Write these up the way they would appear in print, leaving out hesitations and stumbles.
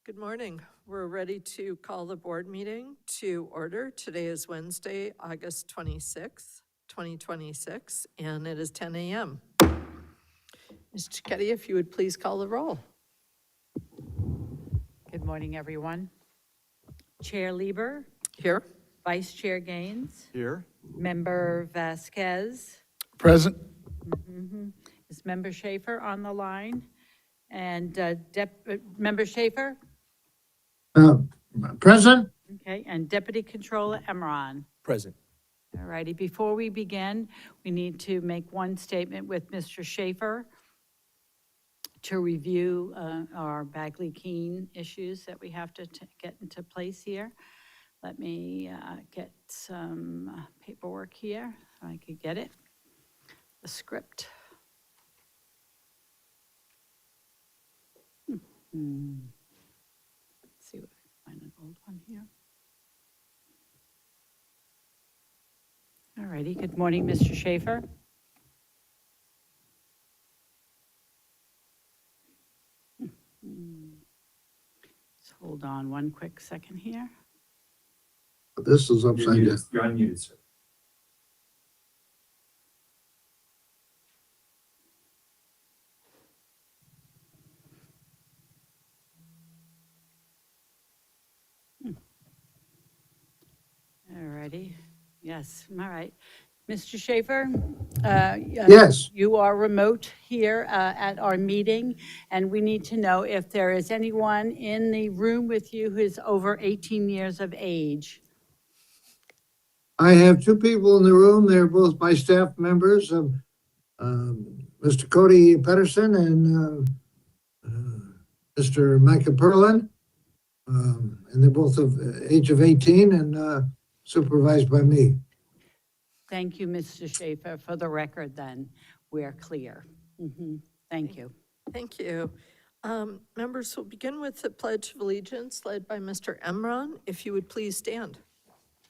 Good morning. We're ready to call the board meeting to order. Today is Wednesday, August 26th, 2026, and it is 10 a.m. Ms. Cicchetti, if you would please call the roll. Good morning, everyone. Chair Lieber, Here. Vice Chair Gaines, Here. Member Vasquez, Present. is Member Schaefer on the line? And Member Schaefer? Present. Okay, and Deputy Controller Emron. Present. All righty, before we begin, we need to make one statement with Mr. Schaefer to review our Bagley-Keene issues that we have to get into place here. Let me get some paperwork here, if I could get it. The script. Let's see if I can find an old one here. All righty, good morning, Mr. Schaefer. Just hold on one quick second here. This is upside down. You're unmuted, sir. All righty, yes, all right. Mr. Schaefer? Yes. You are remote here at our meeting, and we need to know if there is anyone in the room with you who is over 18 years of age. I have two people in the room. They're both my staff members, Mr. Cody Pedersen and Mr. Micah Perlin. And they're both of age of 18 and supervised by me. Thank you, Mr. Schaefer. For the record, then, we're clear. Thank you. Thank you. Members, we'll begin with the Pledge of Allegiance led by Mr. Emron. If you would please stand.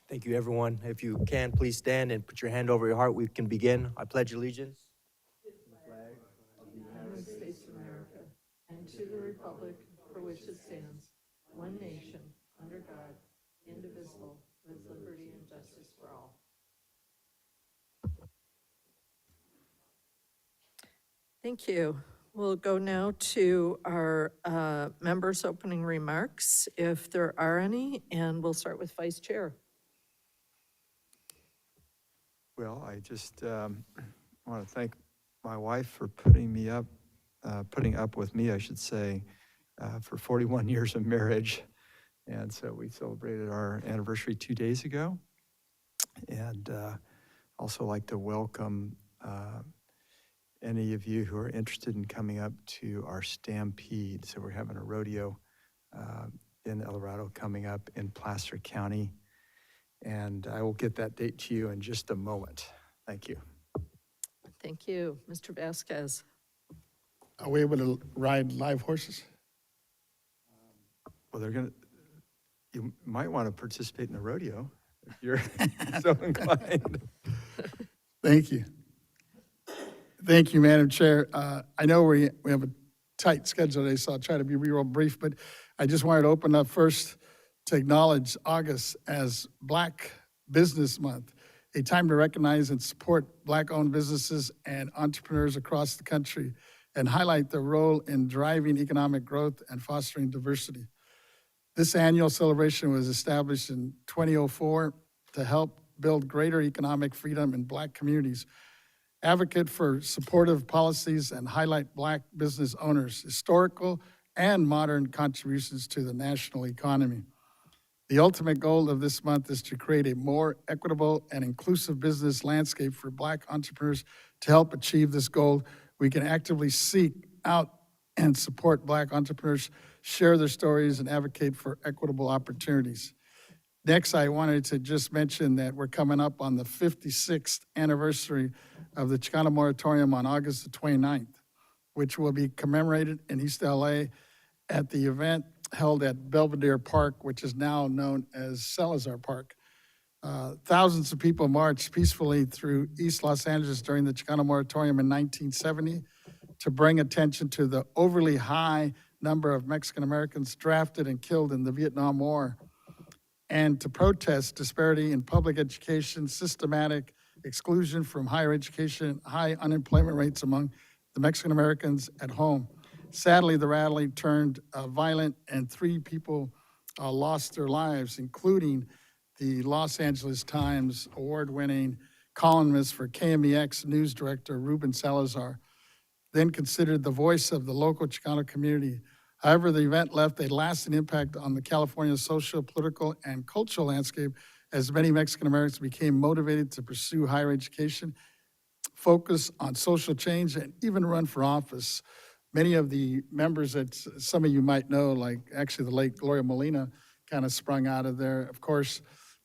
Thank you, everyone. If you can, please stand and put your hand over your heart. We can begin. I pledge allegiance To the flag of the United States of America and to the republic for which it stands, one nation, under God, indivisible, with liberty and justice for all. Thank you. We'll go now to our members' opening remarks, if there are any, and we'll start with Vice Chair. Well, I just want to thank my wife for putting up with me, I should say, for 41 years of marriage. And so we celebrated our anniversary 2 days ago. And also like to welcome any of you who are interested in coming up to our Stampede. So we're having a rodeo in El Dorado coming up in Placer County. And I will get that date to you in just a moment. Thank you. Thank you. Mr. Vasquez. Are we able to ride live horses? Well, you might want to participate in the rodeo if you're so inclined. Thank you. Thank you, Madam Chair. I know we have a tight schedule today, so I'll try to be real brief, but I just wanted to open up first to acknowledge August as Black Business Month, a time to recognize and support Black-owned businesses and entrepreneurs across the country and highlight their role in driving economic growth and fostering diversity. This annual celebration was established in 2004 to help build greater economic freedom in Black communities, advocate for supportive policies, and highlight Black business owners' historical and modern contributions to the national economy. The ultimate goal of this month is to create a more equitable and inclusive business landscape for Black entrepreneurs. To help achieve this goal, we can actively seek out and support Black entrepreneurs, share their stories, and advocate for equitable opportunities. Next, I wanted to just mention that we're coming up on the 56th anniversary of the Chicano Moratorium on August the 29th, which will be commemorated in East LA at the event held at Belvedere Park, which is now known as Salazar Park. Thousands of people marched peacefully through East Los Angeles during the Chicano Moratorium in 1970 to bring attention to the overly high number of Mexican Americans drafted and killed in the Vietnam War, and to protest disparity in public education, systematic exclusion from higher education, high unemployment rates among the Mexican Americans at home. Sadly, the rally turned violent, and 3 people lost their lives, including the Los Angeles Times award-winning columnist for KMEX news director Ruben Salazar, then considered the voice of the local Chicano community. However, the event left a lasting impact on the California social, political, and cultural landscape as many Mexican Americans became motivated to pursue higher education, focus on social change, and even run for office. Many of the members that some of you might know, like actually the late Gloria Molina, kind of sprung out of there. Of course,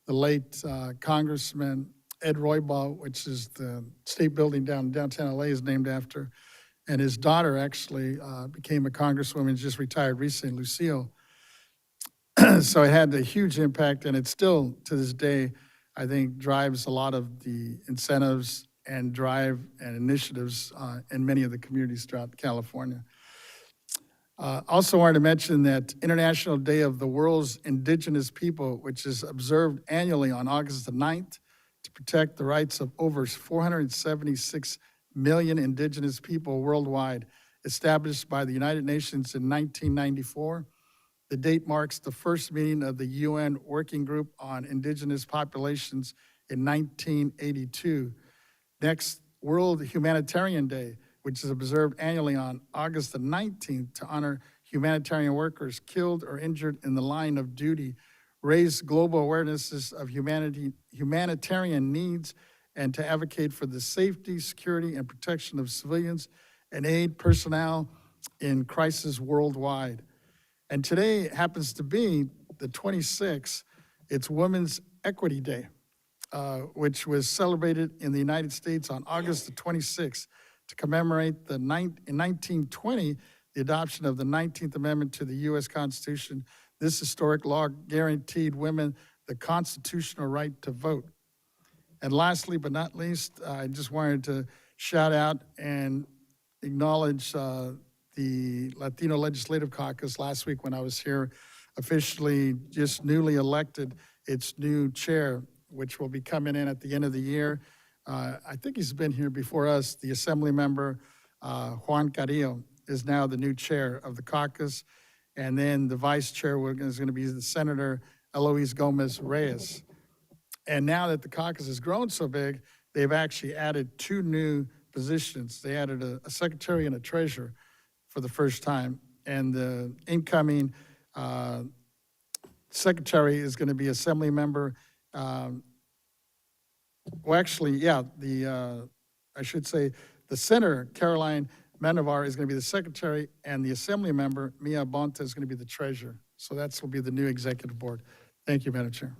the late Congressman Ed Roybal, which is the state building downtown LA, is named after. And his daughter actually became a congresswoman, just retired recently, Lucille. So it had a huge impact, and it still, to this day, I think, drives a lot of the incentives and drive and initiatives in many of the communities throughout California. Also wanted to mention that International Day of the World's Indigenous People, which is observed annually on August the 9th to protect the rights of over 476 million indigenous people worldwide, established by the United Nations in 1994. The date marks the first meeting of the UN Working Group on Indigenous Populations in 1982. Next, World Humanitarian Day, which is observed annually on August the 19th to honor humanitarian workers killed or injured in the line of duty, raise global awarenesses of humanitarian needs, and to advocate for the safety, security, and protection of civilians and aid personnel in crisis worldwide. And today happens to be the 26th, it's Women's Equity Day, which was celebrated in the United States on August the 26th to commemorate in 1920, the adoption of the 19th Amendment to the U.S. Constitution. This historic law guaranteed women the constitutional right to vote. And lastly, but not least, I just wanted to shout out and acknowledge the Latino Legislative Caucus last week when I was here, officially just newly elected its new chair, which will be coming in at the end of the year. I think he's been here before us. The Assembly member, Juan Carrillo, is now the new chair of the caucus. And then the vice chair is going to be the Senator Eloise Gomez Reyes. And now that the caucus has grown so big, they've actually added 2 new positions. They added a secretary and a treasurer for the first time. And the incoming secretary is going to be Assembly member. I should say the Senator, Caroline Manovar, is going to be the secretary, and the Assembly member, Mia Bonta, is going to be the treasurer. So will be the new executive board. Thank you, Madam Chair.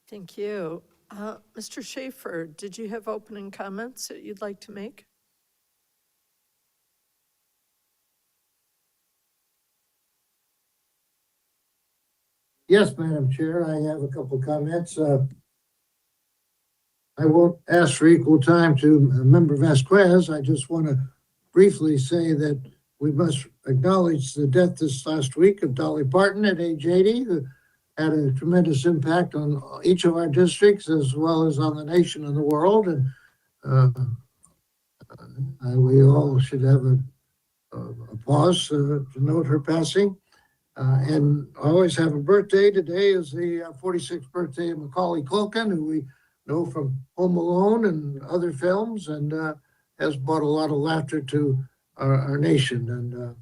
Thank you. Mr. Schaefer, did you have opening comments that you'd like to make? Yes, Madam Chair, I have a couple of comments. I won't ask for equal time to Member Vasquez. I just want to briefly say that we must acknowledge the death this last week of Dolly Parton at age 80, who had a tremendous impact on each of our districts as well as on the nation and the world. And we all should have a pause to note her passing. And I always have a birthday. Today is the 46th birthday of Macaulay Culkin, who we know from Home Alone and other films, and has brought a lot of laughter to our nation. And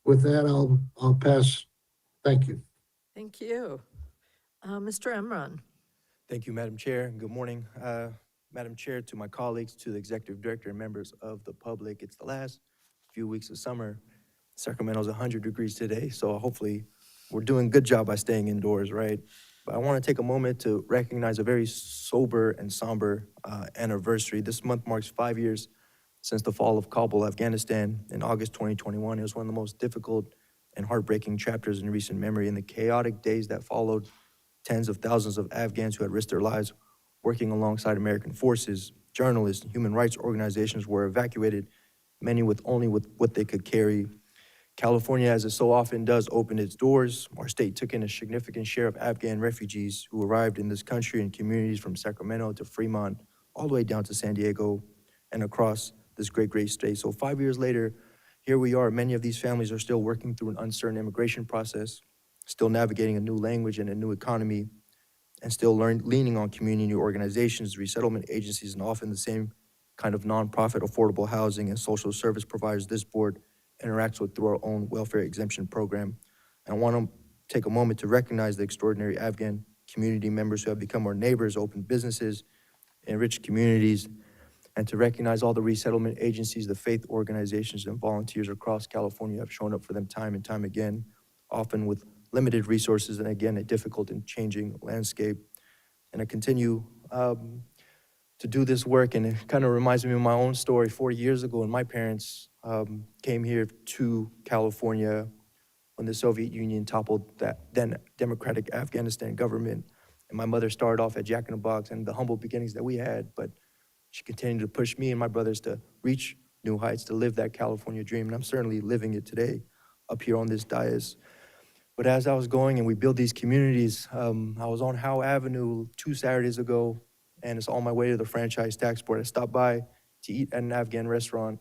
with that, I'll pass. Thank you. Thank you. Mr. Emron. Thank you, Madam Chair, and good morning. Madam Chair, to my colleagues, to the Executive Director and members of the public, it's the last few weeks of summer. Sacramento's 100 degrees today, so hopefully we're doing a good job by staying indoors, right? But I want to take a moment to recognize a very sober and somber anniversary. This month marks 5 years since the fall of Kabul, Afghanistan in August 2021. It was one of the most difficult and heartbreaking chapters in recent memory. In the chaotic days that followed, tens of thousands of Afghans who had risked their lives working alongside American forces, journalists, and human rights organizations were evacuated, many with only what they could carry. California, as it so often does, opened its doors. Our state took in a significant share of Afghan refugees who arrived in this country in communities from Sacramento to Fremont, all the way down to San Diego and across this great, great state. So 5 years later, here we are. Many of these families are still working through an uncertain immigration process, still navigating a new language and a new economy, and still leaning on community organizations, resettlement agencies, and often the same kind of nonprofit affordable housing and social service providers this board interacts with through our own welfare exemption program. And I want to take a moment to recognize the extraordinary Afghan community members who have become our neighbors, opened businesses, enriched communities, and to recognize all the resettlement agencies, the faith organizations, and volunteers across California who have shown up for them time and time again, often with limited resources and again, a difficult and changing landscape. And I continue to do this work, and it kind of reminds me of my own story 40 years ago when my parents came here to California when the Soviet Union toppled that then democratic Afghanistan government. And my mother started off at Jack in the Box and the humble beginnings that we had, but she continued to push me and my brothers to reach new heights, to live that California dream, and I'm certainly living it today up here on this dais. But as I was going and we built these communities, I was on Howe Avenue 2 Saturdays ago, and it's on my way to the franchise tax board. I stopped by to eat at an Afghan restaurant,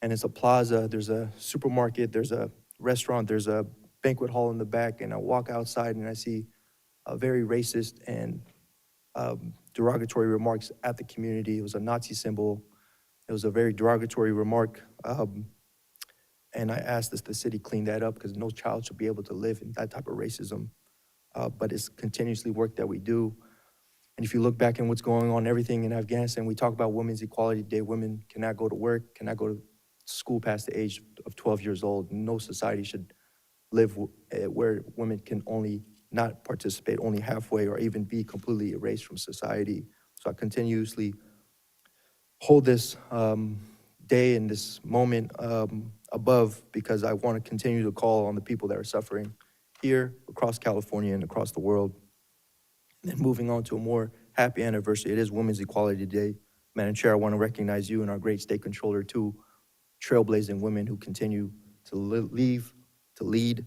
and it's a plaza. There's a supermarket, there's a restaurant, there's a banquet hall in the back, and I walk outside and I see a very racist and derogatory remarks at the community. It was a Nazi symbol. It was a very derogatory remark. And I asked that the city clean that up because no child should be able to live in that type of racism. But it's continuously work that we do. And if you look back in what's going on, everything in Afghanistan, we talk about Women's Equality Day. Women cannot go to work, cannot go to school past the age of 12 years old. No society should live where women can only not participate, only halfway, or even be completely erased from society. So I continuously hold this day and this moment above because I want to continue to call on the people that are suffering here, across California, and across the world. And then moving on to a more happy anniversary, it is Women's Equality Day. Madam Chair, I want to recognize you and our great state controller, two trailblazing women who continue to lead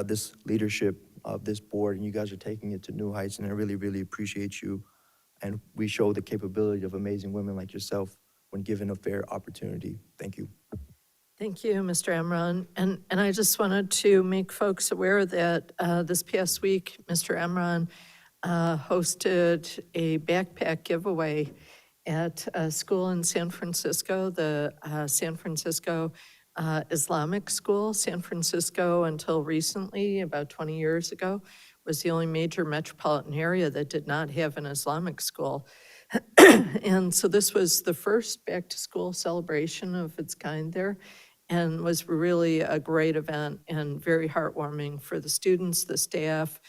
this leadership of this board, and you guys are taking it to new heights, and I really, really appreciate you. And we show the capability of amazing women like yourself when given a fair opportunity. Thank you. Thank you, Mr. Emron. And I just wanted to make folks aware that this past week, Mr. Emron hosted a backpack giveaway at a school in San Francisco, the San Francisco Islamic School. San Francisco, until recently, about 20 years ago, was the only major metropolitan area that did not have an Islamic school. And so this was the first back-to-school celebration of its kind there, and was really a great event and very heartwarming for the students, the staff,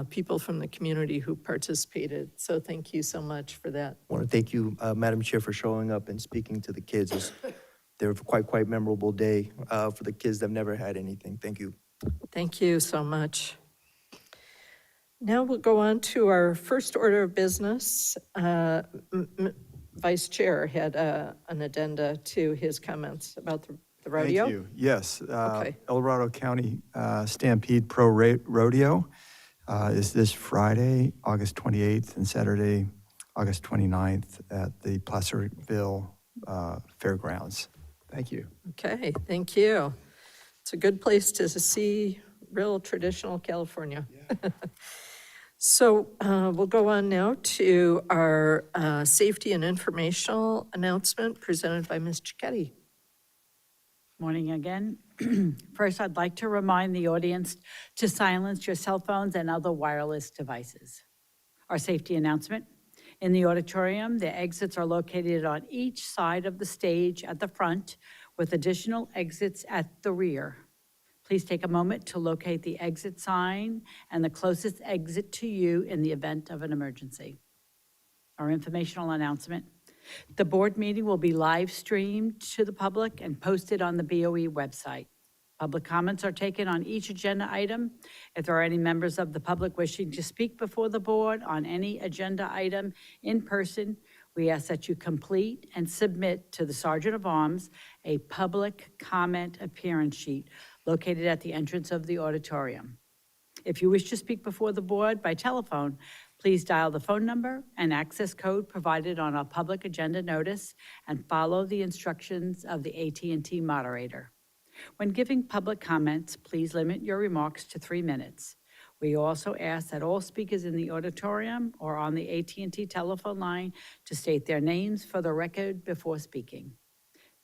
people from the community who participated. So thank you so much for that. I want to thank you, Madam Chair, for showing up and speaking to the kids. They were quite memorable day for the kids that have never had anything. Thank you. Thank you so much. Now we'll go on to our first order of business. Vice Chair had an addenda to his comments about the rodeo. Thank you. Yes. Okay. El Dorado County Stampede Pro Rodeo is this Friday, August 28th, and Saturday, August 29th at the Placerville Fairgrounds. Thank you. Okay, thank you. It's a good place to see real traditional California. So we'll go on now to our safety and informational announcement presented by Ms. Cicchetti. Morning again. First, I'd like to remind the audience to silence your cell phones and other wireless devices. Our safety announcement. In the auditorium, the exits are located on each side of the stage at the front, with additional exits at the rear. Please take a moment to locate the exit sign and the closest exit to you in the event of an emergency. Our informational announcement. The board meeting will be live streamed to the public and posted on the BOE website. Public comments are taken on each agenda item. If there are any members of the public wishing to speak before the board on any agenda item in person, We ask that you complete and submit to the Sergeant of Arms a public comment appearance sheet located at the entrance of the auditorium. If you wish to speak before the board by telephone, please dial the phone number and access code provided on our public agenda notice and follow the instructions of the AT&T moderator. When giving public comments, please limit your remarks to 3 minutes. We also ask that all speakers in the auditorium or on the AT&T telephone line to state their names for the record before speaking.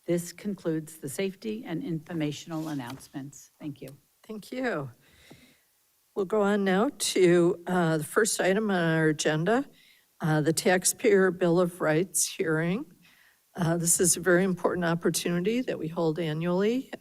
This concludes the safety and informational announcements. Thank you. Thank you. We'll go on now to the first item on our agenda, the Taxpayer Bill of Rights hearing. This is a very important opportunity that we hold annually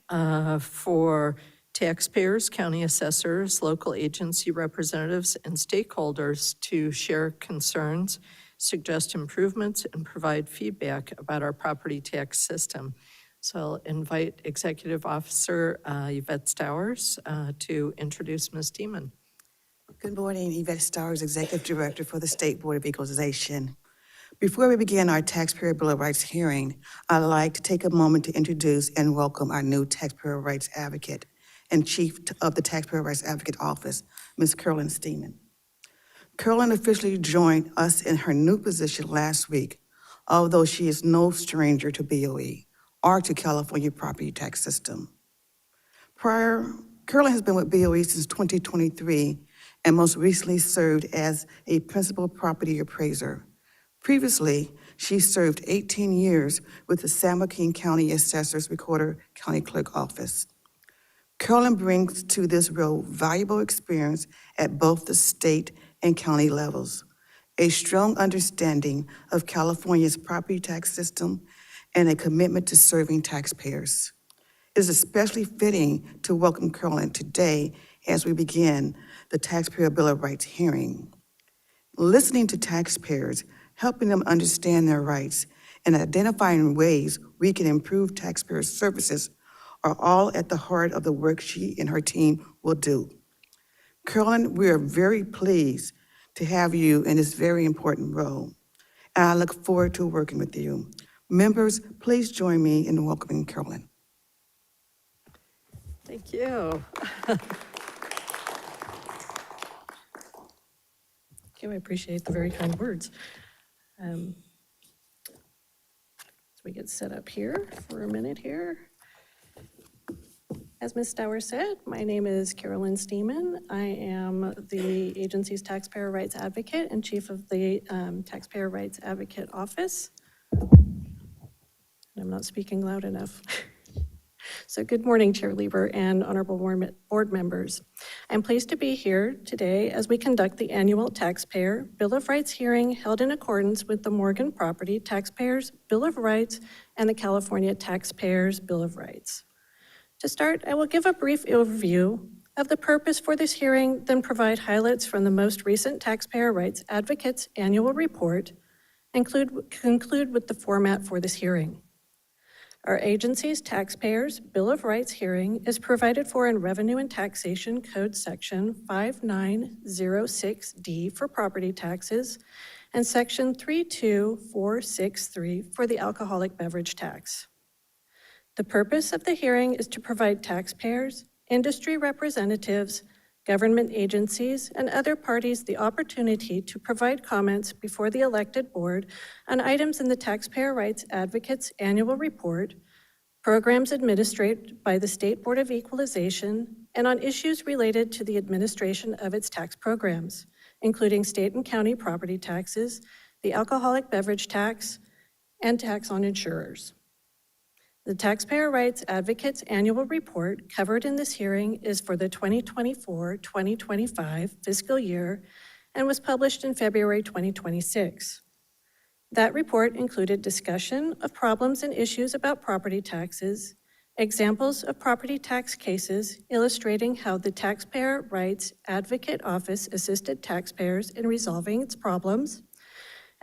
for taxpayers, county assessors, local agency representatives, and stakeholders to share concerns, suggest improvements, and provide feedback about our property tax system. So I'll invite Executive Officer Yvette Stowers to introduce Ms. Deeman. Good morning, Yvette Stowers, Executive Director for the State Board of Equalization. Before we begin our Taxpayer Bill of Rights hearing, I'd like to take a moment to introduce and welcome our new Taxpayer Rights Advocate and Chief of the Taxpayer Rights Advocate Office, Ms. Carolyn Steeman. Carolyn officially joined us in her new position last week, although she is no stranger to BOE or to California property tax system. Carolyn has been with BOE since 2023 and most recently served as a principal property appraiser. Previously, she served 18 years with the San Joaquin County Assessor's Recorder County Clerk Office. Carolyn brings to this role valuable experience at both the state and county levels, a strong understanding of California's property tax system, and a commitment to serving taxpayers. It is especially fitting to welcome Carolyn today as we begin the Taxpayer Bill of Rights hearing. Listening to taxpayers, helping them understand their rights, and identifying ways we can improve taxpayer services are all at the heart of the work she and her team will do. Carolyn, we are very pleased to have you in this very important role, and I look forward to working with you. Members, please join me in welcoming Carolyn. Thank you. Thank you, I appreciate the very kind words. So we get set up here for a minute here. As Ms. Stowers said, my name is Carolyn Steeman. I am the agency's Taxpayer Rights Advocate and Chief of the Taxpayer Rights Advocate Office. I'm not speaking loud enough. So good morning, Chair Lieber and honorable board members. I'm pleased to be here today as we conduct the annual Taxpayer Bill of Rights hearing held in accordance with the Morgan Property Taxpayers Bill of Rights and the California Taxpayers Bill of Rights. To start, I will give a brief overview of the purpose for this hearing, then provide highlights from the most recent Taxpayer Rights Advocates Annual Report, and conclude with the format for this hearing. Our agency's Taxpayers Bill of Rights hearing is provided for in Revenue and Taxation Code Section 5906D for property taxes and Section 32463 for the alcoholic beverage tax. The purpose of the hearing is to provide taxpayers, industry representatives, government agencies, and other parties the opportunity to provide comments before the elected board on items in the Taxpayer Rights Advocates Annual Report, programs administered by the State Board of Equalization, and on issues related to the administration of its tax programs, including state and county property taxes, the alcoholic beverage tax, and tax on insurers. The Taxpayer Rights Advocates Annual Report covered in this hearing is for the 2024-2025 fiscal year and was published in February 2026. That report included discussion of problems and issues about property taxes, examples of property tax cases illustrating how the Taxpayer Rights Advocate Office assisted taxpayers in resolving its problems,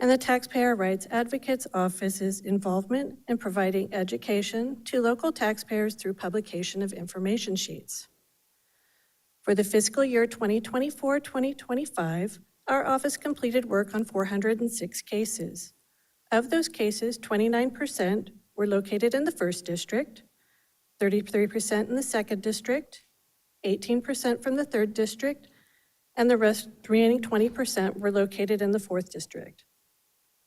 and the Taxpayer Rights Advocate's Office's involvement in providing education to local taxpayers through publication of information sheets. For the fiscal year 2024-2025, our office completed work on 406 cases. Of those cases, 29% were located in the 1st District, 33% in the 2nd District, 18% from the 3rd District, and the remaining 20% were located in the 4th District.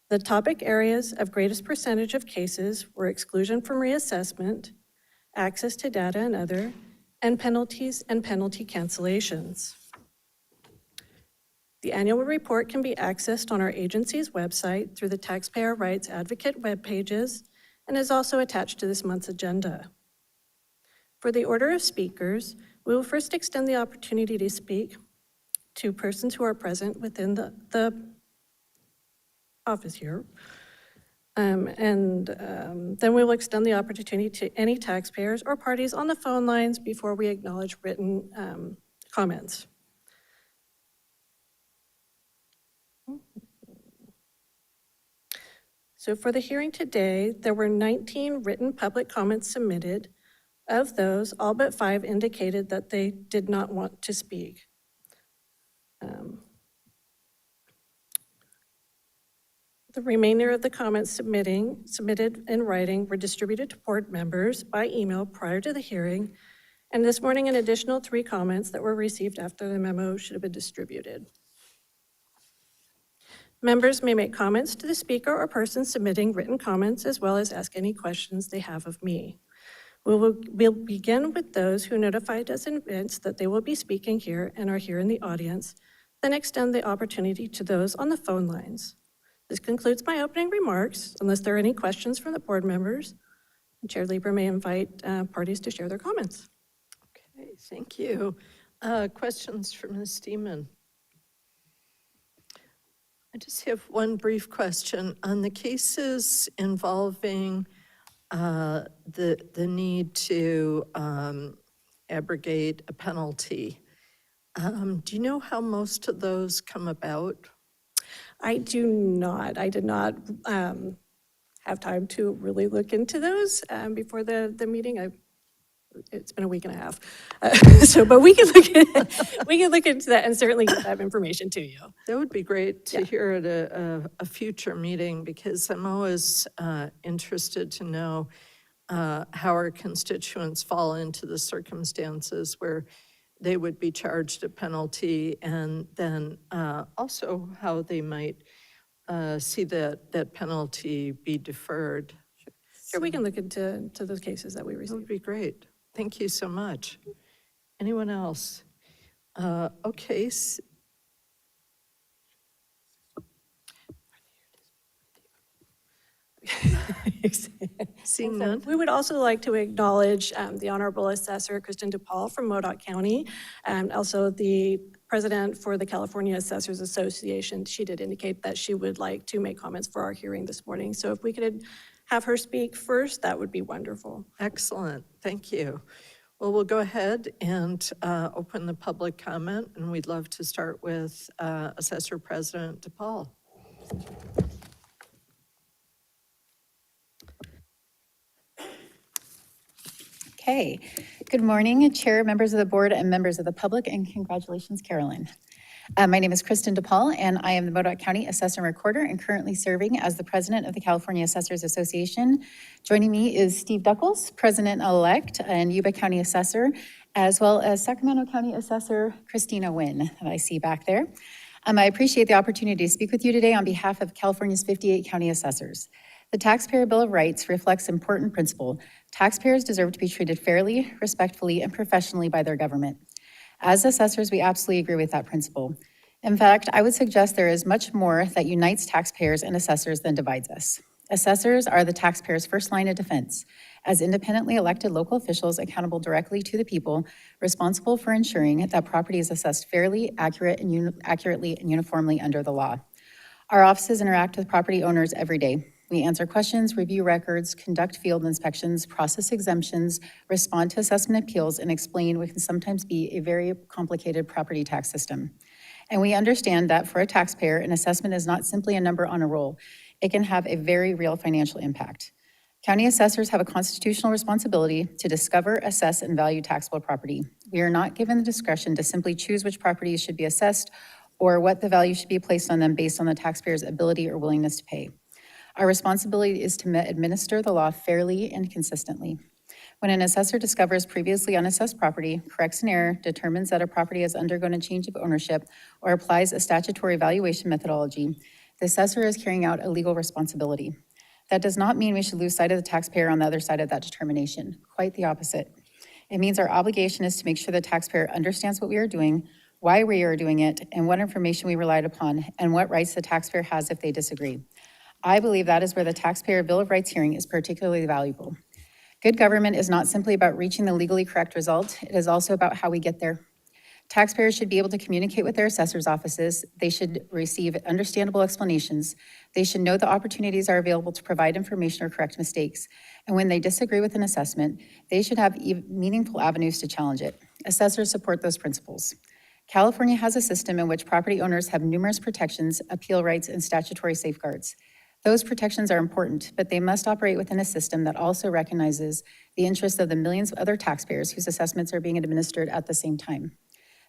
The topic areas of greatest percentage of cases were exclusion from reassessment, access to data and other, and penalties and penalty cancellations. The annual report can be accessed on our agency's website through the Taxpayer Rights Advocate web pages and is also attached to this month's agenda. For the order of speakers, we will first extend the opportunity to speak to persons who are present within the office here. Then we will extend the opportunity to any taxpayers or parties on the phone lines before we acknowledge written comments. So for the hearing today, there were 19 written public comments submitted. Of those, all but 5 indicated that they did not want to speak. The remainder of the comments submitted in writing were distributed to board members by email prior to the hearing, and this morning an additional 3 comments that were received after the memo should have been distributed. Members may make comments to the speaker or person submitting written comments, as well as ask any questions they have of me. We'll begin with those who notified us in advance that they will be speaking here and are here in the audience, then extend the opportunity to those on the phone lines. This concludes my opening remarks. Unless there are any questions from the board members, Chair Lieber may invite parties to share their comments. Okay, thank you. Questions for Ms. Steeman? I just have one brief question on the cases involving the need to abrogate a penalty. Do you know how most of those come about? I do not. I did not have time to really look into those before the meeting. It's been a week and a half. But we can look into that and certainly get that information to you. That would be great to hear at a future meeting, because I'm always interested to know how our constituents fall into the circumstances where they would be charged a penalty, and then also how they might see that penalty be deferred. Sure, we can look into those cases that we That would received. be great. Thank you so much. Anyone else? Okay. Seeing none? We would also like to acknowledge the Honorable Assessor Kristen DePaul from Modoc County, and also the President for the California Assessors Association. She did indicate that she would like to make comments for our hearing this morning. So if we could have her speak first, that would be wonderful. Excellent, thank you. Well, we'll go ahead and open the public comment, and we'd love to start with Assessor President DePaul. Okay, good morning, Chair, members of the board, and members of the public, and congratulations, Carolyn. My name is Kristen DePaul, and I am the Modoc County Assessor and Recorder and currently serving as the President of the California Assessors Association. Joining me is Steve Duckles, President-elect and Yuba County Assessor, as well as Sacramento County Assessor Christina Nguyen, that I see back there. I appreciate the opportunity to speak with you today on behalf of California's 58 county assessors. The Taxpayer Bill of Rights reflects an important principle. Taxpayers deserve to be treated fairly, respectfully, and professionally by their government. As assessors, we absolutely agree with that principle. In fact, I would suggest there is much more that unites taxpayers and assessors than divides us. Assessors are the taxpayers' first line of defense, as independently elected local officials accountable directly to the people, responsible for ensuring that property is assessed fairly, accurately, and uniformly under the law. Our offices interact with property owners every day. We answer questions, review records, conduct field inspections, process exemptions, respond to assessment appeals, and explain what can sometimes be a very complicated property tax system. And we understand that for a taxpayer, an assessment is not simply a number on a roll. It can have a very real financial impact. County assessors have a constitutional responsibility to discover, assess, and value taxable property. We are not given the discretion to simply choose which properties should be assessed or what the value should be placed on them based on the taxpayer's ability or willingness to pay. Our responsibility is to administer the law fairly and consistently. When an assessor discovers previously unassessed property, corrects an error, determines that a property has undergone a change of ownership, or applies a statutory valuation methodology, the assessor is carrying out a legal responsibility. That does not mean we should lose sight of the taxpayer on the other side of that determination. Quite the opposite. It means our obligation is to make sure the taxpayer understands what we are doing, why we are doing it, and what information we relied upon, and what rights the taxpayer has if they disagree. I believe that is where the Taxpayer Bill of Rights hearing is particularly valuable. Good government is not simply about reaching the legally correct result, it is also about how we get there. Taxpayers should be able to communicate with their assessor's offices. They should receive understandable explanations. They should know the opportunities are available to provide information or correct mistakes. And when they disagree with an assessment, they should have meaningful avenues to challenge it. Assessors support those principles. California has a system in which property owners have numerous protections, appeal rights, and statutory safeguards. Those protections are important, but they must operate within a system that also recognizes the interests of the millions of other taxpayers whose assessments are being administered at the same time.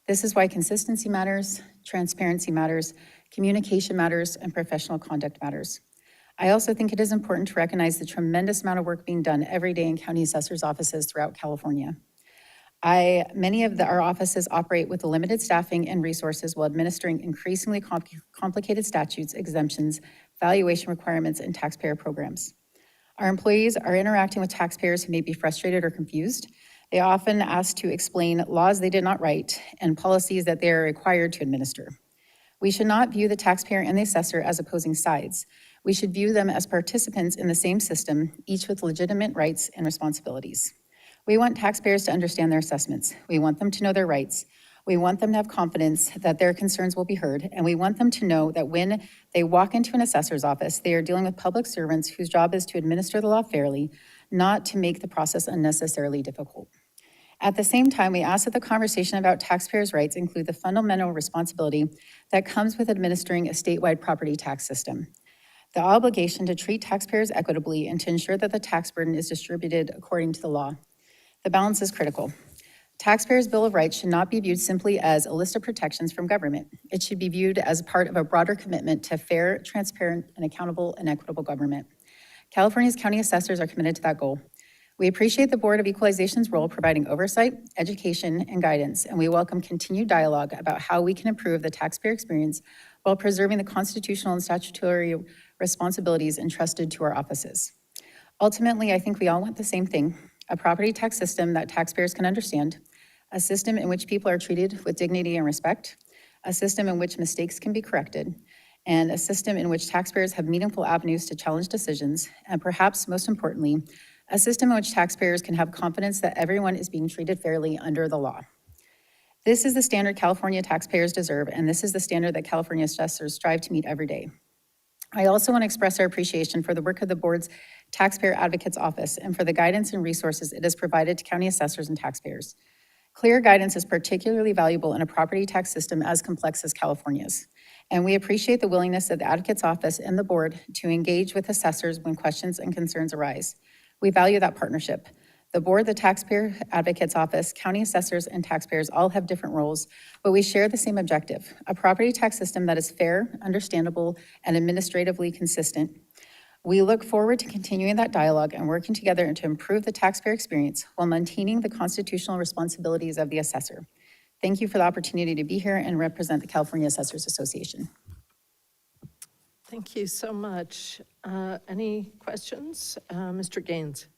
This is why consistency matters, transparency matters, communication matters, and professional conduct matters. I also think it is important to recognize the tremendous amount of work being done every day in county assessors' offices throughout California. Many of our offices operate with limited staffing and resources while administering increasingly complicated statutes, exemptions, valuation requirements, and taxpayer programs. Our employees are interacting with taxpayers who may be frustrated or confused. They often ask to explain laws they did not write and policies that they are required to administer. We should not view the taxpayer and the assessor as opposing sides. We should view them as participants in the same system, each with legitimate rights and responsibilities. We want taxpayers to understand their assessments. We want them to know their rights. We want them to have confidence that their concerns will be heard, and we want them to know that when they walk into an assessor's office, they are dealing with public servants whose job is to administer the law fairly, not to make the process unnecessarily difficult. At the same time, we ask that the conversation about taxpayers' rights include the fundamental responsibility that comes with administering a statewide property tax system. The obligation to treat taxpayers equitably and to ensure that the tax burden is distributed according to the law. The balance is critical. Taxpayers' Bill of Rights should not be viewed simply as a list of protections from government. It should be viewed as part of a broader commitment to fair, transparent, and accountable and equitable government. California's county assessors are committed to that goal. We appreciate the Board of Equalization's role providing oversight, education, and guidance, and we welcome continued dialogue about how we can improve the taxpayer experience while preserving the constitutional and statutory responsibilities entrusted to our offices. Ultimately, I think we all want the same thing: a property tax system that taxpayers can understand, a system in which people are treated with dignity and respect, a system in which mistakes can be corrected, and a system in which taxpayers have meaningful avenues to challenge decisions, and perhaps most importantly, a system in which taxpayers can have confidence that everyone is being treated fairly under the law. This is the standard California taxpayers deserve, and this is the standard that California assessors strive to meet every day. I also want to express our appreciation for the work of the board's Taxpayer Advocates Office and for the guidance and resources it has provided to county assessors and taxpayers. Clear guidance is particularly valuable in a property tax system as complex as California's. And we appreciate the willingness of the Advocates Office and the board to engage with assessors when questions and concerns arise. We value that partnership. The board, the Taxpayer Advocates Office, county assessors, and taxpayers all have different roles, but we share the same objective: a property tax system that is fair, understandable, and administratively consistent. We look forward to continuing that dialogue and working together to improve the taxpayer experience while maintaining the constitutional responsibilities of the assessor. Thank you for the opportunity to be here and represent the California Assessors Association. Thank you so much. Any questions? Mr. Gaines?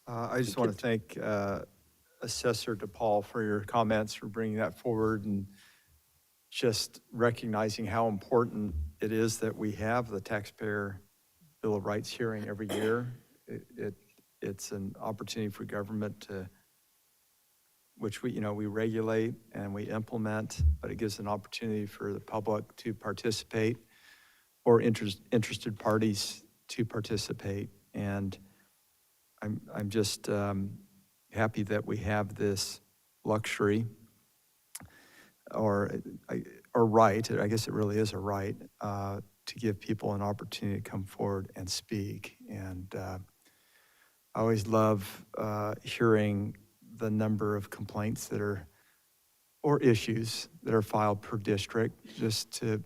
I just want to thank Assessor DePaul for your comments, for bringing that forward, and just recognizing how important it is that we have the Taxpayer Bill of Rights hearing every year. It's an opportunity for government to, which we regulate and we implement, but it gives an opportunity for the public to participate or interested parties to participate. And I'm just happy that we have this luxury or right, I guess it really is a right, to give people an opportunity to come forward and speak. And I always love hearing the number of complaints or issues that are filed per district, just to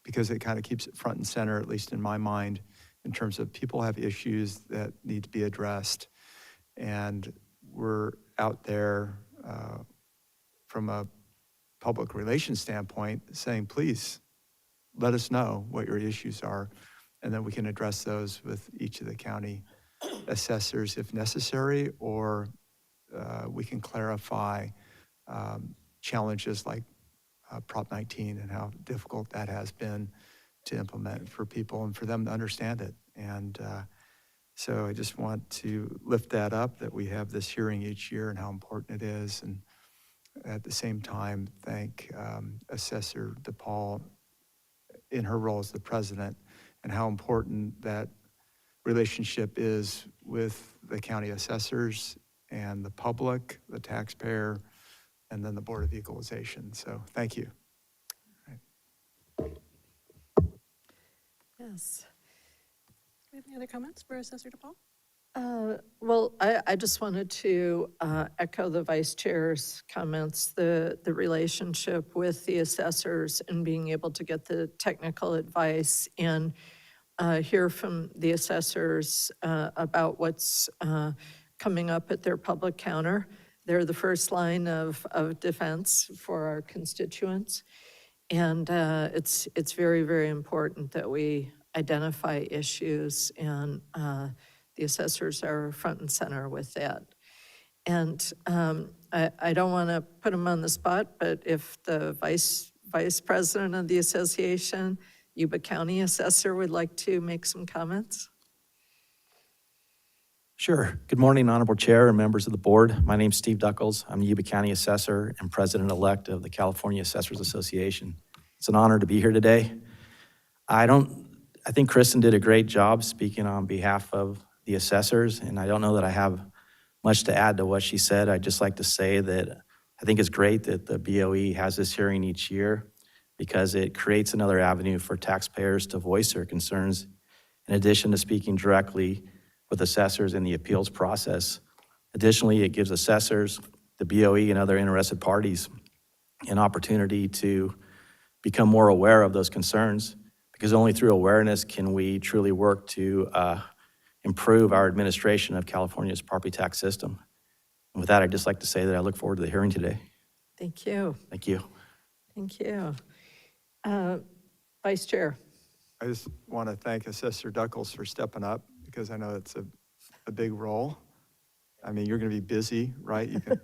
because it kind of keeps it front and center, at least in my mind, in terms of people have issues that need to be addressed. And we're out there from a public relations standpoint saying, please, let us know what your issues are, and then we can address those with each of the county assessors if necessary, or we can clarify challenges like Prop 19 and how difficult that has been to implement for people and for them to understand it. And so I just want to lift that up, that we have this hearing each year and how important it is. And at the same time, thank Assessor DePaul in her role as the president and how important that relationship is with the county assessors and the public, the taxpayer, and then the Board of Equalization. So thank you. Yes. Do we have any other comments for Assessor DePaul? Well, I just wanted to echo the vice chair's comments, the relationship with the assessors and being able to get the technical advice and hear from the assessors about what's coming up at their public counter. They're the first line of defense for our constituents. And it's very, very important that we identify issues, and the assessors are front and center with that. And I don't want to put them on the spot, but if the vice president of the association, Yuba County Assessor, would like to make some comments. Sure. Good morning, Honorable Chair and members of the board. My name's Steve Duckles. I'm the Yuba County Assessor and President-elect of the California Assessors Association. It's an honor to be here today. I think Kristen did a great job speaking on behalf of the assessors, and I don't know that I have much to add to what she said. I'd just like to say that I think it's great that the BOE has this hearing each year because it creates another avenue for taxpayers to voice their concerns in addition to speaking directly with assessors in the appeals process. Additionally, it gives assessors, the BOE, and other interested parties an opportunity to become more aware of those concerns, because only through awareness can we truly work to improve our administration of California's property tax system. And with that, I'd just like to say that I look forward to the hearing today. Thank you. Thank you. Thank you. Vice Chair. I just want to thank Assessor Duckles for stepping up, because I know it's a big role. I mean, you're going to be busy, right? You can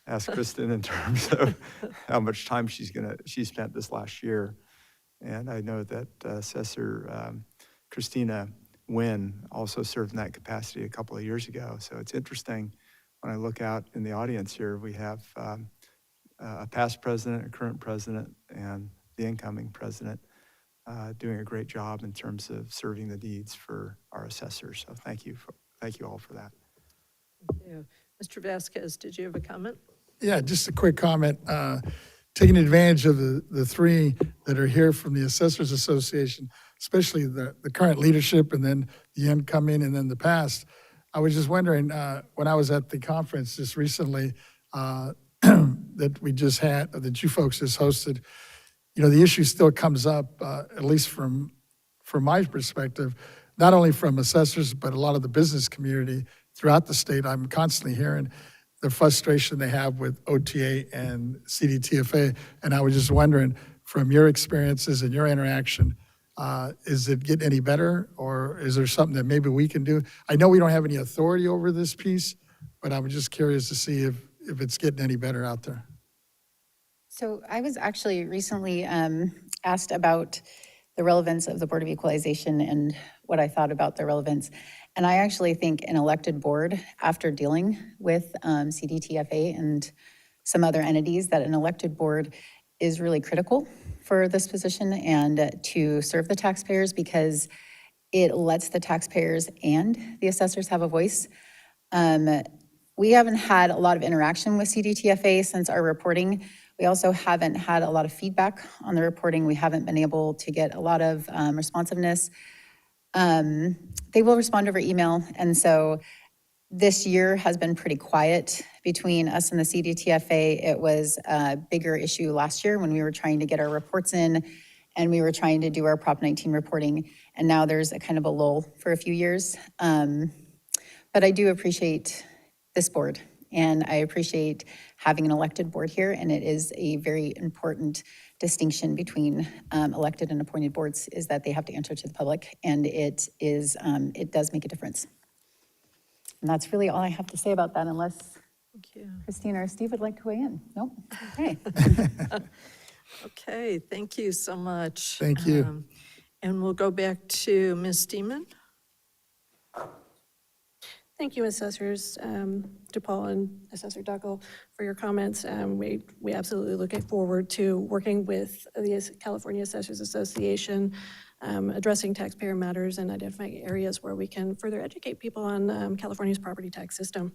ask Kristen in terms of how much time she spent this last year. And I know that Assessor Christina Nguyen also served in that capacity a couple of years ago. So it's interesting when I look out in the audience here, we have a past president, a current president, and the incoming president doing a great job in terms of serving the needs for our assessors. So thank you all for that. Thank you. Mr. Vasquez, did you have a comment? Yeah, just a quick comment. Taking advantage of the three that are here from the Assessors Association, especially the current leadership and then the incoming and then the past. I was just wondering, when I was at the conference just recently that we just had, that you folks just hosted, you know, the issue still comes up, at least from my perspective, not only from assessors, but a lot of the business community throughout the state. I'm constantly hearing the frustration they have with OTA and CDTFA. And I was just wondering, from your experiences and your interaction, is it getting any better, or is there something that maybe we can do? I know we don't have any authority over this piece, but I was just curious to see if it's getting any better out there. So I was actually recently asked about the relevance of the Board of Equalization and what I thought about the relevance. And I actually think an elected board, after dealing with CDTFA and some other entities, that an elected board is really critical for this position and to serve the taxpayers, because it lets the taxpayers and the assessors have a voice. We haven't had a lot of interaction with CDTFA since our reporting. We also haven't had a lot of feedback on the reporting. We haven't been able to get a lot of responsiveness. They will respond over email. And so this year has been pretty quiet between us and the CDTFA. It was a bigger issue last year when we were trying to get our reports in and we were trying to do our Prop 19 reporting, and now there's a kind of a lull for a few years. But I do appreciate this board, and I appreciate having an elected board here, and it is a very important distinction between elected and appointed boards, is that they have to answer to the public, and it does make a difference. And that's really all I have to say about that, unless Thank you. Christina or Steve would like to weigh in. Nope, okay. Okay, thank you so much. Thank you. And we'll go back to Ms. Steeman. Thank you, Assessors DePaul and Assessor Duckle, for your comments. We absolutely look forward to working with the California Assessors Association, addressing taxpayer matters and identifying areas where we can further educate people on California's property tax system.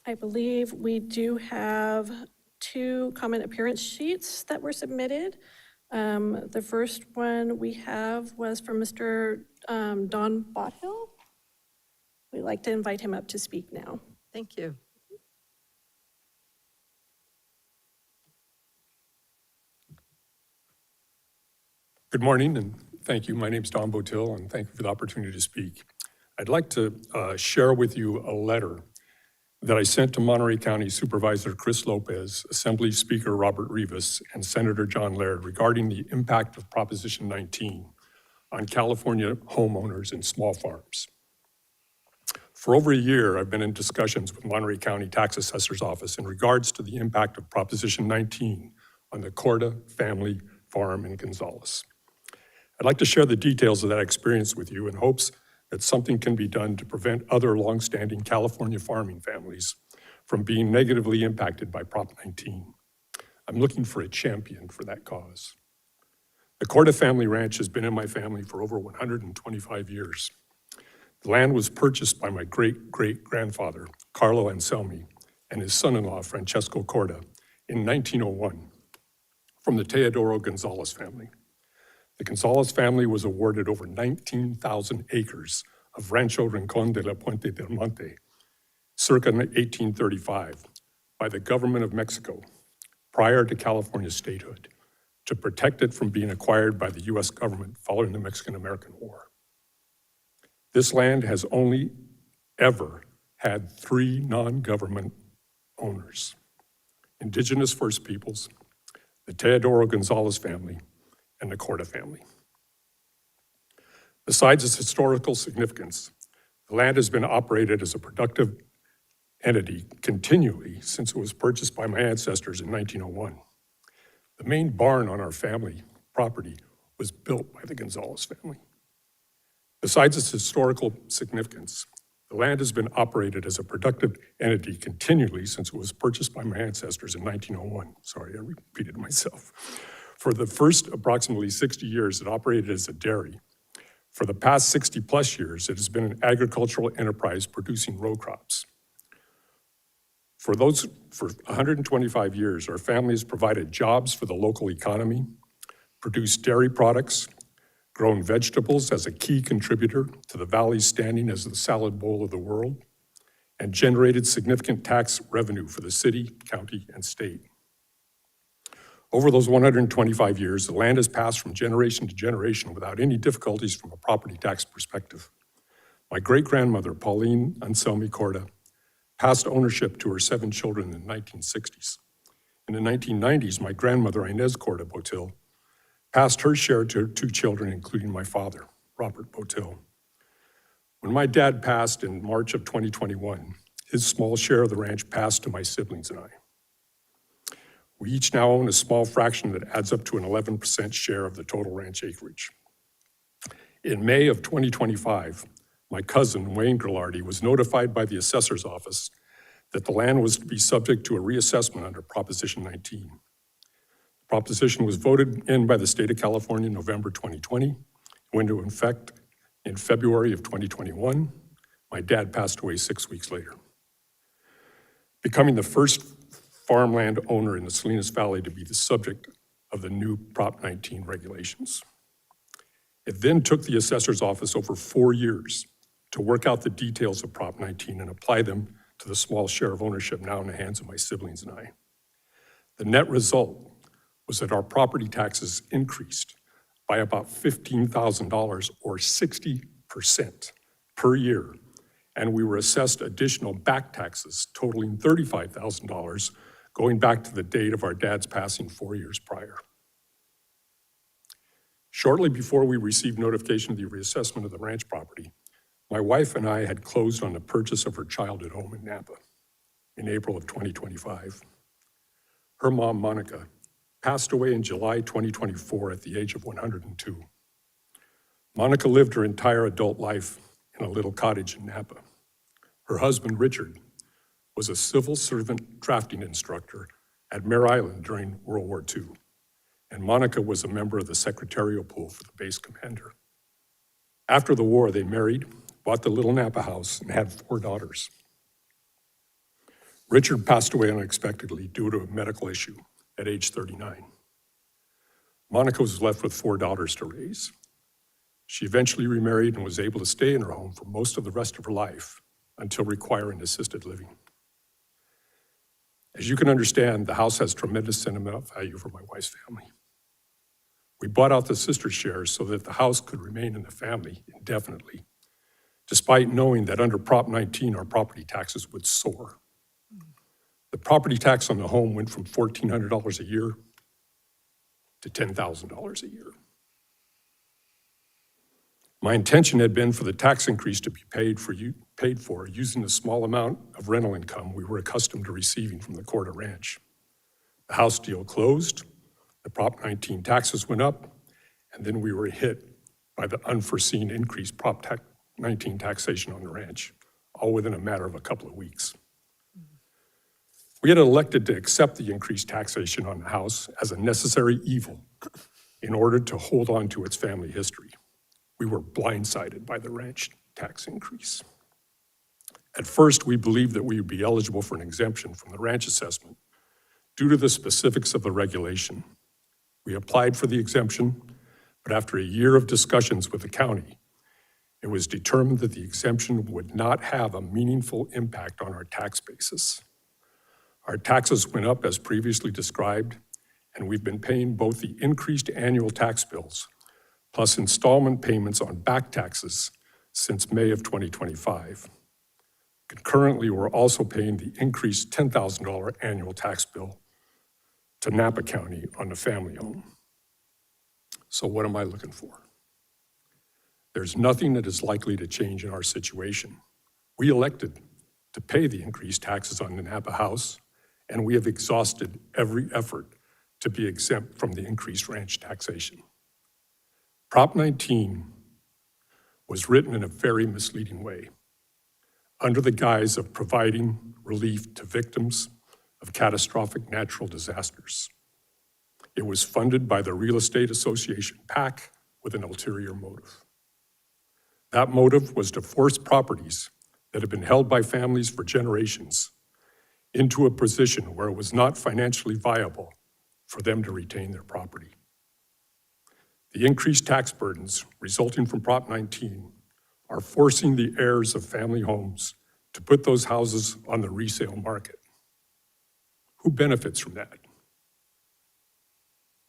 I believe we do have 2 comment appearance sheets that were submitted. The first one we have was from Mr. Don Bothill. We'd like to invite him up to speak now. Thank you. Good morning, and thank you. My name's Don Botil, and thank you for the opportunity to speak. I'd like to share with you a letter that I sent to Monterey County Supervisor Chris Lopez, Assembly Speaker Robert Rivas, and Senator John Laird regarding the impact of Proposition 19 on California homeowners and small farms. For over a year, I've been in discussions with Monterey County Tax Assessor's Office in regards to the impact of Proposition 19 on the Corda family farm in Gonzales. I'd like to share the details of that experience with you in hopes that something can be done to prevent other longstanding California farming families from being negatively impacted by Prop 19. I'm looking for a champion for that cause. The Corda family ranch has been in my family for over 125 years. The land was purchased by my great-great-grandfather, Carlo Anselmi, and his son-in-law, Francesco Corda, in 1901 from the Teodoro Gonzales family. The Gonzales family was awarded over 19,000 acres of Rancho Rincon de la Puente del Monte, circa 1835, by the government of Mexico prior to California's statehood, to protect it from being acquired by the U.S. government following the Mexican-American War. This land has only ever had 3 non-government owners: Indigenous First Peoples, the Teodoro Gonzales family, and the Corda family. Besides its historical significance, the land has been operated as a productive entity continually since it was purchased by my ancestors in 1901. The main barn on our family property was built by the Gonzales family. Besides its historical significance, the land has been operated as a productive entity continually since it was purchased by my ancestors in 1901. Sorry, I repeated myself. For the first approximately 60 years, it operated as a dairy. For the past 60 plus years, it has been an agricultural enterprise producing row crops. For 125 years, our family has provided jobs for the local economy, produced dairy products, grown vegetables as a key contributor to the valley's standing as the salad bowl of the world, and generated significant tax revenue for the city, county, and state. Over those 125 years, the land has passed from generation to generation without any difficulties from a property tax perspective. My great-grandmother, Pauline Anselmi Corda, passed ownership to her 7 children in the 1960s. In the 1990s, my grandmother, Inez Corda Botil, passed her share to her 2 children, including my father, Robert Botil. When my dad passed in March of 2021, his small share of the ranch passed to my siblings and I. We each now own a small fraction that adds up to an 11% share of the total ranch acreage. In May of 2025, my cousin, Wayne Grillardi, was notified by the assessor's office that the land was to be subject to a reassessment under Proposition 19. The proposition was voted in by the state of California in November 2020, went into effect in February of 2021. My dad passed away 6 weeks later, becoming the first farmland owner in the Salinas Valley to be the subject of the new Prop 19 regulations. It then took the assessor's office over 4 years to work out the details of Prop 19 and apply them to the small share of ownership now in the hands of my siblings and I. The net result was that our property taxes increased by about $15,000 or 60% per year, and we were assessed additional back taxes totaling $35,000 going back to the date of our dad's passing 4 years prior. Shortly before we received notification of the reassessment of the ranch property, my wife and I had closed on the purchase of her childhood home in Napa in April of 2025. Her mom, Monica, passed away in July 2024 at the age of 102. Monica lived her entire adult life in a little cottage in Napa. Her husband, Richard, was a civil servant drafting instructor at Mare Island during World War II, and Monica was a member of the secretarial pool for the base commander. After the war, they married, bought the little Napa house, and had 4 daughters. Richard passed away unexpectedly due to a medical issue at age 39. Monica was left with 4 daughters to raise. She eventually remarried and was able to stay in her home for most of the rest of her life until requiring assisted living. As you can understand, the house has tremendous sentimental value for my wife's family. We bought out the sister shares so that the house could remain in the family indefinitely, despite knowing that under Prop 19, our property taxes would soar. The property tax on the home went from $1,400 a year to $10,000 a year. My intention had been for the tax increase to be paid for using the small amount of rental income we were accustomed to receiving from the Corda Ranch. The house deal closed, the Prop 19 taxes went up, and then we were hit by the unforeseen increased Prop 19 taxation on the ranch, all within a matter of a couple of weeks. We had elected to accept the increased taxation on the house as a necessary evil in order to hold on to its family history. We were blindsided by the ranch tax increase. At first, we believed that we would be eligible for an exemption from the ranch assessment due to the specifics of the regulation. We applied for the exemption, but after a year of discussions with the county, it was determined that the exemption would not have a meaningful impact on our tax basis. Our taxes went up as previously described, and we've been paying both the increased annual tax bills plus installment payments on back taxes since May of 2025. Concurrently, we're also paying the increased $10,000 annual tax bill to Napa County on the family home. So what am I looking for? There's nothing that is likely to change in our situation. We elected to pay the increased taxes on the Napa house, and we have exhausted every effort to be exempt from the increased ranch taxation. Prop 19 was written in a very misleading way, under the guise of providing relief to victims of catastrophic natural disasters. It was funded by the Real Estate Association PAC with an ulterior motive. That motive was to force properties that have been held by families for generations into a position where it was not financially viable for them to retain their property. The increased tax burdens resulting from Prop 19 are forcing the heirs of family homes to put those houses on the resale market. Who benefits from that?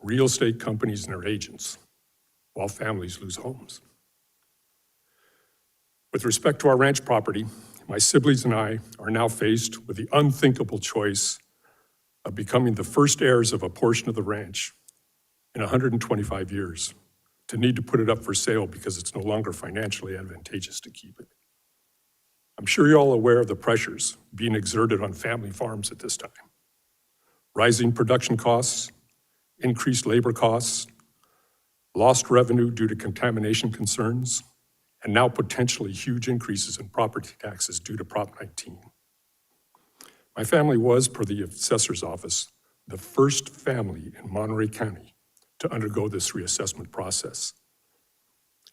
Real estate companies and their agents, while families lose homes. With respect to our ranch property, my siblings and I are now faced with the unthinkable choice of becoming the first heirs of a portion of the ranch in 125 years, to need to put it up for sale because it's no longer financially advantageous to keep it. I'm sure you're all aware of the pressures being exerted on family farms at this time. Rising production costs, increased labor costs, lost revenue due to contamination concerns, and now potentially huge increases in property taxes due to Prop 19. My family was, per the assessor's office, the first family in Monterey County to undergo this reassessment process.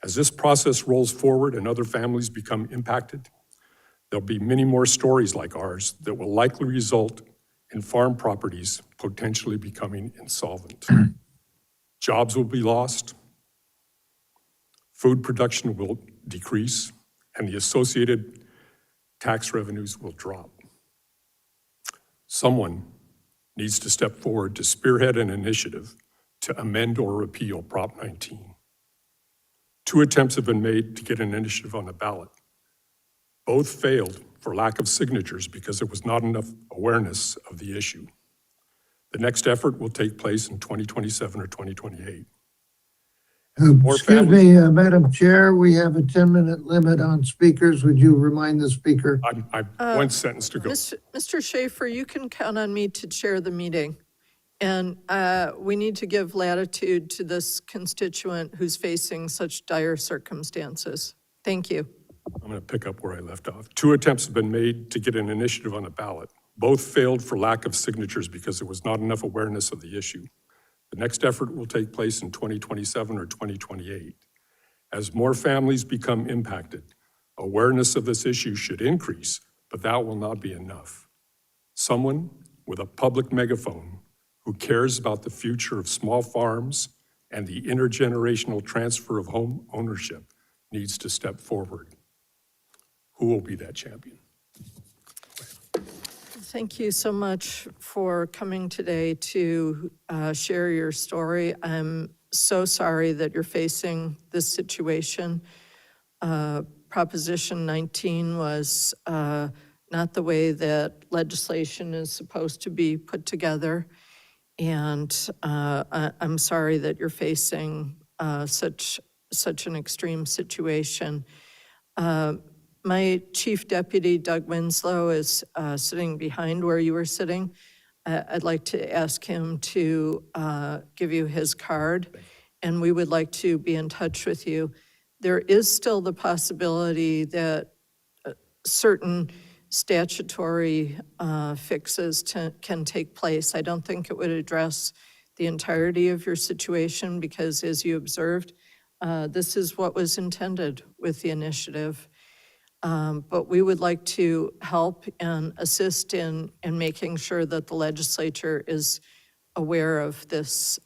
As this process rolls forward and other families become impacted, there'll be many more stories like ours that will likely result in farm properties potentially becoming insolvent. Jobs will be lost, food production will decrease, and the associated tax revenues will drop. Someone needs to step forward to spearhead an initiative to amend or repeal Prop 19. 2 attempts have been made to get an initiative on the ballot. Both failed for lack of signatures because there was not enough awareness of the issue. The next effort will take place in 2027 or 2028. More Excuse families- me, Madam Chair, we have a 10-minute limit on speakers. Would you remind the speaker? I'm one sentence to go. Mr. Schaefer, you can count on me to chair the meeting. And we need to give latitude to this constituent who's facing such dire circumstances. Thank you. I'm going to pick up where I left off. 2 attempts have been made to get an initiative on the ballot. Both failed for lack of signatures because there was not enough awareness of the issue. The next effort will take place in 2027 or 2028. As more families become impacted, awareness of this issue should increase, but that will not be enough. Someone with a public megaphone who cares about the future of small farms and the intergenerational transfer of home ownership needs to step forward. Who will be that champion? Thank you so much for coming today to share your story. I'm so sorry that you're facing this situation. Proposition 19 was not the way that legislation is supposed to be put together. And I'm sorry that you're facing such an extreme situation. My chief deputy, Doug Winslow, is sitting behind where you were sitting. I'd like to ask him to give you his card, and we would like to be in touch with you. There is still the possibility that certain statutory fixes can take place. I don't think it would address the entirety of your situation because, as you observed, this is what was intended with the initiative. But we would like to help and assist in making sure that the legislature is aware of this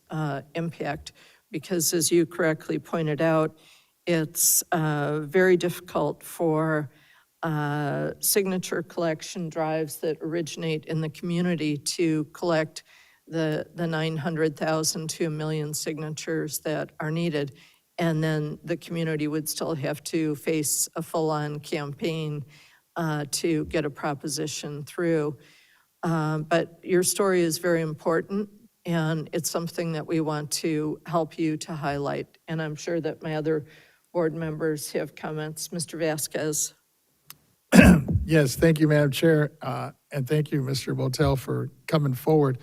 impact, because as you correctly pointed out, it's very difficult for signature collection drives that originate in the community to collect the 900,000 to 1 million signatures that are needed. And then the community would still have to face a full-on campaign to get a proposition through. But your story is very important, and it's something that we want to help you to highlight. And I'm sure that my other board members have comments. Mr. Vasquez. Yes, thank you, Madam Chair, and thank you, Mr. Botel, for coming forward.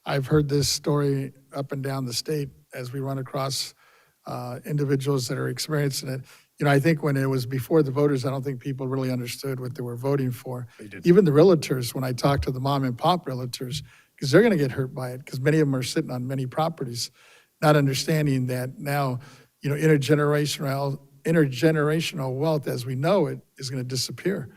I've heard this story up and down the state as we run across individuals that are experiencing it. You know, I think when it was before the voters, I don't think people really understood what they were voting for. Even the realtors, when I talk to the mom and pop realtors, because they're going to get hurt by it, because many of them are sitting on many properties, not understanding that now, you know, intergenerational wealth as we know it is going to disappear.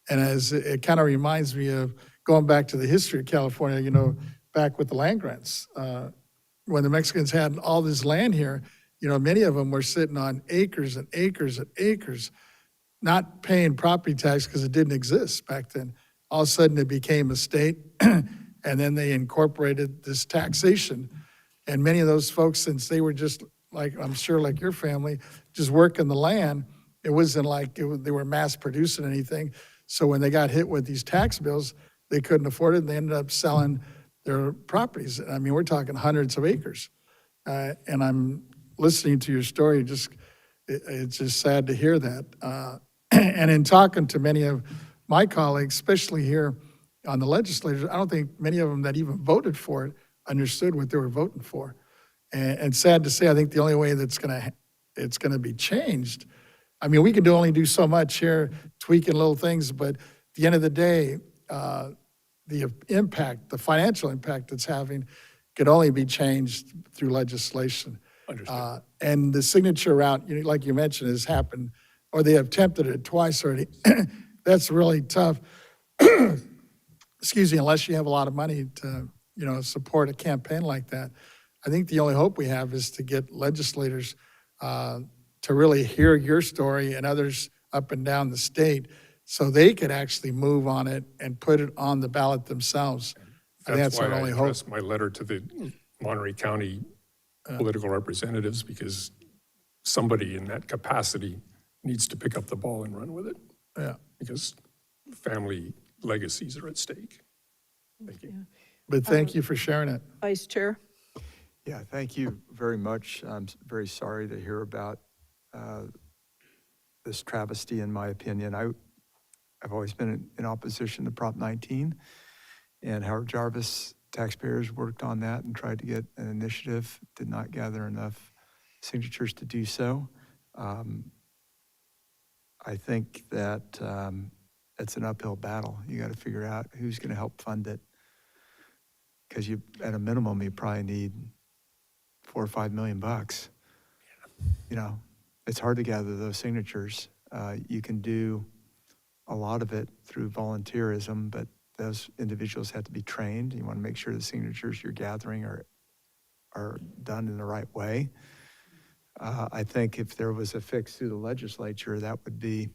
And as it kind of reminds me of going back to the history of California, you know, back with the land grants, when the Mexicans had all this land here, you know, many of them were sitting on acres and acres and acres, not paying property tax because it didn't exist back then. All of a sudden it became a state, and then they incorporated this taxation. And many of those folks, since they were just like, I'm sure like your family, just working the land, it wasn't like they were mass producing anything. So when they got hit with these tax bills, they couldn't afford it, and they ended up selling their properties. I mean, we're talking hundreds of acres. And I'm listening to your story, it's just sad to hear that. And in talking to many of my colleagues, especially here on the legislators, I don't think many of them that even voted for it understood what they were voting for. And sad to say, I think the only way that's it's gonna be changed, I mean, we can only do so much here, tweaking little things, but at the end of the day, the impact, the financial impact it's having could only be changed through legislation. Understood. And the signature route, you know, like you mentioned, has happened, or they have attempted it twice already. That's really tough. Excuse me, unless you have a lot of money to, you know, support a campaign like that. I think the only hope we have is to get legislators to really hear your story and others up and down the state so they could actually move on it and put it on the ballot themselves. that's why our I only hope. addressed my letter to the Monterey County political representatives, because somebody in that capacity needs to pick up the ball and run with it, Yeah. because family legacies are at stake. Thank you. But thank you for sharing it. Vice Chair? Yeah, thank you very much. I'm very sorry to hear about this travesty, in my opinion. I've always been in opposition to Prop 19, and Howard Jarvis taxpayers worked on that and tried to get an initiative, did not gather enough signatures to do so. I think that it's an uphill battle. You got to figure out who's going to help fund it, because you, at a minimum, you probably need $4 or $5 million. You know, it's hard to gather those signatures. You can do a lot of it through volunteerism, but those individuals have to be trained. You want to make sure the signatures you're gathering are done in the right way. I think if there was a fix through the legislature, that would be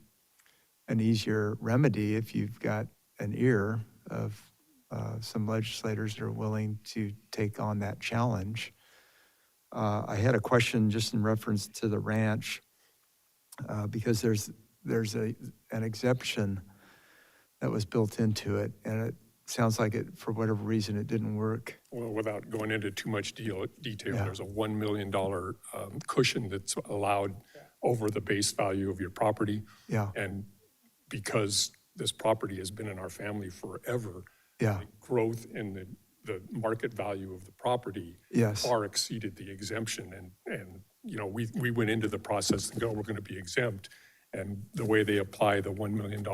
an easier remedy if you've got an ear of some legislators that are willing to take on that challenge. I had a question just in reference to the ranch, because there's an exemption that was built into it, and it sounds like it, for whatever reason, it didn't work. Well, without going into too much detail, Yeah. there's a $1 million cushion that's allowed over the base value of your property. Yeah, And because this property has been in our family forever, yeah, the growth in the market value of the property yes, far exceeded the exemption. And you know, we went into the process and go, we're going to be exempt. And the way they apply the $1 million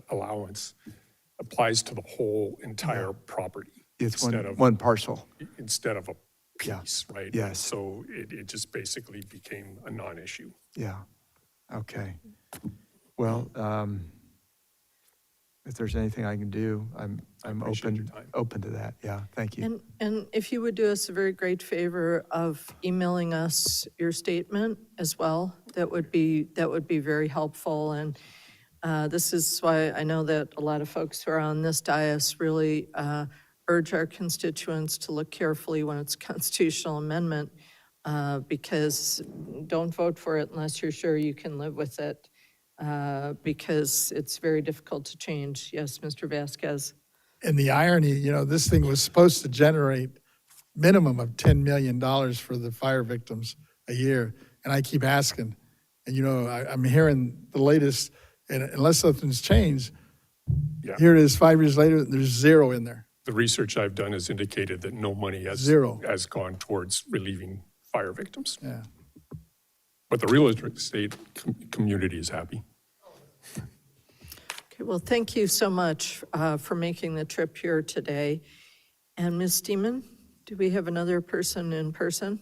allowance applies to the whole entire property. it's instead of one parcel. instead of a Yeah. piece, right? Yes. So it just basically became a non-issue. Yeah, okay. Well, if there's anything I can do, I'm appreciate your open, time. open to that. Yeah, thank you. And if you would do us a very great favor of emailing us your statement as well, that would be very helpful. And this is why I know that a lot of folks who are on this dais really urge our constituents to look carefully when it's a constitutional amendment, because don't vote for it unless you're sure you can live with it, because it's very difficult to change. Yes, Mr. Vasquez? And the irony, you know, this thing was supposed to generate minimum of $10 million for the fire victims a year. And I keep asking, and you know, I'm hearing the latest, and unless something's changed, Yeah. here it is 5 years later, there's zero in there. The research I've done has indicated that no money Zero. has gone towards relieving fire victims. Yeah. But the real estate community is happy. Okay, well, thank you so much for making the trip here today. And Ms. Steeman, do we have another person in person?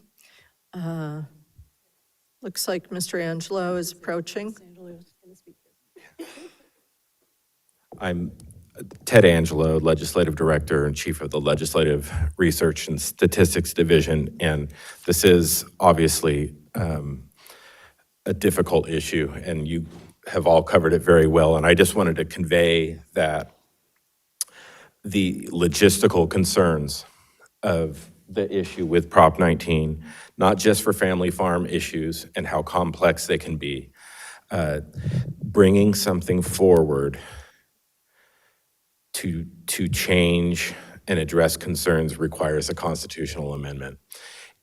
Looks like Mr. Angelo is approaching. I'm Ted Angelo, Legislative Director and Chief of the Legislative Research and Statistics Division, and this is obviously a difficult issue, and you have all covered it very well, and I just wanted to convey that the logistical concerns of the issue with Prop 19, not just for family farm issues and how complex they can be, bringing something forward to change and address concerns requires a constitutional amendment.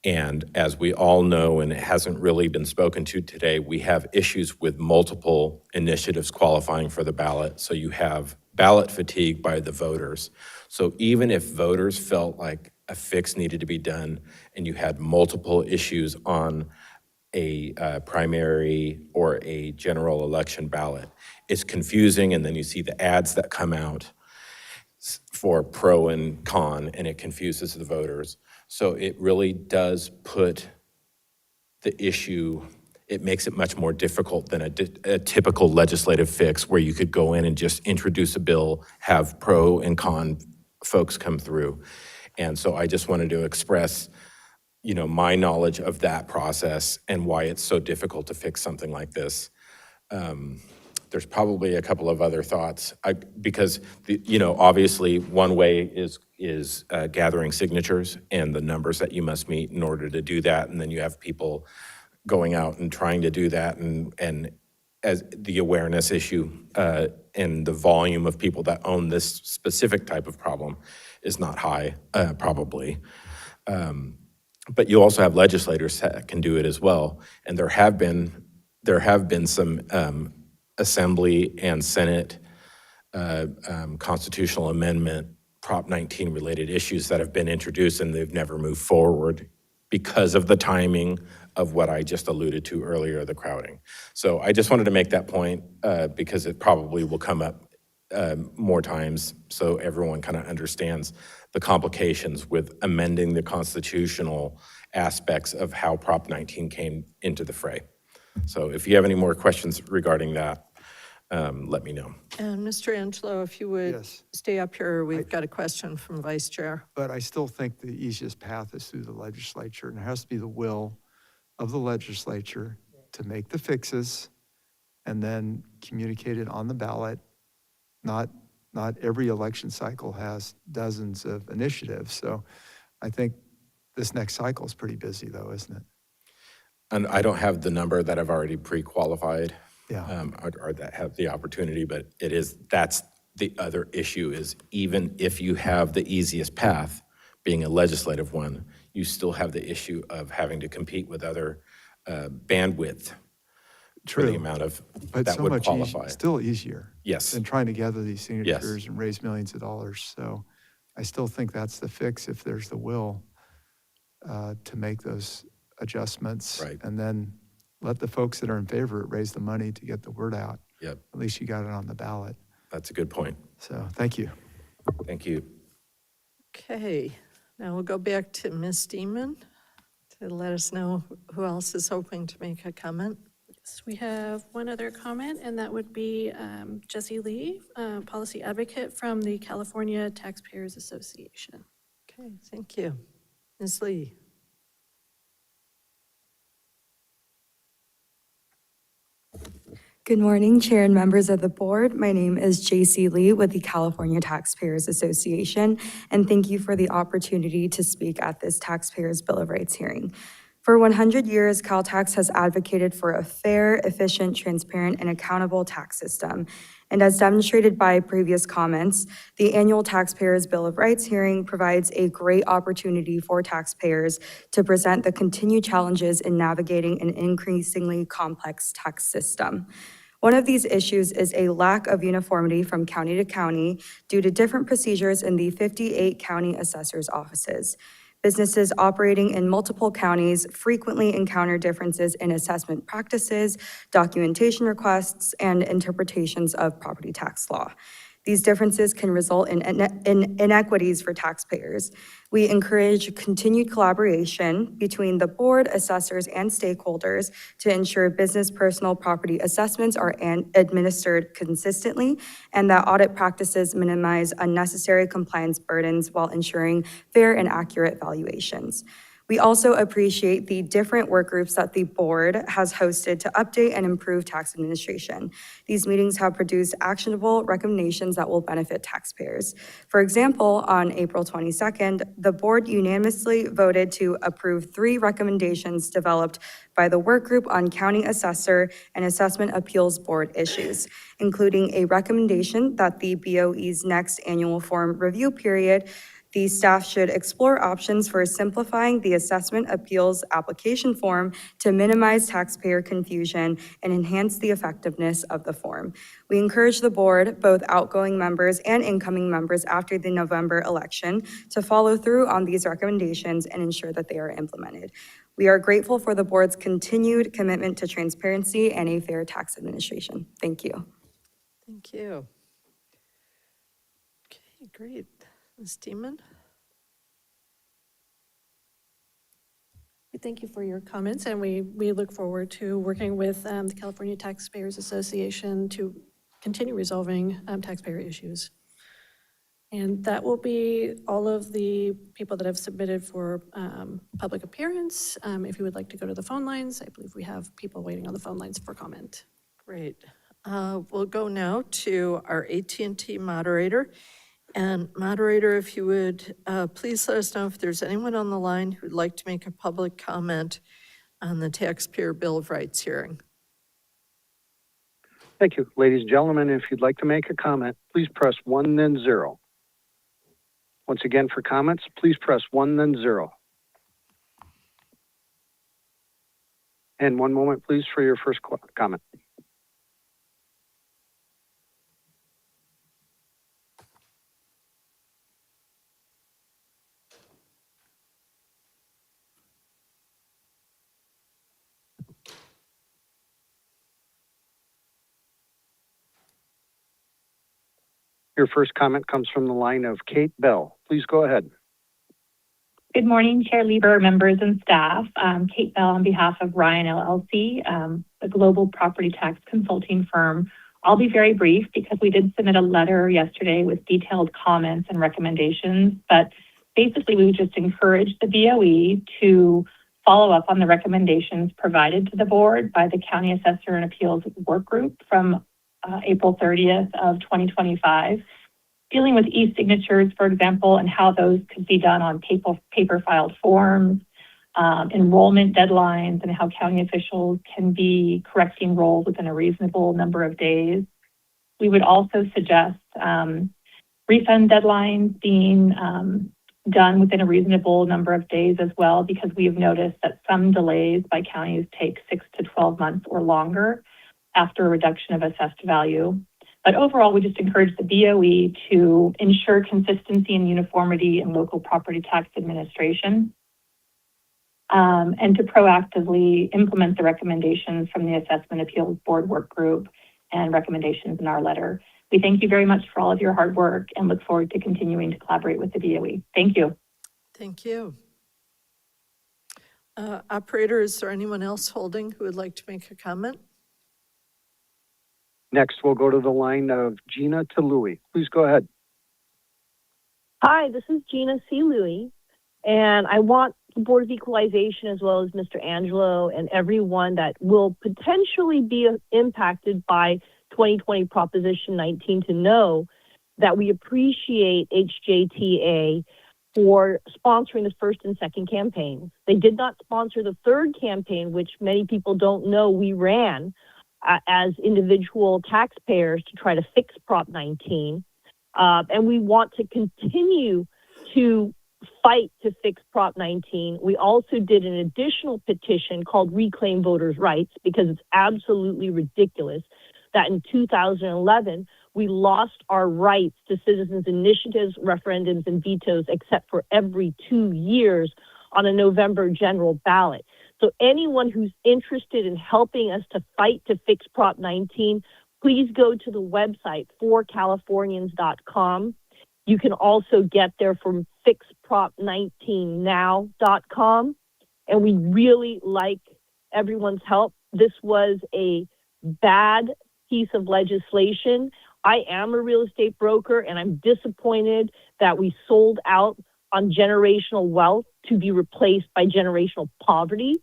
And as we all know, and it hasn't really been spoken to today, we have issues with multiple initiatives qualifying for the ballot. So you have ballot fatigue by the voters. So even if voters felt like a fix needed to be done and you had multiple issues on a primary or a general election ballot, it's confusing, and then you see the ads that come out for pro and con, and it confuses the voters. So it really does put the issue, it makes it much more difficult than a typical legislative fix where you could go in and just introduce a bill, have pro and con folks come through. And so I just wanted to express, you know, my knowledge of that process and why it's so difficult to fix something like this. There's probably a couple of other thoughts. Because, obviously, one way is gathering signatures and the numbers that you must meet in order to do that. And then you have people going out and trying to do that. And as the awareness issue and the volume of people that own this specific type of problem is not high, probably. But you also have legislators that can do it as well. And there have been some Assembly and Senate constitutional amendment Prop 19 related issues that have been introduced, and they've never moved forward because of the timing of what I just alluded to earlier, the crowding. So I just wanted to make that point because it probably will come up more times, so everyone kind of understands the complications with amending the constitutional aspects of how Prop 19 came into the fray. So if you have any more questions regarding that, let me know. And Mr. Angelo, if you would Yes. stay up here, we've got a question from Vice Chair. But I still think the easiest path is through the legislature, and it has to be the will of the legislature to make the fixes and then communicate it on the ballot. Not every election cycle has dozens of initiatives, so I think this next cycle is pretty busy though, isn't it? And I don't have the number that I've already pre-qualified. Yeah. Or that have the opportunity, but that's the other issue is even if you have the easiest path, being a legislative one, you still have the issue of having to compete with other bandwidth for the True. amount of, But that so would much qualify. still easier. Yes. Than trying to gather these signatures and raise millions of dollars. So I still think that's the fix if there's the will to make those adjustments. Right. And then let the folks that are in favor raise the money to get the word out. Yep, At least you got it on the ballot. that's a good point. So thank you. Thank you. Okay, now we'll go back to Ms. Deeman to let us know who else is hoping to make a comment. Yes, we have one other comment, and that would be Jessie Lee, policy advocate from the California Taxpayers Association. Okay, thank you. Ms. Lee. Good morning, Chair and members of the board. My name is J.C. Lee with the California Taxpayers Association, and thank you for the opportunity to speak at this Taxpayers Bill of Rights hearing. For 100 years, Caltax has advocated for a fair, efficient, transparent, and accountable tax system. And as demonstrated by previous comments, the annual Taxpayers Bill of Rights hearing provides a great opportunity for taxpayers to present the continued challenges in navigating an increasingly complex tax system. One of these issues is a lack of uniformity from county to county due to different procedures in the 58 county assessors' offices. Businesses operating in multiple counties frequently encounter differences in assessment practices, documentation requests, and interpretations of property tax law. These differences can result in inequities for taxpayers. We encourage continued collaboration between the board, assessors, and stakeholders to ensure business personal property assessments are administered consistently and that audit practices minimize unnecessary compliance burdens while ensuring fair and accurate valuations. We also appreciate the different work groups that the board has hosted to update and improve tax administration. These meetings have produced actionable recommendations that will benefit taxpayers. For example, on April 22nd, the board unanimously voted to approve 3 recommendations developed by the work group on county assessor and assessment appeals board issues, including a recommendation that the BOE's next annual form review period, the staff should explore options for simplifying the assessment appeals application form to minimize taxpayer confusion and enhance the effectiveness of the form. We encourage the board, both outgoing members and incoming members after the November election, to follow through on these recommendations and ensure that they are implemented. We are grateful for the board's continued commitment to transparency and a fair tax administration. Thank you. Thank you. Okay, great. Ms. Deeman? We thank you for your comments, and we look forward to working with the California Taxpayers Association to continue resolving taxpayer issues. And that will be all of the people that have submitted for public appearance. If you would like to go to the phone lines, I believe we have people waiting on the phone lines for comment. Great. We'll go now to our AT&T moderator. And moderator, if you would, please let us know if there's anyone on the line who'd like to make a public comment on the Taxpayer Bill of Rights hearing. Thank you. Ladies and gentlemen, if you'd like to make a comment, please press 1, then 0. Once again, for comments, please press 1, then 0. And one moment, please, for your first comment. Your first comment comes from the line of Kate Bell. Please go ahead. Good morning, Chair Lieber, members and staff. Kate Bell on behalf of Ryan LLC, a global property tax consulting firm. I'll be very brief because we did submit a letter yesterday with detailed comments and recommendations, but basically we would just encourage the BOE to follow up on the recommendations provided to the board by the County Assessor and Appeals Work Group from April 30th of 2025. Dealing with e-signatures, for example, and how those could be done on paper filed forms, enrollment deadlines, and how county officials can be correcting roles within a reasonable number of days. We would also suggest refund deadlines being done within a reasonable number of days as well, because we have noticed that some delays by counties take 6 to 12 months or longer after a reduction of assessed value. But overall, we just encourage the BOE to ensure consistency and uniformity in local property tax administration, and to proactively implement the recommendations from the Assessment Appeals Board Work Group and recommendations in our letter. We thank you very much for all of your hard work and look forward to continuing to collaborate with the BOE. Thank you. Thank you. Operator, is there anyone else holding who would like to make a comment? Next, we'll go to the line of Gina Talui. Please go ahead. Hi, this is Gina C. Louie, and I want the Board of Equalization, as well as Mr. Angelo and everyone that will potentially be impacted by 2020 Proposition 19 to know that we appreciate HJTA for sponsoring the first and second campaigns. They did not sponsor the third campaign, which many people don't know we ran as individual taxpayers to try to fix Prop 19. And we want to continue to fight to fix Prop 19. We also did an additional petition called Reclaim Voters' Rights, because it's absolutely ridiculous that in 2011, we lost our rights to citizens' initiatives, referendums, and vetoes, except for every 2 years on a November general ballot. So anyone who's interested in helping us to fight to fix Prop 19, please go to the website forcalifornians.com. You can also get there from fixprop19now.com. And we really like everyone's help. This was a bad piece of legislation. I am a real estate broker, and I'm disappointed that we sold out on generational wealth to be replaced by generational poverty.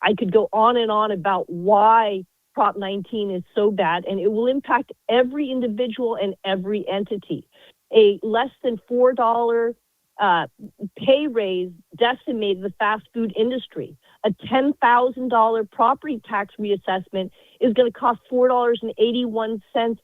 I could go on and on about why Prop 19 is so bad, and it will impact every individual and every entity. A less than $4 pay raise decimated the fast food industry. A $10,000 property tax reassessment is going to cost $4.81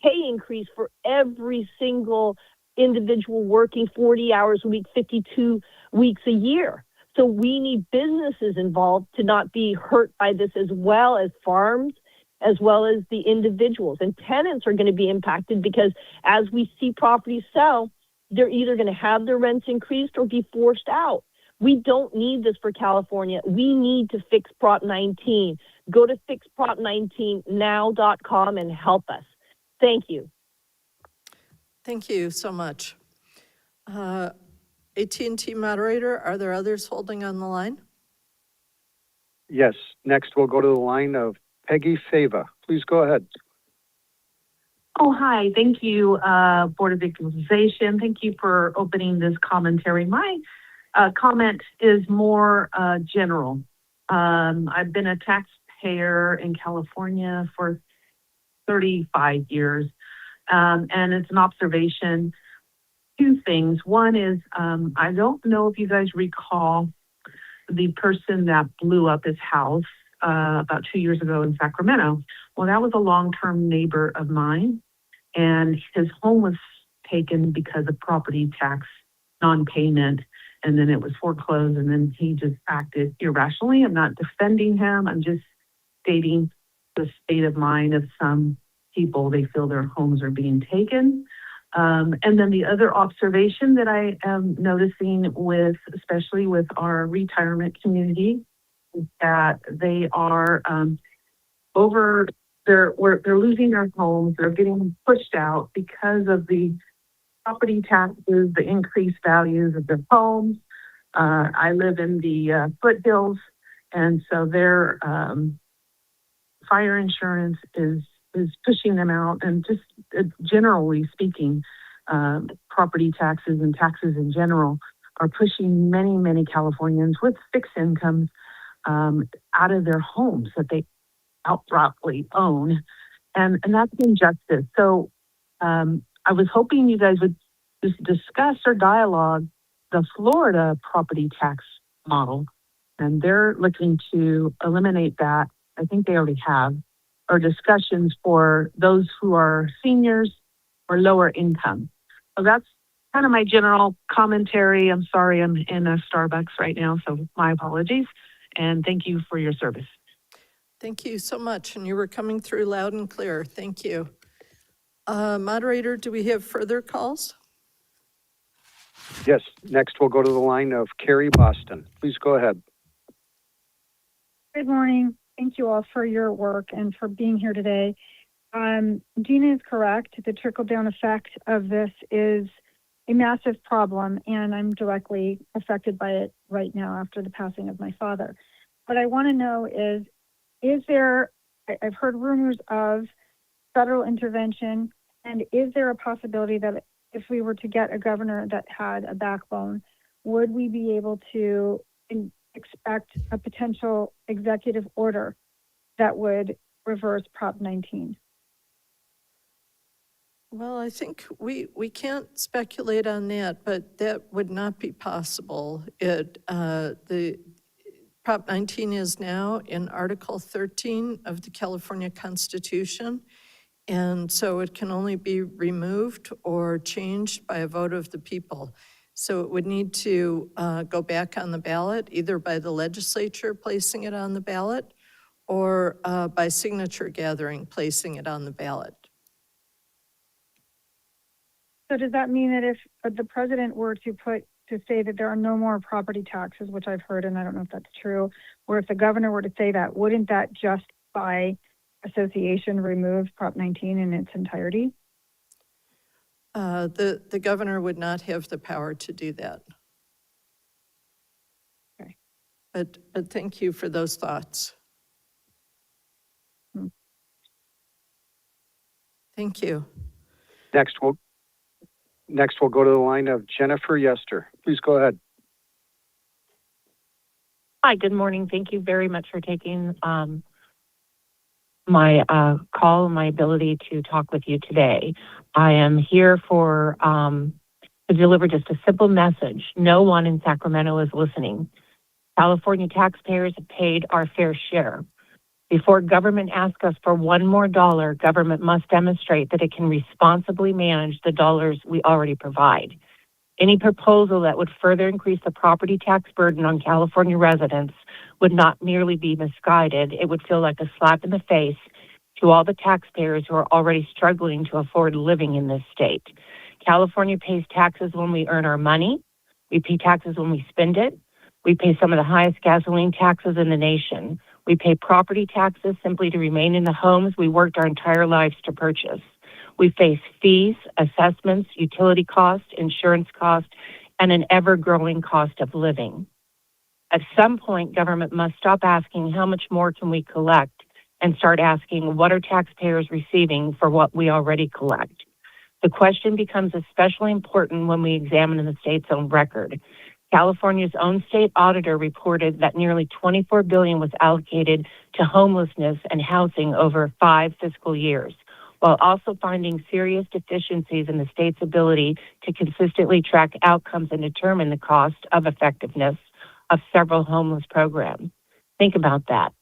pay increase for every single individual working 40 hours a week, 52 weeks a year. So we need businesses involved to not be hurt by this, as well as farms, as well as the individuals. And tenants are going to be impacted because as we see properties sell, they're either going to have their rents increased or be forced out. We don't need this for California. We need to fix Prop 19. Go to fixprop19now.com and help us. Thank you. Thank you so much. AT&T moderator, are there others holding on the line? Yes. Next, we'll go to the line of Peggy Fava. Please go ahead. Oh, hi. Thank you, Board of Equalization. Thank you for opening this commentary. My comment is more general. I've been a taxpayer in California for 35 years. And it's an observation. Two things. One is, I don't know if you guys recall the person that blew up his house about 2 years ago in Sacramento. Well, that was a long-term neighbor of mine, and his home was taken because of property tax non-payment, and then it was foreclosed, and then he just acted irrationally. I'm not defending him. I'm just stating the state of mind of some people. They feel their homes are being taken. And then the other observation that I am noticing with, especially with our retirement community, is that they are they're losing their homes. They're getting pushed out because of the property taxes, the increased values of their homes. I live in the foothills, and so their fire insurance is pushing them out, and just generally speaking, property taxes and taxes in general are pushing many Californians with fixed incomes out of their homes that they outrightly own, and that's injustice. So I was hoping you guys would just discuss or dialogue the Florida property tax model, and they're looking to eliminate that. I think they already have, or discussions for those who are seniors or lower income. So that's kind of my general commentary. I'm sorry, I'm in a Starbucks right now, so my apologies. And thank you for your service. Thank you so much, and you were coming through loud and clear. Thank you. Moderator, do we have further calls? Yes, next we'll go to the line of Carrie Boston. Please go ahead. Good morning. Thank you all for your work and for being here today. Gina is correct. The trickle-down effect of this is a massive problem, and I'm directly affected by it right now after the passing of my father. What I want to know is there, I've heard rumors of federal intervention, and is there a possibility that if we were to get a governor that had a backbone, would we be able to expect a potential executive order that would reverse Prop 19? Well, I think we can't speculate on that, but that would not be possible. The Prop 19 is now in Article 13 of the California Constitution, and so it can only be removed or changed by a vote of the people. So it would need to go back on the ballot, either by the legislature placing it on the ballot or by signature gathering, placing it on the ballot. So does that mean that if the president were to say that there are no more property taxes, which I've heard, and I don't know if that's true, or if the governor were to say that, wouldn't that just by association remove Prop 19 in its entirety? The governor would not have the power to do that. Okay. But thank you for those thoughts. Thank you. Next we'll go to the line of Jennifer Yester. Please go ahead. Hi, good morning. Thank you very much for taking my call and my ability to talk with you today. I am here to deliver just a simple message. No one in Sacramento is listening. California taxpayers have paid our fair share. Before government asks us for one more dollar, government must demonstrate that it can responsibly manage the dollars we already provide. Any proposal that would further increase the property tax burden on California residents would not merely be misguided, it would feel like a slap in the face to all the taxpayers who are already struggling to afford living in this state. California pays taxes when we earn our money. We pay taxes when we spend it. We pay some of the highest gasoline taxes in the nation. We pay property taxes simply to remain in the homes we worked our entire lives to purchase. We face fees, assessments, utility costs, insurance costs, and an ever-growing cost of living. At some point, government must stop asking how much more can we collect and start asking what are taxpayers receiving for what we already collect. The question becomes especially important when we examine the state's own record. California's own state auditor reported that nearly $24 billion was allocated to homelessness and housing over 5 fiscal years. while also finding serious deficiencies in the state's ability to consistently track outcomes and determine the cost of effectiveness of several homeless programs. Think about that.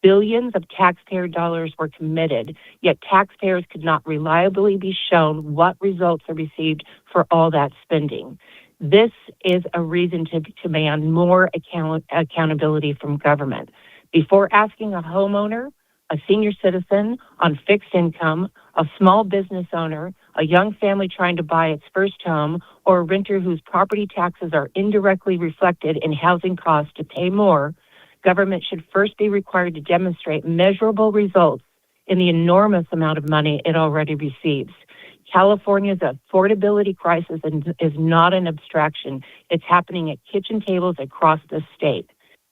Billions of taxpayer dollars were committed, yet taxpayers could not reliably be shown what results are received for all that spending. This is a reason to demand more accountability from government. Before asking a homeowner, a senior citizen on fixed income, a small business owner, a young family trying to buy its first home, or a renter whose property taxes are indirectly reflected in housing costs to pay more, government should first be required to demonstrate measurable results in the enormous amount of money it already receives. California's affordability crisis is not an abstraction. It's happening at kitchen tables across the state.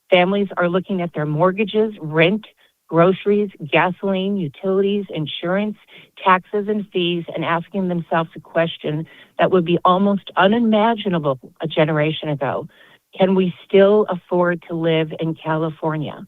Families are looking at their mortgages, rent, groceries, gasoline, utilities, insurance, taxes, and fees, and asking themselves a question that would be almost unimaginable a generation ago. Can we still afford to live in California?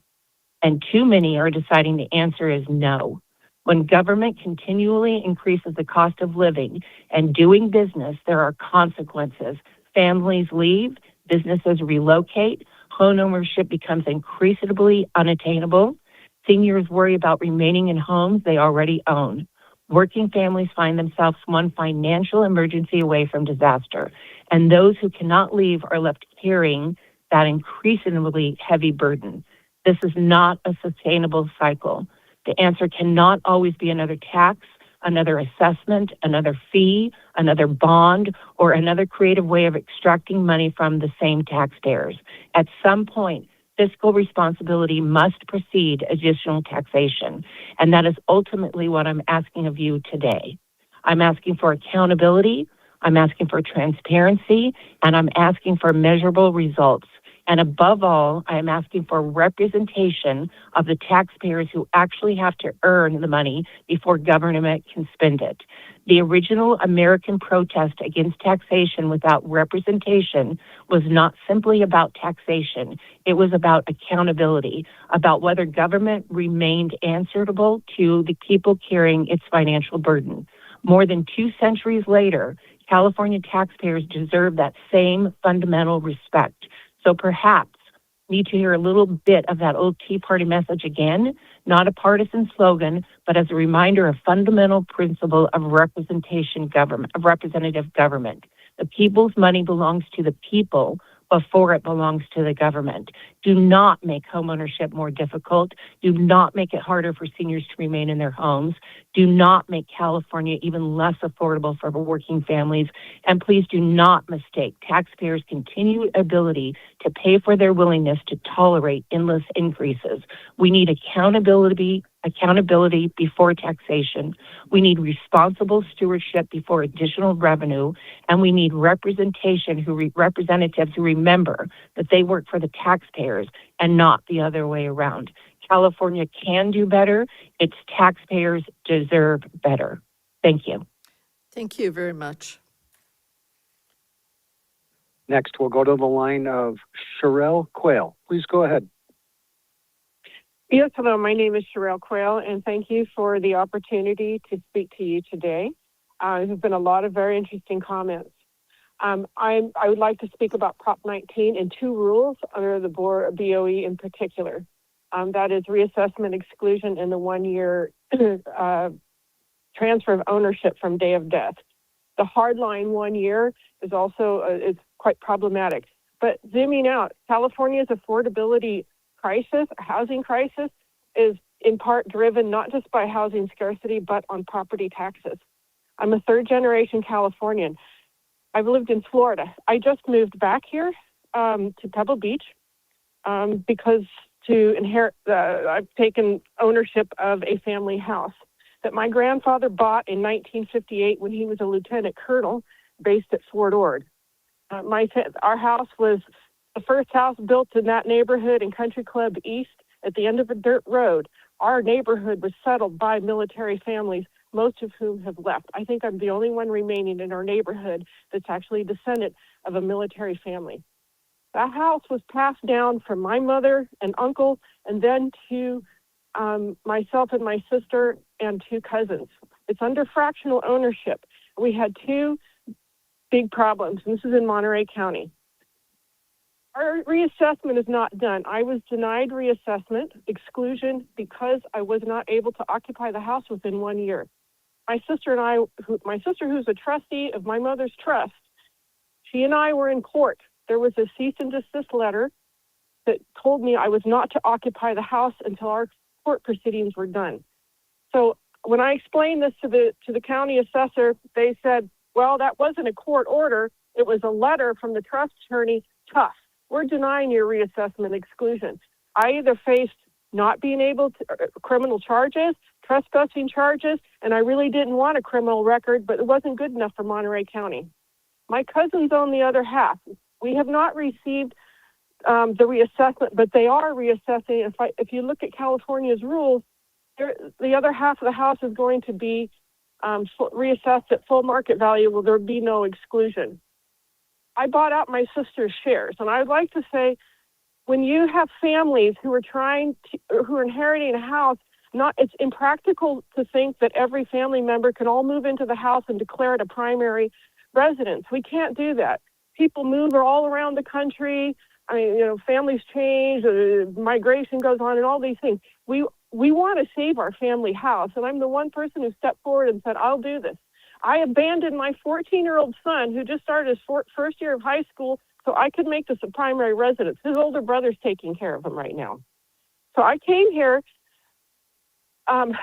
And too many are deciding the answer is no. When government continually increases the cost of living and doing business, there are consequences. Families leave, businesses relocate, homeownership becomes increasingly unattainable. Seniors worry about remaining in homes they already own. Working families find themselves one financial emergency away from disaster, and those who cannot leave are left carrying that increasingly heavy burden. This is not a sustainable cycle. The answer cannot always be another tax, another assessment, another fee, another bond, or another creative way of extracting money from the same taxpayers. At some point, fiscal responsibility must precede additional taxation, and that is ultimately what I'm asking of you today. I'm asking for accountability, I'm asking for transparency, and I'm asking for measurable results. And above all, I am asking for representation of the taxpayers who actually have to earn the money before government can spend it. The original American protest against taxation without representation was not simply about taxation. It was about accountability, about whether government remained answerable to the people carrying its financial burden. More than 2 centuries later, California taxpayers deserve that same fundamental respect. So perhaps need to hear a little bit of that old Tea Party message again, not a partisan slogan, but as a reminder of fundamental principle of representation government, of representative government. The people's money belongs to the people before it belongs to the government. Do not make homeownership more difficult. Do not make it harder for seniors to remain in their homes. Do not make California even less affordable for working families. And please do not mistake taxpayers' continued ability to pay for their willingness to tolerate endless increases. We need accountability before taxation. We need responsible stewardship before additional revenue, and we need representation representatives who remember that they work for the taxpayers and not the other way around. California can do better. Its taxpayers deserve better. Thank you. Thank you very much. Next, we'll go to the line of Sherelle Quayle. Please go ahead. Yes, hello. My name is Sherelle Quayle, and thank you for the opportunity to speak to you today. There have been a lot of very interesting comments. I would like to speak about Prop 19 and 2 rules under the BOE in particular. That is reassessment exclusion and the 1-year transfer of ownership from day of death. The hard line 1 year is also it's quite problematic. But zooming out, California's affordability crisis, housing crisis, is in part driven not just by housing scarcity, but on property taxes. I'm a 3rd-generation Californian. I've lived in Florida. I just moved back here to Pebble Beach because to inherit, I've taken ownership of a family house that my grandfather bought in 1958 when he was a lieutenant colonel based at Fort Ord. Our house was the first house built in that neighborhood in Country Club East at the end of a dirt road. Our neighborhood was settled by military families, most of whom have left. I think I'm the only one remaining in our neighborhood that's actually a descendant of a military family. That house was passed down from my mother and uncle, and then to myself and my sister and 2 cousins. It's under fractional ownership. We had two big problems, and this is in Monterey County. Our reassessment is not done. I was denied reassessment exclusion because I was not able to occupy the house within 1 year. My sister, who's a trustee of my mother's trust, she and I were in court. There was a cease and desist letter that told me I was not to occupy the house until our court proceedings were done. So when I explained this to the county assessor, they said, well, that wasn't a court order. It was a letter from the trust attorney, tough. We're denying your reassessment exclusion. I either faced not being able to, criminal charges, trespassing charges, and I really didn't want a criminal record, but it wasn't good enough for Monterey County. My cousins own the other half. We have not received the reassessment, but they are reassessing. If you look at California's rules, the other half of the house is going to be reassessed at full market value. Will there be no exclusion? I bought out my sister's shares, and I'd like to say, when you have families who are who are inheriting a house, it's impractical to think that every family member can all move into the house and declare it a primary residence. We can't do that. People move all around the country. I mean, families change, migration goes on, and all these things. We want to save our family house, and I'm the one person who stepped forward and said, I'll do this. I abandoned my 14-year-old son who just started his first year of high school so I could make this a primary residence. His older brother's taking care of him right now. So I came here, and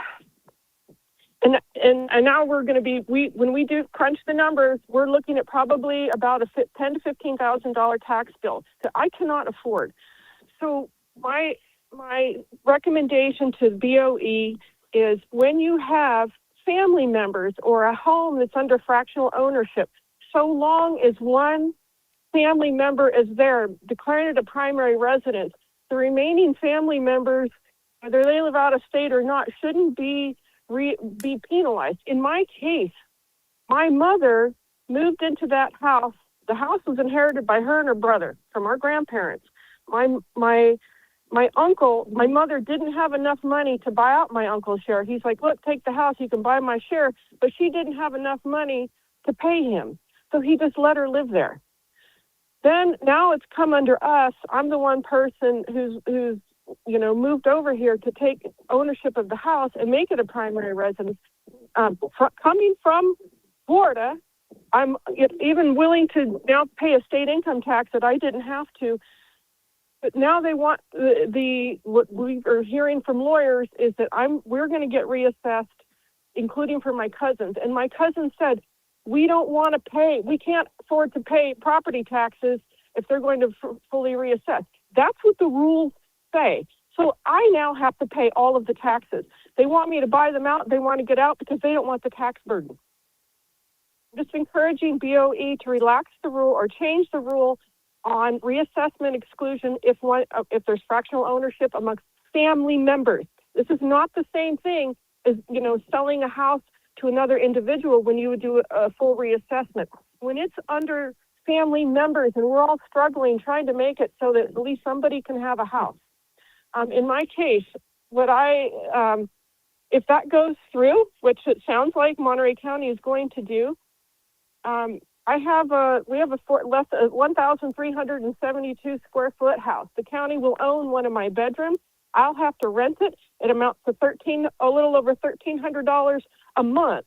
now we're going to be, when we do crunch the numbers, we're looking at probably about a $10,000 to $15,000 tax bill that I cannot afford. So my recommendation to BOE is, when you have family members or a home that's under fractional ownership, so long as one family member is there declaring it a primary residence, the remaining family members, whether they live out of state or not, shouldn't be penalized. In my case, my mother moved into that house. The house was inherited by her and her brother from our grandparents. My uncle, my mother didn't have enough money to buy out my uncle's share. He's like, look, take the house, you can buy my share. But she didn't have enough money to pay him. So he just let her live there. Then now it's come under us. I'm the one person who's moved over here to take ownership of the house and make it a primary residence. Coming from Florida, I'm even willing to now pay a state income tax that I didn't have to. But now they want what we are hearing from lawyers is that we're going to get reassessed, including for my cousins. And my cousin said, we can't afford to pay property taxes if they're going to fully reassess. That's what the rules say. So I now have to pay all of the taxes. They want me to buy them out. They want to get out because they don't want the tax burden. I'm just encouraging BOE to relax the rule or change the rule on reassessment exclusion if there's fractional ownership amongst family members. This is not the same thing as selling a house to another individual when you would do a full reassessment. When it's under family members and we're all struggling trying to make it so that at least somebody can have a house. In my case, if that goes through, which it sounds like Monterey County is going to do, we have a 1,372 square foot house. The county will own one of my bedrooms. I'll have to rent it. It amounts to a little over $1,300 a month.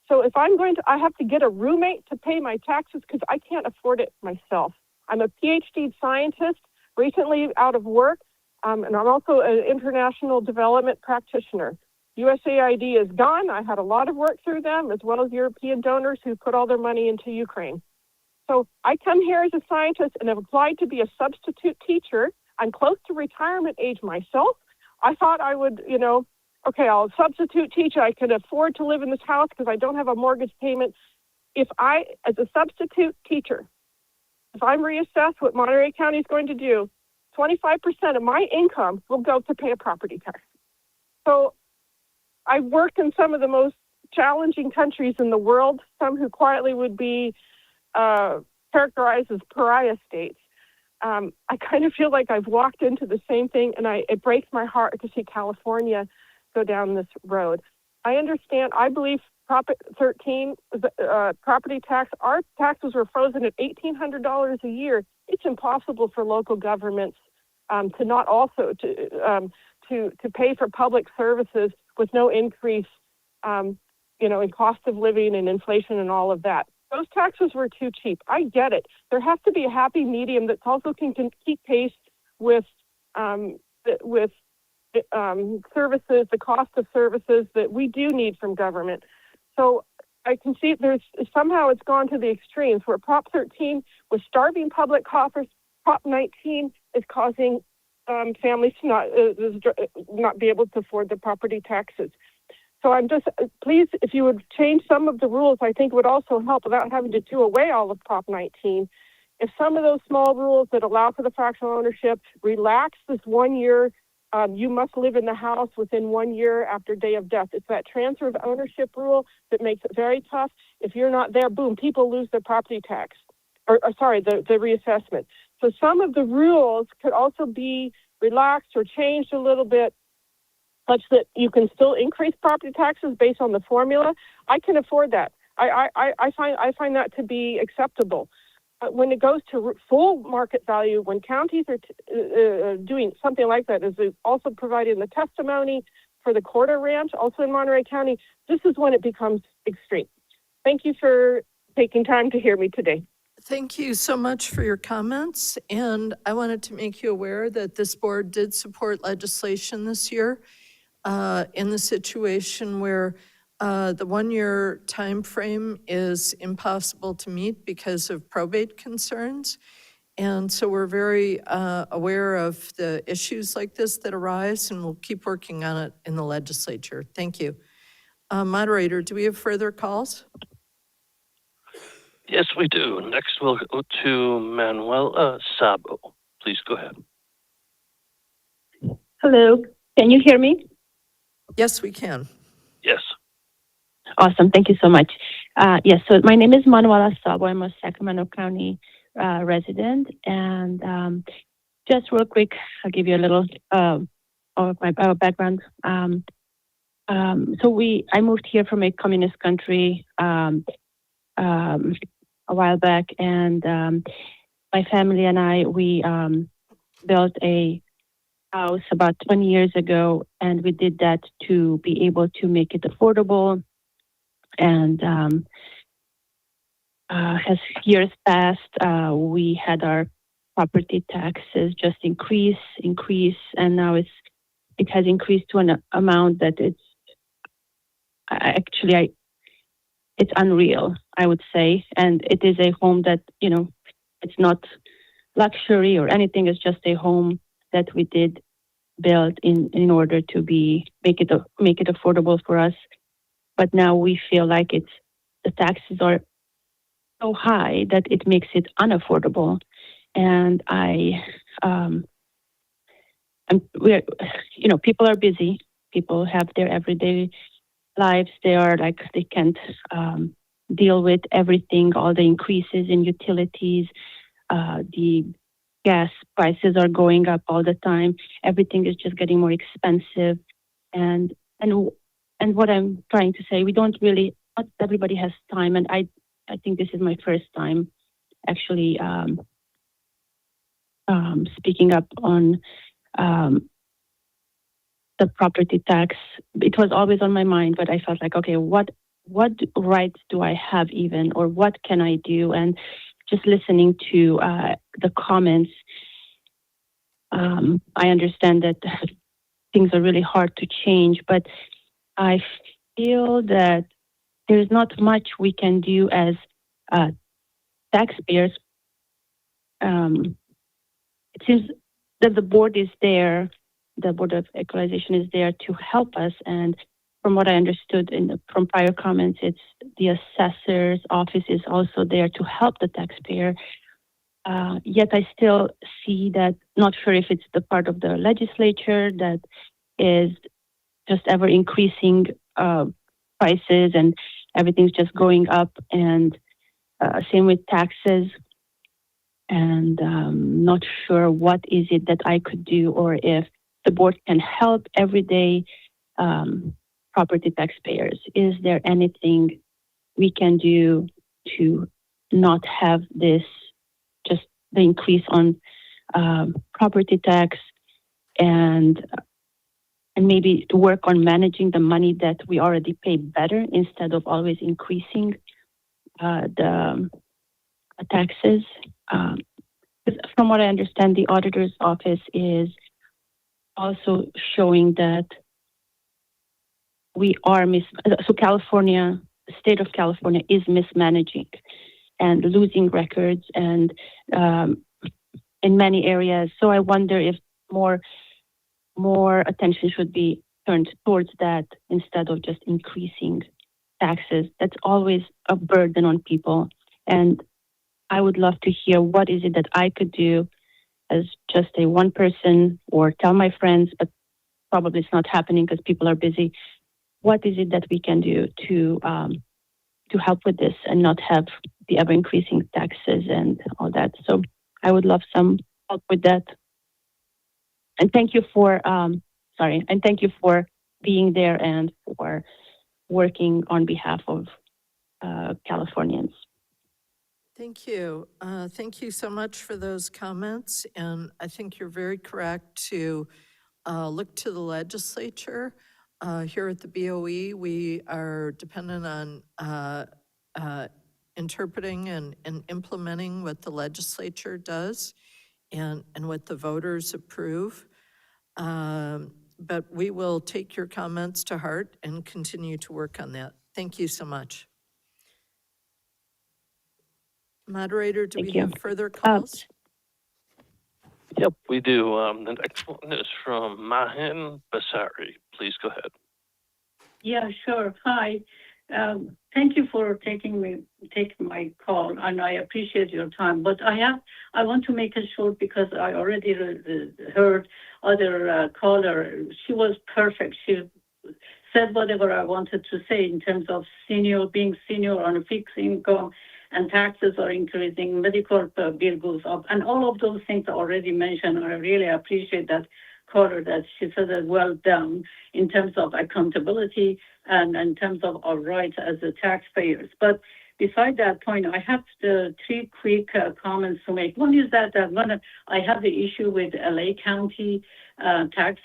So if I have to get a roommate to pay my taxes because I can't afford it myself. I'm a PhD scientist, recently out of work, and I'm also an international development practitioner. USAID is gone. I had a lot of work through them, as well as European donors who put all their money into Ukraine. So I come here as a scientist and have applied to be a substitute teacher. I'm close to retirement age myself. I thought I would, I'll substitute teach. I can afford to live in this house because I don't have a mortgage payment. As a substitute teacher, if I'm reassessed, what Monterey County is going to do, 25% of my income will go to pay a property tax. So I've worked in some of the most challenging countries in the world, some who quietly would be characterized as pariah states. I kind of feel like I've walked into the same thing, and it breaks my heart to see California go down this road. I understand, I believe Prop 13, property tax, our taxes were frozen at $1,800 a year. It's impossible for local governments to not also to pay for public services with no increase, in cost of living and inflation and all of that. Those taxes were too cheap. I get it. There has to be a happy medium that also can keep pace with services, the cost of services that we do need from government. So I can see somehow it's gone to the extremes where Prop 13 was starving public coffers. Prop 19 is causing families to not be able to afford the property taxes. So I'm just, please, if you would change some of the rules, I think would also help without having to do away all of Prop 19. If some of those small rules that allow for the fractional ownership, relax this 1 year, you must live in the house within 1 year after day of death. It's that transfer of ownership rule that makes it very tough. If you're not there, boom, people lose their property tax, the reassessment. So some of the rules could also be relaxed or changed a little bit such that you can still increase property taxes based on the formula. I can afford that. I find that to be acceptable. When it goes to full market value, when counties are doing something like that, as also providing the testimony for the Corda Ranch, also in Monterey County, this is when it becomes extreme. Thank you for taking time to hear me today. Thank you so much for your comments. And I wanted to make you aware that this board did support legislation this year in the situation where the 1 year time frame is impossible to meet because of probate concerns. And so we're very aware of the issues like this that arise, and we'll keep working on it in the legislature. Thank you. Moderator, do we have further calls? Yes, we do. Next, we'll go to Manuela Sabo. Please go ahead. Hello, can you hear me? Yes, we can. Yes. Awesome, thank you so much. Yes, so my name is Manuela Sabo. I'm a Sacramento County resident, and just real quick, I'll give you a little of my background. I moved here from a communist country a while back, and my family and I, we built a house about 20 years ago, and we did that to be able to make it affordable. And as years passed, we had our property taxes just increase, and now it has increased to an amount that it's unreal, I would say. And it is a home that, it's not luxury or anything. It's just a home that we did build in order to make it affordable for us. But now we feel like the taxes are so high that it makes it unaffordable. And people are busy. People have their everyday lives. They can't deal with everything, all the increases in utilities. The gas prices are going up all the time. Everything is just getting more expensive. And what I'm trying to say, not everybody has time. And I think this is my first time actually speaking up on the property tax. It was always on my mind, but I felt like, okay, what rights do I have even, or what can I do? And just listening to the comments, I understand that things are really hard to change, but I feel that there's not much we can do as taxpayers. It seems that the board is there, the Board of Equalization is there to help us. And from what I understood from prior comments, it's the assessor's office is also there to help the taxpayer. Yet I still see that, not sure if it's the part of the legislature that is just ever increasing prices and everything's just going up, and same with taxes. And not sure what is it that I could do, or if the board can help everyday property taxpayers. Is there anything we can do to not have this, just the increase on property tax, and maybe to work on managing the money that we already pay better instead of always increasing the taxes? From what I understand, the auditor's office is also showing that we are so California, the state of California is mismanaging and losing records and in many areas. So I wonder if more attention should be turned towards that instead of just increasing taxes. That's always a burden on people. And I would love to hear what is it that I could do as just a one person, or tell my friends, but probably it's not happening because people are busy. What is it that we can do to help with this and not have the ever increasing taxes and all that? So I would love some help with that. And thank you for being there and for working on behalf of Californians. Thank you. Thank you so much for those comments. And I think you're very correct to look to the legislature. Here at the BOE, we are dependent on interpreting and implementing what the legislature does and what the voters approve. But we will take your comments to heart and continue to work on that. Thank you so much. Moderator, do we have further calls? Yep, we do. The next one is from Mahin Basari. Please go ahead. Yeah, sure. Hi. Thank you for taking my call, and I appreciate your time. But I want to make it short because I already heard other caller. She was perfect. She said whatever I wanted to say in terms of being senior on a fixed income, and taxes are increasing, medical bill goes up, and all of those things are already mentioned. I really appreciate that caller that she said it well done in terms of accountability and in terms of our rights as the taxpayers. But beside that point, I have three quick comments to make. One is that I have the issue with LA County tax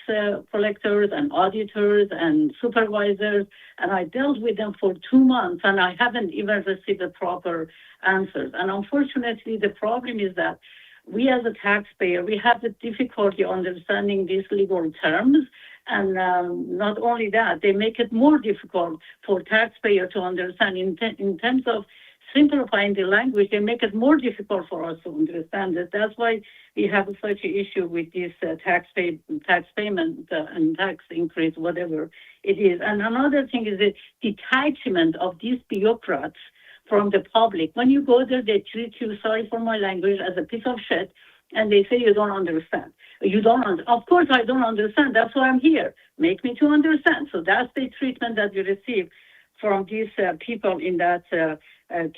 collectors and auditors and supervisors, and I dealt with them for 2 months, and I haven't even received the proper answers. And unfortunately, the problem is that we as a taxpayer, we have the difficulty understanding these legal terms. And not only that, they make it more difficult for taxpayer to understand in terms of simplifying the language. They make it more difficult for us to understand it. That's why we have such an issue with this tax payment and tax increase, whatever it is. And another thing is the detachment of these bureaucrats from the public. When you go there, they treat you, sorry for my language, as a piece of shit, and they say you don't understand. Of course I don't understand. That's why I'm here. Make me to understand. So that's the treatment that we receive from these people in that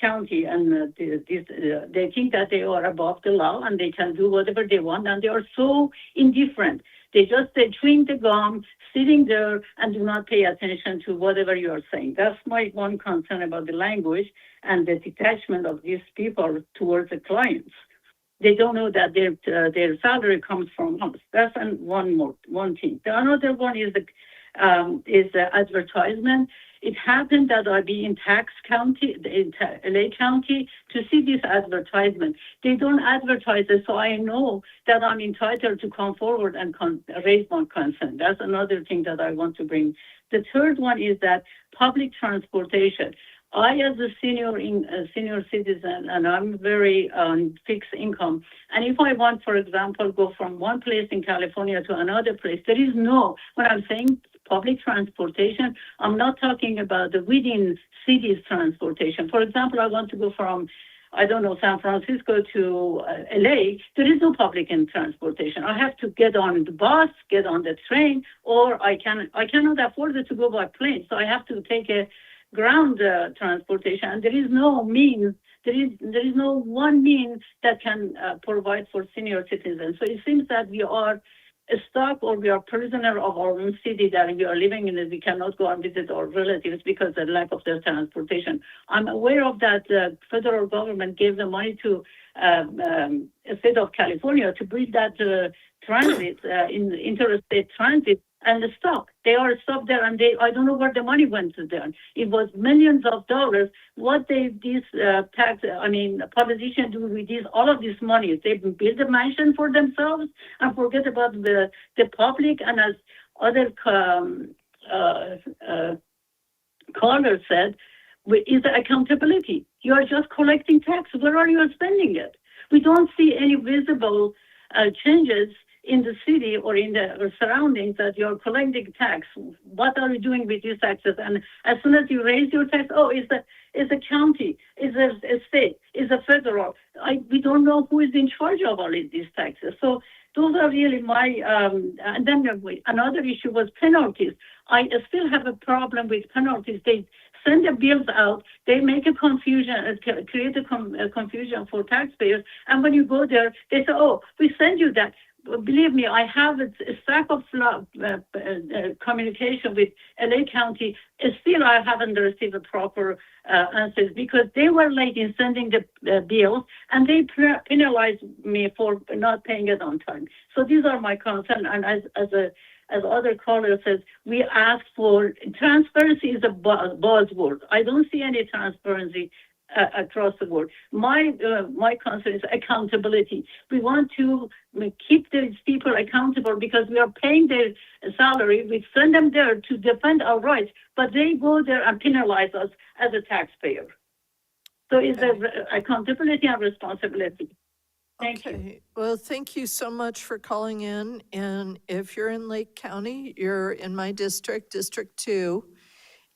county, and they think that they are above the law and they can do whatever they want, and they are so indifferent. They chewing the gum, sitting there, and do not pay attention to whatever you are saying. That's my one concern about the language and the detachment of these people towards the clients. They don't know that their salary comes from us. That's one thing. The another one is the advertisement. It happened that I be in LA County, to see this advertisement. They don't advertise it, so I know that I'm entitled to come forward and raise my concern. That's another thing that I want to bring. The third one is that public transportation. I, as a senior citizen, and I'm very fixed income, and if I want, for example, go from one place in California to another place, there is when I'm saying public transportation, I'm not talking about the within cities transportation. For example, I want to go from, San Francisco to LA, there is no public transportation. I have to get on the bus, get on the train, or I cannot afford it to go by plane, so I have to take a ground transportation, and there is no one means that can provide for senior citizens. So it seems that we are stuck or we are prisoner of our own city that we are living in it. We cannot go and visit our relatives because of the lack of their transportation. I'm aware of that. The federal government gave the money to state of California to build that transit, in interstate transit, and the stock. They are stopped there, and I don't know where the money went to them. It was millions of dollars. What these politicians do with all of this money? They build a mansion for themselves and forget about the public. And as other callers said, is the accountability. You are just collecting tax. Where are you spending it? We don't see any visible changes in the city or in the surroundings that you're collecting tax. What are you doing with these taxes? And as soon as you raise your tax, it's a county, it's a state, it's a federal. We don't know who is in charge of all of these taxes. So those are really my, and then another issue was penalties. I still have a problem with penalties. They send the bills out, they make a confusion, create a confusion for taxpayers. And when you go there, they say, oh, we send you that. Believe me, I have a stack of communication with LA County. Still, I haven't received a proper answers because they were late in sending the bills, and they penalized me for not paying it on time. So these are my concerns. And as other caller says, we ask for transparency is a buzzword. I don't see any transparency across the board. My concern is accountability. We want to keep these people accountable because we are paying their salary. We send them there to defend our rights, but they go there and penalize us as a taxpayer. So it's accountability and responsibility. Thank you. Well, thank you so much for calling in. And if you're in Lake County, you're in my district, District 2.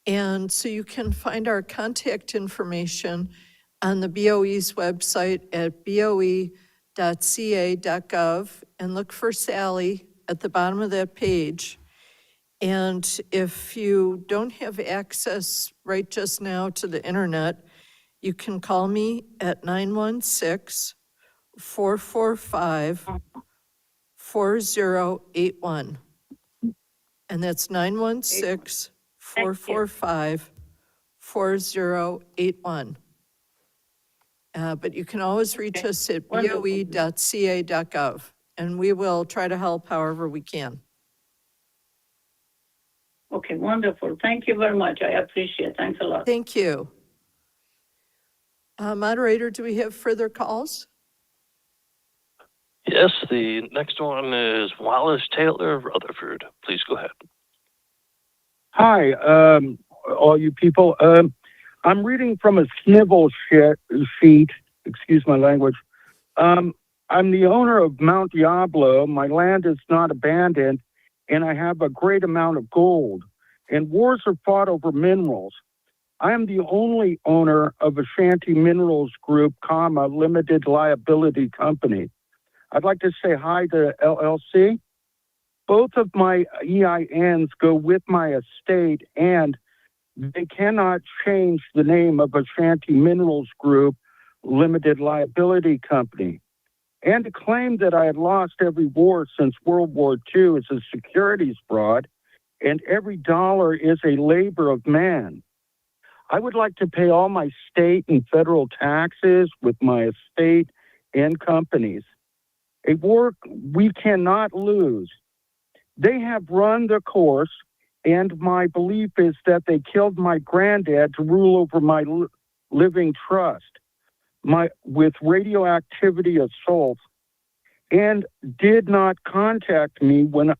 And so you can find our contact information on the BOE's website at boe.ca.gov and look for Sally at the bottom of that page. And if you don't have access right just now to the internet, you can call me at 916-445-4081. And that's 916-445-4081. But you can always reach us at boe.ca.gov, and we will try to help however we can. Okay, wonderful. Thank you very much. I appreciate it. Thanks a lot. Thank you. Moderator, do we have further calls? Yes, the next one is Wallace Taylor, Rutherford. Please go ahead. Hi, all you people. I'm reading from a snivel sheet, excuse my language. I'm the owner of Mount Diablo. My land is not abandoned, and I have a great amount of gold. And wars are fought over minerals. I am the only owner of Ashanti Minerals Group, limited liability company. I'd like to say hi to LLC. Both of my EINs go with my estate, and they cannot change the name of Ashanti Minerals Group, limited liability company. And to claim that I had lost every war since World War II is a securities fraud, and every dollar is a labor of man. I would like to pay all my state and federal taxes with my estate and companies. A war we cannot lose. They have run the course, and my belief is that they killed my granddad to rule over my living trust with radioactivity assault, and did not contact me when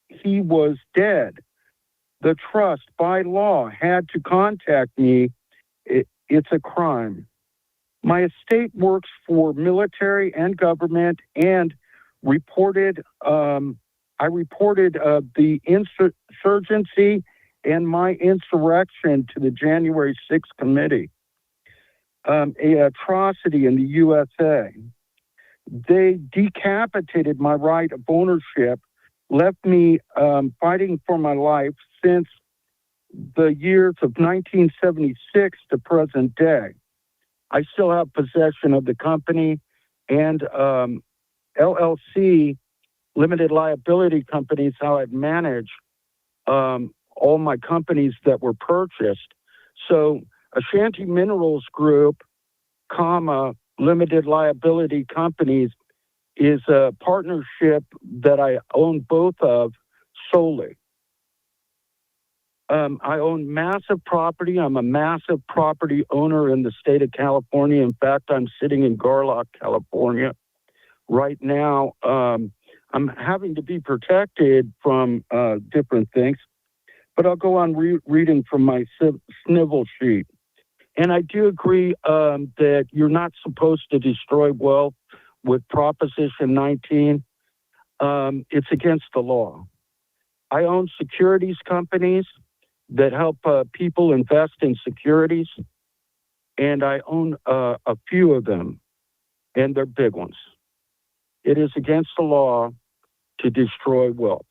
he was dead. The trust, by law, had to contact me. It's a crime. My estate works for military and government, and I reported the insurgency and my insurrection to the January 6th committee, an atrocity in the USA. They decapitated my right of ownership, left me fighting for my life since the years of 1976 to present day. I still have possession of the company, and LLC limited liability companies, how I'd manage all my companies that were purchased. So Ashanti Minerals Group, comma, limited liability companies is a partnership that I own both of solely. I own massive property. I'm a massive property owner in the state of California. In fact, I'm sitting in Garlock, California right now. I'm having to be protected from different things, but I'll go on reading from my snivel sheet. And I do agree that you're not supposed to destroy wealth with Proposition 19. It's against the law. I own securities companies that help people invest in securities, and I own a few of them, and they're big ones. It is against the law to destroy wealth.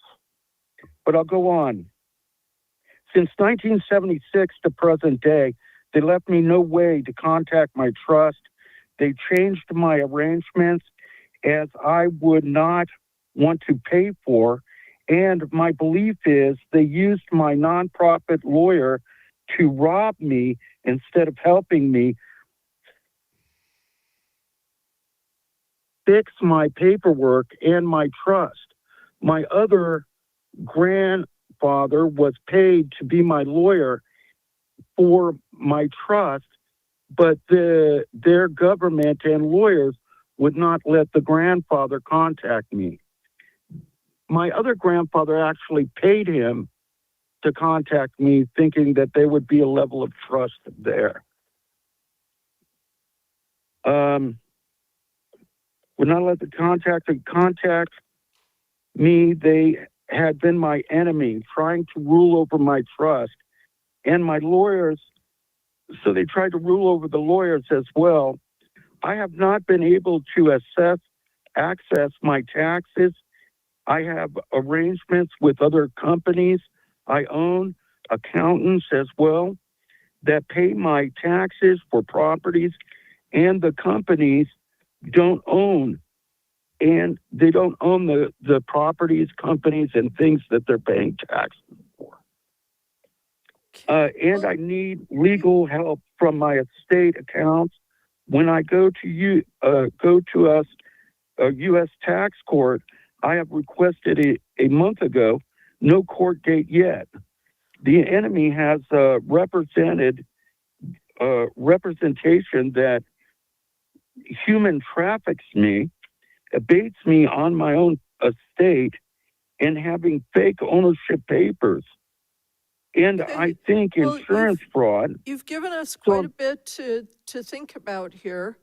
But I'll go on. Since 1976 to present day, they left me no way to contact my trust. They changed my arrangements as I would not want to pay for. And my belief is they used my nonprofit lawyer to rob me instead of helping me fix my paperwork and my trust. My other grandfather was paid to be my lawyer for my trust, but their government and lawyers would not let the grandfather contact me. My other grandfather actually paid him to contact me, thinking that there would be a level of trust there. Would not let the contact me. They had been my enemy, trying to rule over my trust. And my lawyers, so they tried to rule over the lawyers as well. I have not been able to access my taxes. I have arrangements with other companies I own, accountants as well, that pay my taxes for properties, and the companies don't own. And they don't own the properties, companies, and things that they're paying taxes for. And I need legal help from my estate accounts. When I go to a U.S. tax court, I have requested a month ago, no court date yet. The enemy has representation that human traffics me, abates me on my own estate, and having fake ownership papers. And I think insurance fraud. You've given us quite a bit to think about here.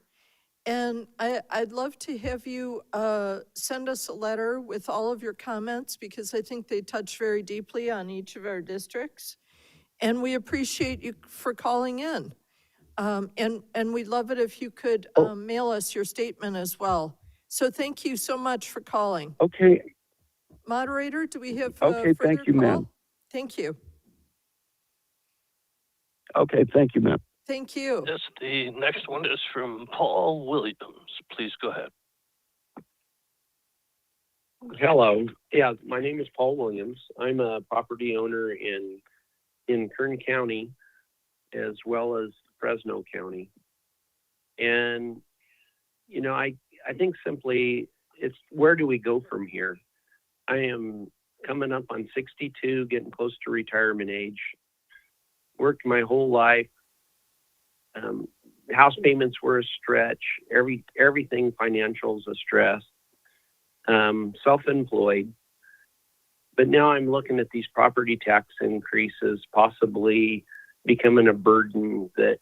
And I'd love to have you send us a letter with all of your comments, because I think they touch very deeply on each of our districts. And we appreciate you for calling in. And we'd love it if you could mail us your statement as well. So thank you so much for calling. Okay. Moderator, do we have Okay, further thank you, call? ma'am. Thank you. Okay, thank you, ma'am. Thank you. Yes, the next one is from Paul Williams. Please go ahead. Hello. Yeah, my name is Paul Williams. I'm a property owner in Kern County as well as Fresno County. And, you know, I think simply it's where do we go from here? I am coming up on 62, getting close to retirement age. Worked my whole life. House payments were a stretch. Everything financial is a stress. Self-employed. But now I'm looking at these property tax increases possibly becoming a burden that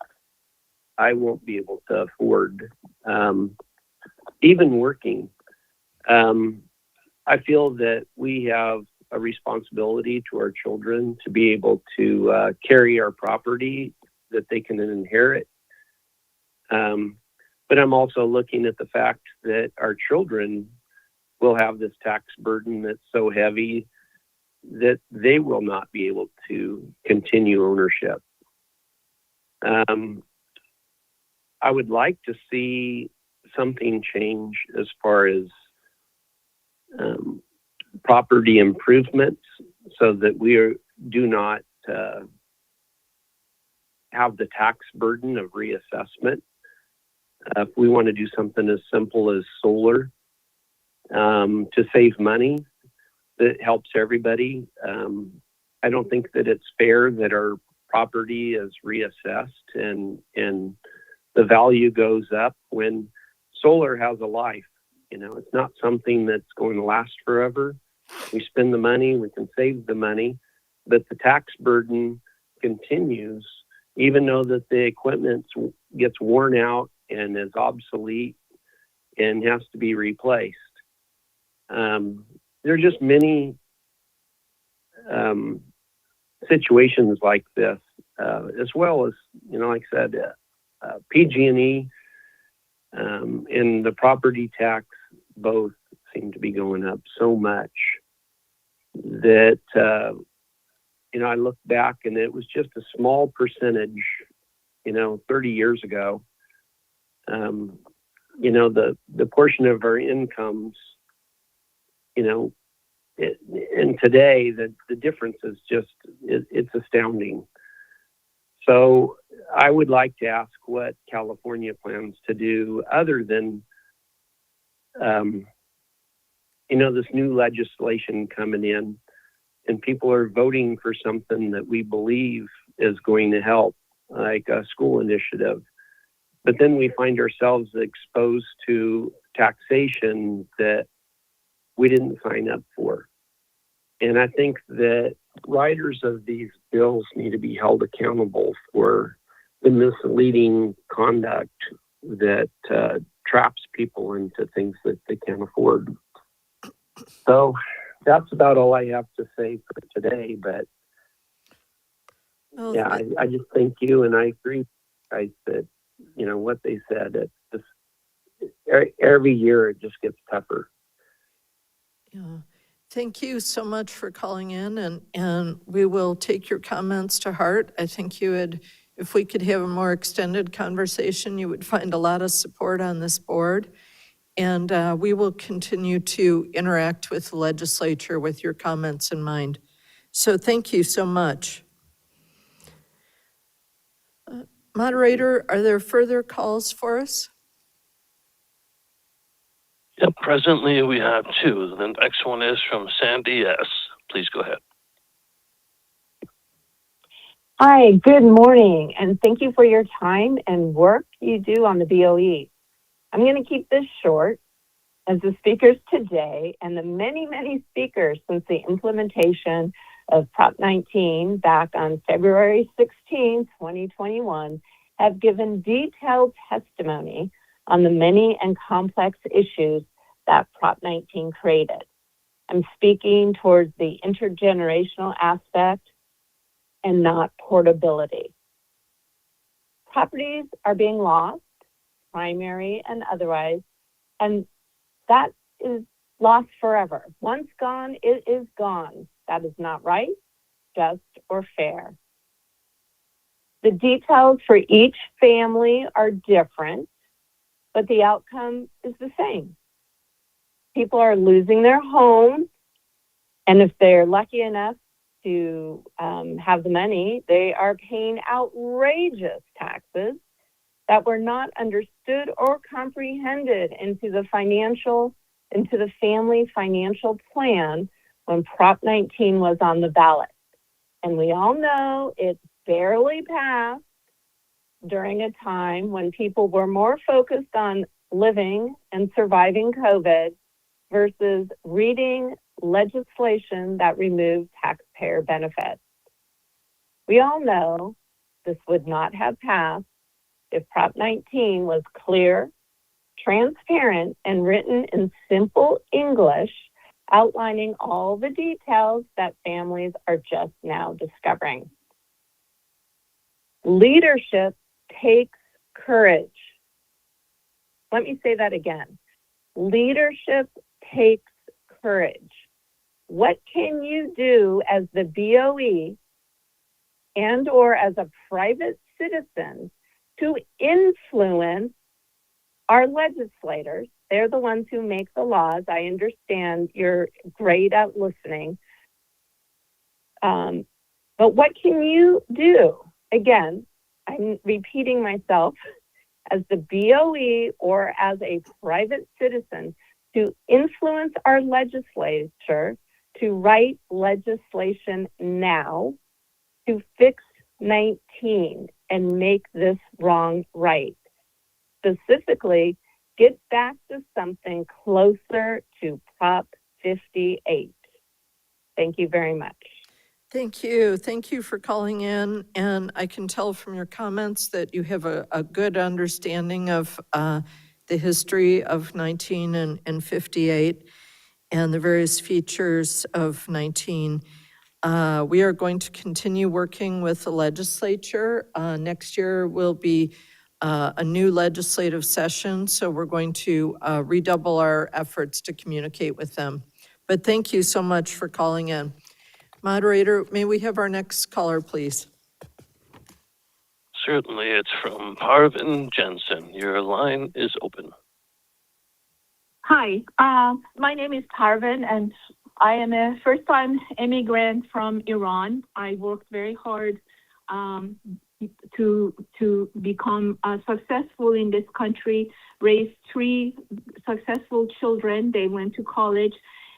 I won't be able to afford. Even working, I feel that we have a responsibility to our children to be able to carry our property that they can inherit. But I'm also looking at the fact that our children will have this tax burden that's so heavy that they will not be able to continue ownership. I would like to see something change as far as property improvements so that do not have the tax burden of reassessment. If we want to do something as simple as solar to save money that helps everybody, I don't think that it's fair that our property is reassessed and the value goes up when solar has a life. You know, it's not something that's going to last forever. We spend the money, we can save the money, but the tax burden continues, even though that the equipment gets worn out and is obsolete and has to be replaced. There are just many situations like this, as well as, you know, like I said, PG&E and the property tax both seem to be going up so much that, you know, I look back and it was just a small percentage, you know, 30 years ago. You know, the portion of our incomes, you know, and today the difference is just, it's astounding. So I would like to ask what California plans to do other than, you know, this new legislation coming in and people are voting for something that we believe is going to help, like a school initiative. But then we find ourselves exposed to taxation that we didn't sign up for. And I think that writers of these bills need to be held accountable for the misleading conduct that traps people into things that they can't afford. So that's about all I have to say for today. But Well, yeah, I just thank you, and I agree, guys, that, you know, what they said, it just, every year it just gets tougher. Yeah. Thank you so much for calling in, and we will take your comments to heart. I think you would, if we could have a more extended conversation, you would find a lot of support on this board. And we will continue to interact with the legislature with your comments in mind. So thank you so much. Moderator, are there further calls for us? Yep, presently we have two. The next one is from Sandy S. Please go ahead. Hi, good morning, and thank you for your time and work you do on the BOE. I'm going to keep this short, as the speakers today and the many, many speakers since the implementation of Prop 19 back on February 16, 2021, have given detailed testimony on the many and complex issues that Prop 19 created. I'm speaking towards the intergenerational aspect and not portability. Properties are being lost, primary and otherwise, and that is lost forever. Once gone, it is gone. That is not right, just, or fair. The details for each family are different, but the outcome is the same. People are losing their homes, and if they're lucky enough to have the money, they are paying outrageous taxes that were not understood or comprehended into the family financial plan when Prop 19 was on the ballot. And we all know it barely passed during a time when people were more focused on living and surviving COVID versus reading legislation that removed taxpayer benefits. We all know this would not have passed if Prop 19 was clear, transparent, and written in simple English, outlining all the details that families are just now discovering. Leadership takes courage. Let me say that again. Leadership takes courage. What can you do as the BOE and or as a private citizen to influence our legislators They're the ones who make the laws. I understand you're great at listening. But what can you do? Again, I'm repeating myself, as the BOE or as a private citizen to influence our legislature to write legislation now to fix 19 and make this wrong right. Specifically, get back to something closer to Prop 58. Thank you very much. Thank you. Thank you for calling in. And I can tell from your comments that you have a good understanding of the history of 19 and 58 and the various features of 19. We are going to continue working with the legislature. Next year will be a new legislative session, so we're going to redouble our efforts to communicate with them. But thank you so much for calling in. Moderator, may we have our next caller, please? Certainly, it's from Parvin Jensen. Your line is open. Hi, my name is Parvin, and I am a first-time immigrant from Iran. I worked very hard to become successful in this country, raised 3 successful children. They went to college.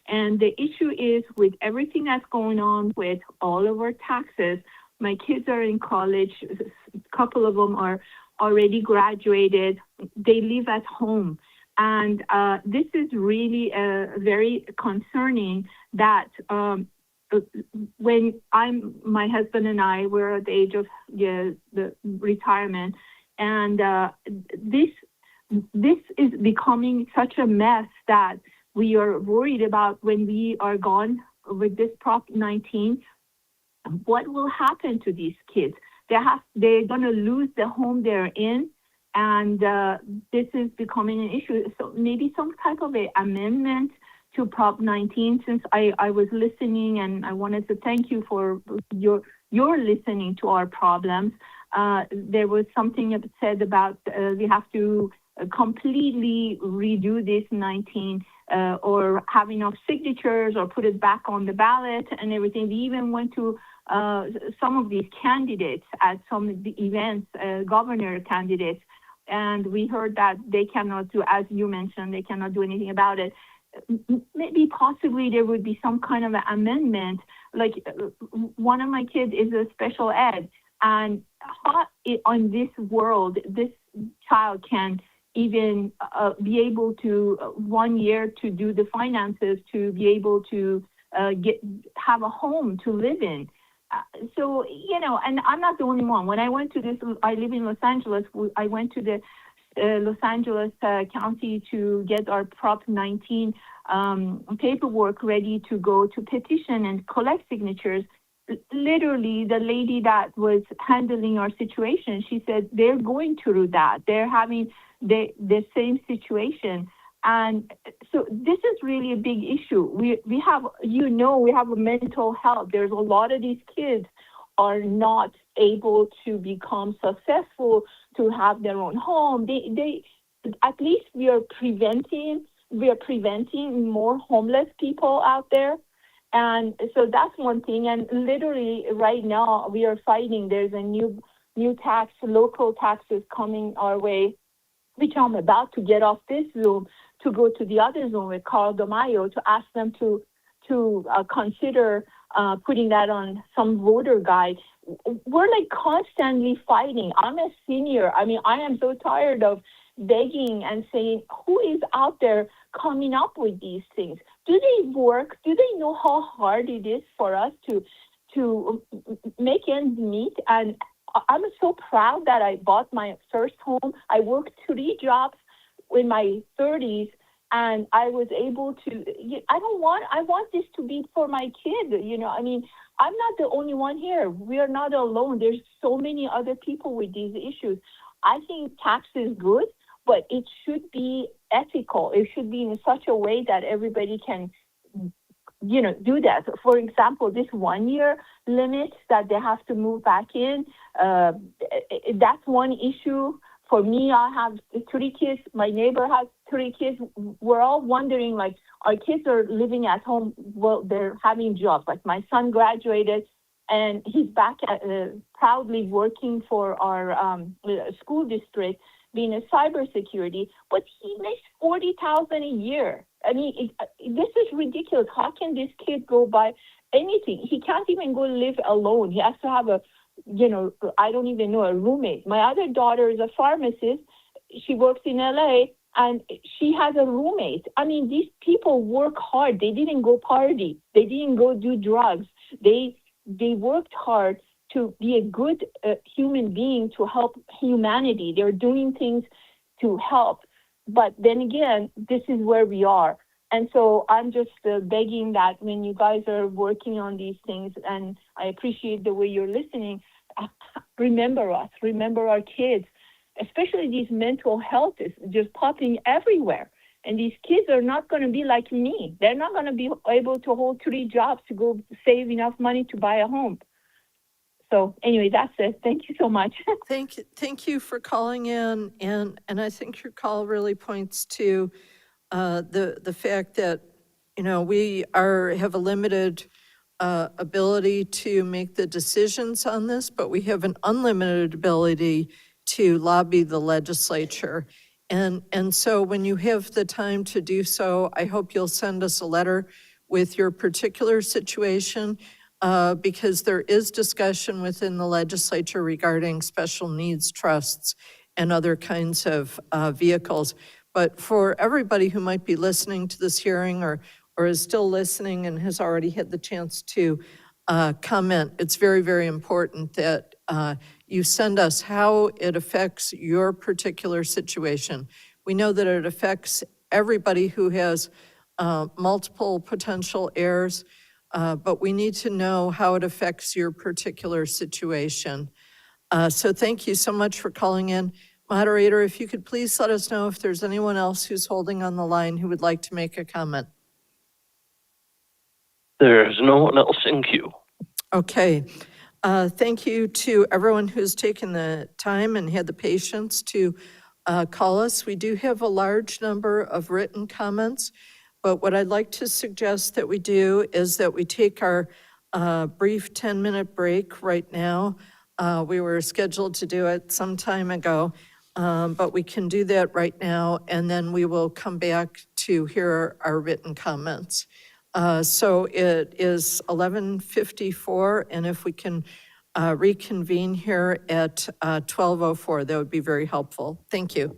And the issue is with everything that's going on with all of our taxes, my kids are in college. A couple of them are already graduated. They live at home. And this is really very concerning that when my husband and I were at the age of the retirement, and this is becoming such a mess that we are worried about when we are gone with this Prop 19. What will happen to these kids? They're going to lose the home they're in, and this is becoming an issue. So maybe some type of an amendment to Prop 19. Since I was listening, and I wanted to thank you for your listening to our problems. There was something that said about we have to completely redo this 19. Or have enough signatures or put it back on the ballot and everything. We even went to some of these candidates at some of the events, governor candidates, and we heard that they cannot do, as you mentioned, they cannot do anything about it. Maybe possibly there would be some kind of an amendment, like one of my kids is a special ed, and how on this world, this child can even be able to 1 year to do the finances to be able to have a home to live in. So, and I'm not the only one. When I went to this, I live in Los Angeles. I went to the Los Angeles County to get our Prop 19 paperwork ready to go to petition and collect signatures. Literally, the lady that was handling our situation, she said they're going through that. They're having the same situation. And so this is really a big issue. We have, we have a mental health. There's a lot of these kids are not able to become successful, to have their own home. They at least we are preventing more homeless people out there. And so that's one thing. And literally right now we are fighting. There's a new tax, local taxes coming our way, which I'm about to get off this Zoom to go to the other Zoom with Carl DeMaio to ask them to consider putting that on some voter guide. We're like constantly fighting. I'm a senior. I mean, I am so tired of begging and saying, who is out there coming up with these things? Do they work? Do they know how hard it is for us to make ends meet? And I'm so proud that I bought my first home. I worked 3 jobs in my 30s, and I was able to, I want this to be for my kid, I mean, I'm not the only one here. We are not alone. There's so many other people with these issues. I think tax is good, but it should be ethical. It should be in such a way that everybody can do that. For example, this 1 year limit that they have to move back in, that's one issue For me, I have 3 kids. My neighbor has 3 kids. We're all wondering, like, our kids are living at home. Well, they're having jobs. Like my son graduated, and he's back at, proudly working for our school district, being a cybersecurity. But he makes $40,000 a year. I mean, this is ridiculous. How can this kid go buy anything? He can't even go live alone. He has to have a, I don't even know, a roommate. My other daughter is a pharmacist. She works in LA, and she has a roommate. I mean, these people work hard. They didn't go party. They didn't go do drugs. They worked hard to be a good human being, to help humanity. They're doing things to help. But then again, this is where we are. And so I'm just begging that when you guys are working on these things, and I appreciate the way you're listening, remember us, remember our kids, especially these mental health is just popping everywhere. And these kids are not going to be like me. They're not going to be able to hold 3 jobs to go save enough money to buy a home. So anyway, that's it. Thank you so much. Thank you for calling in, and I think your call really points to the fact that, we have a limited ability to make the decisions on this, but we have an unlimited ability to lobby the legislature. And so when you have the time to do so, I hope you'll send us a letter with your particular situation, because there is discussion within the legislature regarding special needs trusts and other kinds of vehicles. But for everybody who might be listening to this hearing, or is still listening and has already had the chance to comment, it's very, very important that you send us how it affects your particular situation. We know that it affects everybody who has multiple potential heirs, but we need to know how it affects your particular situation. So thank you so much for calling in. Moderator, if you could please let us know if there's anyone else who's holding on the line who would like to make a comment. There's no one else in queue. Okay. Thank you to everyone who's taken the time and had the patience to call us. We do have a large number of written comments, but what I'd like to suggest that we do is that we take our brief 10-minute break right now. We were scheduled to do it some time ago, but we can do that right now, and then we will come back to hear our written comments. So it is 11:54, and if we can reconvene here at 12:04, that would be very helpful. Thank you.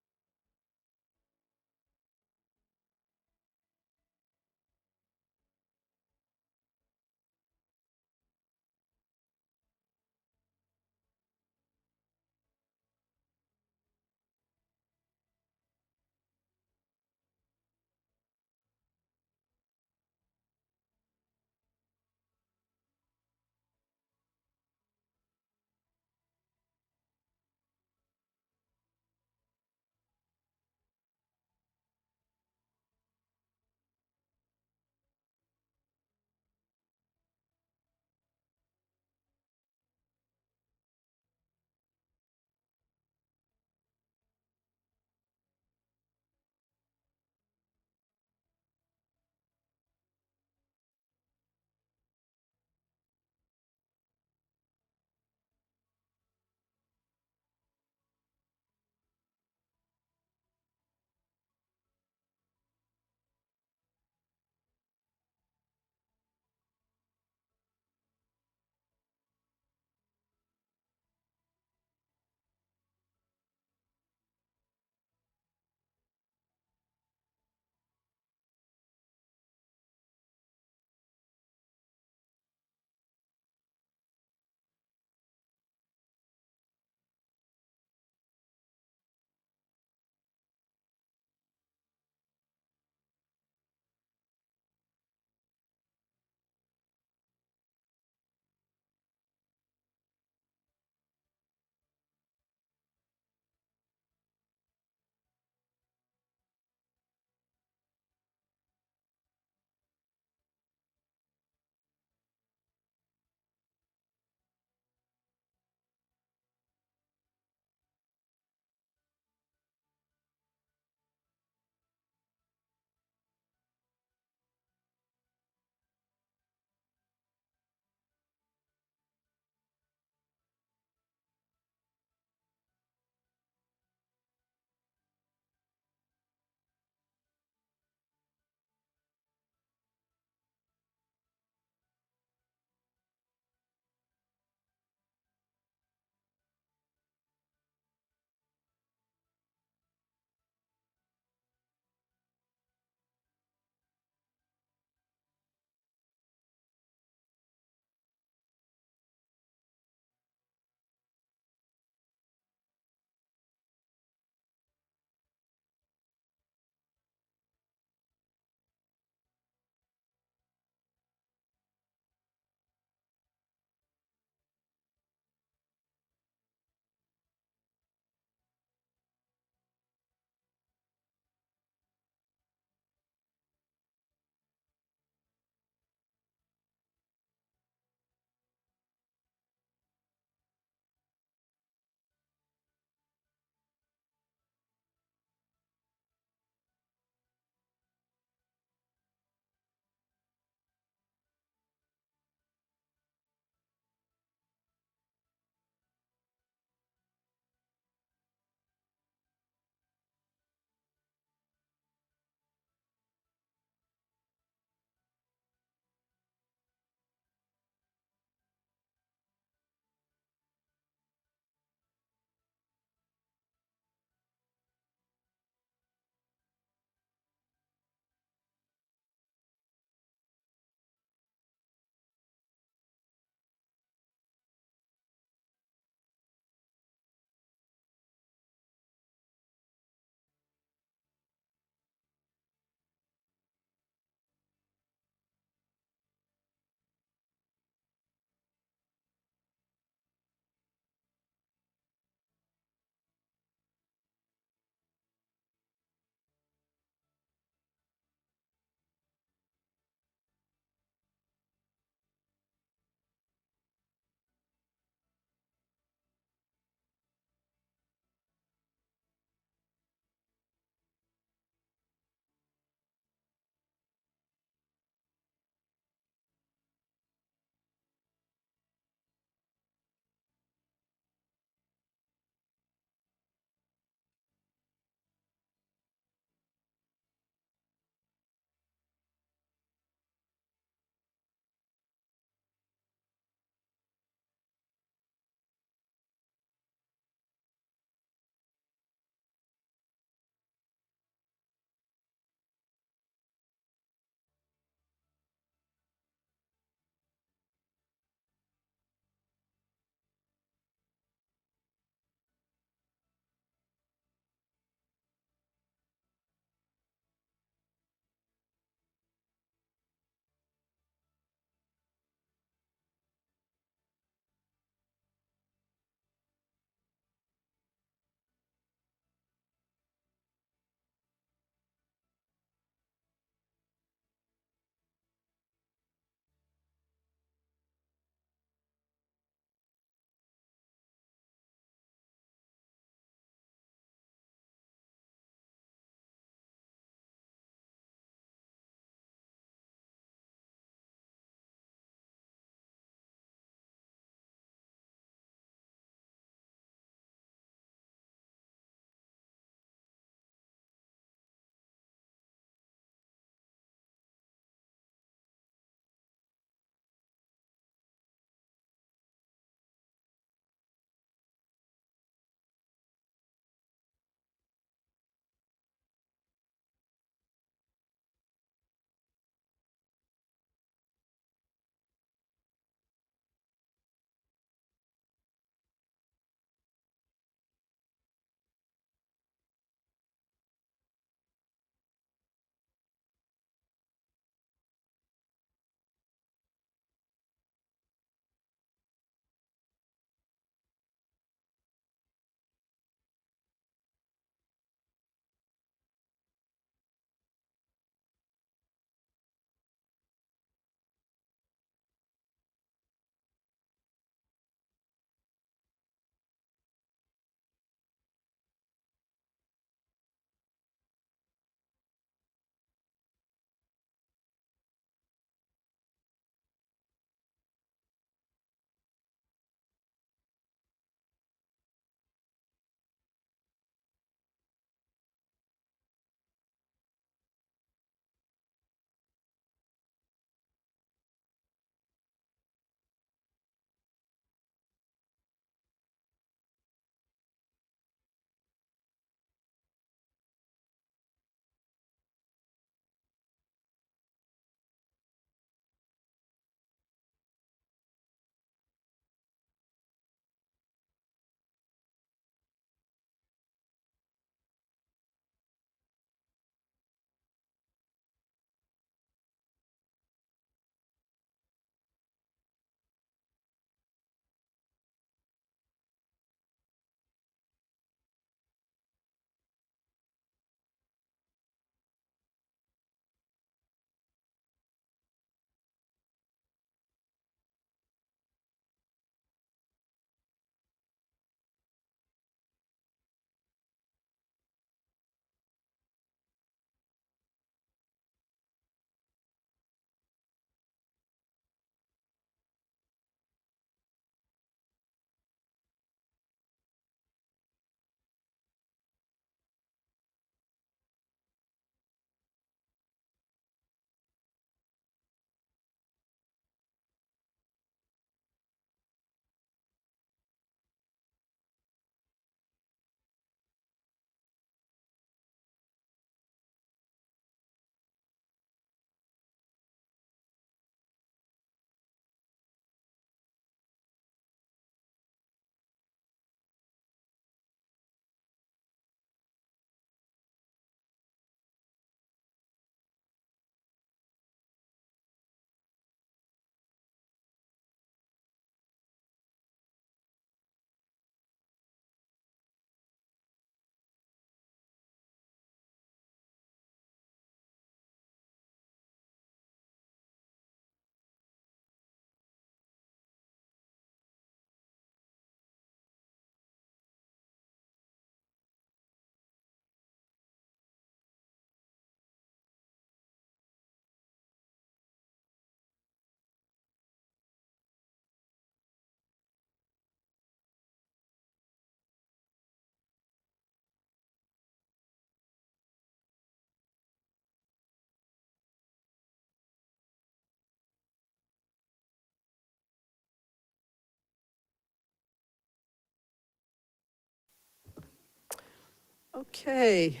Okay,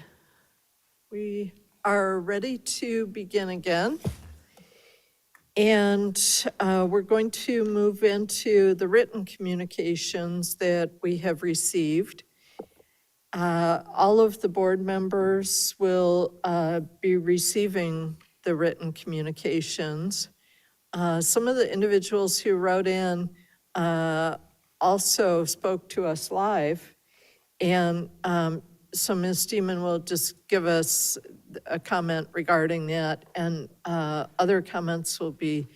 we are ready to begin again. And we're going to move into the written communications that we have received. All of the board members will be receiving the written communications. Some of the individuals who wrote in also spoke to us live. And so Ms. Steeman will just give us a comment regarding that, and other comments will be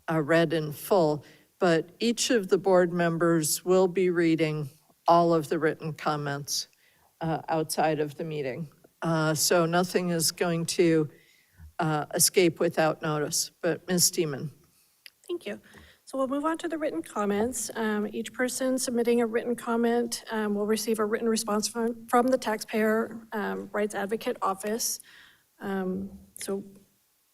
read in full. But each of the board members will be reading all of the written comments outside of the meeting. So nothing is going to escape without notice. But Ms. Steeman. Thank you. So we'll move on to the written comments. Each person submitting a written comment will receive a written response from the Taxpayer Rights Advocate Office. So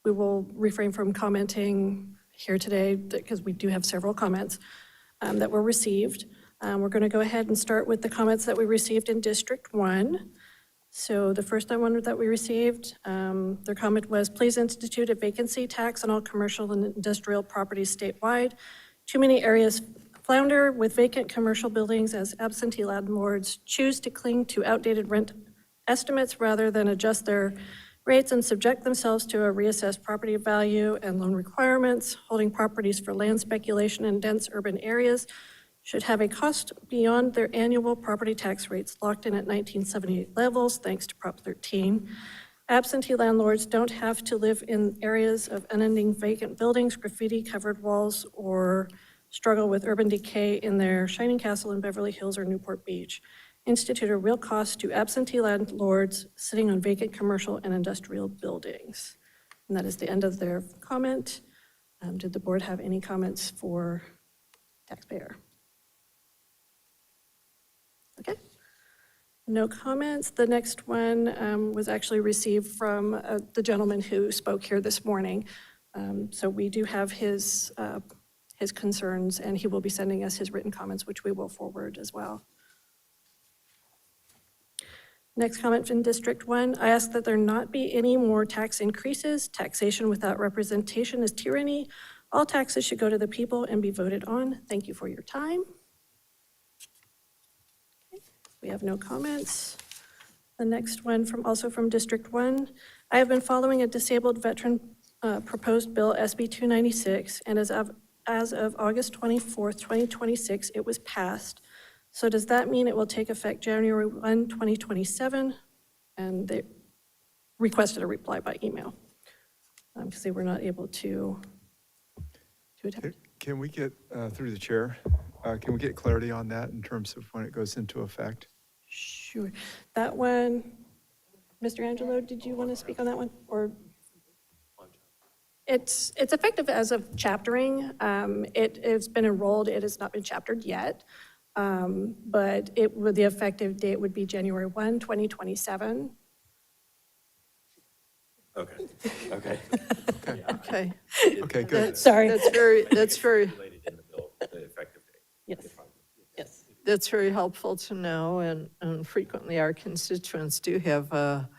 we will refrain from commenting here today because we do have several comments that were received. We're going to go ahead and start with the comments that we received in District 1. So the first one that we received, their comment was, please institute a vacancy tax on all commercial and industrial properties statewide. Too many areas flounder with vacant commercial buildings as absentee landlords choose to cling to outdated rent estimates rather than adjust their rates and subject themselves to a reassessed property value and loan requirements. Holding properties for land speculation in dense urban areas should have a cost beyond their annual property tax rates locked in at 1978 levels, thanks to Prop 13. Absentee landlords don't have to live in areas of unending vacant buildings, graffiti-covered walls, or struggle with urban decay in their Shining Castle in Beverly Hills or Newport Beach. Institute a real cost to absentee landlords sitting on vacant commercial and industrial buildings. And that is the end of their comment. Did the board have any comments for taxpayer? Okay, no comments. The next one was actually received from the gentleman who spoke here this morning. So we do have his concerns, and he will be sending us his written comments, which we will forward as well. Next comment in District 1, I ask that there not be any more tax increases. Taxation without representation is tyranny. All taxes should go to the people and be voted on. Thank you for your time. We have no comments. The next one also from District 1. I have been following a disabled veteran proposed bill SB 296, and as of August 24th, 2026, it was passed. So does that mean it will take effect January 1, 2027? And they requested a reply by email because they were not able to attend. Can we get, through the chair, can we get clarity on that in terms of when it goes into effect? Sure. That one, Mr. Angelo, did you want to speak on that one? Or it's effective as of chaptering. It's been enrolled. It has not been chaptered yet. But the effective date would be January 1, 2027. Okay. Okay. Okay. Okay, good. Sorry. That's very Related in the bill, the effective date. Yes. Yes. That's very helpful to know, and frequently our constituents do have a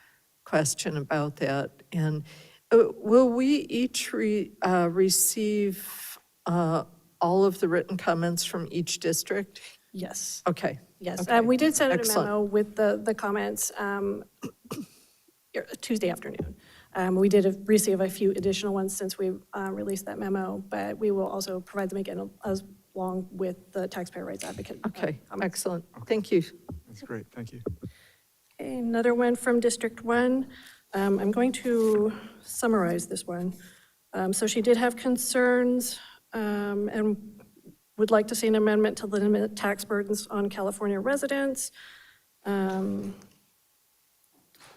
question about that. And will we each receive all of the written comments from each district? Yes. Okay. Yes. Okay. We did send out a Excellent. memo with the comments Tuesday afternoon. We did receive a few additional ones since we released that memo, but we will also provide them again along with the Taxpayer Rights Advocate. Okay, comments. excellent. Thank you. That's great, thank you. Okay, another one from District 1. I'm going to summarize this one. So she did have concerns and would like to see an amendment to limit tax burdens on California residents.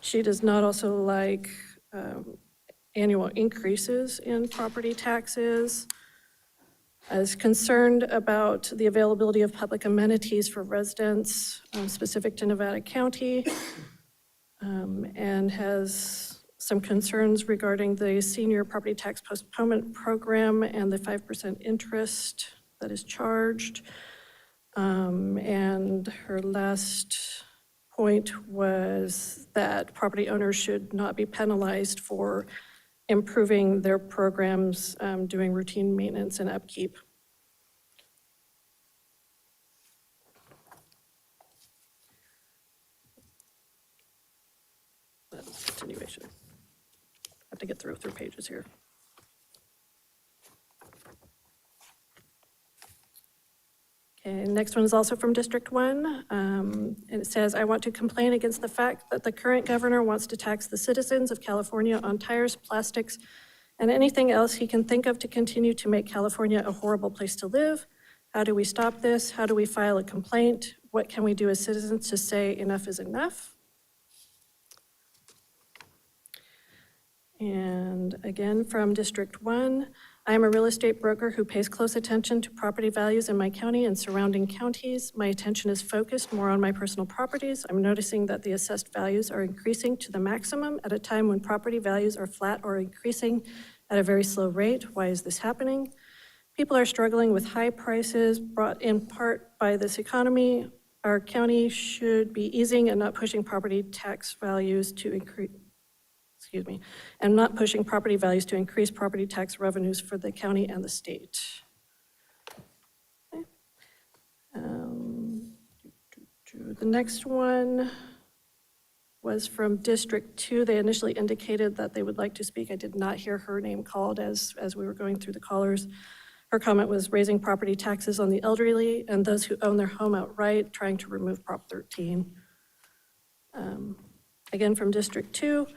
She does not also like annual increases in property taxes. Is concerned about the availability of public amenities for residents specific to Nevada County, and has some concerns regarding the senior property tax postponement program and the 5% interest that is charged. And her last point was that property owners should not be penalized for improving their programs, doing routine maintenance and upkeep. That's continuation. I have to get through pages here. Okay, next one is also from District 1. And it says, I want to complain against the fact that the current governor wants to tax the citizens of California on tires, plastics, and anything else he can think of to continue to make California a horrible place to live. How do we stop this? How do we file a complaint? What can we do as citizens to say enough is enough? And again, from District 1, I am a real estate broker who pays close attention to property values in my county and surrounding counties. My attention is focused more on my personal properties. I'm noticing that the assessed values are increasing to the maximum at a time when property values are flat or increasing at a very slow rate. Why is this happening? People are struggling with high prices brought in part by this economy. Our county should be easing and not pushing property tax values to increase. And not pushing property values to increase property tax revenues for the county and the state. Okay. The next one was from District 2. They initially indicated that they would like to speak. I did not hear her name called as we were going through the callers. Her comment was raising property taxes on the elderly and those who own their home outright, trying to remove Prop 13. Again, from District 2.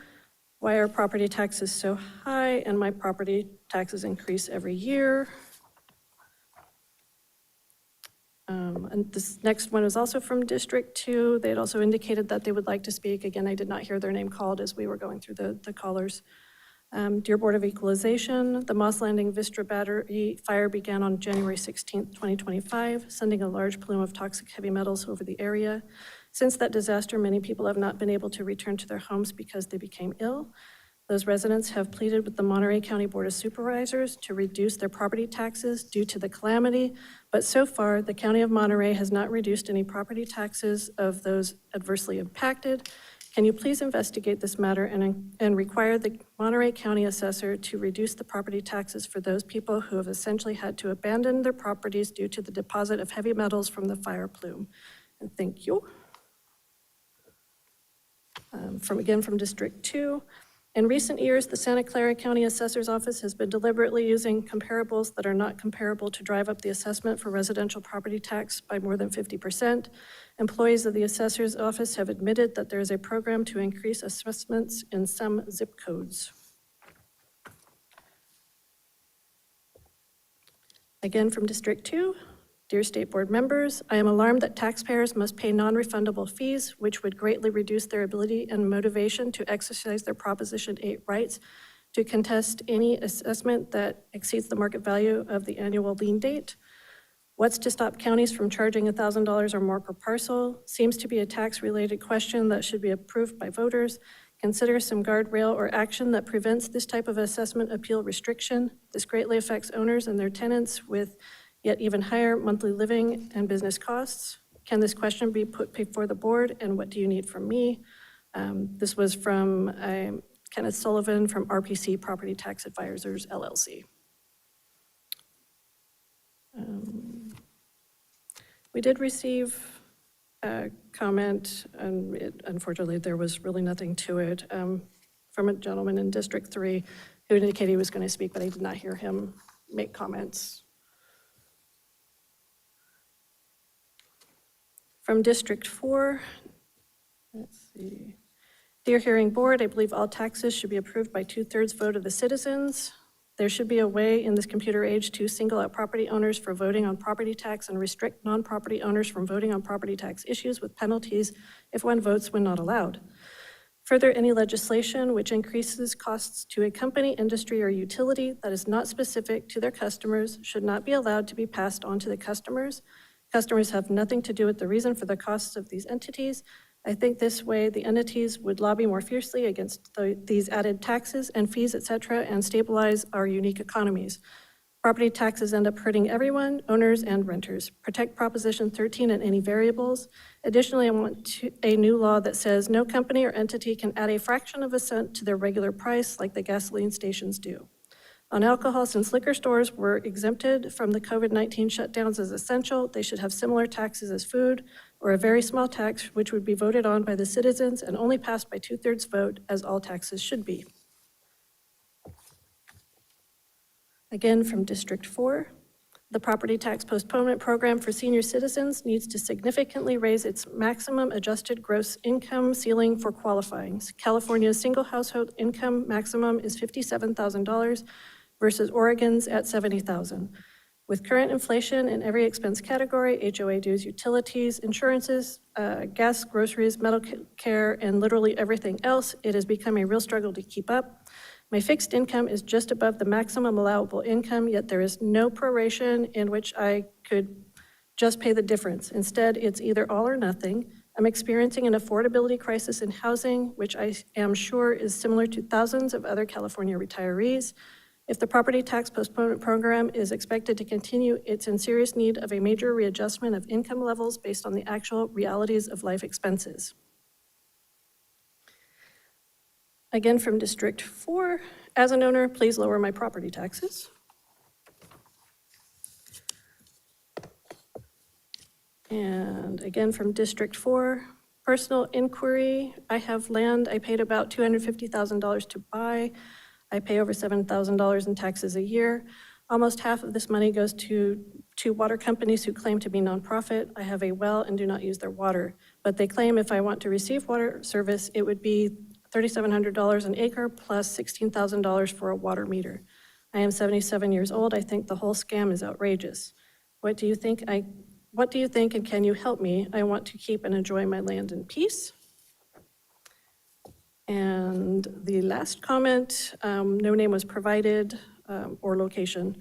Why are property taxes so high and my property taxes increase every year? And this next one is also from District 2. They had also indicated that they would like to speak. Again, I did not hear their name called as we were going through the callers. Dear Board of Equalization, the Moss Landing Vistra battery fire began on January 16th, 2025, sending a large plume of toxic heavy metals over the area. Since that disaster, many people have not been able to return to their homes because they became ill. Those residents have pleaded with the Monterey County Board of Supervisors to reduce their property taxes due to the calamity, but so far, the County of Monterey has not reduced any property taxes of those adversely impacted. Can you please investigate this matter and require the Monterey County Assessor to reduce the property taxes for those people who have essentially had to abandon their properties due to the deposit of heavy metals from the fire plume? And thank you. From District 2. In recent years, the Santa Clara County Assessor's Office has been deliberately using comparables that are not comparable to drive up the assessment for residential property tax by more than 50%. Employees of the Assessor's Office have admitted that there is a program to increase assessments in some zip codes. Again, from District 2. Dear State Board members, I am alarmed that taxpayers must pay non-refundable fees, which would greatly reduce their ability and motivation to exercise their Proposition 8 rights to contest any assessment that exceeds the market value of the annual lien date. What's to stop counties from charging $1,000 or more per parcel? Seems to be a tax-related question that should be approved by voters. Consider some guardrail or action that prevents this type of assessment appeal restriction. This greatly affects owners and their tenants with yet even higher monthly living and business costs. Can this question be put before the board, and what do you need from me? This was from Kenneth Sullivan from RPC Property Tax Advisors, LLC. We did receive a comment, and unfortunately there was really nothing to it, from a gentleman in District 3 who indicated he was going to speak, but I did not hear him make comments. From District 4, let's see. Dear Hearing Board, I believe all taxes should be approved by 2/3 vote of the citizens. There should be a way in this computer age to single out property owners for voting on property tax and restrict non-property owners from voting on property tax issues with penalties if one votes when not allowed. Further, any legislation which increases costs to a company, industry, or utility that is not specific to their customers should not be allowed to be passed on to the customers. Customers have nothing to do with the reason for the costs of these entities. I think this way the entities would lobby more fiercely against these added taxes and fees, etc., and stabilize our unique economies. Property taxes end up hurting everyone, owners and renters. Protect Proposition 13 and any variables. Additionally, I want a new law that says no company or entity can add a fraction of a cent to their regular price like the gasoline stations do. On alcohol, since liquor stores were exempted from the COVID-19 shutdowns as essential, they should have similar taxes as food, or a very small tax which would be voted on by the citizens and only passed by 2/3 vote, as all taxes should be. Again, from District 4, the property tax postponement program for senior citizens needs to significantly raise its maximum adjusted gross income ceiling for qualifying. California's single household income maximum is $57,000 versus Oregon's at $70,000. With current inflation in every expense category, HOA dues, utilities, insurances, gas, groceries, medical care, and literally everything else, it has become a real struggle to keep up. My fixed income is just above the maximum allowable income, yet there is no proration in which I could just pay the difference. Instead, it's either all or nothing. I'm experiencing an affordability crisis in housing, which I am sure is similar to thousands of other California retirees. If the property tax postponement program is expected to continue, it's in serious need of a major readjustment of income levels based on the actual realities of life expenses. Again, from District 4, as an owner, please lower my property taxes. And again, from District 4, personal inquiry. I have land I paid about $250,000 to buy. I pay over $7,000 in taxes a year. Almost half of this money goes to water companies who claim to be nonprofit. I have a well and do not use their water, but they claim if I want to receive water service, it would be $3,700 an acre plus $16,000 for a water meter. I am 77 years old. I think the whole scam is outrageous. What do you think and can you help me? I want to keep and enjoy my land in peace. And the last comment, no name was provided or location.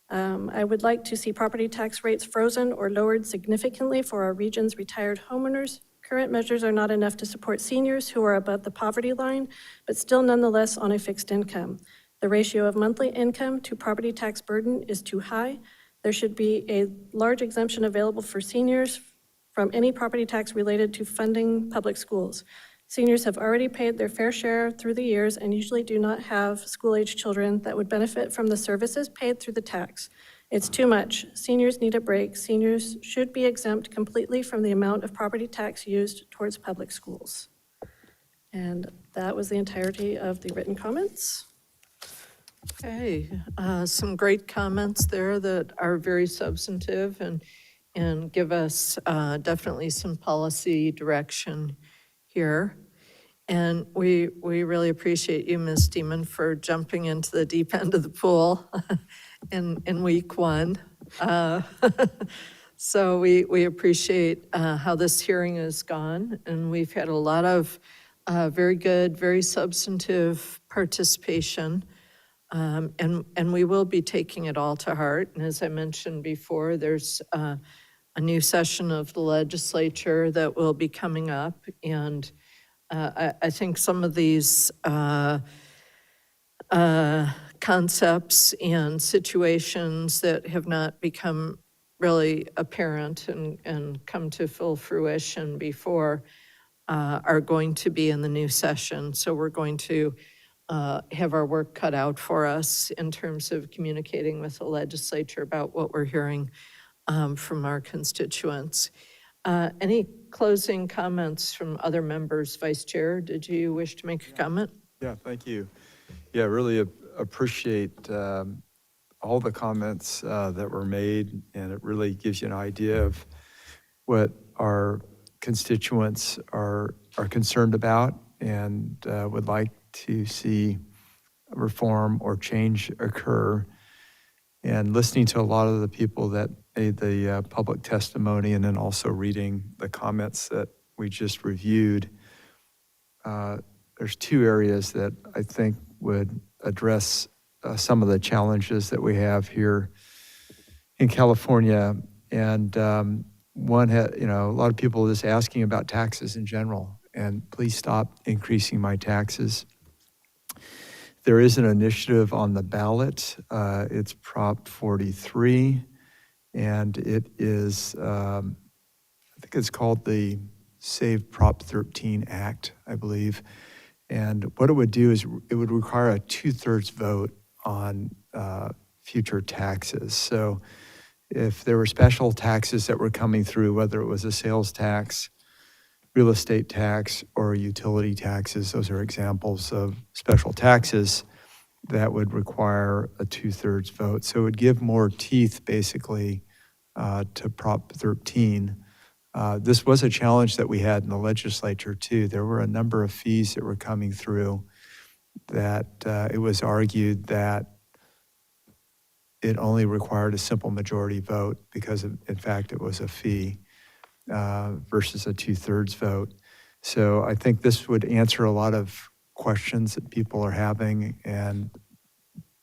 I would like to see property tax rates frozen or lowered significantly for our region's retired homeowners. Current measures are not enough to support seniors who are above the poverty line, but still nonetheless on a fixed income. The ratio of monthly income to property tax burden is too high. There should be a large exemption available for seniors from any property tax related to funding public schools. Seniors have already paid their fair share through the years and usually do not have school-age children that would benefit from the services paid through the tax. It's too much. Seniors need a break. Seniors should be exempt completely from the amount of property tax used towards public schools. And that was the entirety of the written comments. Okay, some great comments there that are very substantive and give us definitely some policy direction here. And we really appreciate you, Ms. Steeman, for jumping into the deep end of the pool in week 1. So we appreciate how this hearing has gone, and we've had a lot of very good, very substantive participation. And we will be taking it all to heart. And as I mentioned before, there's a new session of the legislature that will be coming up. And I think some of these concepts and situations that have not become really apparent and come to full fruition before are going to be in the new session. So we're going to have our work cut out for us in terms of communicating with the legislature about what we're hearing from our constituents. Any closing comments from other members? Vice Chair, did you wish to make a comment? Yeah, thank you. Yeah, really appreciate all the comments that were made, and it really gives you an idea of what our constituents are concerned about and would like to see reform or change occur. And listening to a lot of the people that made the public testimony, and then also reading the comments that we just reviewed, there's 2 areas that I think would address some of the challenges that we have here in California. And one, a lot of people are just asking about taxes in general, and please stop increasing my taxes. There is an initiative on the ballot. It's Prop 43, and it is, I think it's called the Save Prop 13 Act, I believe. And what it would do is it would require a 2/3 vote on future taxes. So if there were special taxes that were coming through, whether it was a sales tax, real estate tax, or utility taxes, those are examples of special taxes that would require a 2/3 vote. So it would give more teeth, basically, to Prop 13. This was a challenge that we had in the legislature, too. There were a number of fees that were coming through that it was argued that it only required a simple majority vote because, in fact, it was a fee versus a 2/3 vote. So I think this would answer a lot of questions that people are having and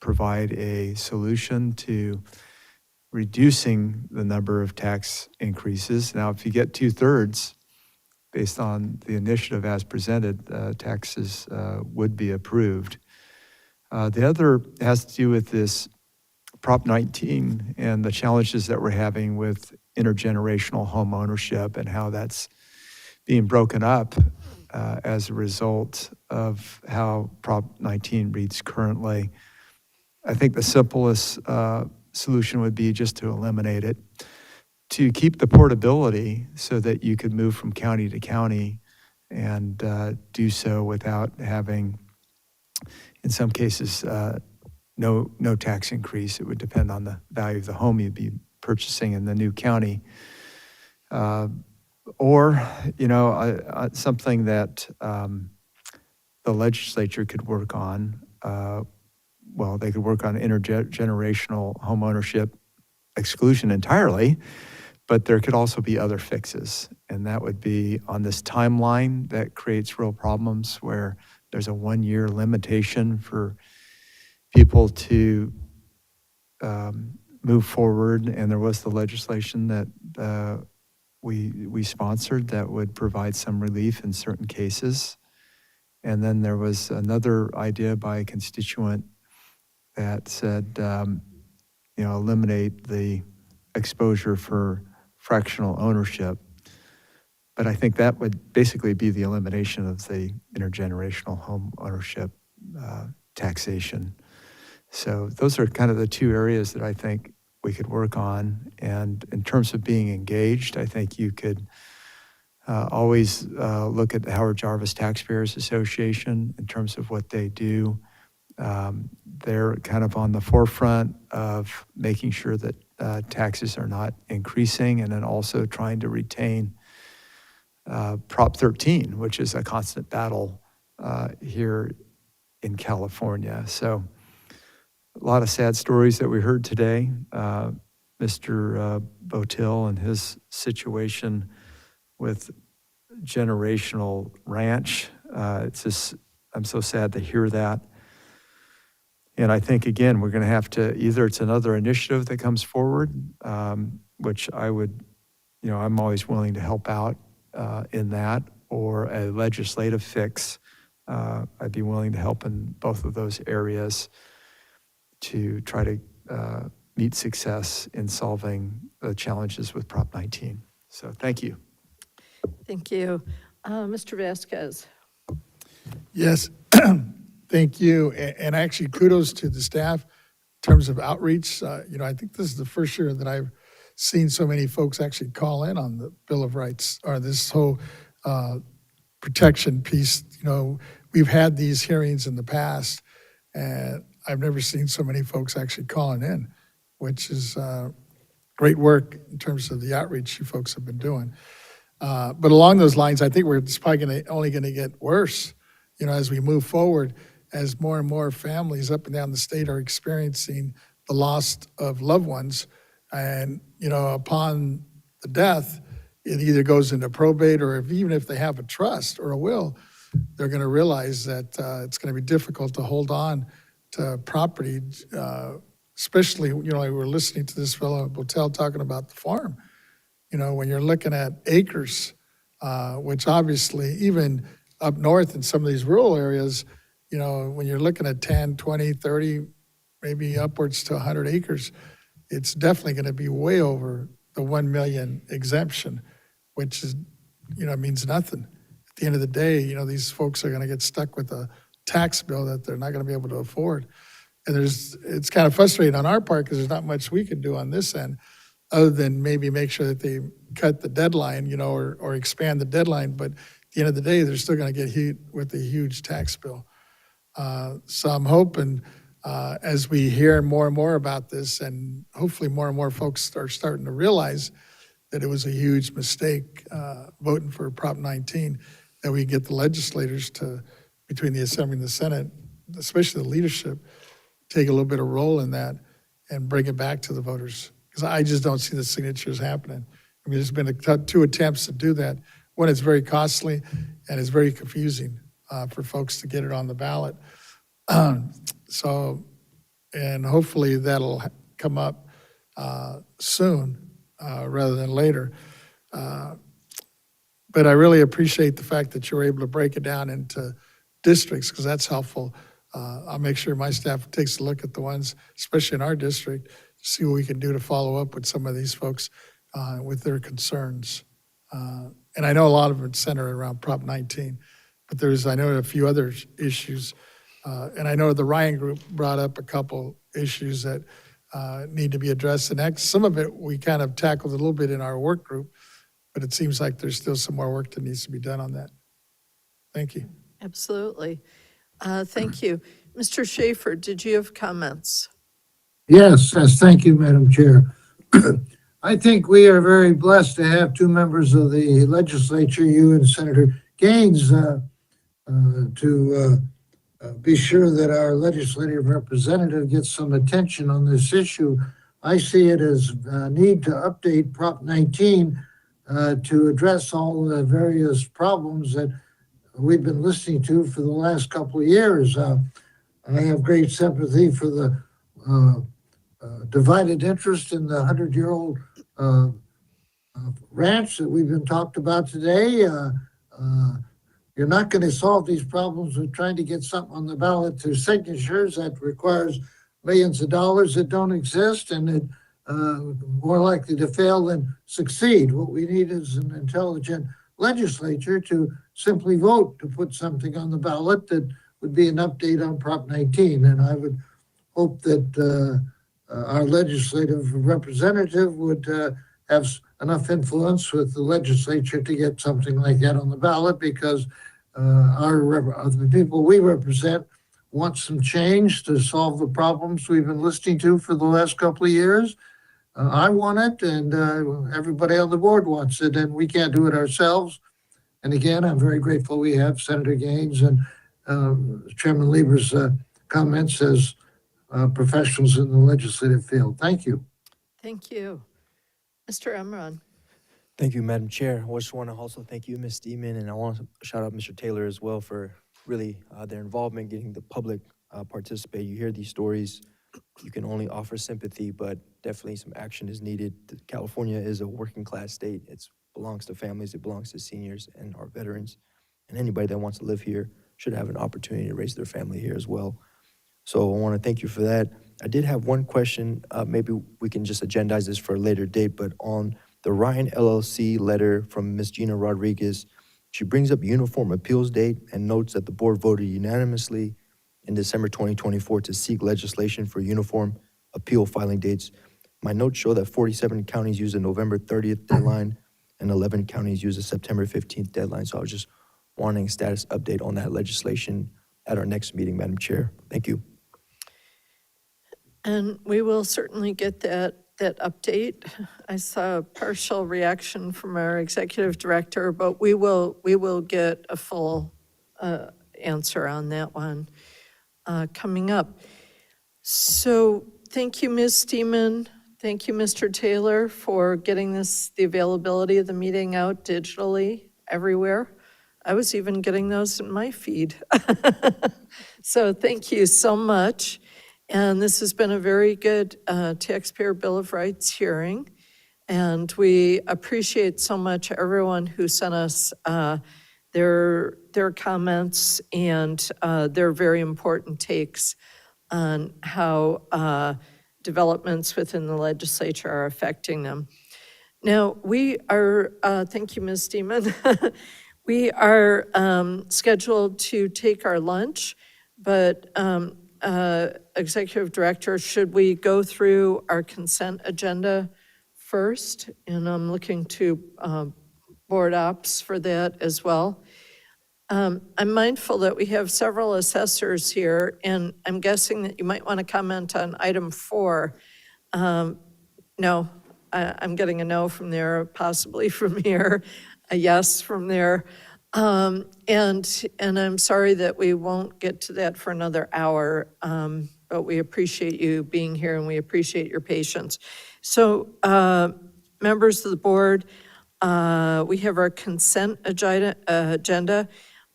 provide a solution to reducing the number of tax increases. Now, if you get 2/3, based on the initiative as presented, taxes would be approved. The other has to do with this Prop 19 and the challenges that we're having with intergenerational home ownership and how that's being broken up as a result of how Prop 19 reads currently. I think the simplest solution would be just to eliminate it, to keep the portability so that you could move from county to county and do so without having, in some cases, no tax increase. It would depend on the value of the home you'd be purchasing in the new county. Or, something that the legislature could work on. They could work on intergenerational home ownership exclusion entirely, but there could also be other fixes. And that would be on this timeline that creates real problems where there's a 1-year limitation for people to move forward. And there was the legislation that we sponsored that would provide some relief in certain cases. And then there was another idea by a constituent that said, eliminate the exposure for fractional ownership. But I think that would basically be the elimination of the intergenerational home ownership taxation. So those are kind of the two areas that I think we could work on. And in terms of being engaged, I think you could always look at the Howard Jarvis Taxpayers Association in terms of what they do. They're kind of on the forefront of making sure that taxes are not increasing, and then also trying to retain Prop 13, which is a constant battle here in California. So a lot of sad stories that we heard today. Mr. Botil and his situation with generational ranch. I'm so sad to hear that. And I think, again, we're going to have to, either it's another initiative that comes forward, which I'm always willing to help out in that, or a legislative fix. I'd be willing to help in both of those areas to try to meet success in solving the challenges with Prop 19. So thank you. Thank you. Mr. Vasquez. Yes, thank you. And actually, kudos to the staff in terms of outreach. I think this is the first year that I've seen so many folks actually call in on the Bill of Rights, or this whole protection piece. We've had these hearings in the past, and I've never seen so many folks actually calling in, which is great work in terms of the outreach you folks have been doing. But along those lines, I think it's probably only going to get worse, as we move forward, as more and more families up and down the state are experiencing the loss of loved ones. And, upon the death, it either goes into probate, or even if they have a trust or a will, they're going to realize that it's going to be difficult to hold on to property, especially, we're listening to this fellow Botel talking about the farm. When you're looking at acres, which obviously even up north in some of these rural areas, you know, when you're looking at 10, 20, 30, maybe upwards to 100 acres, it's definitely going to be way over the 1 million exemption, which is, you know, means nothing. At the end of the day, you know, these folks are going to get stuck with a tax bill that they're not going to be able to afford. And it's kind of frustrating on our part because there's not much we can do on this end other than maybe make sure that they cut the deadline, you know, or expand the deadline. But at the end of the day, they're still going to get hit with a huge tax bill. So I'm hoping as we hear more and more about this, and hopefully more and more folks are starting to realize that it was a huge mistake voting for Prop 19, that we get the legislators to, between the Assembly and the Senate, especially the leadership, take a little bit of role in that and bring it back to the voters. Because I just don't see the signatures happening. I mean, there's been two attempts to do that. One, it's very costly and it's very confusing for folks to get it on the ballot. So, and hopefully that'll come up soon rather than later. But I really appreciate the fact that you were able to break it down into districts, because that's helpful. I'll make sure my staff takes a look at the ones, especially in our district, to see what we can do to follow up with some of these folks with their concerns. And I know a lot of it centered around Prop 19, but I know a few other issues. And I know the Ryan Group brought up a couple issues that need to be addressed. And some of it we kind of tackled a little bit in our work group, but it seems like there's still some more work that needs to be done on that. Thank you. Absolutely. Thank you. Mr. Schaefer, did you have comments? Yes, thank you, Madam Chair. I think we are very blessed to have two members of the legislature, you and Senator Gaines, to be sure that our legislative representative gets some attention on this issue. I see it as a need to update Prop 19 to address all the various problems that we've been listening to for the last couple of years. I have great sympathy for the divided interest in the 100-year-old ranch that we've been talked about today. You're not going to solve these problems with trying to get something on the ballot through signatures. That requires millions of dollars that don't exist, and it more likely to fail than succeed. What we need is an intelligent legislature to simply vote to put something on the ballot that would be an update on Prop 19. And I would hope that our legislative representative would have enough influence with the legislature to get something like that on the ballot, because the people we represent want some change to solve the problems we've been listening to for the last couple of years. I want it, and everybody on the board wants it, and we can't do it ourselves. And again, I'm very grateful we have Senator Gaines and Chairman Lieber's comments as professionals in the legislative field. Thank you. Thank you. Mr. Emron. Thank you, Madam Chair. I just want to also thank you, Ms. Steeman, and I want to shout out Mr. Taylor as well for really their involvement, getting the public participate. You hear these stories, you can only offer sympathy, but definitely some action is needed. California is a working class state. It belongs to families, it belongs to seniors and our veterans, and anybody that wants to live here should have an opportunity to raise their family here as well. So I want to thank you for that. I did have one question. Maybe we can just agendize this for a later date, but on the Ryan LLC letter from Ms. Gina Rodriguez, she brings up uniform appeals date and notes that the board voted unanimously in December 2024 to seek legislation for uniform appeal filing dates. My notes show that 47 counties use a November 30th deadline and 11 counties use a September 15th deadline. So I was just wanting a status update on that legislation at our next meeting, Madam Chair. Thank you. And we will certainly get that update. I saw a partial reaction from our executive director, but we will get a full answer on that one coming up. So thank you, Ms. Steeman. Thank you, Mr. Taylor, for getting the availability of the meeting out digitally everywhere. I was even getting those in my feed. So thank you so much. And this has been a very good Taxpayer Bill of Rights hearing. And we appreciate so much everyone who sent us their comments and their very important takes on how developments within the legislature are affecting them. Now, we are, thank you, Ms. Steeman. We are scheduled to take our lunch, but Executive Director, should we go through our consent agenda first? And I'm looking to Board Ops for that as well. I'm mindful that we have several assessors here, and I'm guessing that you might want to comment on item 4. No, I'm getting a no from there, possibly from here, a yes from there. And I'm sorry that we won't get to that for another hour, but we appreciate you being here and we appreciate your patience. So, members of the board, we have our consent agenda.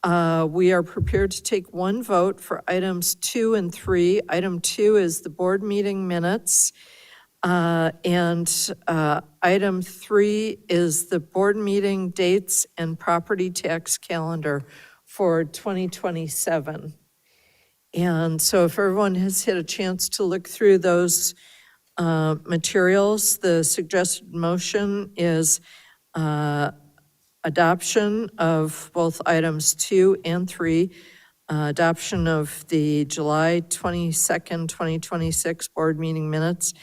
We are prepared to take one vote for items 2 and 3. Item 2 is the board meeting minutes. And item 3 is the board meeting dates and property tax calendar for 2027. And so if everyone has had a chance to look through those materials, the suggested motion is adoption of both items 2 and 3, adoption of the July 22nd, 2026 board meeting minutes,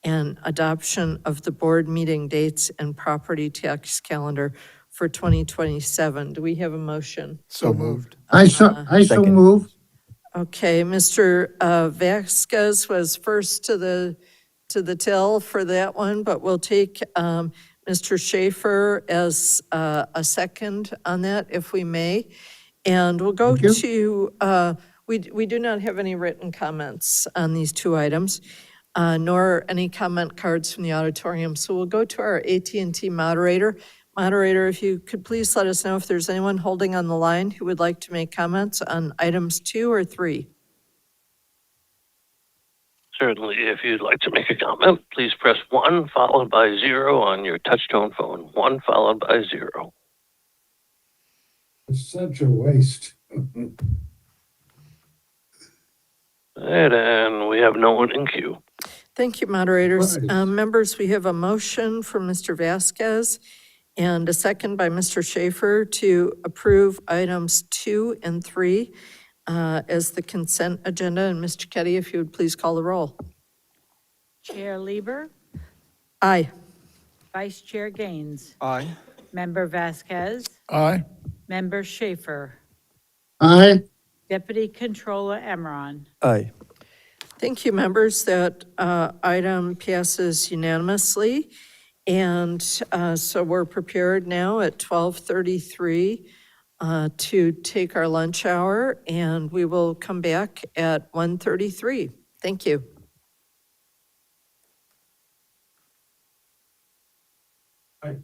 and adoption of the board meeting dates and property tax calendar for 2027. Do we have a motion? So moved. I so Second. move. Okay, Mr. Vasquez was first to the till for that one, but we'll take Mr. Schaefer as a second on that, if we may. And we'll go Thank to, we do not have any written comments on these two items, nor any comment cards from the auditorium. So we'll go to our AT&T moderator. Moderator, if you could please let us know if there's anyone holding on the line who would like to make comments on items 2 or 3. Certainly, if you'd like to make a comment, please press 1 followed by 0 on your touchtone phone. 1 followed by 0. It's such a waste. And we have no one in queue. Thank you, moderators. Right. Members, we have a motion from Mr. Vasquez and a second by Mr. Schaefer to approve items 2 and 3 as the consent agenda. And Mr. Ketty, if you would please call the roll. Chair Lieber, Aye. Vice Chair Gaines, Aye. Member Vasquez, Aye. Member Schaefer, Aye. Deputy Controller Emron. Aye. Thank you, members. That item passes unanimously. And so we're prepared now at 12:33 to take our lunch hour, and we will come back at 1:33. Thank you. Aye.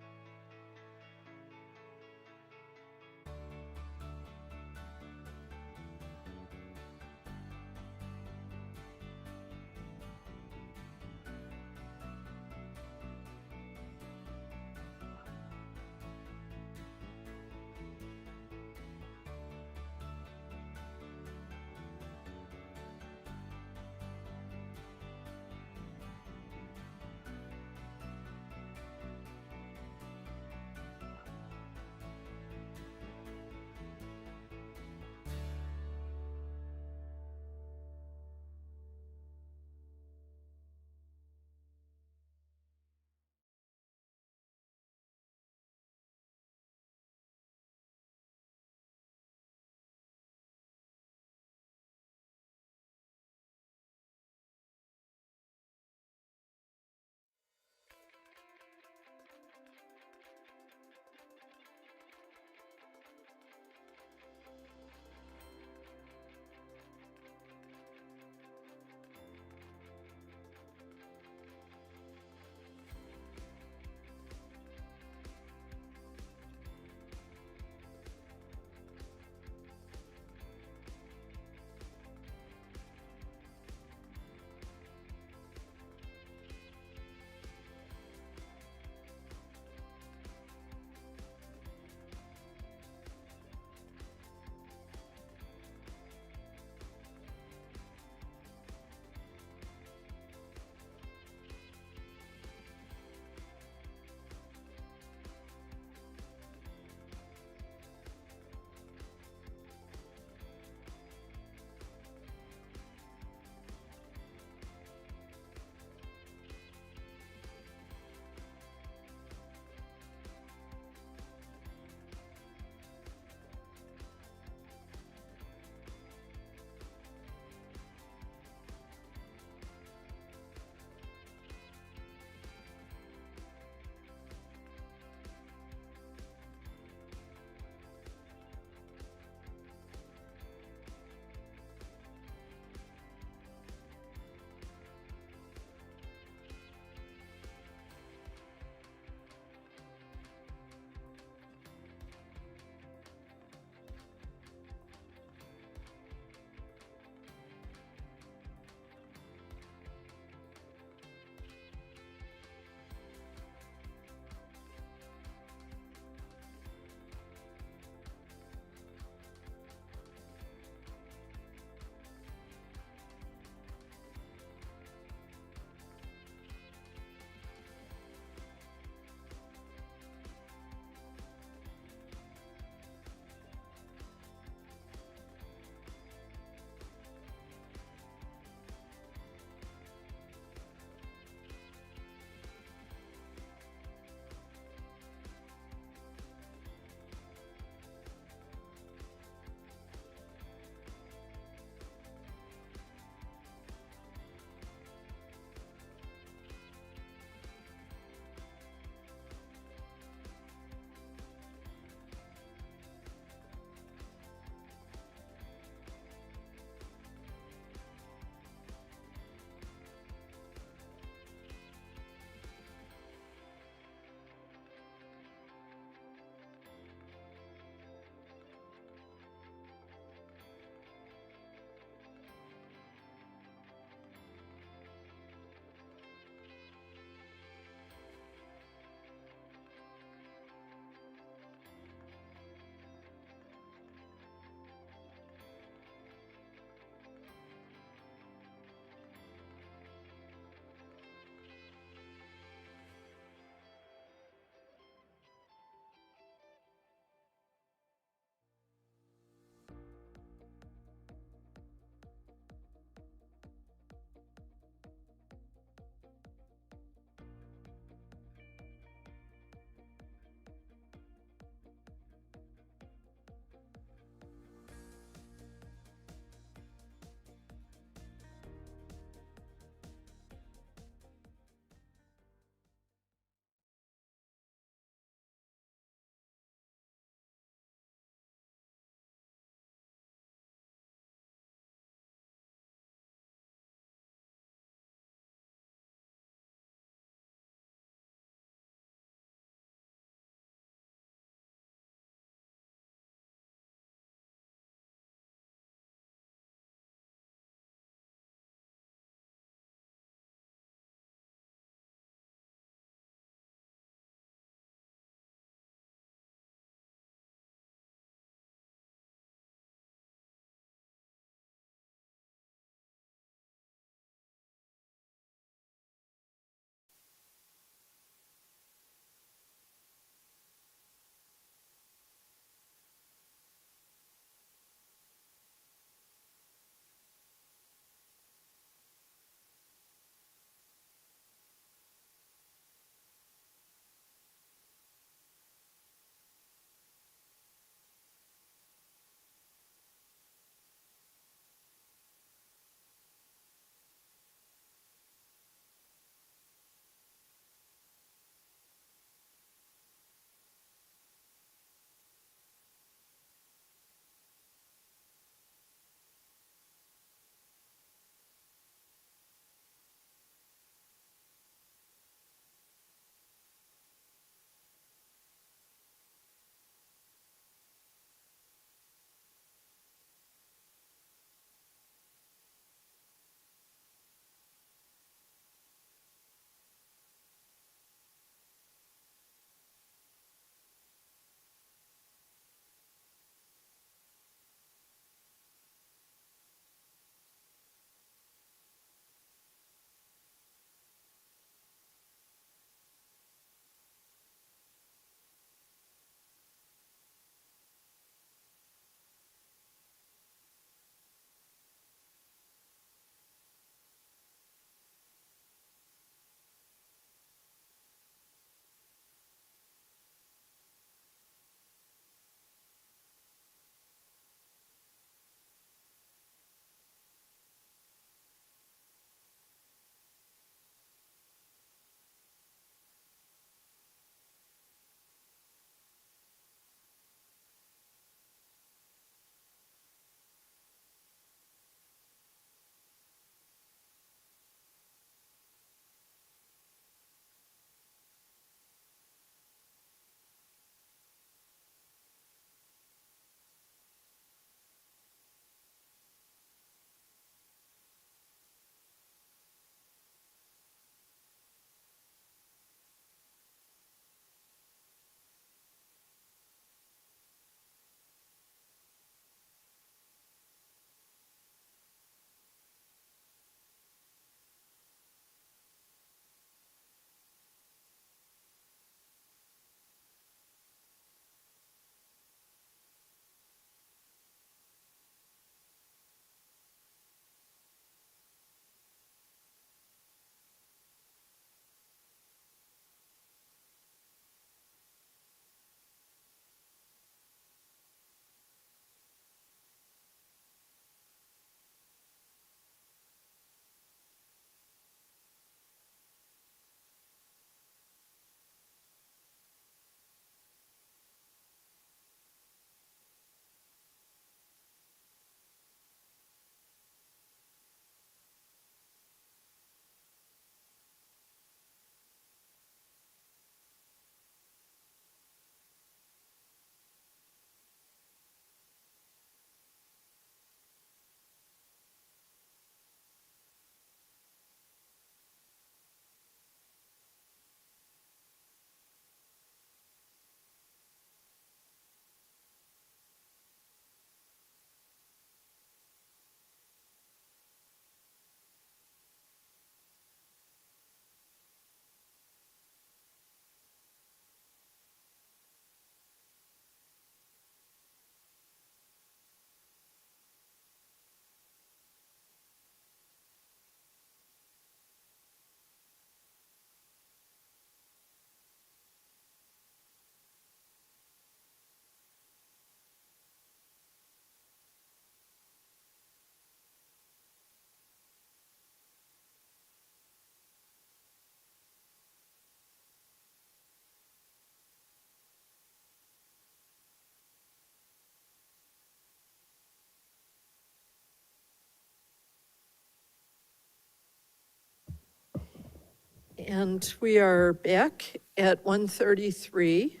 And we are back at 1:33.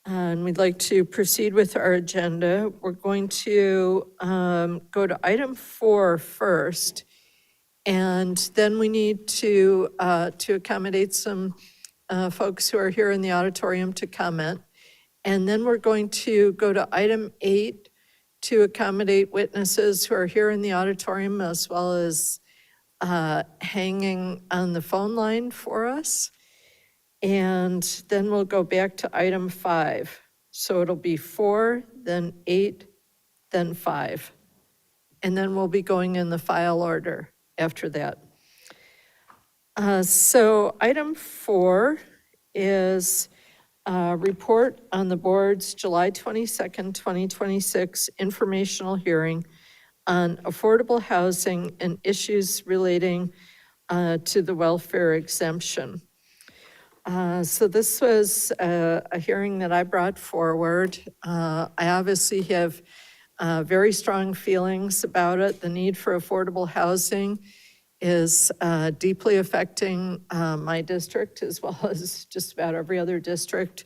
And we'd like to proceed with our agenda. We're going to go to item 4 first. And then we need to accommodate some folks who are here in the auditorium to comment. And then we're going to go to item 8 to accommodate witnesses who are here in the auditorium as well as hanging on the phone line for us. And then we'll go back to item 5. So it'll be 4, then 8, then 5. And then we'll be going in the file order after that. So item 4 is a report on the board's July 22nd, 2026 informational hearing on affordable housing and issues relating to the welfare exemption. So this was a hearing that I brought forward. I obviously have very strong feelings about it. The need for affordable housing is deeply affecting my district as well as just about every other district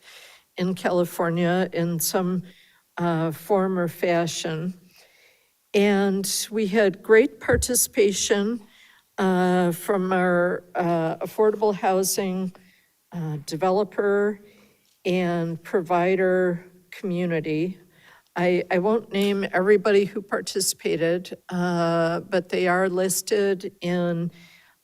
in California in some form or fashion. And we had great participation from our affordable housing developer and provider community. I won't name everybody who participated, but they are listed in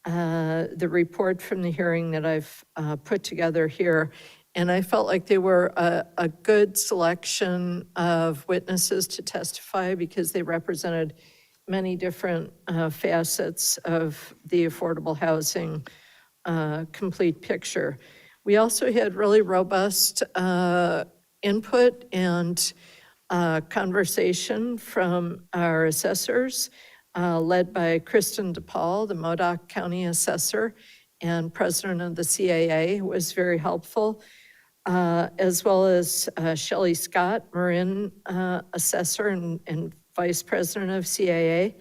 the report from the hearing that I've put together here. And I felt like they were a good selection of witnesses to testify because they represented many different facets of the affordable housing complete picture. We also had really robust input and conversation from our assessors, led by Kristen DePaul, the Modoc County Assessor and President of the CAA, who was very helpful, as well as Shelley Scott, Marin Assessor and Vice President of CAA,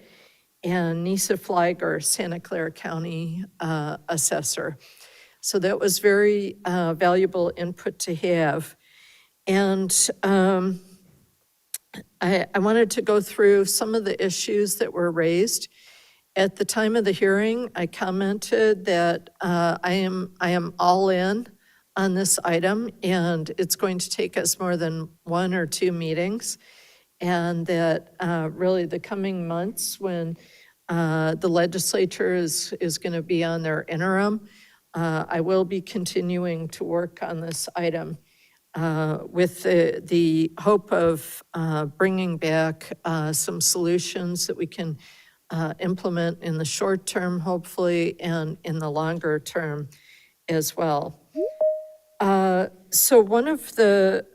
and Nisa Flieger, Santa Clara County Assessor. So that was very valuable input to have. And I wanted to go through some of the issues that were raised. At the time of the hearing, I commented that I am all in on this item, and it's going to take us more than 1 or 2 meetings, and that really the coming months when the legislature is going to be on their interim, I will be continuing to work on this item with the hope of bringing back some solutions that we can implement in the short term, hopefully, and in the longer term as well. So one of the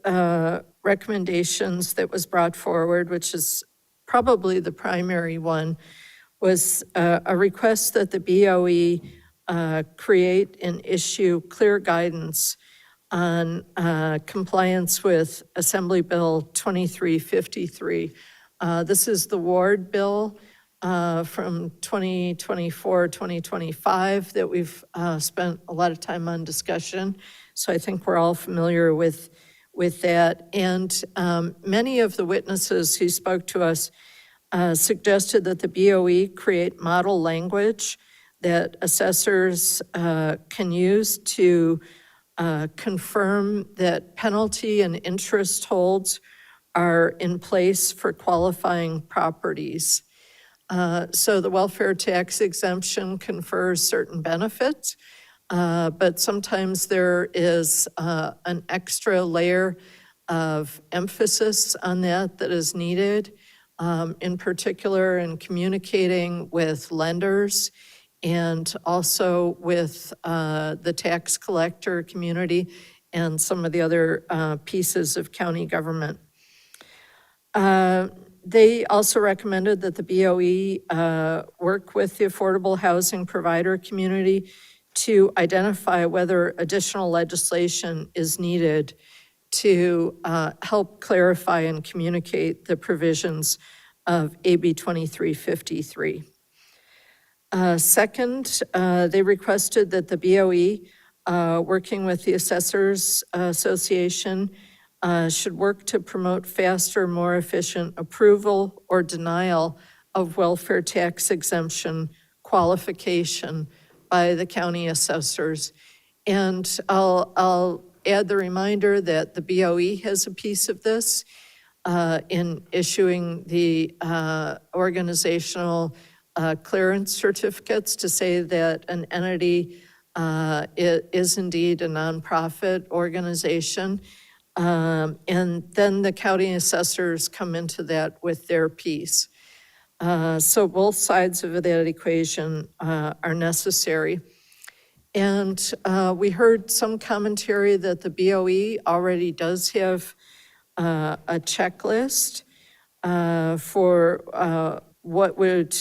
recommendations that was brought forward, which is probably the primary one, was a request that the BOE create and issue clear guidance on compliance with Assembly Bill 2353. This is the Ward Bill from 2024-2025 that we've spent a lot of time on discussion. So I think we're all familiar with that. And many of the witnesses who spoke to us suggested that the BOE create model language that assessors can use to confirm that penalty and interest holds are in place for qualifying properties. So the welfare tax exemption confers certain benefits, but sometimes there is an extra layer of emphasis on that is needed, in particular in communicating with lenders and also with the tax collector community and some of the other pieces of county government. They also recommended that the BOE work with the affordable housing provider community to identify whether additional legislation is needed to help clarify and communicate the provisions of AB 2353. Second, they requested that the BOE, working with the Assessors Association, should work to promote faster, more efficient approval or denial of welfare tax exemption qualification by the county assessors. And I'll add the reminder that the BOE has a piece of this in issuing the organizational clearance certificates to say that an entity is indeed a nonprofit organization. And then the county assessors come into that with their piece. So both sides of that equation are necessary. And we heard some commentary that the BOE already does have a checklist for what would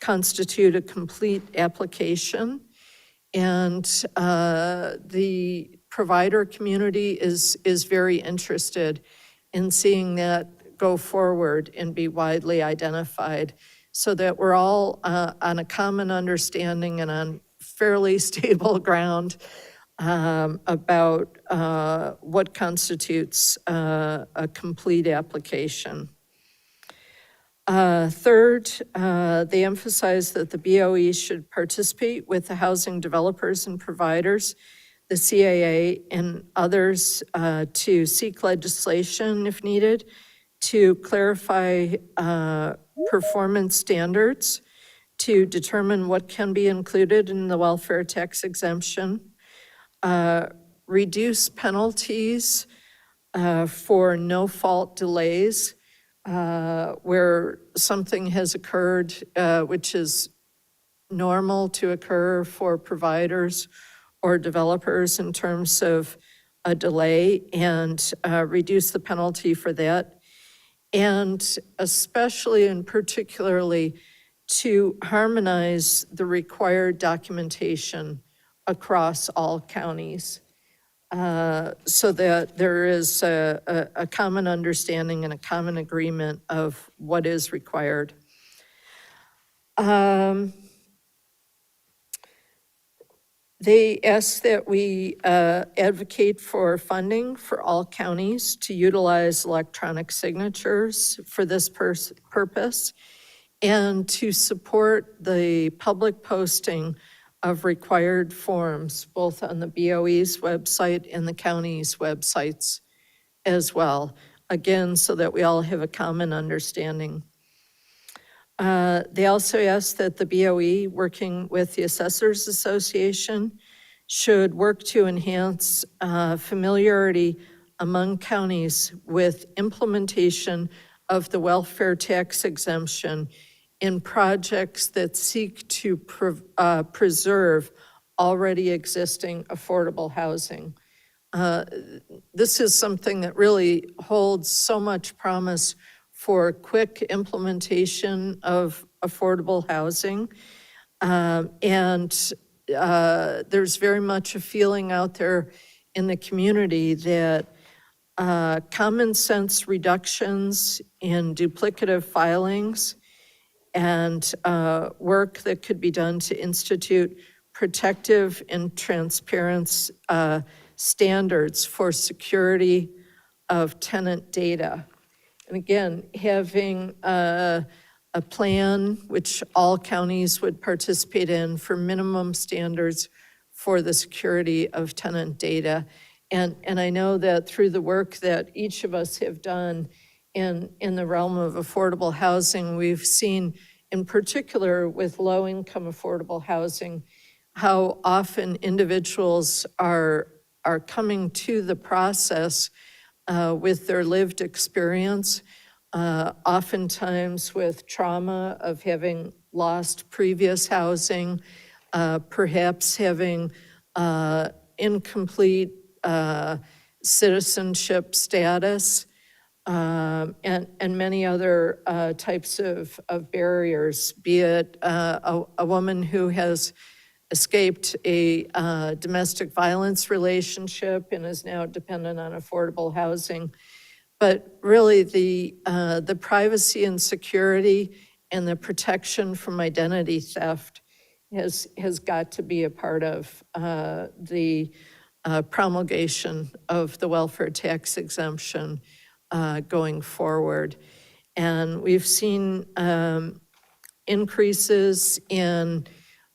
constitute a complete application. And the provider community is very interested in seeing that go forward and be widely identified so that we're all on a common understanding and on fairly stable ground about what constitutes a complete application. Third, they emphasize that the BOE should participate with the housing developers and providers, the CAA, and others to seek legislation if needed to clarify performance standards, to determine what can be included in the welfare tax exemption, reduce penalties for no-fault delays where something has occurred which is normal to occur for providers or developers in terms of a delay, and reduce the penalty for that. And especially and particularly to harmonize the required documentation across all counties so that there is a common understanding and a common agreement of what is required. They ask that we advocate for funding for all counties to utilize electronic signatures for this purpose, and to support the public posting of required forms, both on the BOE's website and the county's websites as well. Again, so that we all have a common understanding. They also ask that the BOE, working with the Assessors Association, should work to enhance familiarity among counties with implementation of the welfare tax exemption in projects that seek to preserve already existing affordable housing. This is something that really holds so much promise for quick implementation of affordable housing. And there's very much a feeling out there in the community that common sense reductions in duplicative filings and work that could be done to institute protective and transparent standards for security of tenant data. And again, having a plan which all counties would participate in for minimum standards for the security of tenant data. And I know that through the work that each of us have done in the realm of affordable housing, we've seen, in particular with low-income affordable housing, how often individuals are coming to the process with their lived experience, oftentimes with trauma of having lost previous housing, perhaps having incomplete citizenship status, and many other types of barriers, be it a woman who has escaped a domestic violence relationship and is now dependent on affordable housing. But really the privacy and security and the protection from identity theft has got to be a part of the promulgation of the welfare tax exemption going forward. And we've seen increases in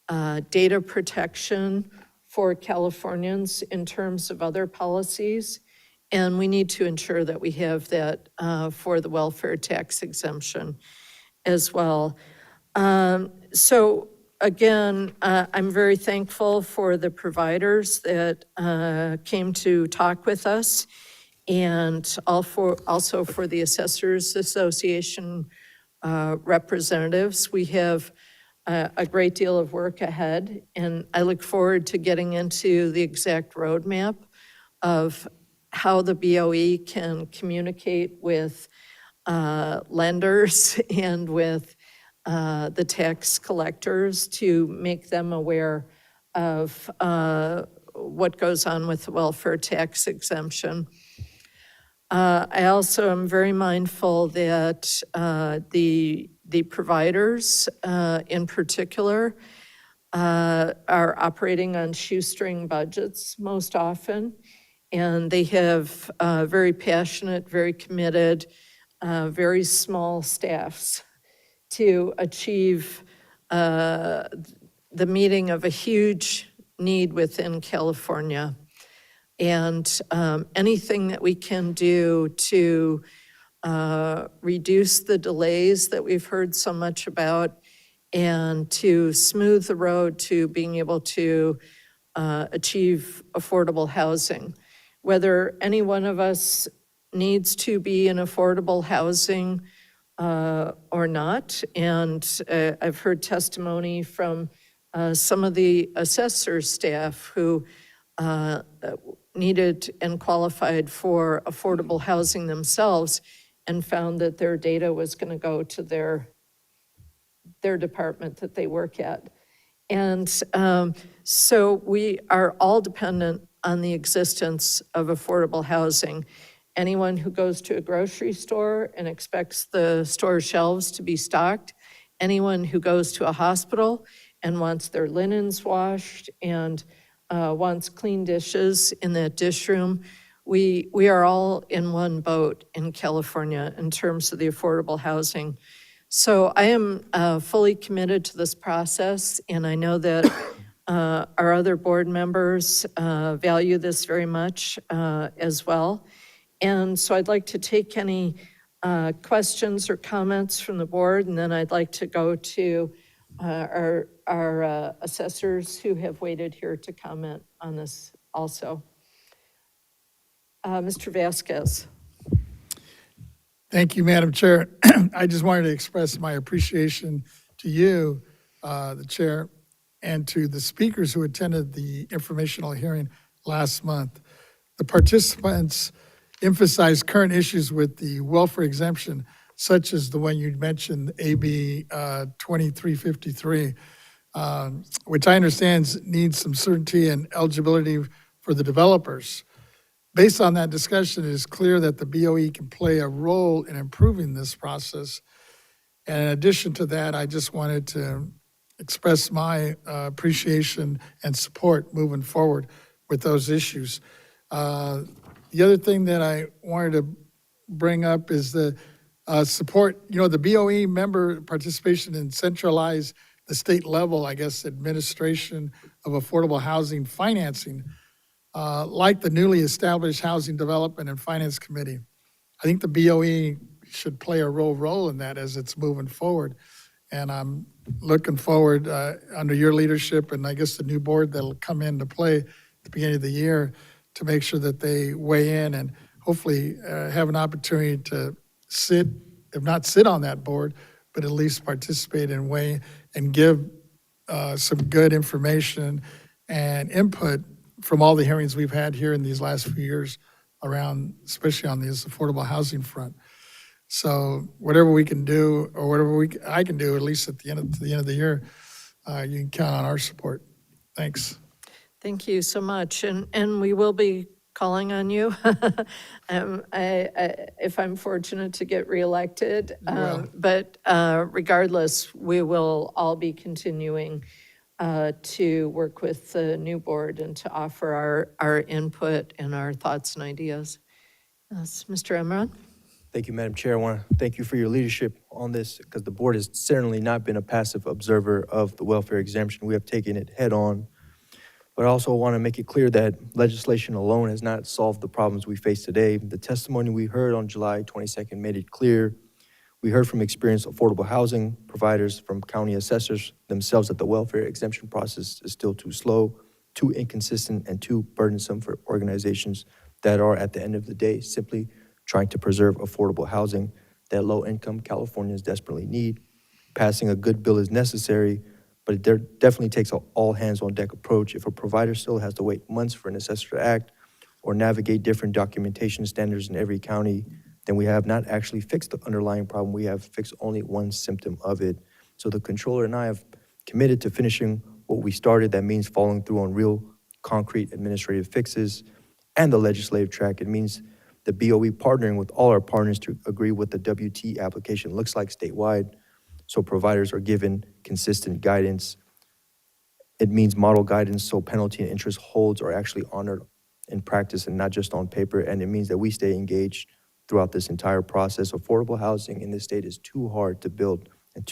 data protection for Californians in terms of other policies. And we need to ensure that we have that for the welfare tax exemption as well. So again, I'm very thankful for the providers that came to talk with us, and also for the Assessors Association representatives. We have a great deal of work ahead, and I look forward to getting into the exact roadmap of how the BOE can communicate with lenders and with the tax collectors to make them aware of what goes on with the welfare tax exemption. I also am very mindful that the providers in particular are operating on shoestring budgets most often, and they have very passionate, very committed, very small staffs to achieve the meeting of a huge need within California. And anything that we can do to reduce the delays that we've heard so much about and to smooth the road to being able to achieve affordable housing. Whether any one of us needs to be in affordable housing or not. And I've heard testimony from some of the assessor staff who needed and qualified for affordable housing themselves and found that their data was going to go to their department that they work at. And so we are all dependent on the existence of affordable housing. Anyone who goes to a grocery store and expects the store shelves to be stocked, anyone who goes to a hospital and wants their linens washed and wants clean dishes in that dish room, we are all in one boat in California in terms of the affordable housing. So I am fully committed to this process, and I know that our other board members value this very much as well. And so I'd like to take any questions or comments from the board, and then I'd like to go to our assessors who have waited here to comment on this also. Mr. Vasquez. Thank you, Madam Chair. I just wanted to express my appreciation to you, the Chair, and to the speakers who attended the informational hearing last month. The participants emphasized current issues with the welfare exemption, such as the one you mentioned, AB 2353, which I understand needs some certainty and eligibility for the developers. Based on that discussion, it is clear that the BOE can play a role in improving this process. And in addition to that, I just wanted to express my appreciation and support moving forward with those issues. The other thing that I wanted to bring up is the support, the BOE member participation in centralized, the state level, I guess, administration of affordable housing financing, like the newly established Housing Development and Finance Committee. I think the BOE should play a role in that as it's moving forward. And I'm looking forward under your leadership and I guess the new board that'll come into play at the beginning of the year to make sure that they weigh in and hopefully have an opportunity to sit, if not sit on that board, but at least participate and weigh and give some good information and input from all the hearings we've had here in these last few years around, especially on this affordable housing front. So whatever we can do, or whatever I can do, at least at the end of the year, you can count on our support. Thanks. Thank you so much. And we will be calling on you. If I'm fortunate to get reelected. But regardless, we will all be continuing to work with the new board and to offer our input and our thoughts and ideas. Yes, Mr. Emron? Thank you, Madam Chair. I want to thank you for your leadership on this because the board has certainly not been a passive observer of the welfare exemption. We have taken it head on. But I also want to make it clear that legislation alone has not solved the problems we face today. The testimony we heard on July 22nd made it clear. We heard from experienced affordable housing providers, from county assessors themselves, that the welfare exemption process is still too slow, too inconsistent, and too burdensome for organizations that are, at the end of the day, simply trying to preserve affordable housing that low-income Californians desperately need. Passing a good bill is necessary, but it definitely takes an all-hands-on-deck approach. If a provider still has to wait months for an assessor to act or navigate different documentation standards in every county, then we have not actually fixed the underlying problem. We have fixed only one symptom of it. So the controller and I have committed to finishing what we started. That means following through on real, concrete administrative fixes and the legislative track. It means the BOE partnering with all our partners to agree what the WT application looks like statewide, so providers are given consistent guidance. It means model guidance so penalty and interest holds are actually honored in practice and not just on paper. And it means that we stay engaged throughout this entire process. Affordable housing in this state is too hard to build and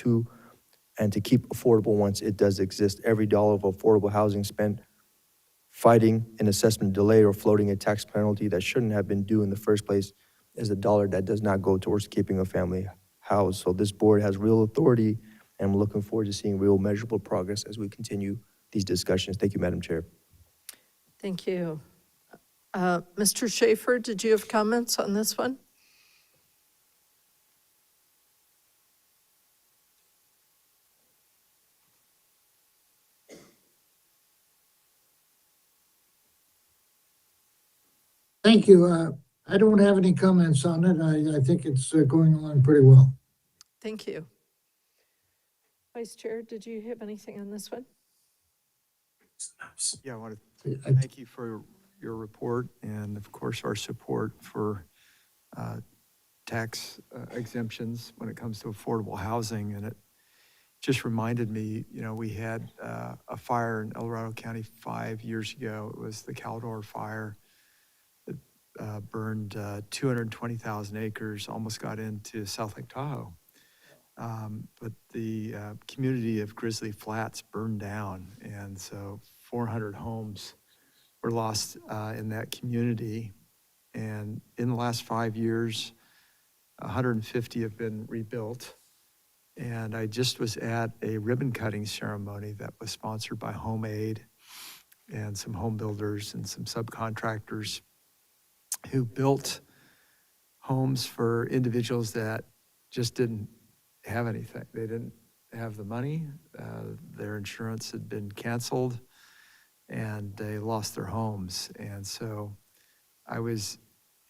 to keep affordable once it does exist. Every dollar of affordable housing spent fighting an assessment delay or floating a tax penalty that shouldn't have been due in the first place is a dollar that does not go towards keeping a family housed. So this board has real authority, and I'm looking forward to seeing real measurable progress as we continue these discussions. Thank you, Madam Chair. Thank you. Mr. Schaefer, did you have comments on this one? Thank you. I don't have any comments on it. I think it's going along pretty well. Thank you. Vice Chair, did you have anything on this one? Yeah, I want to thank you for your report and, of course, our support for tax exemptions when it comes to affordable housing. And it just reminded me, we had a fire in El Dorado County 5 years ago. It was the Caldor fire that burned 220,000 acres, almost got into South Lake Tahoe. But the community of Grizzly Flats burned down, and so 400 homes were lost in that community. And in the last 5 years, 150 have been rebuilt. And I just was at a ribbon cutting ceremony that was sponsored by Home Aid and some home builders and some subcontractors who built homes for individuals that just didn't have anything. They didn't have the money. Their insurance had been canceled and they lost their homes. And so I was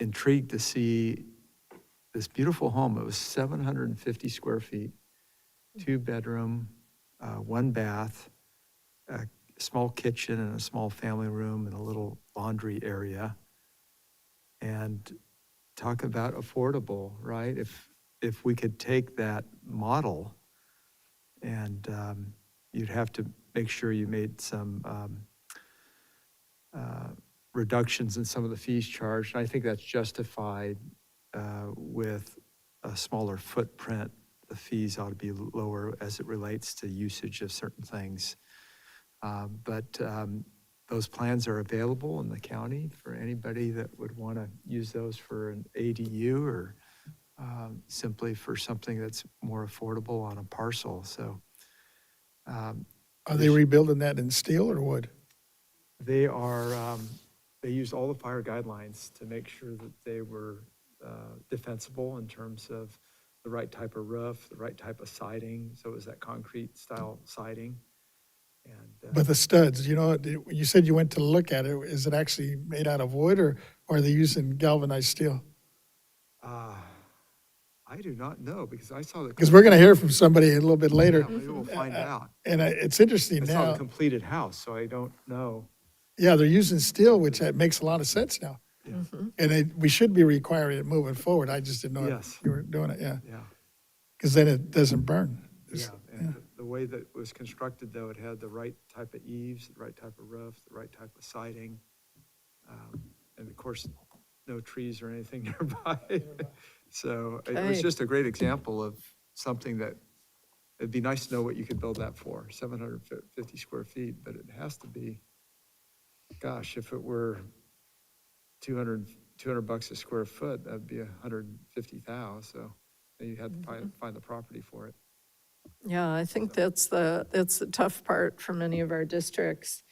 intrigued to see this beautiful home. It was 750 square feet, 2-bedroom, 1 bath, a small kitchen and a small family room and a little laundry area. And talk about affordable, right? If we could take that model and you'd have to make sure you made some reductions in some of the fees charged. And I think that's justified with a smaller footprint. The fees ought to be lower as it relates to usage of certain things. But those plans are available in the county for anybody that would want to use those for an ADU or simply for something that's more affordable on a parcel. So, are they rebuilding that in steel or wood? They are. They used all the fire guidelines to make sure that they were defensible in terms of the right type of roof, the right type of siding. So it was that concrete style siding. And, But the studs, you said you went to look at it. Is it actually made out of wood or are they using galvanized steel? I do not know because I saw the. Because we're going to hear from somebody a little bit later. Yeah, maybe we'll find out. And it's interesting now. I saw the completed house, so I don't know. Yeah, they're using steel, which makes a lot of sense now. And we should be requiring it moving forward. I just didn't know if Yes. you were doing it, yeah. Yeah. Because then it doesn't burn. Yeah, and the way that it was constructed, though, it had the right type of eaves, the right type of roof, the right type of siding. And of course, no trees or anything nearby. So it was Okay. just a great example of something that, it'd be nice to know what you could build that for, 750 square feet, but it has to be, gosh, if it were 200 bucks a square foot, that'd be 150,000, so you had to find the property for it. Yeah, I think that's the tough part for many of our districts.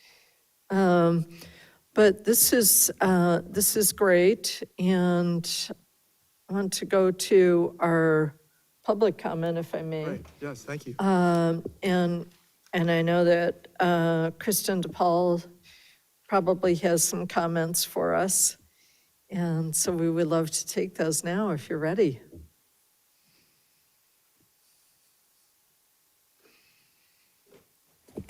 But this is great, and I want to go to our public comment, if I may. Right, yes, thank you. And I know that Kristen DePaul probably has some comments for us, and so we would love to take those now if you're ready.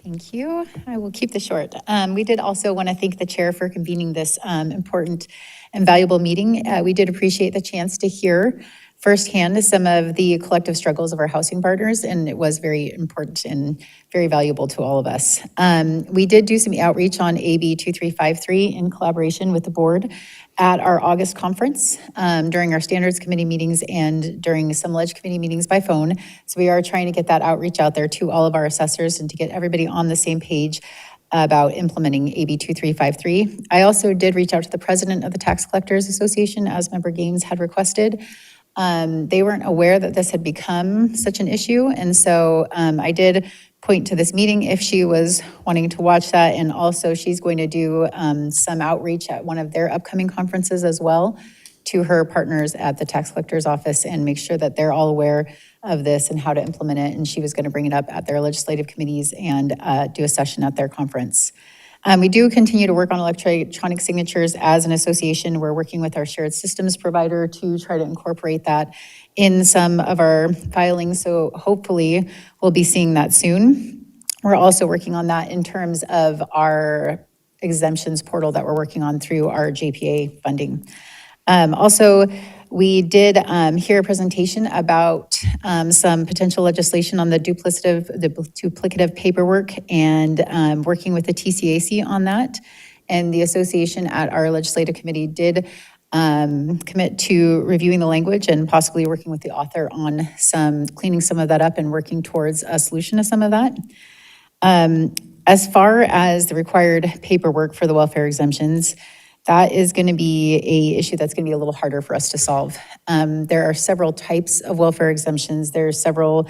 Thank you. I will keep this short. We did also want to thank the chair for convening this important and valuable meeting. We did appreciate the chance to hear firsthand some of the collective struggles of our housing partners, and it was very important and very valuable to all of us. We did do some outreach on AB 2353 in collaboration with the board at our August conference, during our standards committee meetings and during some ledge committee meetings by phone. So we are trying to get that outreach out there to all of our assessors and to get everybody on the same page about implementing AB 2353. I also did reach out to the president of the Tax Collectors Association, as Member Gaines had requested. They weren't aware that this had become such an issue, and so I did point to this meeting if she was wanting to watch that, and also she's going to do some outreach at one of their upcoming conferences as well to her partners at the tax collector's office and make sure that they're all aware of this and how to implement it, and she was going to bring it up at their legislative committees and do a session at their conference. We do continue to work on electronic signatures as an association. We're working with our shared systems provider to try to incorporate that in some of our filings, so hopefully we'll be seeing that soon. We're also working on that in terms of our exemptions portal that we're working on through our JPA funding. Also, we did hear a presentation about some potential legislation on the duplicative paperwork and working with the TCAC on that. And the association at our legislative committee did commit to reviewing the language and possibly working with the author on cleaning some of that up and working towards a solution to some of that. As far as the required paperwork for the welfare exemptions, that is going to be an issue that's going to be a little harder for us to solve. There are several types of welfare exemptions. There are several,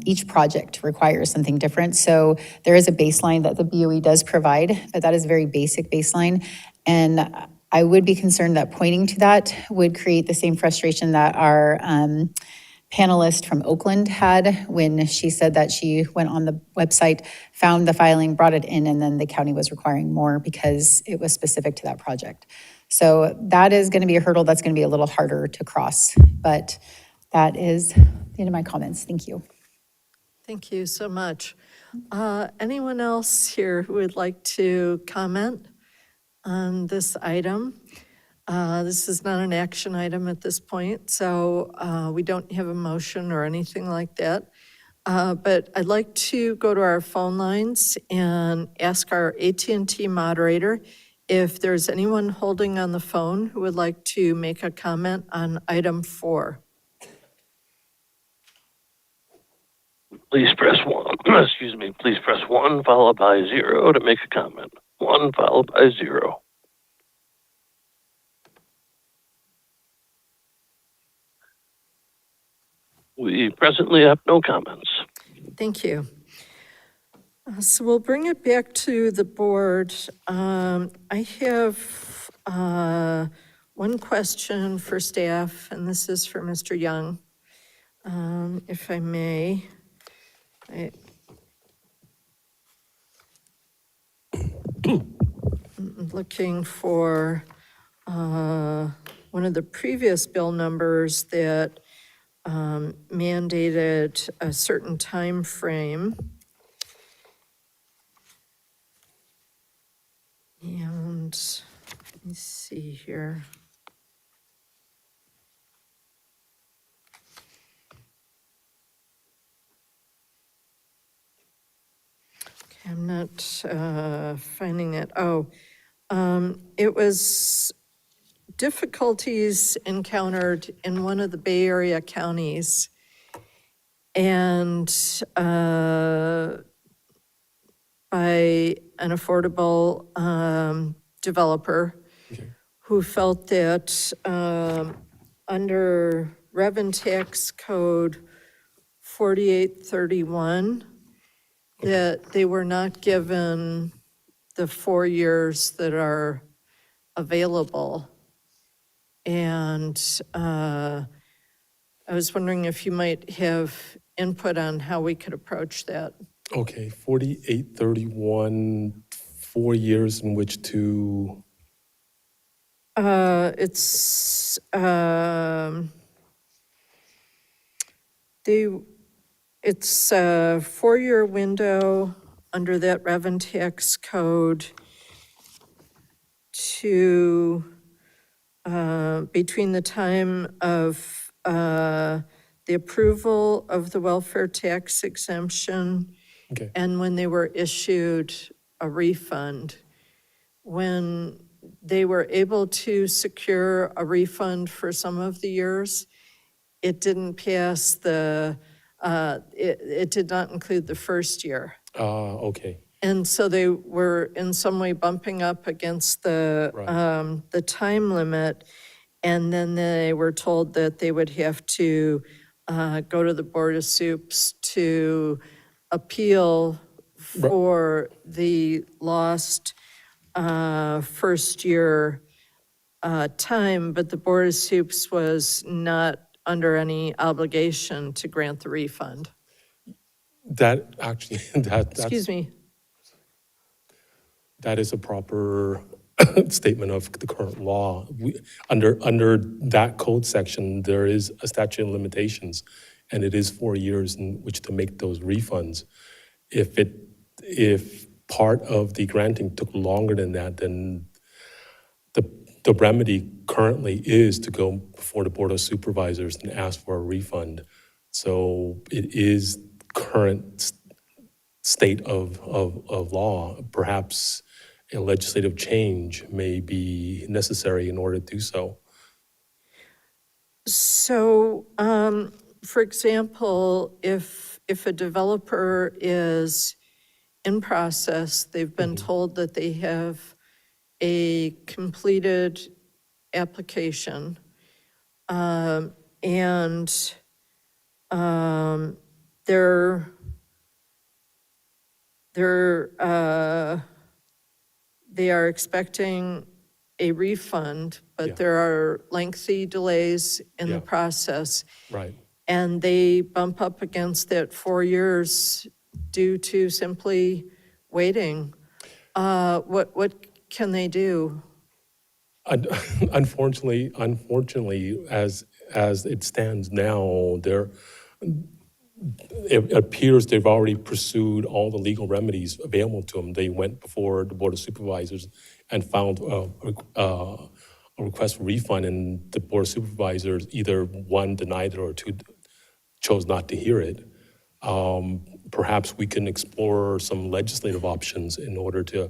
each project requires something different. So there is a baseline that the BOE does provide, but that is a very basic baseline. And I would be concerned that pointing to that would create the same frustration that our panelist from Oakland had when she said that she went on the website, found the filing, brought it in, and then the county was requiring more because it was specific to that project. So that is going to be a hurdle that's going to be a little harder to cross, but that is the end of my comments. Thank you. Thank you so much. Anyone else here who would like to comment on this item? This is not an action item at this point, so we don't have a motion or anything like that. But I'd like to go to our phone lines and ask our AT&T moderator if there's anyone holding on the phone who would like to make a comment on item 4. Please press 1. Excuse me. Please press 1 followed by 0 to make a comment. 1 followed by 0. We presently have no comments. Thank you. So we'll bring it back to the board. I have one question for staff, and this is for Mr. Young, if I may. I'm looking for one of the previous bill numbers that mandated a certain time frame. And Let me see here. Okay, I'm not finding it. Oh, it was difficulties encountered in one of the Bay Area counties. And by an affordable developer who felt that under Revenue Tax Code 4831, that they were not given the 4 years that are available. And I was wondering if you might have input on how we could approach that. Okay, 4831, 4 years in which to, It's, it's a 4-year window under that Revenue Tax Code to, between the time of the approval of the welfare tax exemption okay, and when they were issued a refund. When they were able to secure a refund for some of the years, it didn't pass it did not include the first year. okay, And so they were in some way bumping up against the time limit. And then they were told that they would have to go to the Board of Soups to appeal for the lost first year time, but the Board of Soups was not under any obligation to grant the refund. that actually, Excuse me. that is a proper statement of the current law. Under that code section, there is a statute of limitations, and it is 4 years in which to make those refunds. If part of the granting took longer than that, then the remedy currently is to go before the Board of Supervisors and ask for a refund. So it is current state of law. Perhaps a legislative change may be necessary in order to do so. So, for example, if a developer is in process, they've been told that they have a completed application, and they are expecting a refund, but there are lengthy delays in the process. Right. And they bump up against that 4 years due to simply waiting. What can they do? Unfortunately, as it stands now, it appears they've already pursued all the legal remedies available to them. They went before the Board of Supervisors and filed a request for refund, and the Board of Supervisors either one denied it or two chose not to hear it. Perhaps we can explore some legislative options in order to,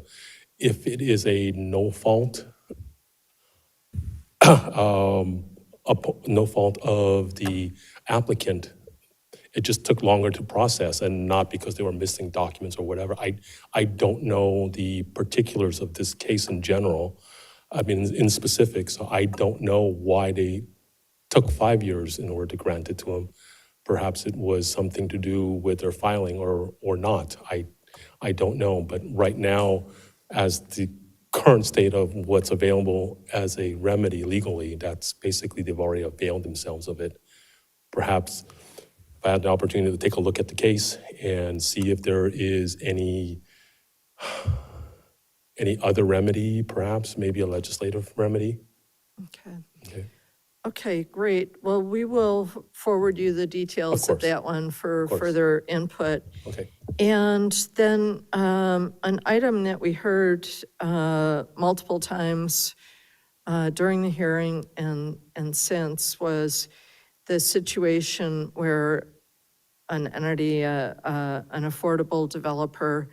if it is a no fault of the applicant, it just took longer to process, and not because they were missing documents or whatever. I don't know the particulars of this case in general, I mean, in specific, so I don't know why they took 5 years in order to grant it to them. Perhaps it was something to do with their filing or not. I don't know, but right now, as the current state of what's available as a remedy legally, that's basically they've already availed themselves of it. Perhaps if I had the opportunity to take a look at the case and see if there is any other remedy, perhaps, maybe a legislative remedy. Okay. Okay. Okay, great. Well, we will forward you the details of that one for further input. Okay. And then an item that we heard multiple times during the hearing and since was the situation where an entity, an affordable developer,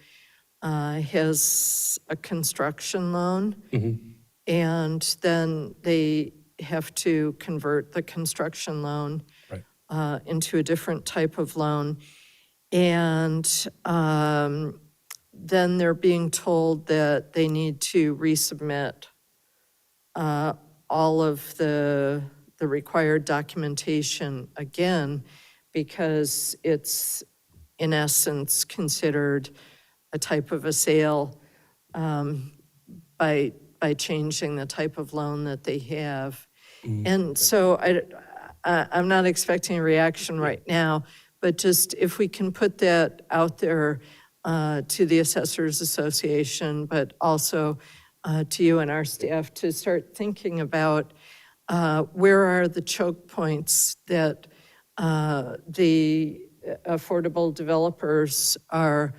has a construction loan, and then they have to convert the construction loan into a different type of loan. And then they're being told that they need to resubmit all of the required documentation again, because it's in essence considered a type of a sale by changing the type of loan that they have. And so I'm not expecting a reaction right now, but just if we can put that out there to the Assessors Association, but also to you and our staff to start thinking about where are the choke points that the affordable developers are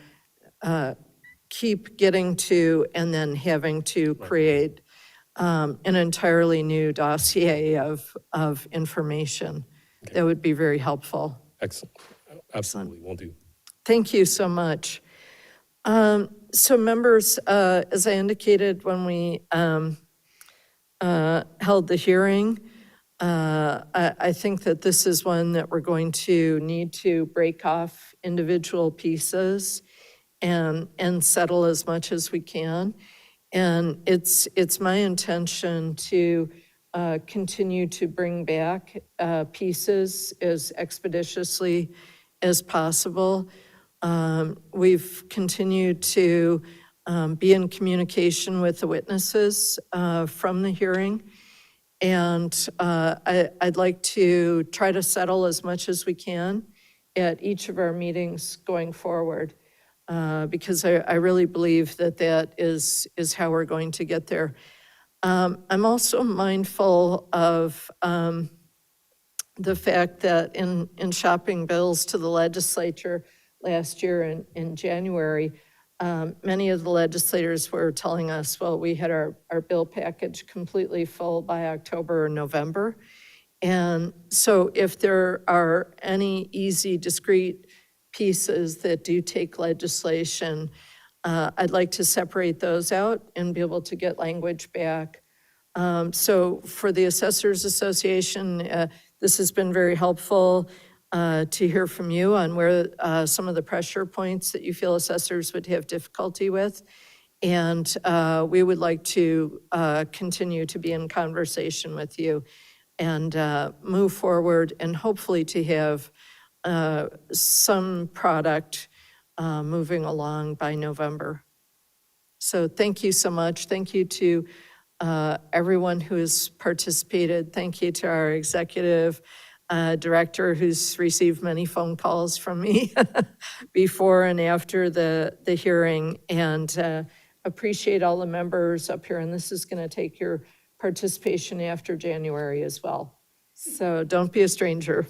keep getting to and then having to create an entirely new dossier of information. That would be very helpful. Excellent. Absolutely, will do. Thank you so much. So members, as I indicated when we held the hearing, I think that this is one that we're going to need to break off individual pieces and settle as much as we can. And it's my intention to continue to bring back pieces as expeditiously as possible. We've continued to be in communication with the witnesses from the hearing. And I'd like to try to settle as much as we can at each of our meetings going forward, because I really believe that that is how we're going to get there. I'm also mindful of the fact that in shopping bills to the legislature last year in January, many of the legislators were telling us, well, we had our bill package completely full by October or November. And so if there are any easy, discrete pieces that do take legislation, I'd like to separate those out and be able to get language back. So for the Assessors Association, this has been very helpful to hear from you on where some of the pressure points that you feel assessors would have difficulty with. And we would like to continue to be in conversation with you and move forward and hopefully to have some product moving along by November. So thank you so much. Thank you to everyone who has participated. Thank you to our executive director who's received many phone calls from me before and after the hearing, and appreciate all the members up here. And this is going to take your participation after January as well. So don't be a stranger.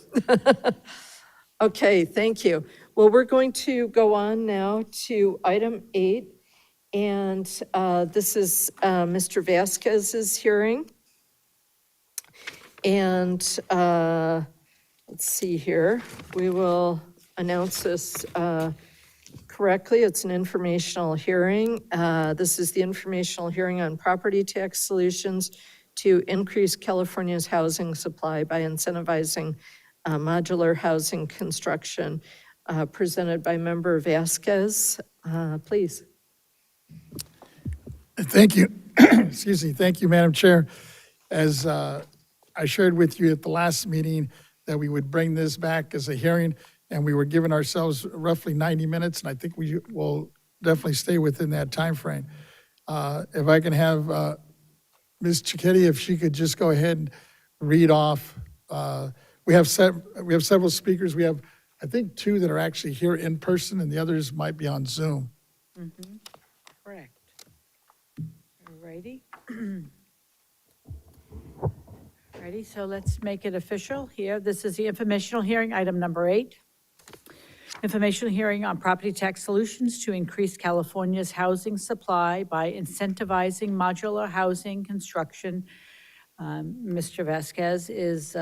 Okay, thank you. Well, we're going to go on now to item 8. And this is Mr. Vasquez's hearing. And let's see here. We will announce this correctly. It's an informational hearing. This is the informational hearing on property tax solutions to increase California's housing supply by incentivizing modular housing construction, presented by Member Vasquez. Please. Thank you. Excuse me. Thank you, Madam Chair. As I shared with you at the last meeting that we would bring this back as a hearing, and we were giving ourselves roughly 90 minutes, and I think we will definitely stay within that time frame. If I can have Ms. Cicchetti, if she could just go ahead and read off. We have several speakers. We have, I think, 2 that are actually here in person, and the others might be on Zoom. Mm-hmm. Correct. Ready? Ready, so let's make it official here. This is the informational hearing, item number 8. Informational hearing on property tax solutions to increase California's housing supply by incentivizing modular housing construction, Mr. Vasquez is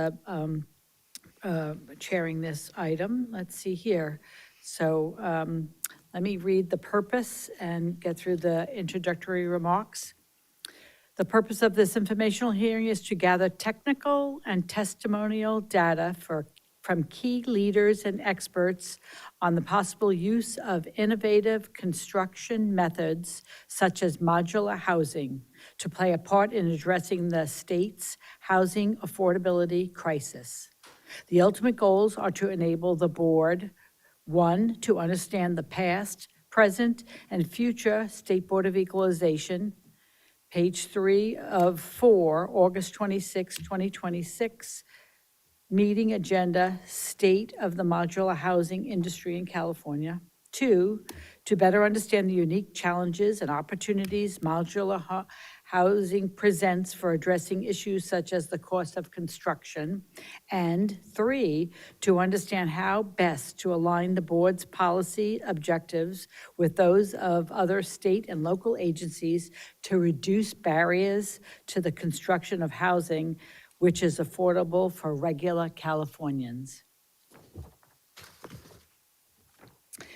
chairing this item. Let's see here. So let me read the purpose and get through the introductory remarks. The purpose of this informational hearing is to gather technical and testimonial data from key leaders and experts on the possible use of innovative construction methods such as modular housing to play a part in addressing the state's housing affordability crisis. The ultimate goals are to enable the board, one, to understand the past, present, and future State Board of Equalization, page 3 of 4, August 26, 2026, meeting agenda, state of the modular housing industry in California. 2, to better understand the unique challenges and opportunities modular housing presents for addressing issues such as the cost of construction. And 3, to understand how best to align the board's policy objectives with those of other state and local agencies to reduce barriers to the construction of housing which is affordable for regular Californians.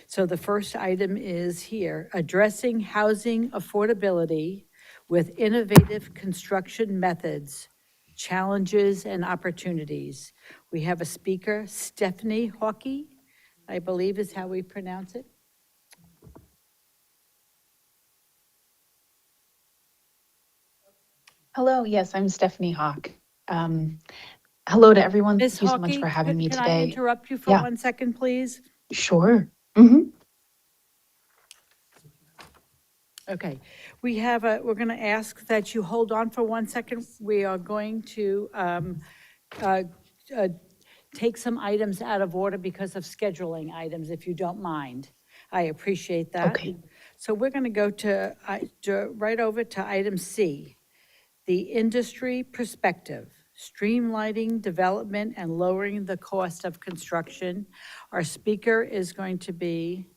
So the first item is here, addressing housing affordability with innovative construction methods, challenges and opportunities. We have a speaker, Stephanie Hockey, I believe is how we pronounce it. Hello, yes, I'm Stephanie Hawk. Hello to everyone. Ms. Thank you so much Hockey, for having me can today. I interrupt you for Yeah. 1 second, please? Sure. Okay, we're going to ask that you hold on for 1 second. We are going to take some items out of order because of scheduling items, if you don't mind. I appreciate that. Okay. So we're going to go to right over to item C, the industry perspective, streamlining development and lowering the cost of construction. Our speaker is going to be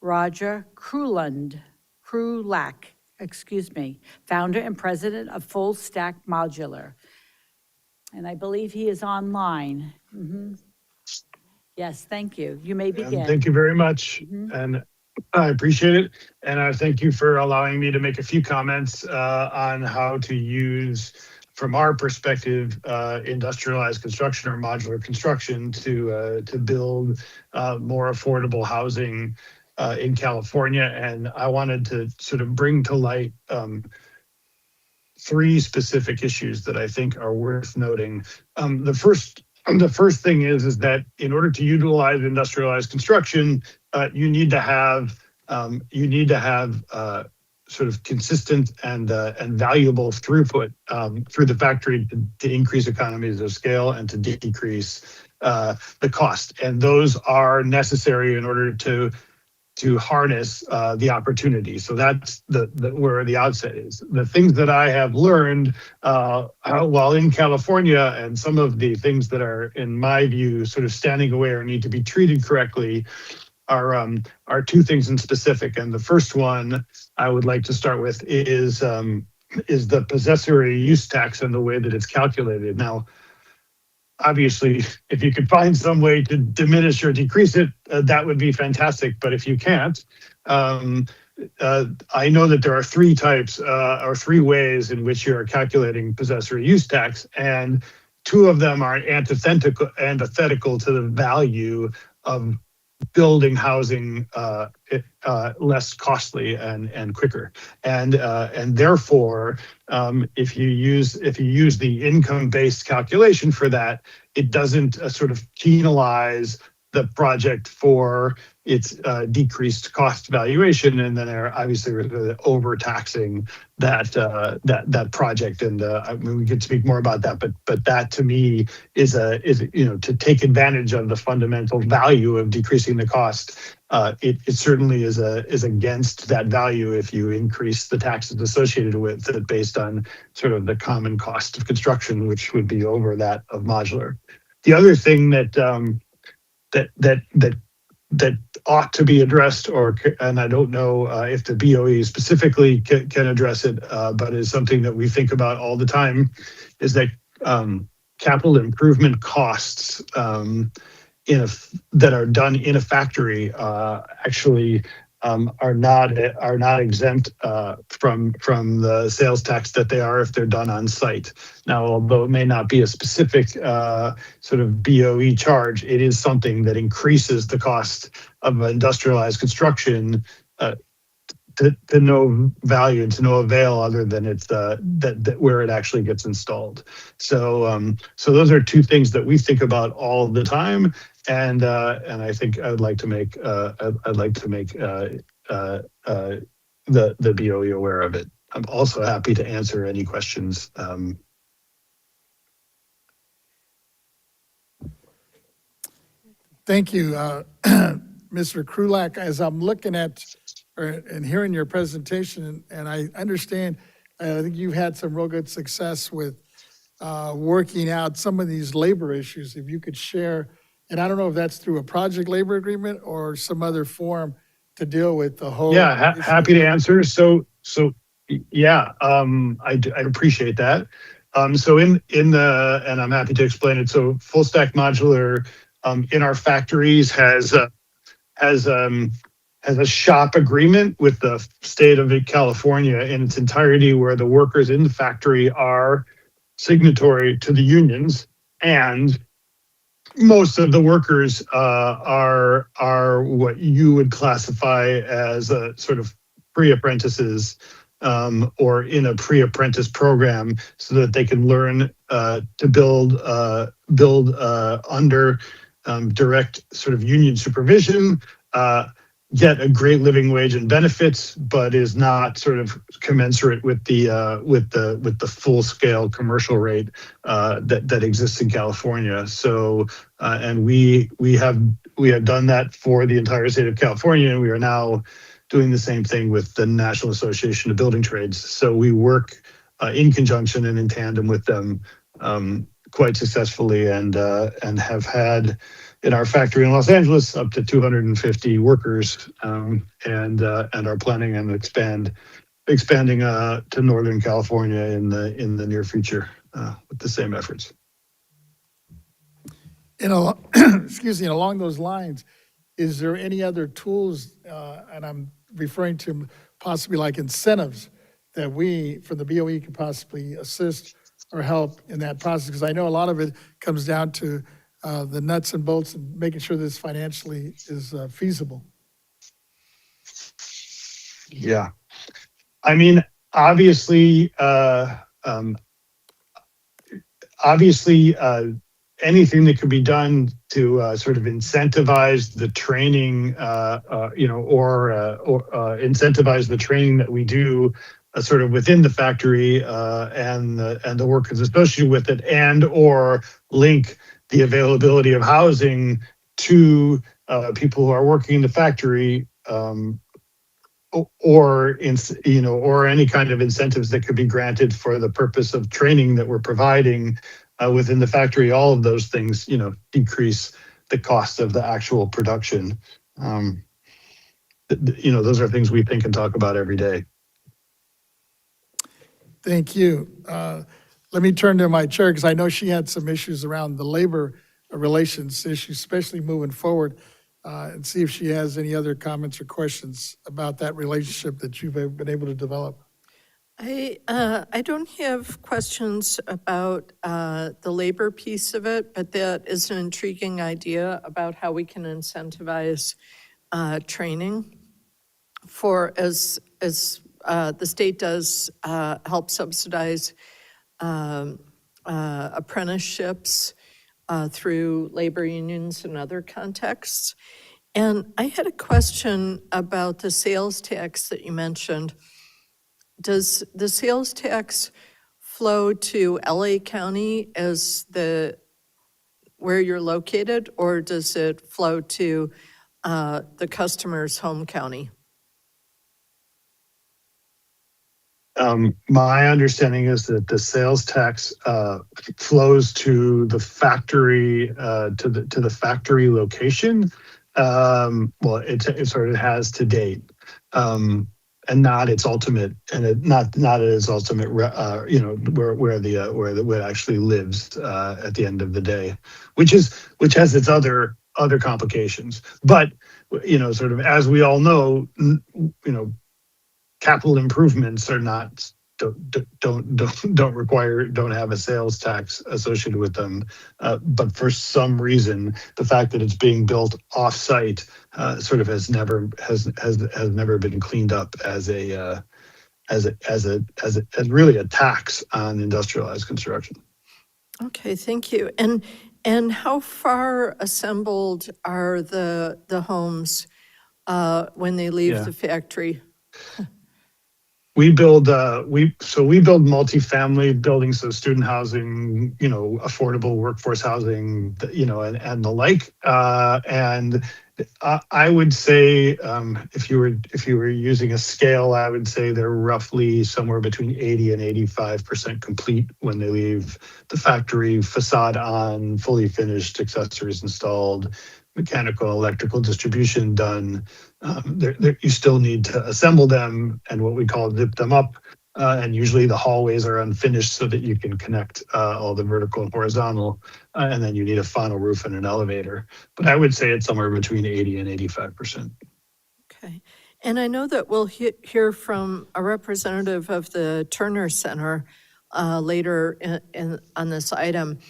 Roger Krulak, founder and president of Full Stack Modular. And I believe he is online. Yes, thank you. You may begin. Thank you very much. And I appreciate it. And I thank you for allowing me to make a few comments on how to use, from our perspective, industrialized construction or modular construction to build more affordable housing in California. And I wanted to sort of bring to light 3 specific issues that I think are worth noting. The first thing is that in order to utilize industrialized construction, you need to have sort of consistent and valuable throughput through the factory to increase economies of scale and to decrease the cost. And those are necessary in order to harness the opportunity. So that's where the outset is. The things that I have learned while in California, and some of the things that are, in my view, sort of standing away or need to be treated correctly are 2 things in specific. And the first one I would like to start with is the possessory use tax and the way that it's calculated. Now, obviously, if you could find some way to diminish or decrease it, that would be fantastic. But if you can't, I know that there are 3 types or 3 ways in which you are calculating possessory use tax, and 2 of them are antithetical to the value of building housing less costly and quicker, and therefore, if you use the income-based calculation for that, it doesn't sort of penalize the project for its decreased cost valuation, and then they're obviously overtaxing that project. And I mean, we could speak more about that, but that to me is to take advantage of the fundamental value of decreasing the cost. It certainly is against that value if you increase the taxes associated with it based on sort of the common cost of construction, which would be over that of modular. The other thing that that ought to be addressed, and I don't know if the BOE specifically can address it, but is something that we think about all the time, is that capital improvement costs that are done in a factory actually are not exempt from the sales tax that they are if they're done on site. Now, although it may not be a specific sort of BOE charge, it is something that increases the cost of industrialized construction to no value and to no avail other than it's that where it actually gets installed. So so those are two things that we think about all the time, and I think I'd like to make the BOE aware of it. I'm also happy to answer any questions. Thank you, Mr. Krulak. As I'm looking at and hearing your presentation, and I understand, I think you've had some real good success with working out some of these labor issues. If you could share, and I don't know if that's through a project labor agreement or some other form to deal with the whole. Yeah, happy to answer. So yeah, I'd appreciate that. So in the, and I'm happy to explain it. So Full Stack Modular in our factories has a shop agreement with the state of California in its entirety, where the workers in the factory are signatory to the unions, and most of the workers are what you would classify as a sort of pre-apprentices or in a pre-apprentice program, so that they can learn to build under direct sort of union supervision, get a great living wage and benefits, but is not sort of commensurate with the full scale commercial rate that exists in California. So and we have done that for the entire state of California, and we are now doing the same thing with the National Association of Building Trades. So we work in conjunction and in tandem with them quite successfully, and have had in our factory in Los Angeles up to 250 workers, and are planning on expanding to Northern California in the near future with the same efforts. Excuse me, along those lines, is there any other tools, and I'm referring to possibly like incentives, that we, from the BOE, could possibly assist or help in that process? Because I know a lot of it comes down to the nuts and bolts and making sure this financially is feasible. Yeah. I mean, obviously, anything that could be done to sort of incentivize the training, or incentivize the training that we do sort of within the factory and the workers associated with it, and or link the availability of housing to people who are working in the factory, or any kind of incentives that could be granted for the purpose of training that we're providing within the factory. All of those things, decrease the cost of the actual production. Those are things we think and talk about every day. Thank you. Let me turn to my chair, because I know she had some issues around the labor relations issue, especially moving forward, and see if she has any other comments or questions about that relationship that you've been able to develop. I don't have questions about the labor piece of it, but that is an intriguing idea about how we can incentivize training for, as the state does help subsidize apprenticeships through labor unions and other contexts. And I had a question about the sales tax that you mentioned. Does the sales tax flow to LA County as where you're located, or does it flow to the customer's home county? My understanding is that the sales tax flows to the factory, to the factory location, Well, it sort of has to date. And not its ultimate, and not at its ultimate, where it actually lives at the end of the day, which has its other complications. But sort of as we all know, capital improvements are not don't have a sales tax associated with them. But for some reason, the fact that it's being built off-site sort of has never been cleaned up as really a tax on industrialized construction. Okay, thank you. And how far assembled are the homes when they leave Yeah. the factory? We build multifamily buildings, so student housing, affordable workforce housing, and the like. And I would say, if you were using a scale, I would say they're roughly somewhere between 80 and 85% complete when they leave the factory, facade on, fully finished, accessories installed, mechanical, electrical distribution done. You still need to assemble them and what we call zip them up. And usually the hallways are unfinished so that you can connect all the vertical and horizontal. And then you need a final roof and an elevator. But I would say it's somewhere between 80 and 85%. Okay. And I know that we'll hear from a representative of the Turner Center later on this item.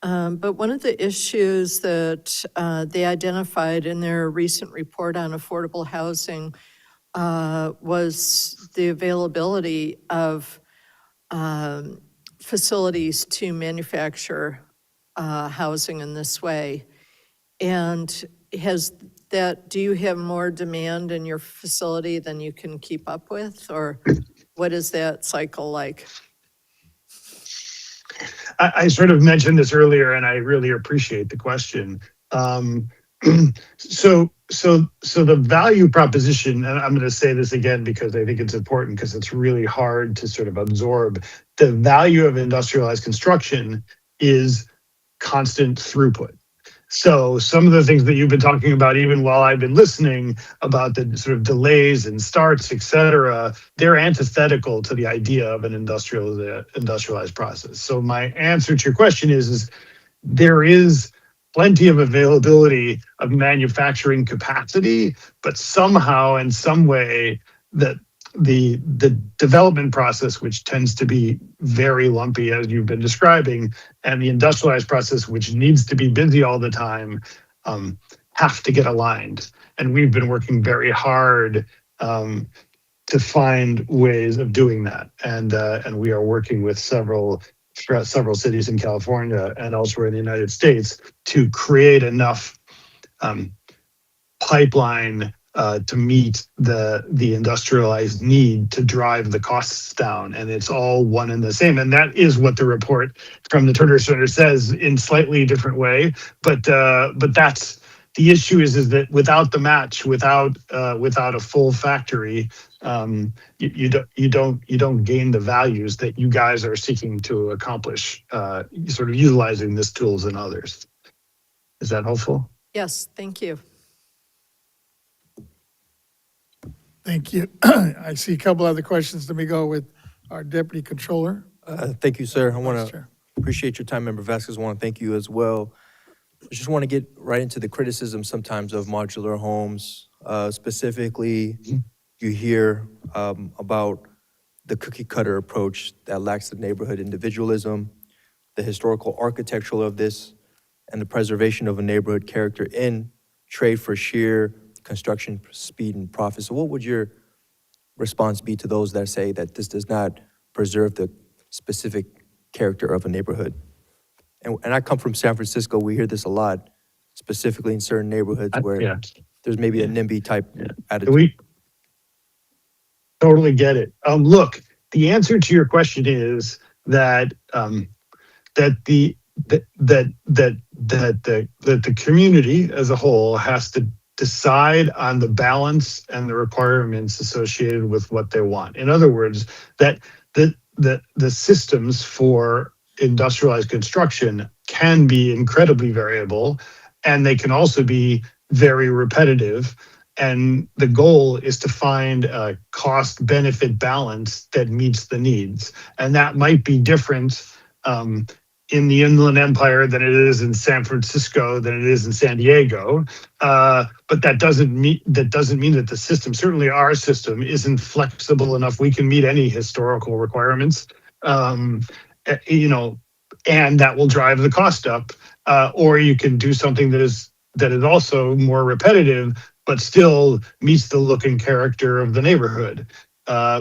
But one of the issues that they identified in their recent report on affordable housing was the availability of facilities to manufacture housing in this way. And do you have more demand in your facility than you can keep up with? Or what is that cycle like? I sort of mentioned this earlier, and I really appreciate the question. So the value proposition, and I'm going to say this again because I think it's important because it's really hard to sort of absorb. The value of industrialized construction is constant throughput. So some of the things that you've been talking about, even while I've been listening about the sort of delays and starts, et cetera, they're antithetical to the idea of an industrialized process. So my answer to your question is there is plenty of availability of manufacturing capacity, but somehow in some way that the development process, which tends to be very lumpy as you've been describing, and the industrialized process, which needs to be busy all the time, have to get aligned. And we've been working very hard to find ways of doing that. And we are working with several cities in California and elsewhere in the United States to create enough pipeline to meet the industrialized need to drive the costs down. And it's all one and the same. And that is what the report from the Turner Center says in slightly different way. But that's the issue is that without the match, without a full factory, you don't gain the values that you guys are seeking to accomplish, sort of utilizing this tools and others. Is that helpful? Yes, thank you. Thank you. I see a couple other questions. Let me go with our Deputy Controller. Thank you, sir. I Vice want to Chair. appreciate your time, Member Vasquez. I want to thank you as well. I just want to get right into the criticism sometimes of modular homes. Specifically, you hear about the cookie cutter approach that lacks the neighborhood individualism, the historical architecture of this, and the preservation of a neighborhood character in trade for sheer construction speed and profit. So what would your response be to those that say that this does not preserve the specific character of a neighborhood? And I come from San Francisco. We hear this a lot, specifically in certain neighborhoods where there's maybe a NIMBY type attitude. We totally get it. Look, the answer to your question is that the community as a whole has to decide on the balance and the requirements associated with what they want. In other words, that the systems for industrialized construction can be incredibly variable, and they can also be very repetitive. And the goal is to find a cost benefit balance that meets the needs. And that might be different in the Inland Empire than it is in San Francisco, than it is in San Diego. But that doesn't mean that the system, certainly our system, isn't flexible enough. We can meet any historical requirements, you know, and that will drive the cost up. Or you can do something that is also more repetitive, but still meets the look and character of the neighborhood.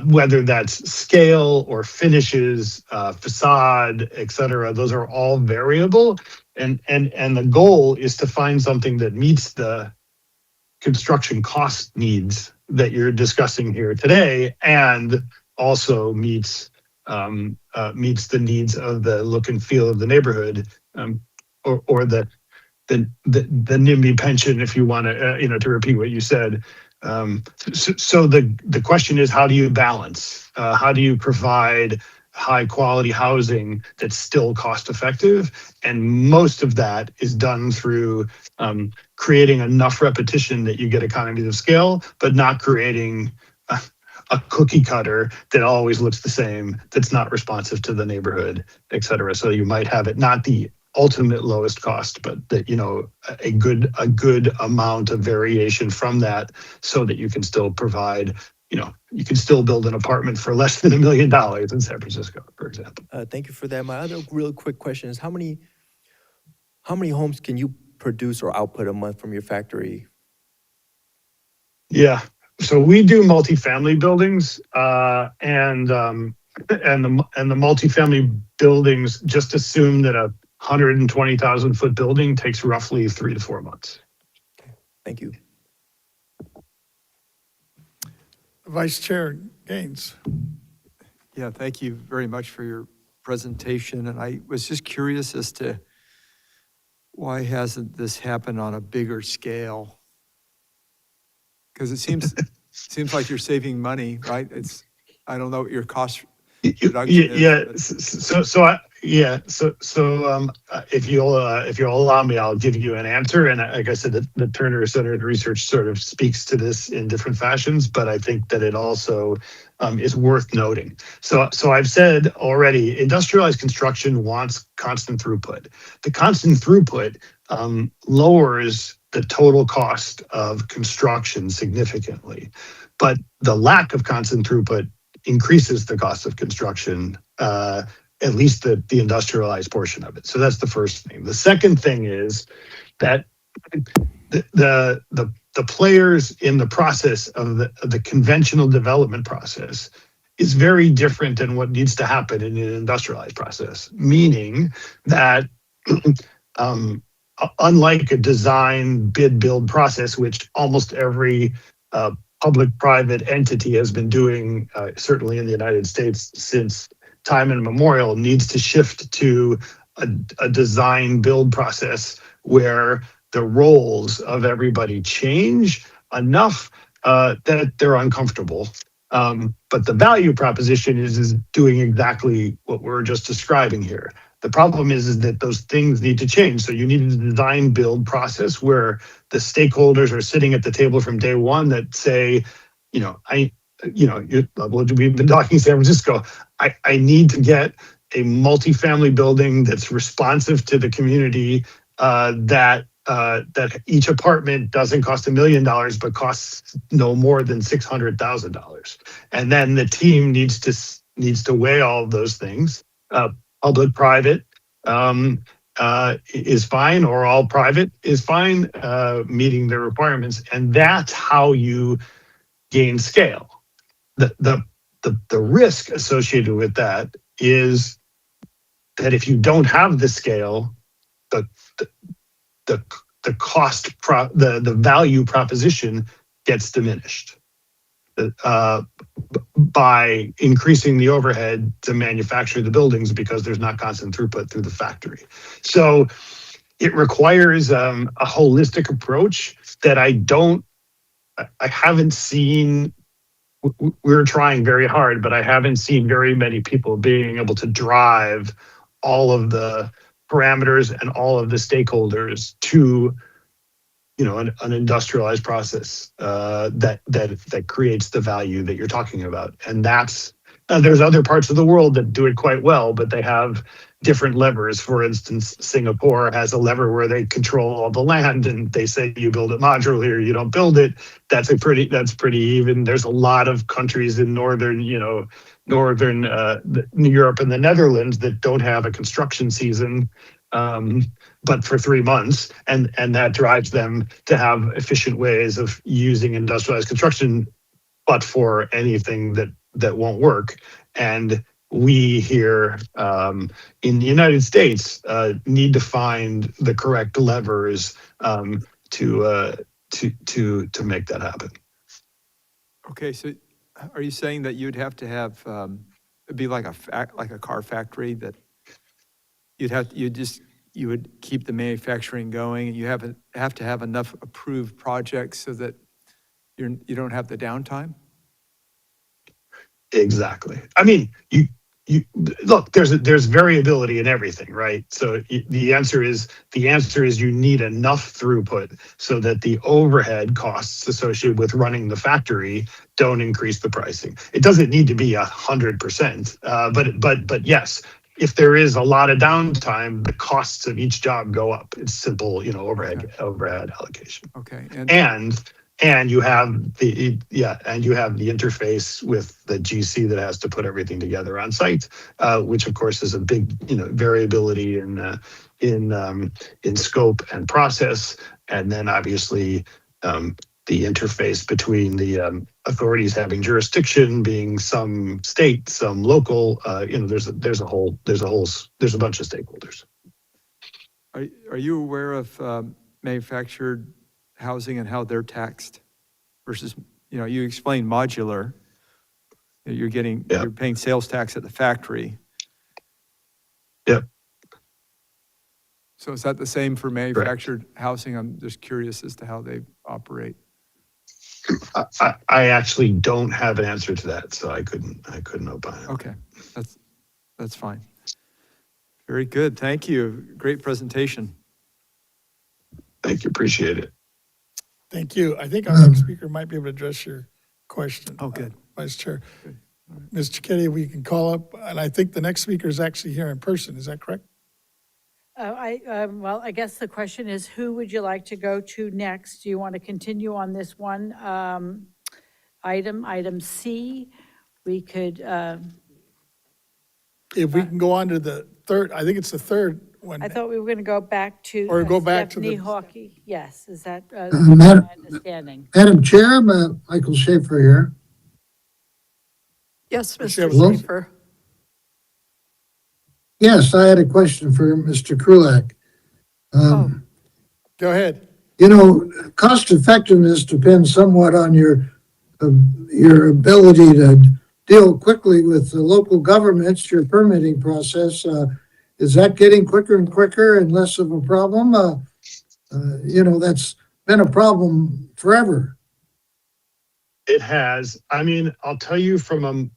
Whether that's scale or finishes, facade, et cetera, those are all variable. And the goal is to find something that meets the construction cost needs that you're discussing here today, and also meets the needs of the look and feel of the neighborhood, or the NIMBY pension, if you want to, to repeat what you said. So the question is, how do you balance? How do you provide high quality housing that's still cost effective? And most of that is done through creating enough repetition that you get economies of scale, but not creating a cookie cutter that always looks the same, that's not responsive to the neighborhood, et cetera. So you might have it not the ultimate lowest cost, but that, a good amount of variation from that, so that you can still provide, you can still build an apartment for less than $1 million in San Francisco, for example. Thank you for that. My other real quick question is, how many homes can you produce or output a month from your factory? Yeah. So we do multifamily buildings, and the multifamily buildings just assume that a 120,000 foot building takes roughly 3 to 4 months. Thank you. Vice Chair Gaines. Yeah, thank you very much for your presentation. And I was just curious as to why hasn't this happened on a bigger scale? Because it seems like you're saving money, right? I don't know what your cost reduction is. Yeah. If you'll allow me, I'll give you an answer. And like I said, the Turner Center research sort of speaks to this in different fashions, but I think that it also is worth noting. So I've said already, industrialized construction wants constant throughput. The constant throughput lowers the total cost of construction significantly, but the lack of constant throughput increases the cost of construction, at least the industrialized portion of it. So that's the first thing. The second thing is that the players in the process of the conventional development process is very different than what needs to happen in an industrialized process, meaning that unlike a design bid build process, which almost every public-private entity has been doing, certainly in the United States since time immemorial, needs to shift to a design build process where the roles of everybody change enough that they're uncomfortable. But the value proposition is doing exactly what we're just describing here. The problem is that those things need to change. So you need a design build process where the stakeholders are sitting at the table from day one that say, we've been talking San Francisco. I need to get a multifamily building that's responsive to the community, that each apartment doesn't cost $1 million, but costs no more than $600,000. And then the team needs to weigh all of those things. Public, private is fine, or all private is fine, meeting the requirements, and that's how you gain scale. The risk associated with that is that if you don't have the scale, the value proposition gets diminished by increasing the overhead to manufacture the buildings, because there's not constant throughput through the factory. So it requires a holistic approach that I haven't seen. We're trying very hard, but I haven't seen very many people being able to drive all of the parameters and all of the stakeholders to an industrialized process that creates the value that you're talking about. And there's other parts of the world that do it quite well, but they have different levers. For instance, Singapore has a lever where they control all the land, and they say you build it modularly or you don't build it. That's pretty even. There's a lot of countries in northern Europe and the Netherlands that don't have a construction season, but for 3 months, and that drives them to have efficient ways of using industrialized construction, but for anything that won't work. And we here in the United States need to find the correct levers to make that happen. Okay, so are you saying that you'd have to have, it'd be like a car factory, that you would keep the manufacturing going, and you have to have enough approved projects so that you don't have the downtime? Exactly. I mean, you look, there's variability in everything, right? So the answer is you need enough throughput so that the overhead costs associated with running the factory don't increase the pricing. It doesn't need to be 100%, but yes, if there is a lot of downtime, the costs of each job go up. It's simple, overhead allocation. Okay. And you have the interface with the GC that has to put everything together on site, which of course is a big variability in scope and process, and then obviously the interface between the authorities having jurisdiction, being some state, some local. There's a bunch of stakeholders. Are you aware of manufactured housing and how they're taxed versus, you explained modular, you're paying sales tax at the factory. Yep. So is that the same for manufactured housing? I'm just curious as to how they operate. I actually don't have an answer to that, so I couldn't opine. Okay, that's fine. Very good, thank you. Great presentation. Thank you, appreciate it. Thank you. I think our next speaker might be able to address your question. Oh, good. Vice Chair. Good. Ms. Cicchetti, we can call up, and I think the next speaker is actually here in person. Is that correct? Well, I guess the question is, who would you like to go to next? Do you want to continue on this one item C? We could. If we can go on to the third, I think it's the third one. I thought we were going to go back to. Or go back to Stephanie the. Hawkey. Yes, is that Madam- my understanding? Madam Chair, Michael Schaefer here. Yes, Mr. Hello? Schaefer. Yes, I had a question for Mr. Krulak. Go ahead. Cost effectiveness depends somewhat on your ability to deal quickly with the local governments, your permitting process. Is that getting quicker and quicker and less of a problem? That's been a problem forever. It has. I mean, I'll tell you from a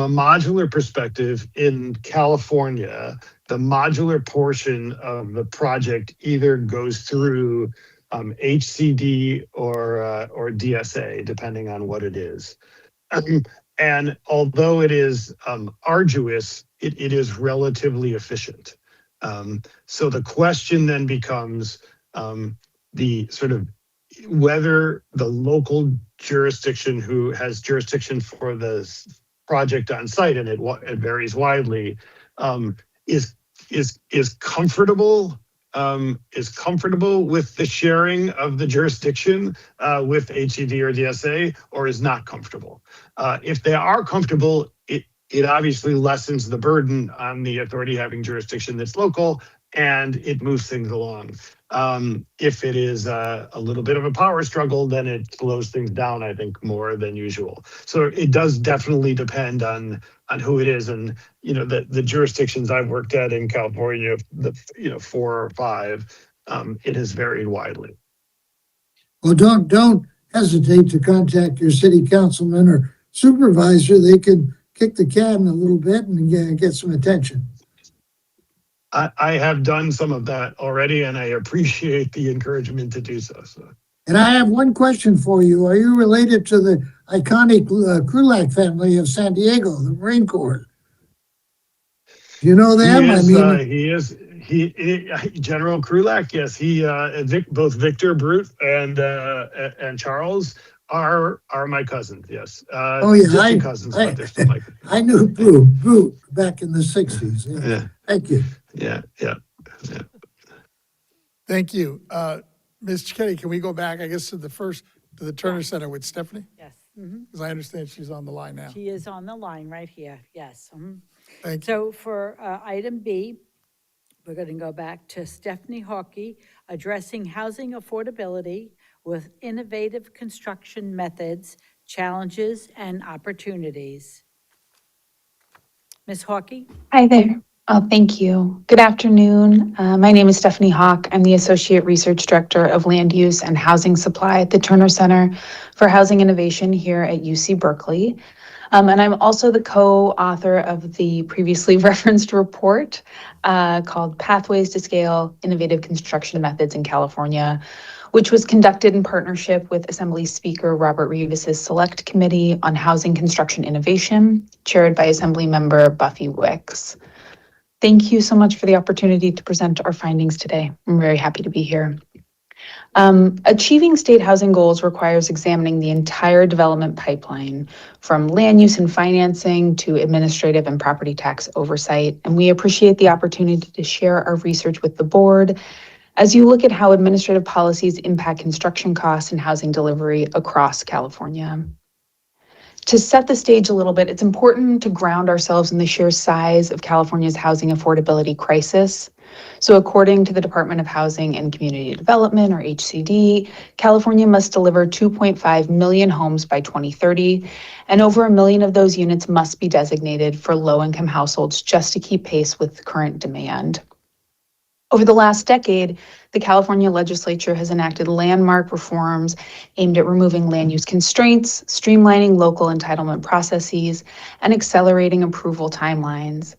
modular perspective in California, the modular portion of the project either goes through HCD or DSA, depending on what it is. And although it is arduous, it is relatively efficient. So the question then becomes the sort of whether the local jurisdiction who has jurisdiction for the project on site, and it varies widely, is comfortable with the sharing of the jurisdiction with HCD or DSA, or is not comfortable. If they are comfortable, it obviously lessens the burden on the authority having jurisdiction that's local, and it moves things along. If it is a little bit of a power struggle, then it slows things down, I think, more than usual. So it does definitely depend on who it is. And, the jurisdictions I've worked at in California, 4 or 5, it has varied widely. Well, don't hesitate to contact your city councilman or supervisor. They can kick the can a little bit and get some attention. I have done some of that already, and I appreciate the encouragement to do so. And I have one question for you. Are you related to the iconic Krulak family of San Diego, the Marine Corps? Do you know them? General Krulak. Yes, both Victor Brute and Charles are my cousins. Yes, Oh yeah, distant cousins, but they're still my cousins. I knew Brute back in the 60s. Yeah. Yeah. Thank you. Yeah. Thank you. Ms. Cicchetti, can we go back, I guess, to the Turner Center with Stephanie? Yes. Because I understand she's on the line now. She is on the line right here, yes. Thank you. So for item B, we're going to go back to Stephanie Hockey, addressing housing affordability with innovative construction methods, challenges, and opportunities. Ms. Hockey? Hi there. Oh, thank you. Good afternoon. My name is Stephanie Hawk. I'm the Associate Research Director of Land Use and Housing Supply at the Turner Center for Housing Innovation here at UC Berkeley. And I'm also the co-author of the previously referenced report called Pathways to Scale Innovative Construction Methods in California, which was conducted in partnership with Assembly Speaker Robert Rivas' Select Committee on Housing Construction Innovation, chaired by Assembly Member Buffy Wicks. Thank you so much for the opportunity to present our findings today. I'm very happy to be here. Achieving state housing goals requires examining the entire development pipeline, from land use and financing to administrative and property tax oversight. And we appreciate the opportunity to share our research with the board as you look at how administrative policies impact construction costs and housing delivery across California. To set the stage a little bit, it's important to ground ourselves in the sheer size of California's housing affordability crisis. So according to the Department of Housing and Community Development, or HCD, California must deliver 2.5 million homes by 2030, and over 1 million of those units must be designated for low-income households just to keep pace with current demand. Over the last decade, the California legislature has enacted landmark reforms aimed at removing land use constraints, streamlining local entitlement processes, and accelerating approval timelines.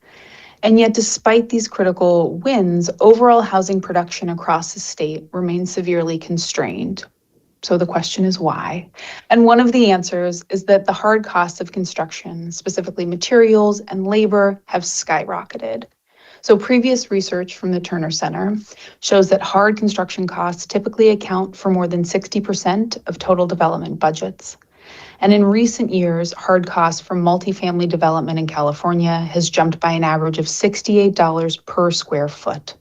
And yet, despite these critical wins, overall housing production across the state remains severely constrained. So the question is why? And one of the answers is that the hard costs of construction, specifically materials and labor, have skyrocketed. So previous research from the Turner Center shows that hard construction costs typically account for more than 60% of total development budgets. And in recent years, hard costs for multifamily development in California has jumped by an average of $68 per square foot.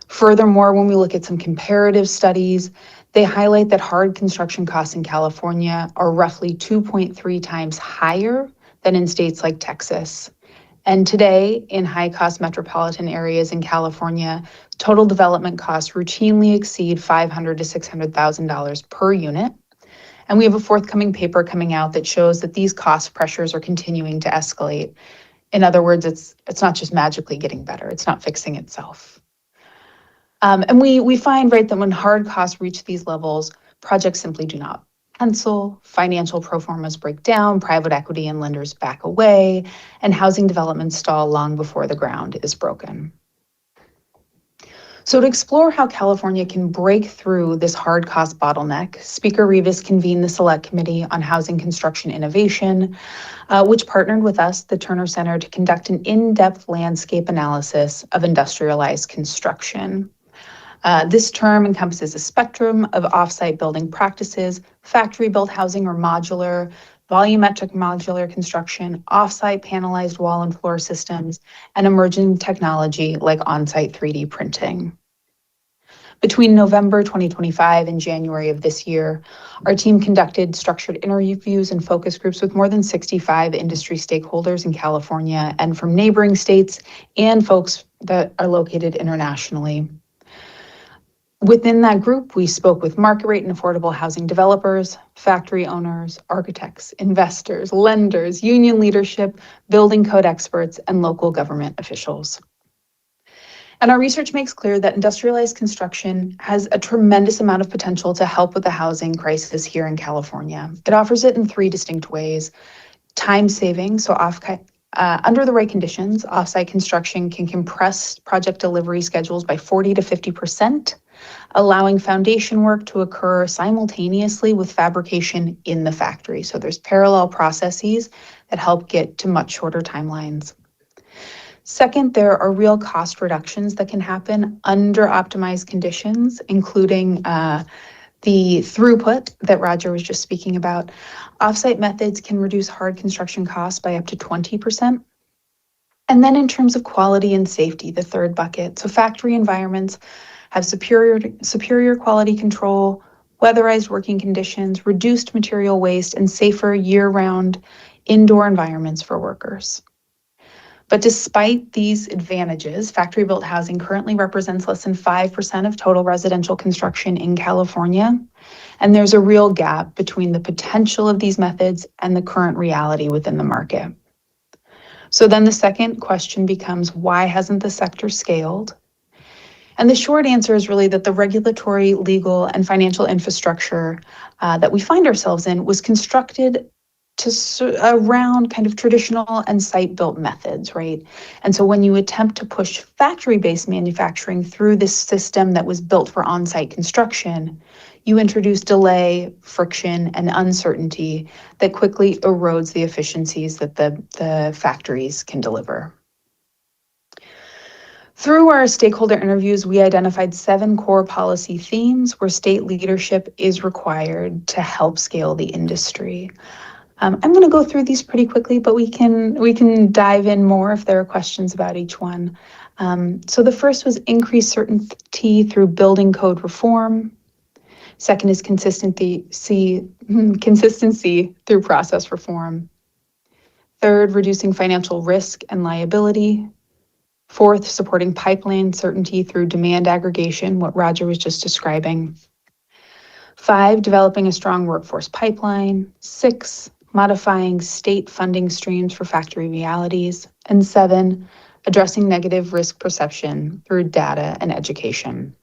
Furthermore, when we look at some comparative studies, they highlight that hard construction costs in California are roughly 2.3 times higher than in states like Texas. And today, in high-cost metropolitan areas in California, total development costs routinely exceed $500,000 to $600,000 per unit. And we have a forthcoming paper coming out that shows that these cost pressures are continuing to escalate. In other words, it's not just magically getting better. It's not fixing itself. And we find, right, that when hard costs reach these levels, projects simply do not pencil, financial pro formas break down, private equity and lenders back away, and housing developments stall long before the ground is broken. So to explore how California can break through this hard cost bottleneck, Speaker Rivas convened the Select Committee on Housing Construction Innovation, which partnered with us, the Turner Center, to conduct an in-depth landscape analysis of industrialized construction. This term encompasses a spectrum of off-site building practices, factory-built housing or modular, volumetric modular construction, off-site panelized wall and floor systems, and emerging technology like on-site 3D printing. Between November 2025 and January of this year, our team conducted structured interviews and focus groups with more than 65 industry stakeholders in California and from neighboring states and folks that are located internationally. Within that group, we spoke with market rate and affordable housing developers, factory owners, architects, investors, lenders, union leadership, building code experts, and local government officials. And our research makes clear that industrialized construction has a tremendous amount of potential to help with the housing crisis here in California. It offers it in 3 distinct ways: time saving, so Under the right conditions, offsite construction can compress project delivery schedules by 40 to 50%, allowing foundation work to occur simultaneously with fabrication in the factory. So there's parallel processes that help get to much shorter timelines. Second, there are real cost reductions that can happen under optimized conditions, including the throughput that Roger was just speaking about. Offsite methods can reduce hard construction costs by up to 20%. And then in terms of quality and safety, the third bucket. So factory environments have superior quality control, weatherized working conditions, reduced material waste, and safer year-round indoor environments for workers. But despite these advantages, factory-built housing currently represents less than 5% of total residential construction in California. And there's a real gap between the potential of these methods and the current reality within the market. So then the second question becomes, why hasn't the sector scaled? And the short answer is really that the regulatory, legal, and financial infrastructure that we find ourselves in was constructed around kind of traditional and site-built methods, right? And so when you attempt to push factory-based manufacturing through this system that was built for on-site construction, you introduce delay, friction, and uncertainty that quickly erodes the efficiencies that the factories can deliver. Through our stakeholder interviews, we identified 7 core policy themes where state leadership is required to help scale the industry. I'm going to go through these pretty quickly, but we can dive in more if there are questions about each one. So the first was increased certainty through building code reform. Second is consistency through process reform. Third, reducing financial risk and liability. Fourth, supporting pipeline certainty through demand aggregation, what Roger was just describing. 5, developing a strong workforce pipeline. 6, modifying state funding streams for factory realities. And 7, addressing negative risk perception through data and education.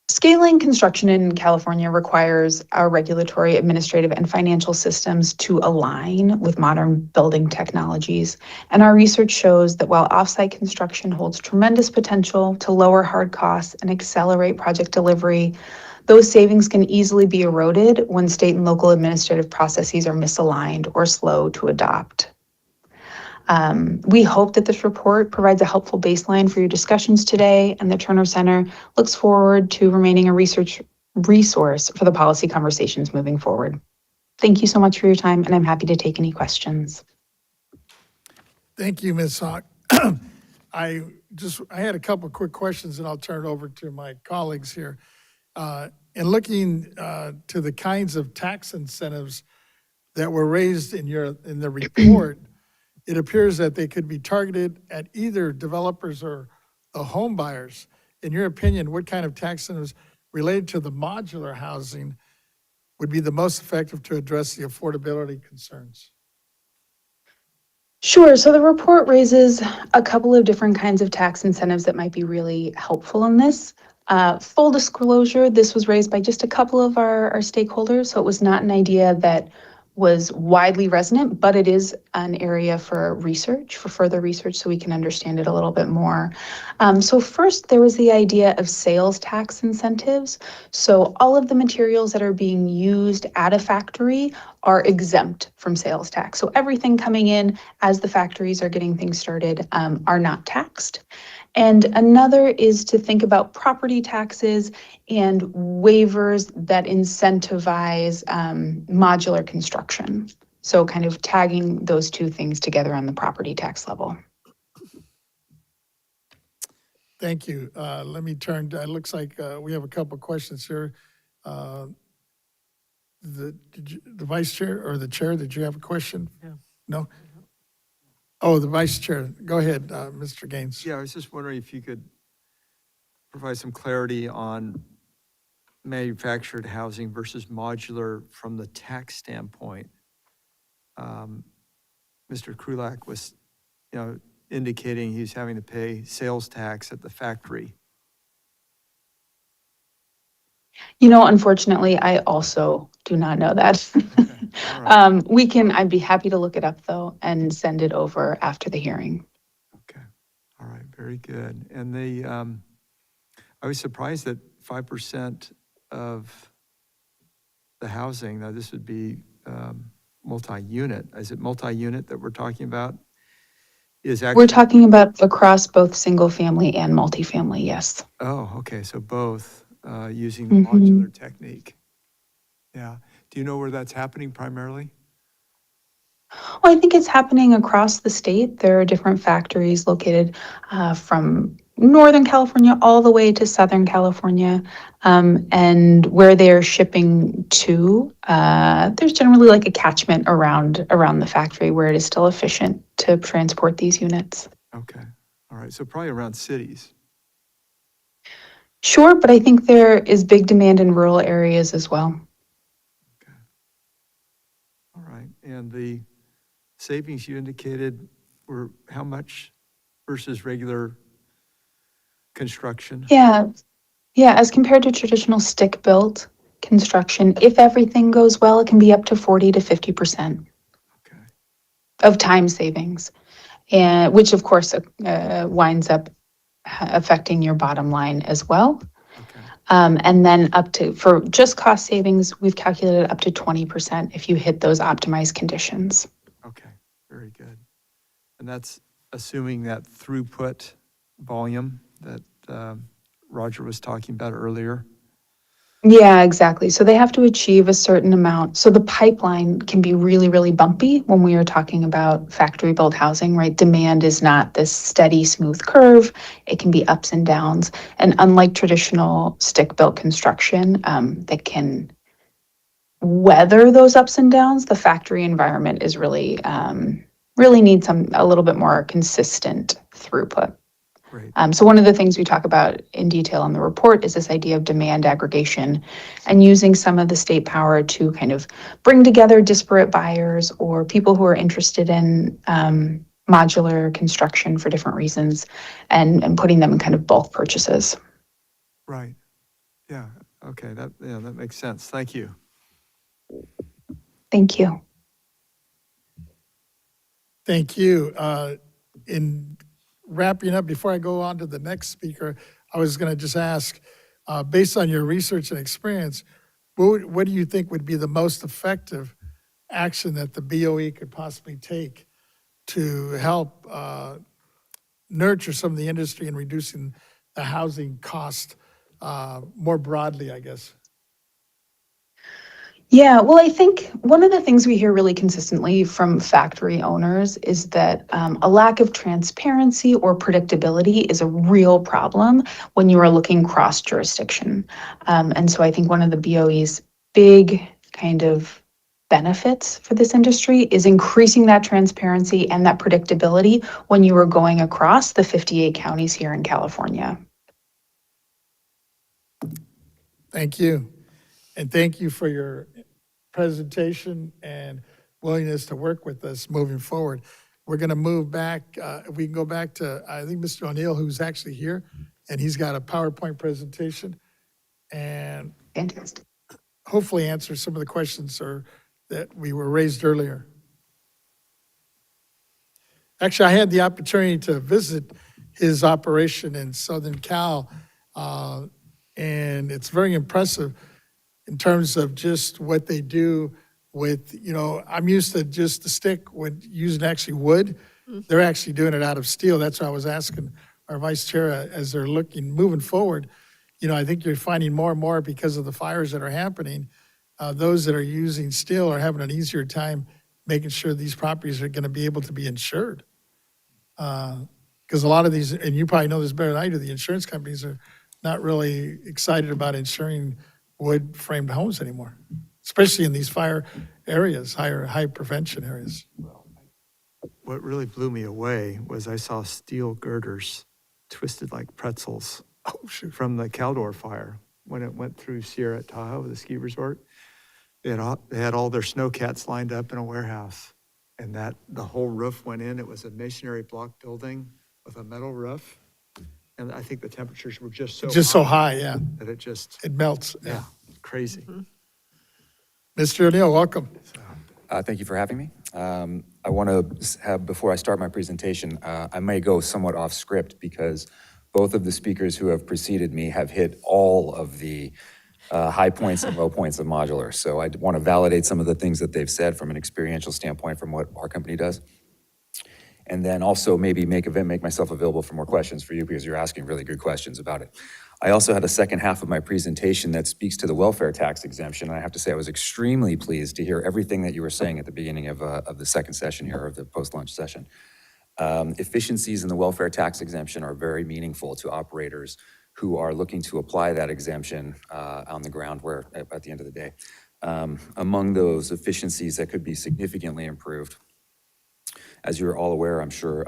Scaling construction in California requires our regulatory, administrative, and financial systems to align with modern building technologies. And our research shows that while offsite construction holds tremendous potential to lower hard costs and accelerate project delivery, those savings can easily be eroded when state and local administrative processes are misaligned or slow to adopt. We hope that this report provides a helpful baseline for your discussions today, and the Turner Center looks forward to remaining a research resource for the policy conversations moving forward. Thank you so much for your time, and I'm happy to take any questions. Thank you, Ms. Hawk. I had a couple of quick questions, and I'll turn it over to my colleagues here. In looking to the kinds of tax incentives that were raised in the report, it appears that they could be targeted at either developers or the home buyers. In your opinion, what kind of tax incentives related to the modular housing would be the most effective to address the affordability concerns? Sure. So the report raises a couple of different kinds of tax incentives that might be really helpful in this. Full disclosure, this was raised by just a couple of our stakeholders, so it was not an idea that was widely resonant, but it is an area for research, for further research, so we can understand it a little bit more. So first, there was the idea of sales tax incentives. So all of the materials that are being used at a factory are exempt from sales tax. So everything coming in as the factories are getting things started are not taxed. And another is to think about property taxes and waivers that incentivize modular construction. So kind of tagging those two things together on the property tax level. Thank you. Let me turn to, it looks like we have a couple of questions here. The vice chair or the chair, did you have a question? Yeah. No? Oh, the vice chair. Go ahead, Mr. Gaines. Yeah, I was just wondering if you could provide some clarity on manufactured housing versus modular from the tax standpoint. Mr. Krulak was, indicating he's having to pay sales tax at the factory. Unfortunately, I also do not know that. right. I'd be happy to look it up though and send it over after the hearing. Okay, all right, very good. And I was surprised that 5% of the housing, now this would be multi-unit. Is it multi-unit that we're talking about? Is We're actually, talking about across both single family and multifamily, yes. oh, okay, so both using the Mhm. modular technique. Yeah. Do you know where that's happening primarily? Well, I think it's happening across the state. There are different factories located from Northern California all the way to Southern California. And where they're shipping to, there's generally like a catchment around the factory where it is still efficient to transport these units. Okay, all right, so probably around cities. Sure, but I think there is big demand in rural areas as well. Okay, all right. And the savings you indicated were how much versus regular construction? Yeah, yeah, as compared to traditional stick-built construction, if everything goes well, it can be up to 40 to 50% Okay, of time savings, and which of course winds up affecting your bottom line as well. okay, And then up to, for just cost savings, we've calculated up to 20% if you hit those optimized conditions. okay, very good. And that's assuming that throughput volume that Roger was talking about earlier? Yeah, exactly. So they have to achieve a certain amount. So the pipeline can be really, really bumpy when we are talking about factory built housing, right? Demand is not this steady, smooth curve. It can be ups and downs. And unlike traditional stick built construction that can weather those ups and downs, the factory environment is really needs a little bit more consistent throughput. Great. So one of the things we talk about in detail in the report is this idea of demand aggregation and using some of the state power to kind of bring together disparate buyers or people who are interested in modular construction for different reasons and putting them in kind of bulk purchases. Right. Yeah. Okay. That makes sense. Thank you. Thank you. Thank you. In wrapping up, before I go on to the next speaker, I was going to just ask, based on your research and experience, what do you think would be the most effective action that the BOE could possibly take to help nurture some of the industry and reducing the housing cost more broadly, I guess? Yeah, well, I think one of the things we hear really consistently from factory owners is that a lack of transparency or predictability is a real problem when you are looking cross jurisdiction. And so I think one of the BOE's big kind of benefits for this industry is increasing that transparency and that predictability when you are going across the 58 counties here in California. Thank you. And thank you for your presentation and willingness to work with us moving forward. We're going to move back. If we can go back to, I think, Mr. O'Neill, who's actually here, and he's got a PowerPoint presentation, and Fantastic. hopefully answer some of the questions that we were raised earlier. Actually, I had the opportunity to visit his operation in Southern Cal, and it's very impressive in terms of just what they do with, I'm used to just the stick with using actually wood. They're actually doing it out of steel. That's why I was asking our vice chair as they're moving forward. I think you're finding more and more because of the fires that are happening. Those that are using steel are having an easier time making sure these properties are going to be able to be insured. Because a lot of these, and you probably know this better than I do, the insurance companies are not really excited about insuring wood framed homes anymore, especially in these fire areas, high prevention areas. What really blew me away was I saw steel girders twisted like pretzels from the Caldor fire when it went through Sierra Tahoe, the ski resort. They had all their snowcats lined up in a warehouse, and the whole roof went in. It was a masonry block building with a metal roof, and I think the temperatures were just so so high, yeah, that it melts. Yeah, crazy. Mr. O'Neill, welcome. Thank you for having me. I want to have, before I start my presentation, I may go somewhat off script because both of the speakers who have preceded me have hit all of the high points and low points of modular. So I want to validate some of the things that they've said from an experiential standpoint from what our company does. And then also maybe make myself available for more questions for you because you're asking really good questions about it. I also had a second half of my presentation that speaks to the welfare tax exemption. And I have to say I was extremely pleased to hear everything that you were saying at the beginning of the second session here, of the post-lunch session. Efficiencies in the welfare tax exemption are very meaningful to operators who are looking to apply that exemption on the ground where, at the end of the day. Among those efficiencies that could be significantly improved, as you're all aware, I'm sure,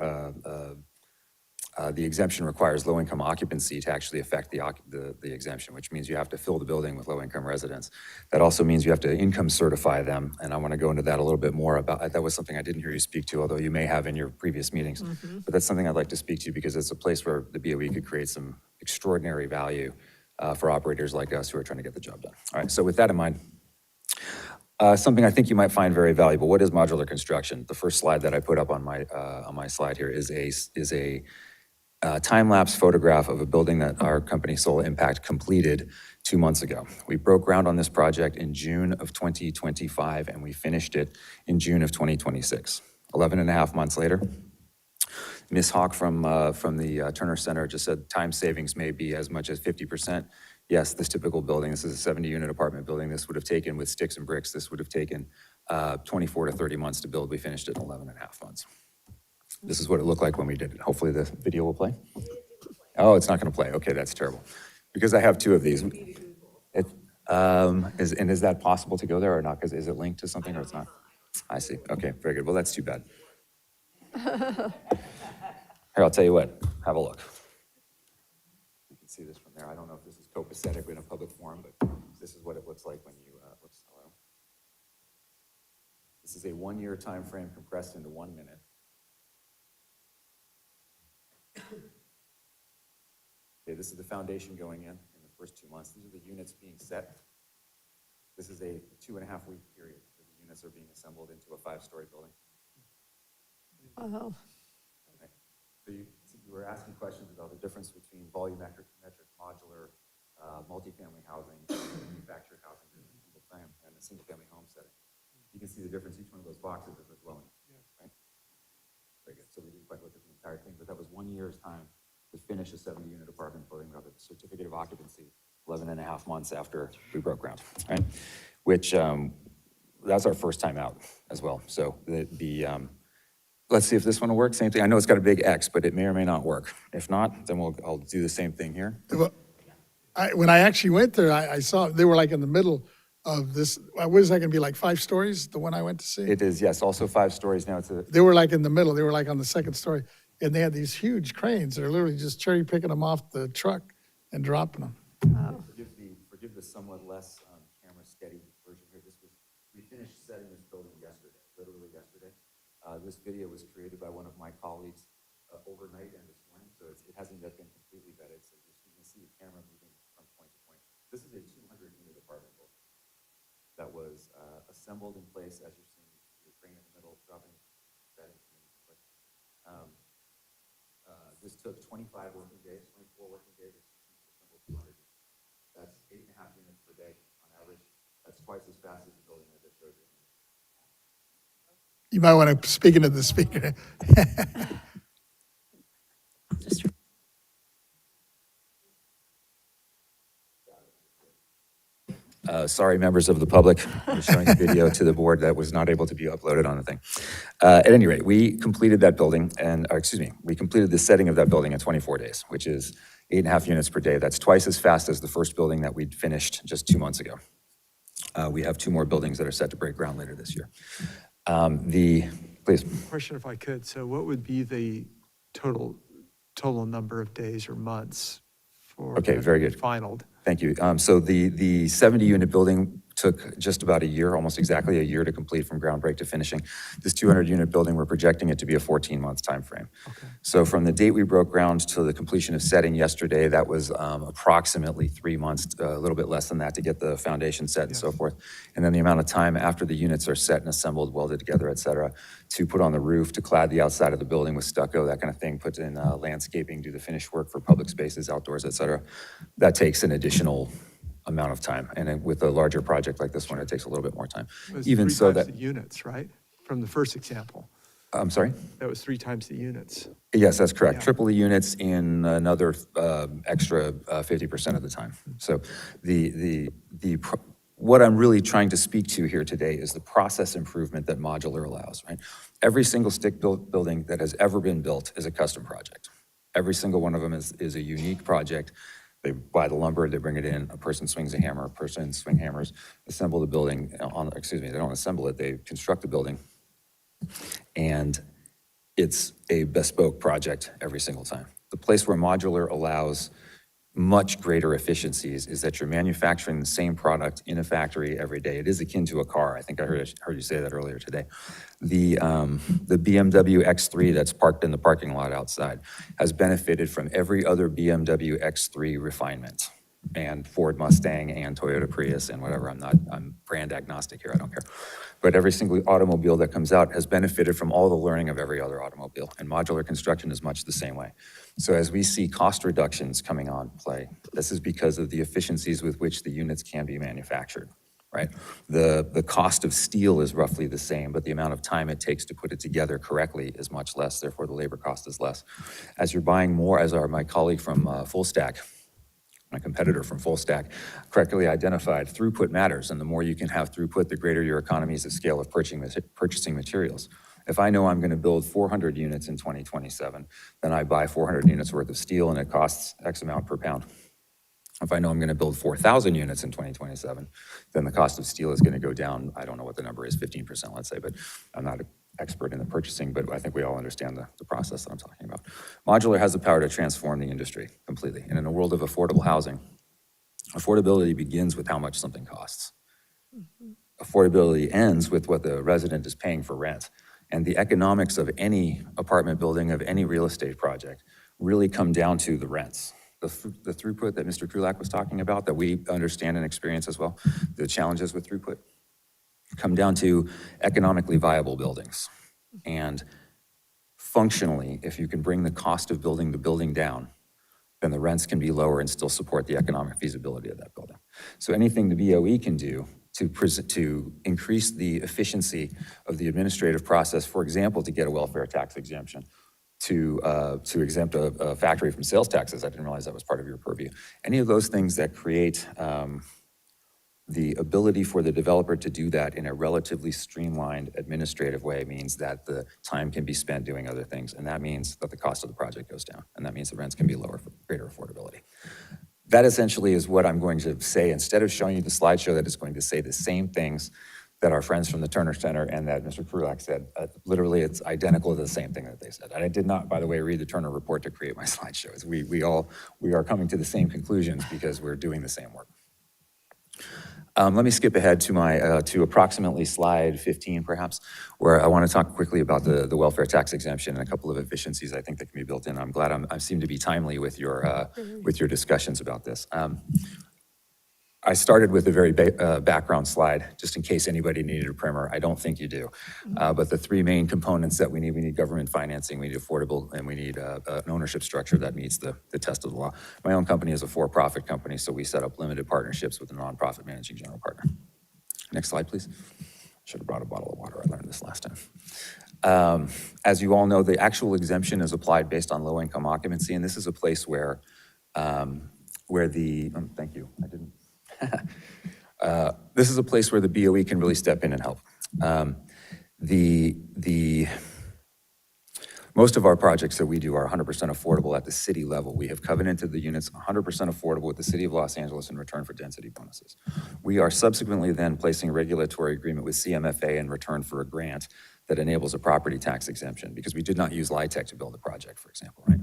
the exemption requires low-income occupancy to actually affect the exemption, which means you have to fill the building with low-income residents. That also means you have to income certify them, and I want to go into that a little bit more about. That was something I didn't hear you speak to, although you may have in your previous meetings. But that's something I'd like to speak to because it's a place where the BOE could create some extraordinary value for operators like us who are trying to get the job done. All right, so with that in mind, something I think you might find very valuable. What is modular construction? The first slide that I put up on my slide here is a time-lapse photograph of a building that our company Solar Impact completed 2 months ago. We broke ground on this project in June of 2025, and we finished it in June of 2026. 11 and a half months later, Ms. Hawk from the Turner Center just said time savings may be as much as 50%. Yes, this typical building, this is a 70-unit apartment building. This would have taken, with sticks and bricks, this would have taken 24 to 30 months to build. We finished it in 11 and a half months. This is what it looked like when we did it. Hopefully the video will play. Oh, it's not going to play. Okay, that's terrible. Because I have two of these. Is that possible to go there or not? Because is it linked to something or it's not? I see. Okay, very good. Well, that's too bad. Here, I'll tell you what. Have a look. You can see this from there. I don't know if this is copacetic in a public forum, but this is what it looks like when you, hello. This is a 1-year time frame compressed into 1 minute. Okay, this is the foundation going in the first 2 months. These are the units being set. This is a 2.5-week period where the units are being assembled into a 5-story building. Wow. Okay. So you were asking questions about the difference between volumetric, modular, multifamily housing, and manufactured housing in a single-family home setting. You can see the difference. Each one of those boxes is a dwelling, right? Very good. So we didn't quite look at the entire thing, but that was 1 year's time to finish a 70-unit apartment building. We got a certificate of occupancy 11 and a half months after we broke ground, right? Which, that's our first time out as well. So let's see if this one will work. Same thing. I know it's got a big X, but it may or may not work. If not, then I'll do the same thing here. Well, when I actually went there, I saw they were like in the middle of this. What is that going to be, like 5 stories, the one I went to see? It is, yes, also 5 stories now. They were like in the middle. They were like on the 2nd story. And they had these huge cranes. They're literally just cherry picking them off the truck and dropping them. Wow. Forgive the somewhat less camera steady version here. We finished setting this building yesterday, literally yesterday. This video was created by one of my colleagues overnight and this morning, so it hasn't yet been completely vetted. So you can see the camera moving from point to point. This is a 200-unit apartment building that was assembled in place, as you're seeing the crane in the middle, dropping that into place. This took 25 working days, 24 working days, to assemble 200 units. That's 8.5 units per day on average. That's twice as fast as the building I just showed you. You might want to speak into the speaker. Sorry, members of the public. I'm showing a video to the board that was not able to be uploaded on the thing. At any rate, we completed that building, we completed the setting of that building in 24 days, which is 8.5 units per day. That's twice as fast as the first building that we'd finished just 2 months ago. We have 2 more buildings that are set to break ground later this year. Please. Question if I could. So what would be the total number of days or months for Okay, very good. finaled? Thank you. So the 70-unit building took just about a year, almost exactly a year to complete from ground break to finishing. This 200-unit building, we're projecting it to be a 14-month timeframe. So from the date we broke ground to the completion of setting yesterday, that was approximately 3 months, a little bit less than that to get the foundation set and so forth. And then the amount of time after the units are set and assembled, welded together, et cetera, to put on the roof, to clad the outside of the building with stucco, that kind of thing, put in landscaping, do the finish work for public spaces, outdoors, et cetera. That takes an additional amount of time. And then with a larger project like this one, it takes a little bit more time. It was Even three so times that, the units, right? From the first example. I'm sorry? That was 3 times the units. Yes, that's correct. Yeah. Triple the units in another extra 50% of the time. So what I'm really trying to speak to here today is the process improvement that modular allows, right? Every single stick-built building that has ever been built is a custom project. Every single one of them is a unique project. They buy the lumber, they bring it in, a person swings a hammer, a person swing hammers, assemble the building, they don't assemble it, they construct the building. And it's a bespoke project every single time. The place where modular allows much greater efficiencies is that you're manufacturing the same product in a factory every day. It is akin to a car. I think I heard you say that earlier today. The BMW X3 that's parked in the parking lot outside has benefited from every other BMW X3 refinement, and Ford Mustang and Toyota Prius and whatever. I'm brand agnostic here, I don't care. But every single automobile that comes out has benefited from all the learning of every other automobile, and modular construction is much the same way. So as we see cost reductions coming on play, this is because of the efficiencies with which the units can be manufactured, right? The cost of steel is roughly the same, but the amount of time it takes to put it together correctly is much less, therefore the labor cost is less. As you're buying more, as my colleague from Full Stack, my competitor from Full Stack, correctly identified, throughput matters, and the more you can have throughput, the greater your economies of scale of purchasing materials. If I know I'm going to build 400 units in 2027, then I buy 400 units worth of steel and it costs X amount per pound. If I know I'm going to build 4,000 units in 2027, then the cost of steel is going to go down, I don't know what the number is, 15%, let's say, but I'm not an expert in the purchasing, but I think we all understand the process that I'm talking about. Modular has the power to transform the industry completely. And in a world of affordable housing, affordability begins with how much something costs. Affordability ends with what the resident is paying for rent. And the economics of any apartment building, of any real estate project, really come down to the rents. The throughput that Mr. Krulak was talking about, that we understand and experience as well, the challenges with throughput, come down to economically viable buildings. And functionally, if you can bring the cost of building the building down, then the rents can be lower and still support the economic feasibility of that building. So anything the BOE can do to increase the efficiency of the administrative process, for example, to get a welfare tax exemption, to exempt a factory from sales taxes, I didn't realize that was part of your purview. Any of those things that create the ability for the developer to do that in a relatively streamlined administrative way means that the time can be spent doing other things, and that means that the cost of the project goes down, and that means the rents can be lower for greater affordability. That essentially is what I'm going to say. Instead of showing you the slideshow that is going to say the same things that our friends from the Turner Center and that Mr. Krulak said, literally it's identical to the same thing that they said. And I did not, by the way, read the Turner report to create my slideshows. We are coming to the same conclusions because we're doing the same work. Let me skip ahead to approximately slide 15, perhaps, where I want to talk quickly about the welfare tax exemption and a couple of efficiencies I think that can be built in. I'm glad I seem to be timely with your discussions about this. I started with a very background slide, just in case anybody needed a primer. I don't think you do. But the 3 main components that we need government financing, we need affordable, and we need an ownership structure that meets the test of the law. My own company is a for-profit company, so we set up limited partnerships with a nonprofit managing general partner. Next slide, please. Should have brought a bottle of water. I learned this last time. As you all know, the actual exemption is applied based on low-income occupancy, and this is a place where thank you, I didn't. This is a place where the BOE can really step in and help. Most of our projects that we do are 100% affordable at the city level. We have covenanted the units 100% affordable with the City of Los Angeles in return for density bonuses. We are subsequently then placing a regulatory agreement with CMFA in return for a grant that enables a property tax exemption, because we did not use LIHTC to build the project, for example, right?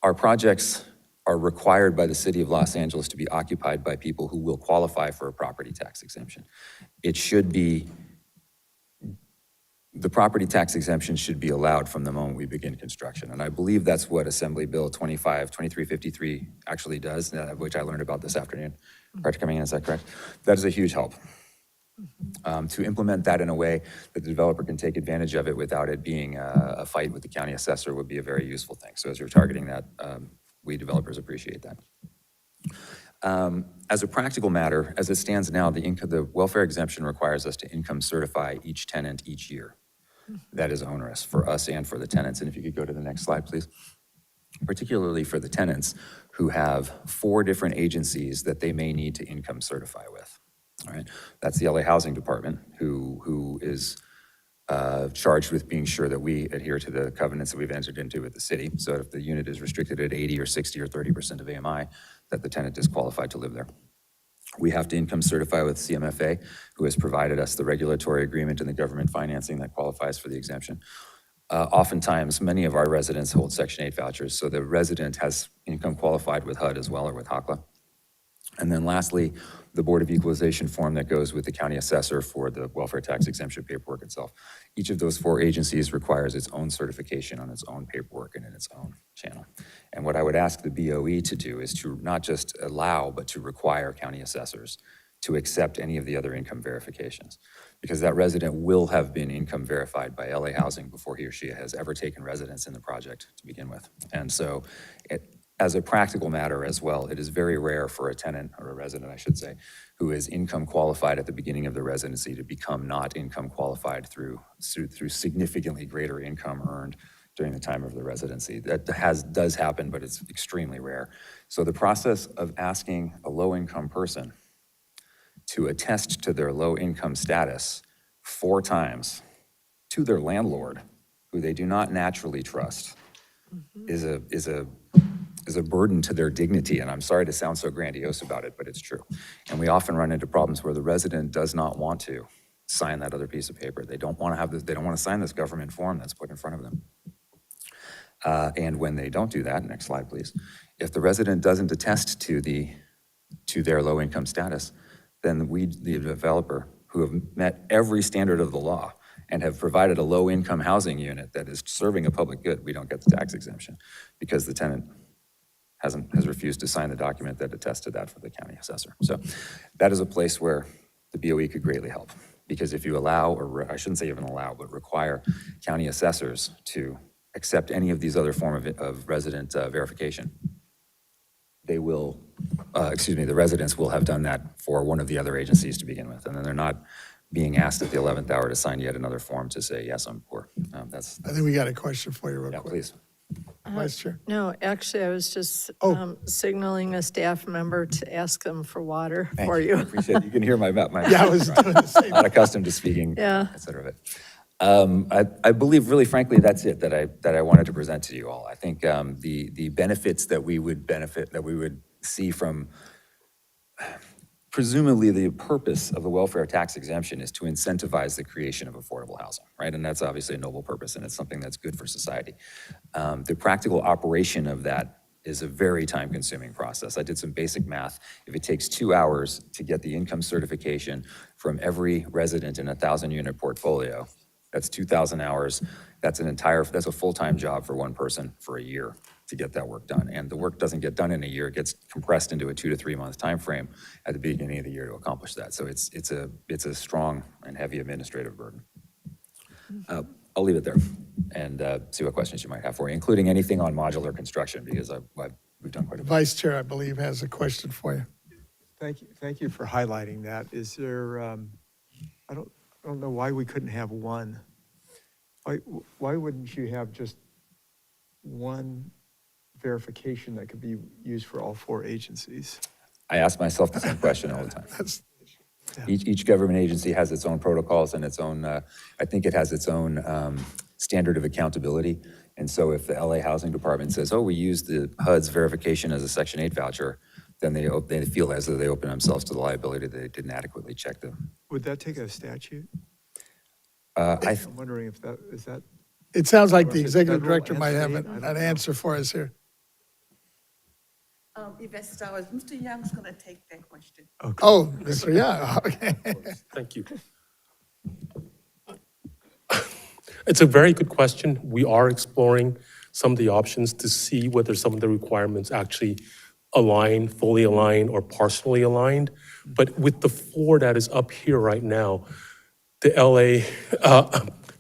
Our projects are required by the city of Los Angeles to be occupied by people who will qualify for a property tax exemption. It should be, the property tax exemption should be allowed from the moment we begin construction. And I believe that's what Assembly Bill 2353 actually does, which I learned about this afternoon prior to coming in. Is that correct? That is a huge help. To implement that in a way that the developer can take advantage of it without it being a fight with the county assessor would be a very useful thing. So as you're targeting that, we developers appreciate that. As a practical matter, as it stands now, the welfare exemption requires us to income certify each tenant each year. That is onerous for us and for the tenants. And if you could go to the next slide, please. Particularly for the tenants who have 4 different agencies that they may need to income certify with. All right, that's the LA Housing Department, who is charged with being sure that we adhere to the covenants that we've entered into with the city. So if the unit is restricted at 80 or 60 or 30% of AMI, that the tenant is qualified to live there. We have to income certify with CMFA, who has provided us the regulatory agreement and the government financing that qualifies for the exemption. Oftentimes, many of our residents hold Section 8 vouchers, so the resident has income qualified with HUD as well, or with HACLA. And then lastly, the Board of Equalization form that goes with the county assessor for the welfare tax exemption paperwork itself. Each of those 4 agencies requires its own certification on its own paperwork and in its own channel. And what I would ask the BOE to do is to not just allow, but to require county assessors to accept any of the other income verifications, because that resident will have been income verified by LA Housing before he or she has ever taken residence in the project to begin with. And so as a practical matter as well, it is very rare for a tenant, or a resident, I should say, who is income qualified at the beginning of the residency to become not income qualified through significantly greater income earned during the time of the residency. That does happen, but it's extremely rare. So the process of asking a low-income person to attest to their low-income status 4 times to their landlord, who they do not naturally trust, is a burden to their dignity. And I'm sorry to sound so grandiose about it, but it's true. And we often run into problems where the resident does not want to sign that other piece of paper. They don't want to have this, they don't want to sign this government form that's put in front of them. And when they don't do that, next slide, please. If the resident doesn't attest to their low-income status, then we, the developer, who have met every standard of the law and have provided a low-income housing unit that is serving a public good, we don't get the tax exemption because the tenant has refused to sign the document that attests to that for the county assessor. So that is a place where the BOE could greatly help, because if you allow, or I shouldn't say even allow, but require county assessors to accept any of these other form of resident verification, they will, the residents will have done that for one of the other agencies to begin with. And then they're not being asked at the 11th hour to sign yet another form to say, yes, I'm poor. I think we got a question for you real quick. Please. Vice Chair. No, actually, I was just signaling a staff member to ask them for water Thank for you. you. I appreciate it. You can hear my Yeah, I was doing the same. Not accustomed to speaking, Yeah. et cetera. But I believe, really frankly, that's it that I wanted to present to you all. I think the benefits that we would see from, presumably the purpose of the welfare tax exemption is to incentivize the creation of affordable housing, right? And that's obviously a noble purpose, and it's something that's good for society. The practical operation of that is a very time-consuming process. I did some basic math. If it takes 2 hours to get the income certification from every resident in a 1,000-unit portfolio, that's 2,000 hours. That's a full-time job for one person for a year to get that work done. And the work doesn't get done in a year. It gets compressed into a 2 to 3 month time frame at the beginning of the year to accomplish that. So it's a strong and heavy administrative burden. I'll leave it there and see what questions you might have for you, including anything on modular construction, because we've done quite a bit. Vice Chair, I believe, has a question for you. Thank you for highlighting that. Is there, I don't know why we couldn't have one. Why wouldn't you have just one verification that could be used for all 4 agencies? I ask myself the same question all the time. Each government agency has its own protocols and its own, I think it has its own standard of accountability. And so if the LA Housing Department says, we use the HUD's verification as a Section 8 voucher, then they feel as though they open themselves to the liability that they didn't adequately check them. Would that take a statute? I'm wondering if that, is that? It sounds like the Or if it's executive federal director might have and state, I an don't know. answer for us here. Investor Towers, Mr. Young's gonna take that question. Okay. Oh, Mr. Yeah, okay. Thank you. It's a very good question. We are exploring some of the options to see whether some of the requirements actually align, fully align, or partially aligned. But with the 4 that is up here right now, the LA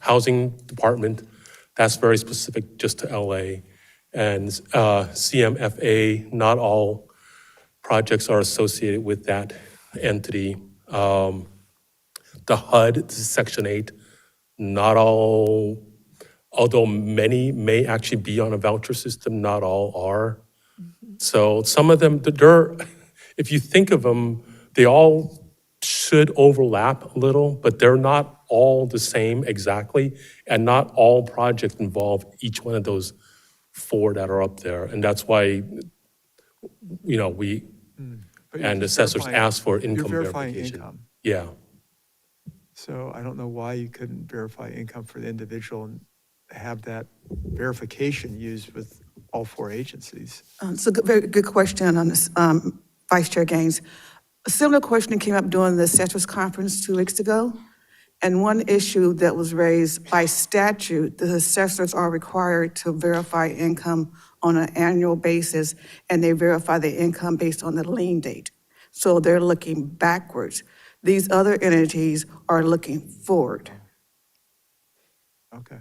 Housing Department, that's very specific just to LA. And CMFA, not all projects are associated with that entity. The HUD, this is Section 8, not all, although many may actually be on a voucher system, not all are. So some of them, they're, if you think of them, they all should overlap a little, but they're not all the same exactly, and not all projects involve each one of those 4 that are up there. And that's why, we, But you're and just assessors verifying- ask for income You're verifying verification. income. Yeah. So I don't know why you couldn't verify income for the individual and have that verification used with all 4 agencies. It's a very good question on this, Vice Chair Gaines. A similar question came up during the assessors conference 2 weeks ago. And one issue that was raised by statute, the assessors are required to verify income on an annual basis, and they verify the income based on the lien date. So they're looking backwards. These other entities are looking forward. Okay.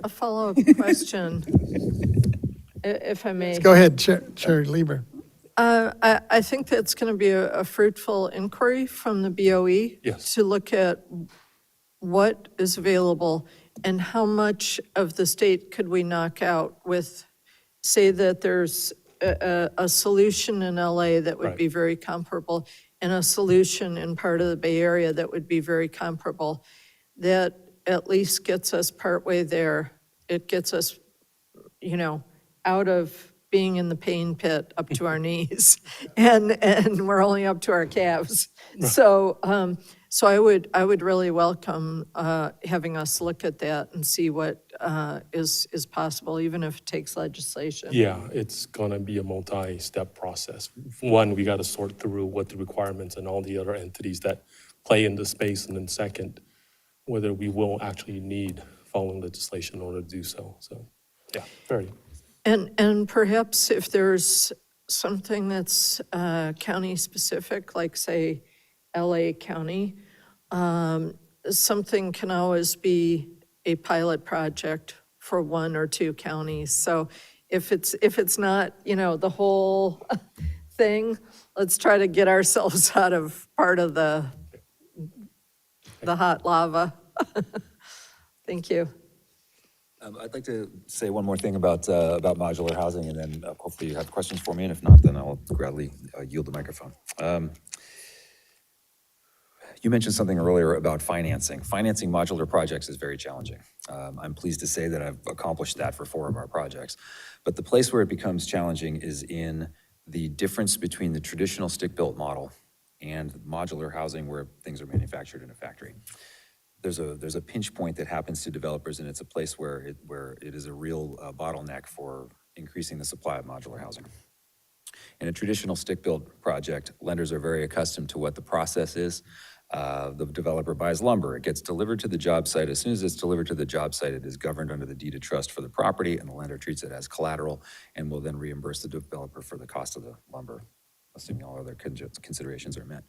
A follow-up question, if I may. Go ahead, Chair Lieber. I think that's going to be a fruitful inquiry from the BOE. Yes. To look at what is available and how much of the state could we knock out with, say that there's a solution in LA that would Right. be very comparable and a solution in part of the Bay Area that would be very comparable, that at least gets us partway there. It gets us, out of being in the pain pit up to our knees, and we're only up to our calves. So I would really welcome having us look at that and see what is possible, even if it takes legislation. Yeah, it's gonna be a multi-step process. One, we gotta sort through what the requirements and all the other entities that play in the space, and then second, whether we will actually need following legislation in order to do so. So, yeah, very. And perhaps if there's something that's county-specific, like say LA County, something can always be a pilot project for 1 or 2 counties. So if it's not, the whole thing, let's try to get ourselves out of part of the hot lava. Thank you. I'd like to say one more thing about modular housing, and then hopefully you have questions for me, and if not, then I'll gladly yield the microphone. You mentioned something earlier about financing. Financing modular projects is very challenging. I'm pleased to say that I've accomplished that for 4 of our projects. But the place where it becomes challenging is in the difference between the traditional stick-built model and modular housing where things are manufactured in a factory. There's a pinch point that happens to developers, and it's a place where it is a real bottleneck for increasing the supply of modular housing. In a traditional stick-built project, lenders are very accustomed to what the process is. The developer buys lumber, it gets delivered to the job site. As soon as it's delivered to the job site, it is governed under the deed of trust for the property, and the lender treats it as collateral and will then reimburse the developer for the cost of the lumber, assuming all other considerations are met.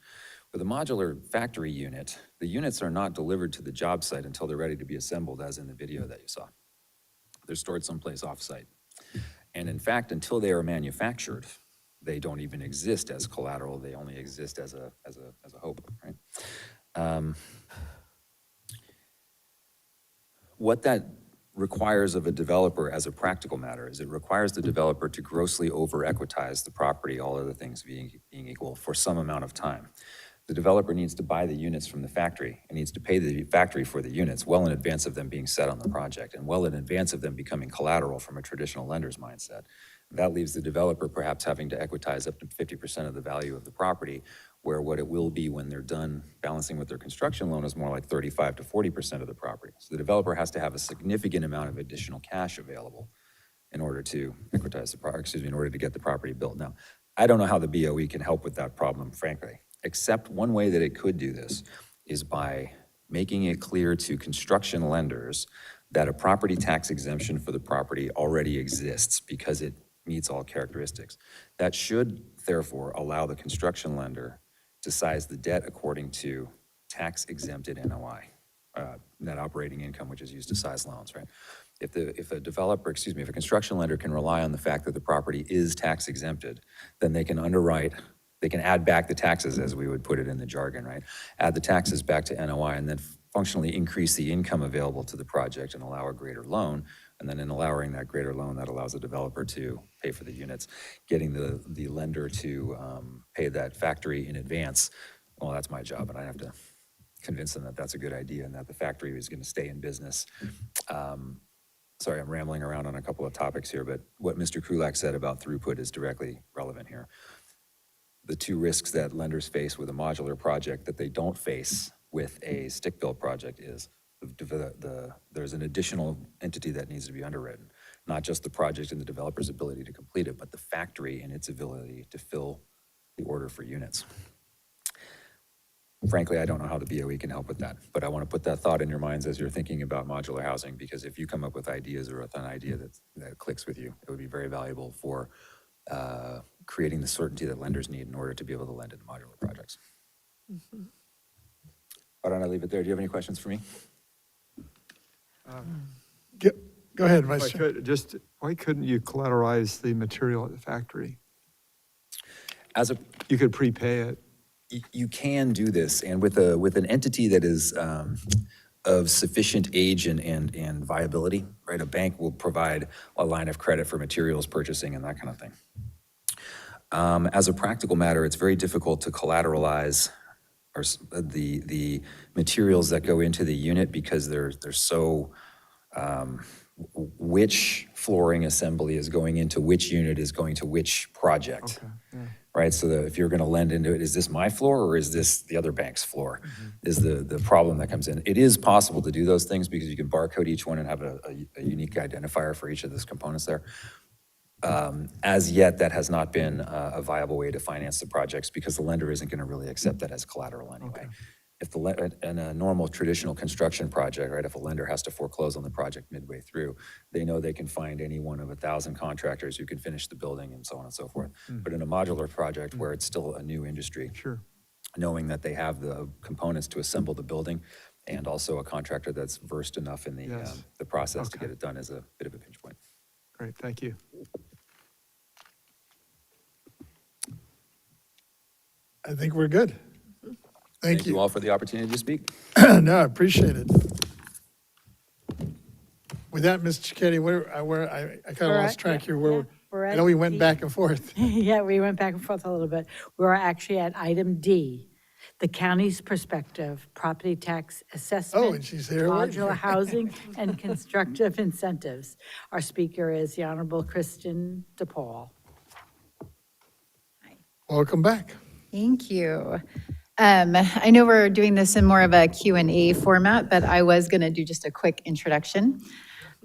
With a modular factory unit, the units are not delivered to the job site until they're ready to be assembled, as in the video that you saw. They're stored someplace off-site. And in fact, until they are manufactured, they don't even exist as collateral. They only exist as a hope, right? What that requires of a developer as a practical matter is it requires the developer to grossly over-equitize the property, all other things being equal, for some amount of time. The developer needs to buy the units from the factory and needs to pay the factory for the units well in advance of them being set on the project and well in advance of them becoming collateral from a traditional lender's mindset. That leaves the developer perhaps having to equitize up to 50% of the value of the property, where what it will be when they're done balancing with their construction loan is more like 35 to 40% of the property. So the developer has to have a significant amount of additional cash available in order to equitize in order to get the property built. Now, I don't know how the BOE can help with that problem, frankly, except one way that it could do this is by making it clear to construction lenders that a property tax exemption for the property already exists because it meets all characteristics. That should therefore allow the construction lender to size the debt according to tax exempted NOI, net operating income, which is used to size loans, right? If a construction lender can rely on the fact that the property is tax exempted, then they can add back the taxes, as we would put it in the jargon, right? Add the taxes back to NOI and then functionally increase the income available to the project and allow a greater loan. And then in allowing that greater loan, that allows the developer to pay for the units. Getting the lender to pay that factory in advance, well, that's my job, and I have to convince them that that's a good idea and that the factory is going to stay in business. Sorry, I'm rambling around on a couple of topics here, but what Mr. Krulak said about throughput is directly relevant here. The two risks that lenders face with a modular project that they don't face with a stick-built project is there's an additional entity that needs to be underwritten, not just the project and the developer's ability to complete it, but the factory and its ability to fill the order for units. Frankly, I don't know how the BOE can help with that, but I want to put that thought in your minds as you're thinking about modular housing, because if you come up with ideas or with an idea that clicks with you, it would be very valuable for creating the certainty that lenders need in order to be able to lend into modular projects. Mhm. Why don't I leave it there? Do you have any questions for me? Go ahead, If Vice I Chair. could, why couldn't you collateralize the material at the factory? You could prepay it. You can do this, and with an entity that is of sufficient age and viability, right? A bank will provide a line of credit for materials purchasing and that kind of thing. As a practical matter, it's very difficult to collateralize the materials that go into the unit because they're so, which flooring assembly is going into which unit is going to which project. Okay, yeah. Right, so if you're gonna lend into it, is this my floor or is this the other bank's floor? Is the problem that comes in. It is possible to do those things because you can barcode each one and have a unique identifier for each of those components there. As yet, that has not been a viable way to finance the projects because the lender isn't gonna really accept that as collateral anyway. If in a normal traditional construction project, right, if a lender has to foreclose on the project midway through, they know they can find any one of 1,000 contractors who can finish the building and so on and so forth. But in a modular project where it's still a new industry, knowing that they have the components to assemble the building and also a contractor that's versed enough in the process to get it done is a bit of a pinch point. Great, thank you. I think we're good. Thank you. all for the opportunity to speak. No, I appreciate it. With that, Mr. Cicchetti, I kind of lost track here. I know we went back and forth. Yeah, we went back and forth a little bit. We're actually at item D, the county's perspective, property tax assessment. Oh, and she's here already. Modular housing and constructive incentives. Our speaker is the Honorable Kristen DePaul. Welcome back. Thank you. I know we're doing this in more of a Q&A format, but I was going to do just a quick introduction.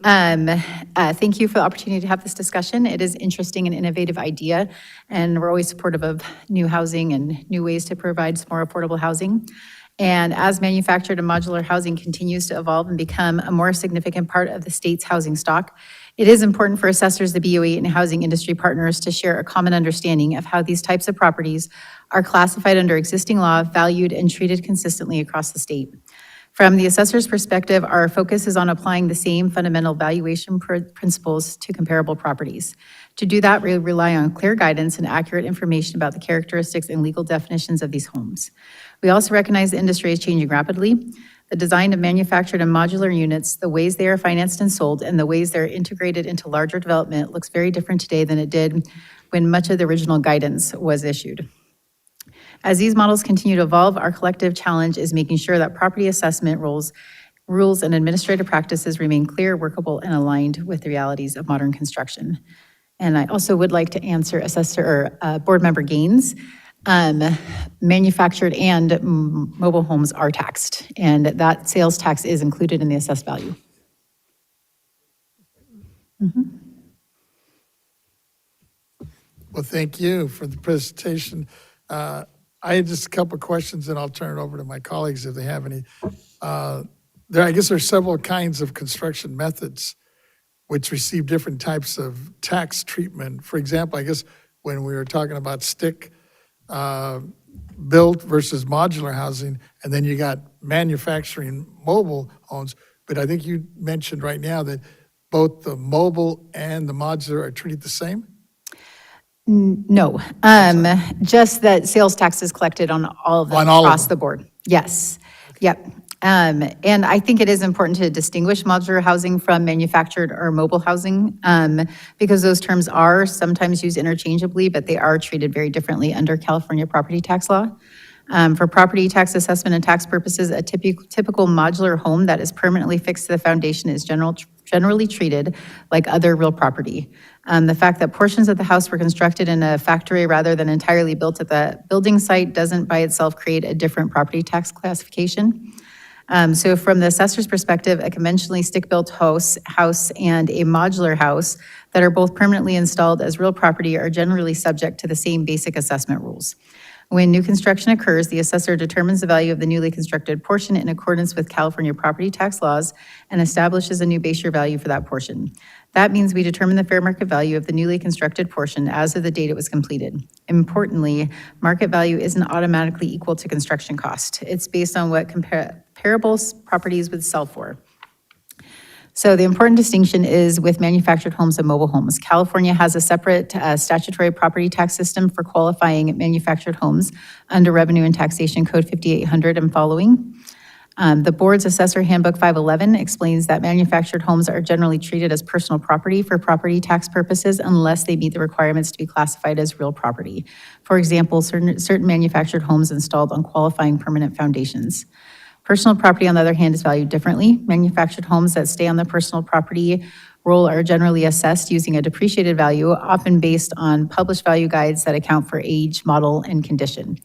Thank you for the opportunity to have this discussion. It is interesting and innovative idea, and we're always supportive of new housing and new ways to provide more affordable housing. And as manufactured and modular housing continues to evolve and become a more significant part of the state's housing stock, it is important for assessors, the BOE, and housing industry partners to share a common understanding of how these types of properties are classified under existing law, valued, and treated consistently across the state. From the assessor's perspective, our focus is on applying the same fundamental valuation principles to comparable properties. To do that, we rely on clear guidance and accurate information about the characteristics and legal definitions of these homes. We also recognize the industry is changing rapidly. The design of manufactured and modular units, the ways they are financed and sold, and the ways they're integrated into larger development looks very different today than it did when much of the original guidance was issued. As these models continue to evolve, our collective challenge is making sure that property assessment rules and administrative practices remain clear, workable, and aligned with the realities of modern construction. And I also would like to answer Board Member Gaines. Manufactured and mobile homes are taxed, and that sales tax is included in the assessed value. Well, thank you for the presentation. I had just a couple of questions, and I'll turn it over to my colleagues if they have any. I guess there's several kinds of construction methods which receive different types of tax treatment. For example, I guess when we were talking about stick built versus modular housing, and then you got manufacturing mobile homes. But I think you mentioned right now that both the mobile and the modular are treated the same? No, just that sales tax is collected on all of them On all of across them. the board. Yes, yep. And I think it is important to distinguish modular housing from manufactured or mobile housing, because those terms are sometimes used interchangeably, but they are treated very differently under California property tax law. For property tax assessment and tax purposes, a typical modular home that is permanently fixed to the foundation is generally treated like other real property. The fact that portions of the house were constructed in a factory rather than entirely built at the building site doesn't by itself create a different property tax classification. So from the assessor's perspective, a conventionally stick-built house and a modular house that are both permanently installed as real property are generally subject to the same basic assessment rules. When new construction occurs, the assessor determines the value of the newly constructed portion in accordance with California property tax laws and establishes a new base year value for that portion. That means we determine the fair market value of the newly constructed portion as of the date it was completed. Importantly, market value isn't automatically equal to construction cost. It's based on what comparable properties would sell for. So the important distinction is with manufactured homes and mobile homes. California has a separate statutory property tax system for qualifying manufactured homes under Revenue and Taxation Code 5800 and following. The board's Assessor Handbook 511 explains that manufactured homes are generally treated as personal property for property tax purposes unless they meet the requirements to be classified as real property. For example, certain manufactured homes installed on qualifying permanent foundations. Personal property, on the other hand, is valued differently. Manufactured homes that stay on the personal property roll are generally assessed using a depreciated value, often based on published value guides that account for age, model, and condition.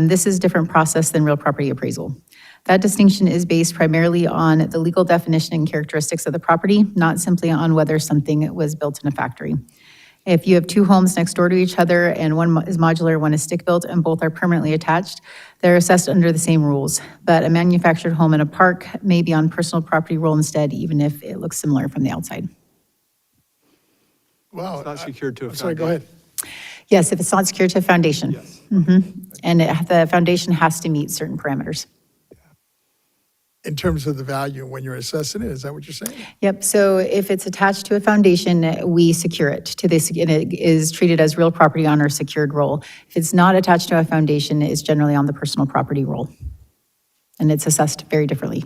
This is a different process than real property appraisal. That distinction is based primarily on the legal definition and characteristics of the property, not simply on whether something was built in a factory. If you have two homes next door to each other and one is modular, one is stick-built, and both are permanently attached, they're assessed under the same rules. But a manufactured home in a park may be on personal property roll instead, even if it looks similar from the outside. Wow. It's not secured to a Sorry, go foundation. ahead. Yes, if it's not secured to a foundation. Yes. And the foundation has to meet certain parameters. In terms of the value when you're assessing it, is that what you're saying? Yep, so if it's attached to a foundation, we secure it to this, and it is treated as real property on our secured roll. If it's not attached to a foundation, it's generally on the personal property roll. And it's assessed very differently.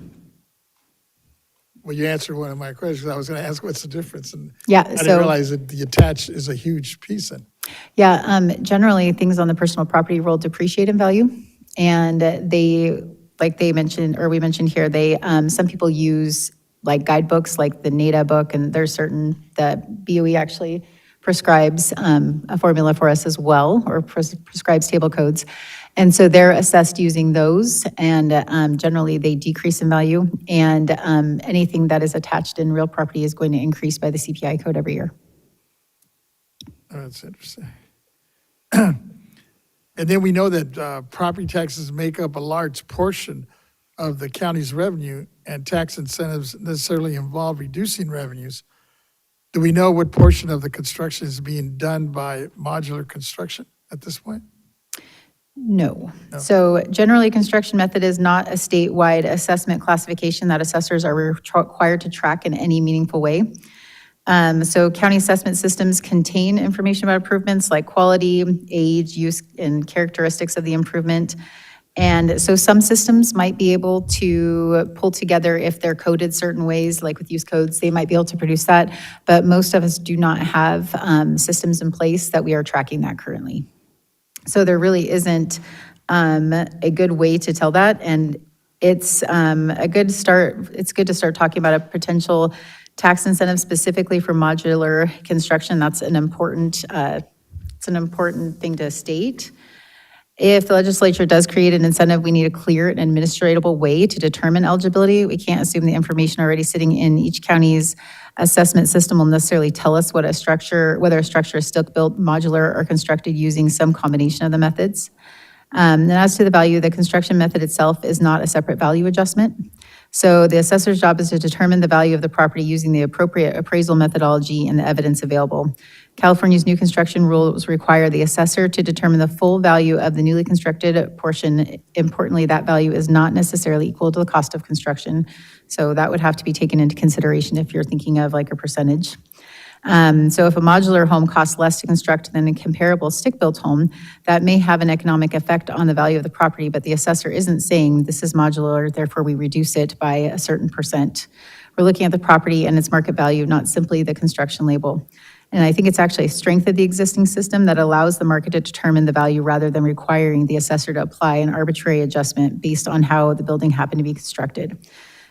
Well, you answered one of my questions. I was going to ask what's the difference, and Yeah, I didn't so- realize that the attached is a huge piece. And Yeah, generally, things on the personal property roll depreciate in value, and they, like they mentioned, or we mentioned here, they, some people use like guidebooks, like the NADA book, and there's certain, the BOE actually prescribes a formula for us as well, or prescribes table codes. And so they're assessed using those, and generally they decrease in value, and anything that is attached in real property is going to increase by the CPI code every year. oh, that's interesting. And then we know that property taxes make up a large portion of the county's revenue, and tax incentives necessarily involve reducing revenues. Do we know what portion of the construction is being done by modular construction at this point? No. So generally, construction method is not a statewide assessment classification that assessors are required to track in any meaningful way. So county assessment systems contain information about improvements like quality, age, use, and characteristics of the improvement. And so some systems might be able to pull together, if they're coded certain ways, like with use codes, they might be able to produce that. But most of us do not have systems in place that we are tracking that currently. So there really isn't a good way to tell that. And it's a good start. It's good to start talking about a potential tax incentive specifically for modular construction. That's an important, it's an important thing to state. If the legislature does create an incentive, we need a clear and administratable way to determine eligibility. We can't assume the information already sitting in each county's assessment system will necessarily tell us whether a structure is stick-built, modular, or constructed using some combination of the methods. And as to the value, the construction method itself is not a separate value adjustment. So the assessor's job is to determine the value of the property using the appropriate appraisal methodology and the evidence available. California's new construction rules require the assessor to determine the full value of the newly constructed portion. Importantly, that value is not necessarily equal to the cost of construction. So that would have to be taken into consideration if you're thinking of like a percentage. So if a modular home costs less to construct than a comparable stick-built home, that may have an economic effect on the value of the property, but the assessor isn't saying this is modular, therefore we reduce it by a certain percent. We're looking at the property and its market value, not simply the construction label. And I think it's actually a strength of the existing system that allows the market to determine the value rather than requiring the assessor to apply an arbitrary adjustment based on how the building happened to be constructed.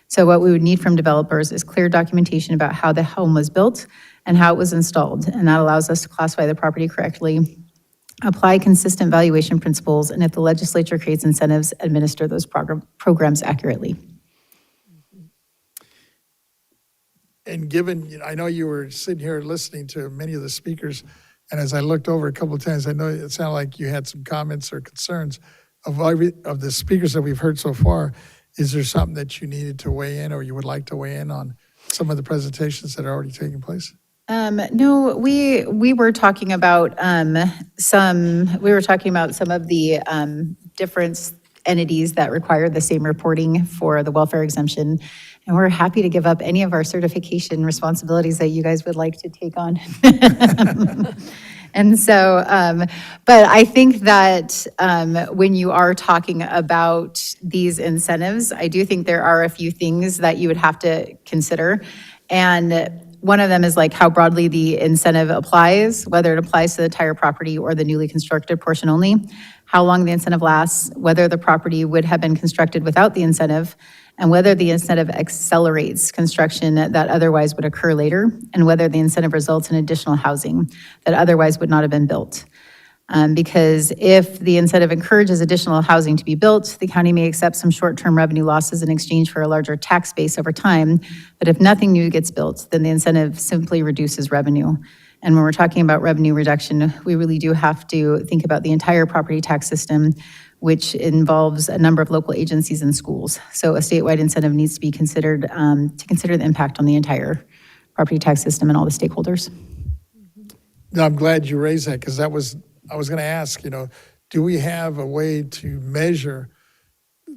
So what we would need from developers is clear documentation about how the home was built and how it was installed. And that allows us to classify the property correctly, apply consistent valuation principles, and if the legislature creates incentives, administer those programs accurately. And given, I know you were sitting here listening to many of the speakers, and as I looked over a couple of times, I know it sounded like you had some comments or concerns of the speakers that we've heard so far. Is there something that you needed to weigh in or you would like to weigh in on some of the presentations that are already taking place? No, we were talking about some of the different entities that require the same reporting for the welfare exemption. And we're happy to give up any of our certification responsibilities that you guys would like to take on. And so, but I think that when you are talking about these incentives, I do think there are a few things that you would have to consider. And one of them is like how broadly the incentive applies, whether it applies to the entire property or the newly constructed portion only, how long the incentive lasts, whether the property would have been constructed without the incentive, and whether the incentive accelerates construction that otherwise would occur later, and whether the incentive results in additional housing that otherwise would not have been built. Because if the incentive encourages additional housing to be built, the county may accept some short-term revenue losses in exchange for a larger tax base over time. But if nothing new gets built, then the incentive simply reduces revenue. And when we're talking about revenue reduction, we really do have to think about the entire property tax system, which involves a number of local agencies and schools. So a statewide incentive needs to be considered to consider the impact on the entire property tax system and all the stakeholders. No, I'm glad you raised that because I was going to ask, do we have a way to measure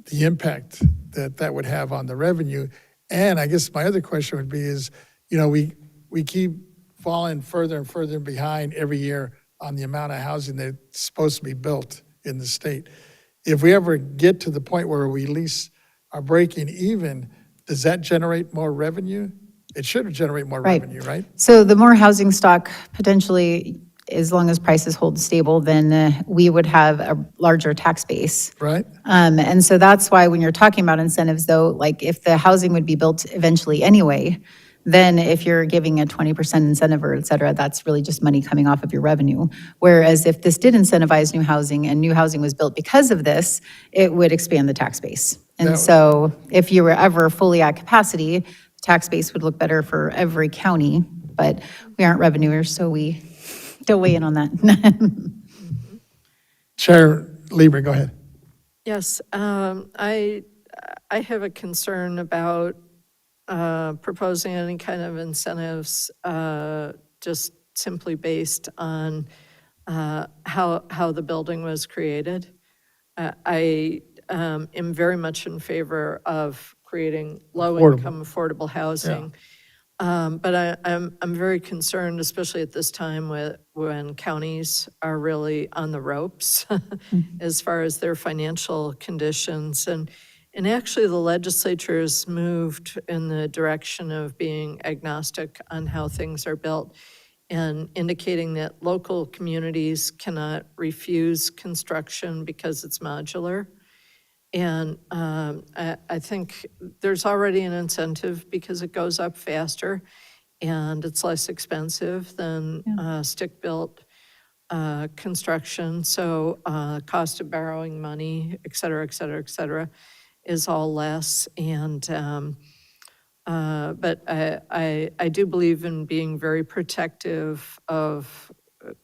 the impact that would have on the revenue? And I guess my other question would be is, we keep falling further and further behind every year on the amount of housing that's supposed to be built in the state. If we ever get to the point where we at least are breaking even, does that generate more revenue? It should generate more revenue, right? So the more housing stock potentially, as long as prices hold stable, then we would have a larger tax base. Right. And so that's why when you're talking about incentives though, like if the housing would be built eventually anyway, then if you're giving a 20% incentive or et cetera, that's really just money coming off of your revenue. Whereas if this did incentivize new housing and new housing was built because of this, it would expand the tax base. And so if you were ever fully at capacity, the tax base would look better for every county, but we aren't revenuers, so we don't weigh in on that. Chair Lieber, go ahead. Yes, I have a concern about proposing any kind of incentives just simply based on how the building was created. I am very much in favor of creating low-income affordable housing. But I'm very concerned, especially at this time when counties are really on the ropes as far as their financial conditions. And actually, the legislature has moved in the direction of being agnostic on how things are built and indicating that local communities cannot refuse construction because it's modular. And I think there's already an incentive because it goes up faster and it's less expensive than stick-built. construction, so cost of borrowing money, et cetera, is all less. And, but I do believe in being very protective of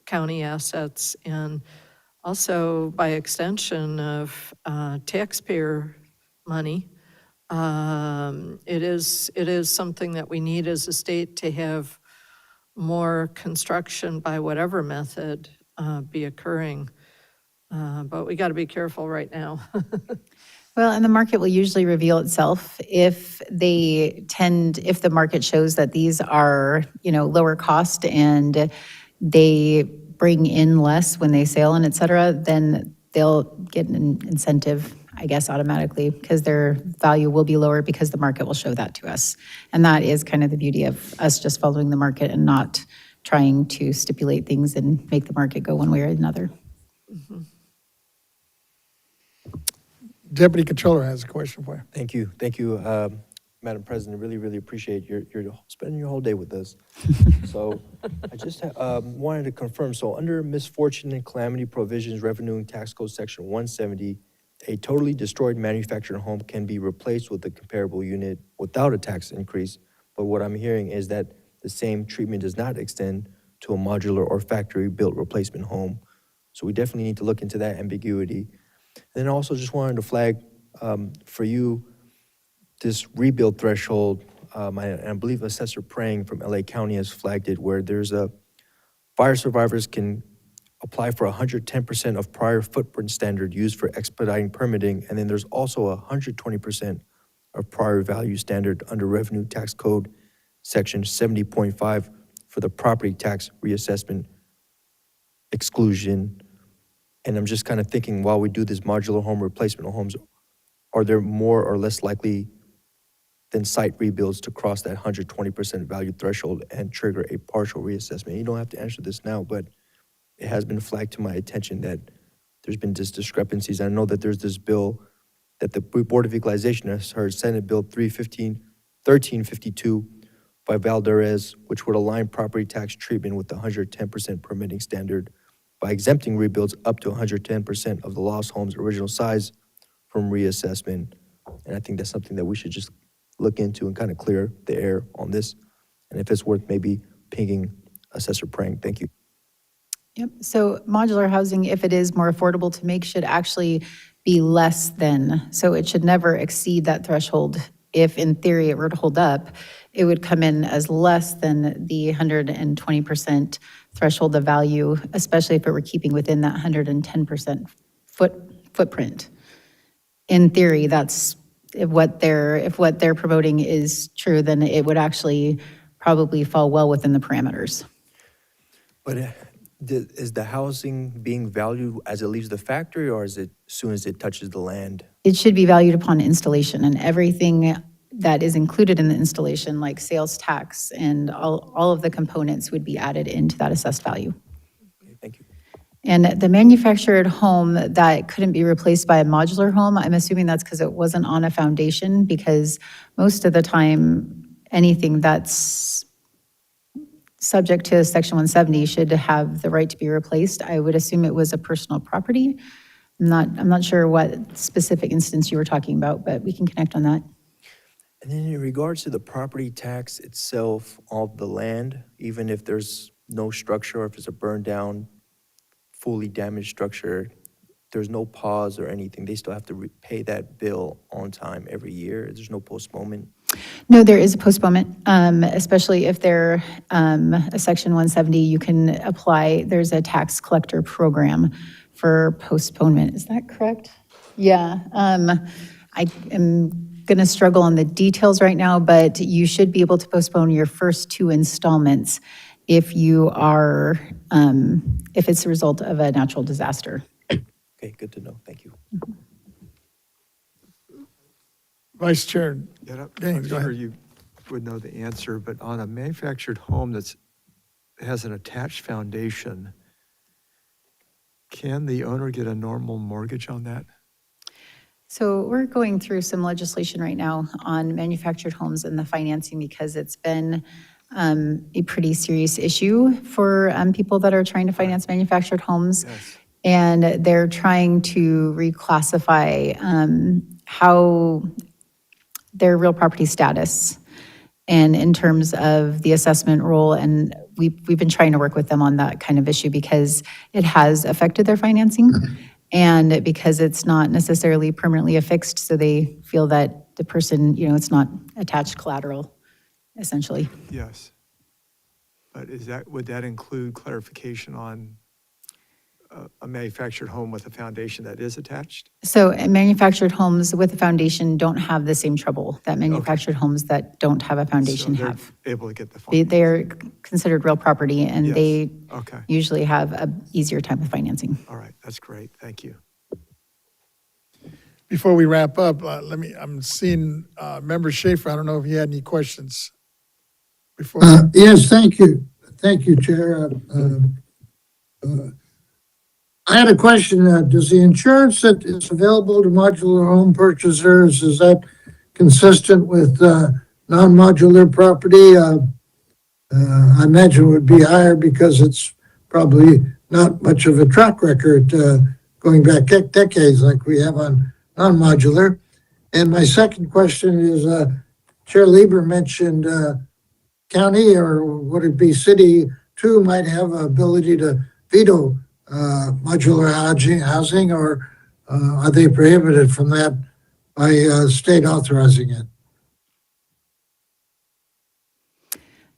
county assets and also by extension of taxpayer money. It is something that we need as a state to have more construction by whatever method be occurring. But we got to be careful right now. Well, and the market will usually reveal itself if if the market shows that these are, lower cost and they bring in less when they sell and et cetera, then they'll get an incentive, I guess, automatically, because their value will be lower because the market will show that to us. And that is kind of the beauty of us just following the market and not trying to stipulate things and make the market go one way or another. Mhm. Deputy Controller has a question for you. Thank you, Madam President. Really, really appreciate your spending your whole day with us. So I just wanted to confirm, so under misfortune and calamity provisions, Revenue and Tax Code Section 170, a totally destroyed manufactured home can be replaced with a comparable unit without a tax increase. But what I'm hearing is that the same treatment does not extend to a modular or factory-built replacement home. So we definitely need to look into that ambiguity. And then also just wanted to flag for you this rebuild threshold. I believe Assessor Prang from LA County has flagged it, where there's fire survivors can apply for 110% of prior footprint standard used for expediting permitting, and then there's also 120% of prior value standard under Revenue Tax Code Section 70.5 for the property tax reassessment exclusion. And I'm just kind of thinking, while we do this modular home replacement homes, are there more or less likely than site rebuilds to cross that 120% value threshold and trigger a partial reassessment? You don't have to answer this now, but it has been flagged to my attention that there's been discrepancies. I know that there's this bill that the Board of Equalization has heard, Senate Bill 1352 by Valderez, which would align property tax treatment with the 110% permitting standard by exempting rebuilds up to 110% of the lost home's original size from reassessment. And I think that's something that we should just look into and kind of clear the air on this. And if it's worth maybe pinging Assessor Prang. Thank you. Yep, so modular housing, if it is more affordable to make, should actually be less than, so it should never exceed that threshold. If in theory it were to hold up, it would come in as less than the 120% threshold of value, especially if it were keeping within that 110% footprint. In theory, that's if what they're promoting is true, then it would actually probably fall well within the parameters. But is the housing being valued as it leaves the factory, or is it as soon as it touches the land? It should be valued upon installation, and everything that is included in the installation, like sales tax and all of the components, would be added into that assessed value. Okay, thank you. And the manufactured home that couldn't be replaced by a modular home, I'm assuming that's because it wasn't on a foundation, because most of the time, anything that's subject to Section 170 should have the right to be replaced. I would assume it was a personal property. I'm not sure what specific instance you were talking about, but we can connect on that. And then in regards to the property tax itself of the land, even if there's no structure, or if it's a burned down, fully damaged structure, there's no pause or anything. They still have to pay that bill on time every year. There's no postponement. No, there is a postponement, especially if they're a Section 170, you can apply, there's a tax collector program for postponement. Is that correct? Yeah. I am going to struggle on the details right now, but you should be able to postpone your first 2 installments if you are, if it's a result of a natural disaster. Okay, good to know. Thank you. Vice Chair Yeah, Gaines, I'm go sure ahead. you would know the answer, but on a manufactured home that has an attached foundation, can the owner get a normal mortgage on that? So we're going through some legislation right now on manufactured homes and the financing, because it's been a pretty serious issue for people that are trying to finance manufactured homes. Yes. And they're trying to reclassify how their real property status and in terms of the assessment role. And we've been trying to work with them on that kind of issue because it has affected their financing and because it's not necessarily permanently affixed. So they feel that the person, it's not attached collateral, essentially. Yes. But would that include clarification on a manufactured home with a foundation that is attached? So manufactured homes with a foundation don't have the same trouble that manufactured homes that don't have a foundation So they're have. able to get the financing. They're considered real property and Yes. they Okay. usually have a easier time with financing. All right, that's great. Thank you. Before we wrap up, I'm seeing Member Schaefer. I don't know if you had any questions before. Yes, thank you. Thank you, Chair. I had a question. Does the insurance that is available to modular home purchasers, is that consistent with non-modular property? I imagine it would be higher because it's probably not much of a track record going back decades like we have on non-modular. And my second question is, Chair Lieber mentioned county, or would it be city too, might have an ability to veto modular housing, or are they prohibited from that by state authorizing it?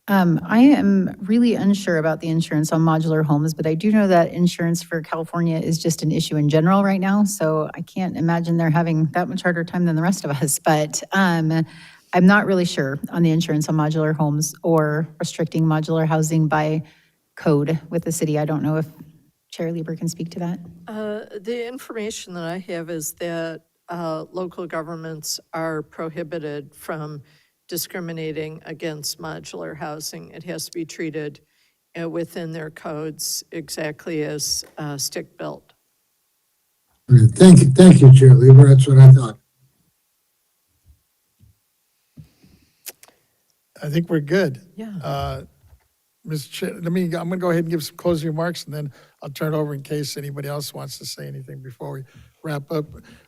I am really unsure about the insurance on modular homes, but I do know that insurance for California is just an issue in general right now. So I can't imagine they're having that much harder time than the rest of us. But I'm not really sure on the insurance on modular homes or restricting modular housing by code with the city. I don't know if Chair Lieber can speak to that. The information that I have is that local governments are prohibited from discriminating against modular housing. It has to be treated within their codes exactly as stick-built. Thank you, Chair Lieber. That's what I thought. I think we're good. Yeah. Mr. Chair, I'm going to go ahead and give some closing remarks, and then I'll turn it over in case anybody else wants to say anything before we wrap up.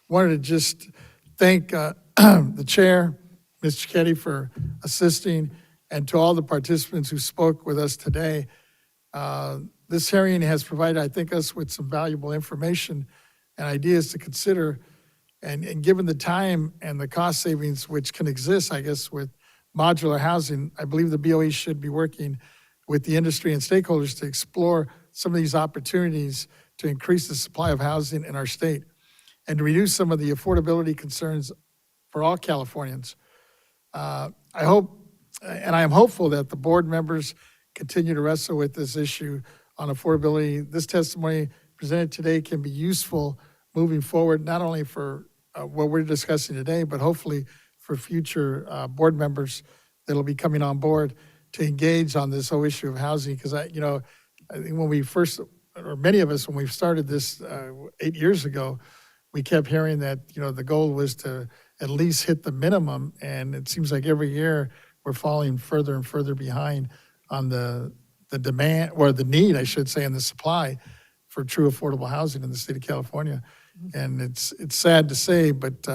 Wanted to just thank the chair, Ms. Cicchetti, for assisting, and to all the participants who spoke with us today. This hearing has provided, I think, us with some valuable information and ideas to consider. And given the time and the cost savings which can exist, I guess, with modular housing, I believe the BOE should be working with the industry and stakeholders to explore some of these opportunities to increase the supply of housing in our state and to reduce some of the affordability concerns for all Californians. I hope, and I am hopeful that the board members continue to wrestle with this issue on affordability. This testimony presented today can be useful moving forward, not only for what we're discussing today, but hopefully for future board members that'll be coming on board to engage on this whole issue of housing. Because I think when we first, or many of us, when we started this 8 years ago, we kept hearing that, the goal was to at least hit the minimum. And it seems like every year we're falling further and further behind on the demand, or the need, I should say, and the supply for true affordable housing in the state of California. And it's sad to say, but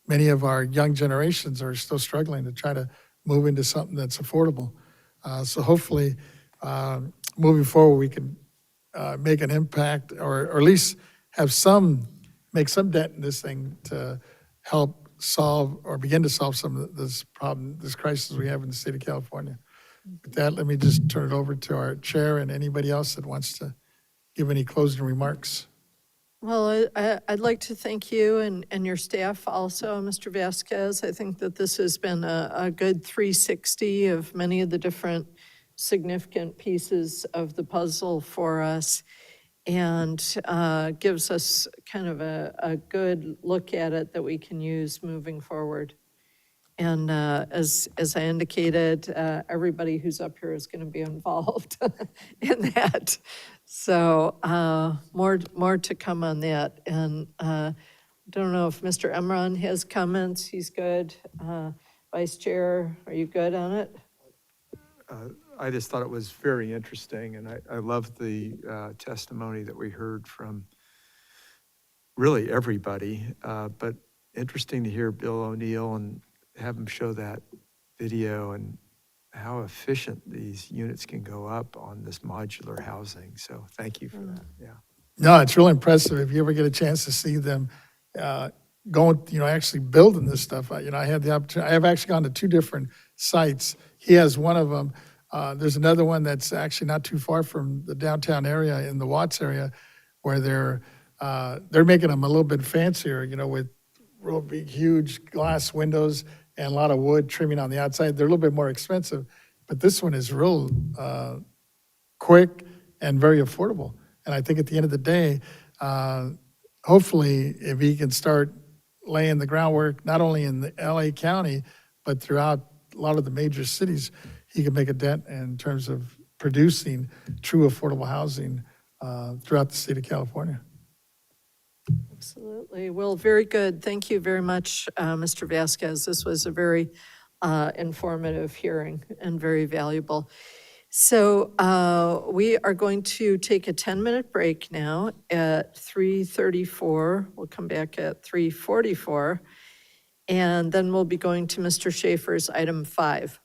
many of our young generations are still struggling to try to move into something that's affordable. So hopefully, moving forward, we can make an impact, or at least make some dent in this thing to help solve or begin to solve some of this problem, this crisis we have in the state of California. With that, let me just turn it over to our chair and anybody else that wants to give any closing remarks. Well, I'd like to thank you and your staff also, Mr. Vasquez. I think that this has been a good 360 of many of the different significant pieces of the puzzle for us, and gives us kind of a good look at it that we can use moving forward. And as I indicated, everybody who's up here is going to be involved in that. So more to come on that. And I don't know if Mr. Emron has comments. He's good. Vice Chair, are you good on it? I just thought it was very interesting, and I loved the testimony that we heard from really everybody, but interesting to hear Bill O'Neill and have him show that video and how efficient these units can go up on this modular housing. So thank you for that, yeah. No, it's really impressive if you ever get a chance to see them going, actually building this stuff. I had the opportunity, I have actually gone to 2 different sites. He has one of them. There's another one that's actually not too far from the downtown area in the Watts area where they're making them a little bit fancier, with real big, huge glass windows and a lot of wood trimming on the outside. They're a little bit more expensive, but this one is real quick and very affordable. And I think at the end of the day, hopefully, if he can start laying the groundwork, not only in the LA County, but throughout a lot of the major cities, he can make a dent in terms of producing true affordable housing throughout the state of California. Absolutely. Well, very good. Thank you very much, Mr. Vasquez. This was a very informative hearing and very valuable. So we are going to take a 10-minute break now at 3:34. We'll come back at 3:44. And then we'll be going to Mr. Schaefer's item 5.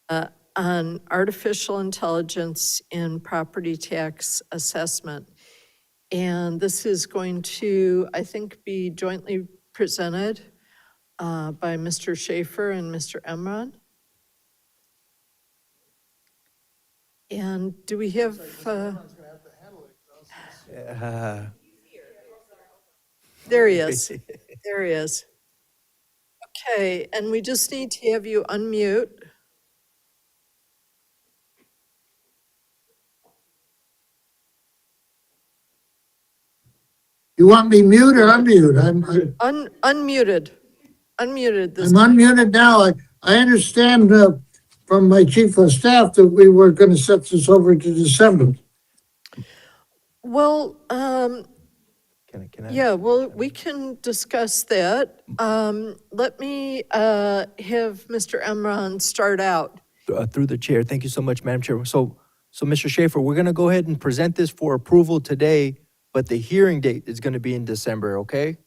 on artificial intelligence in property tax assessment. And this is going to, I think, be jointly presented by Mr. Schaefer and Mr. Emron. And do we have, there he is, there he is. Okay, and we just need to have you unmute. You want me mute or unmute? Unmuted, unmuted this I'm time. unmuted now. I understand from my chief of staff that we were going to set this over to December. Well, Can I? yeah, well, we can discuss that. Let me have Mr. Emron start out. Through the chair, thank you so much, Madam Chair. So Mr. Schaefer, we're gonna go ahead and present this for approval today, but the hearing date is gonna be in December, okay?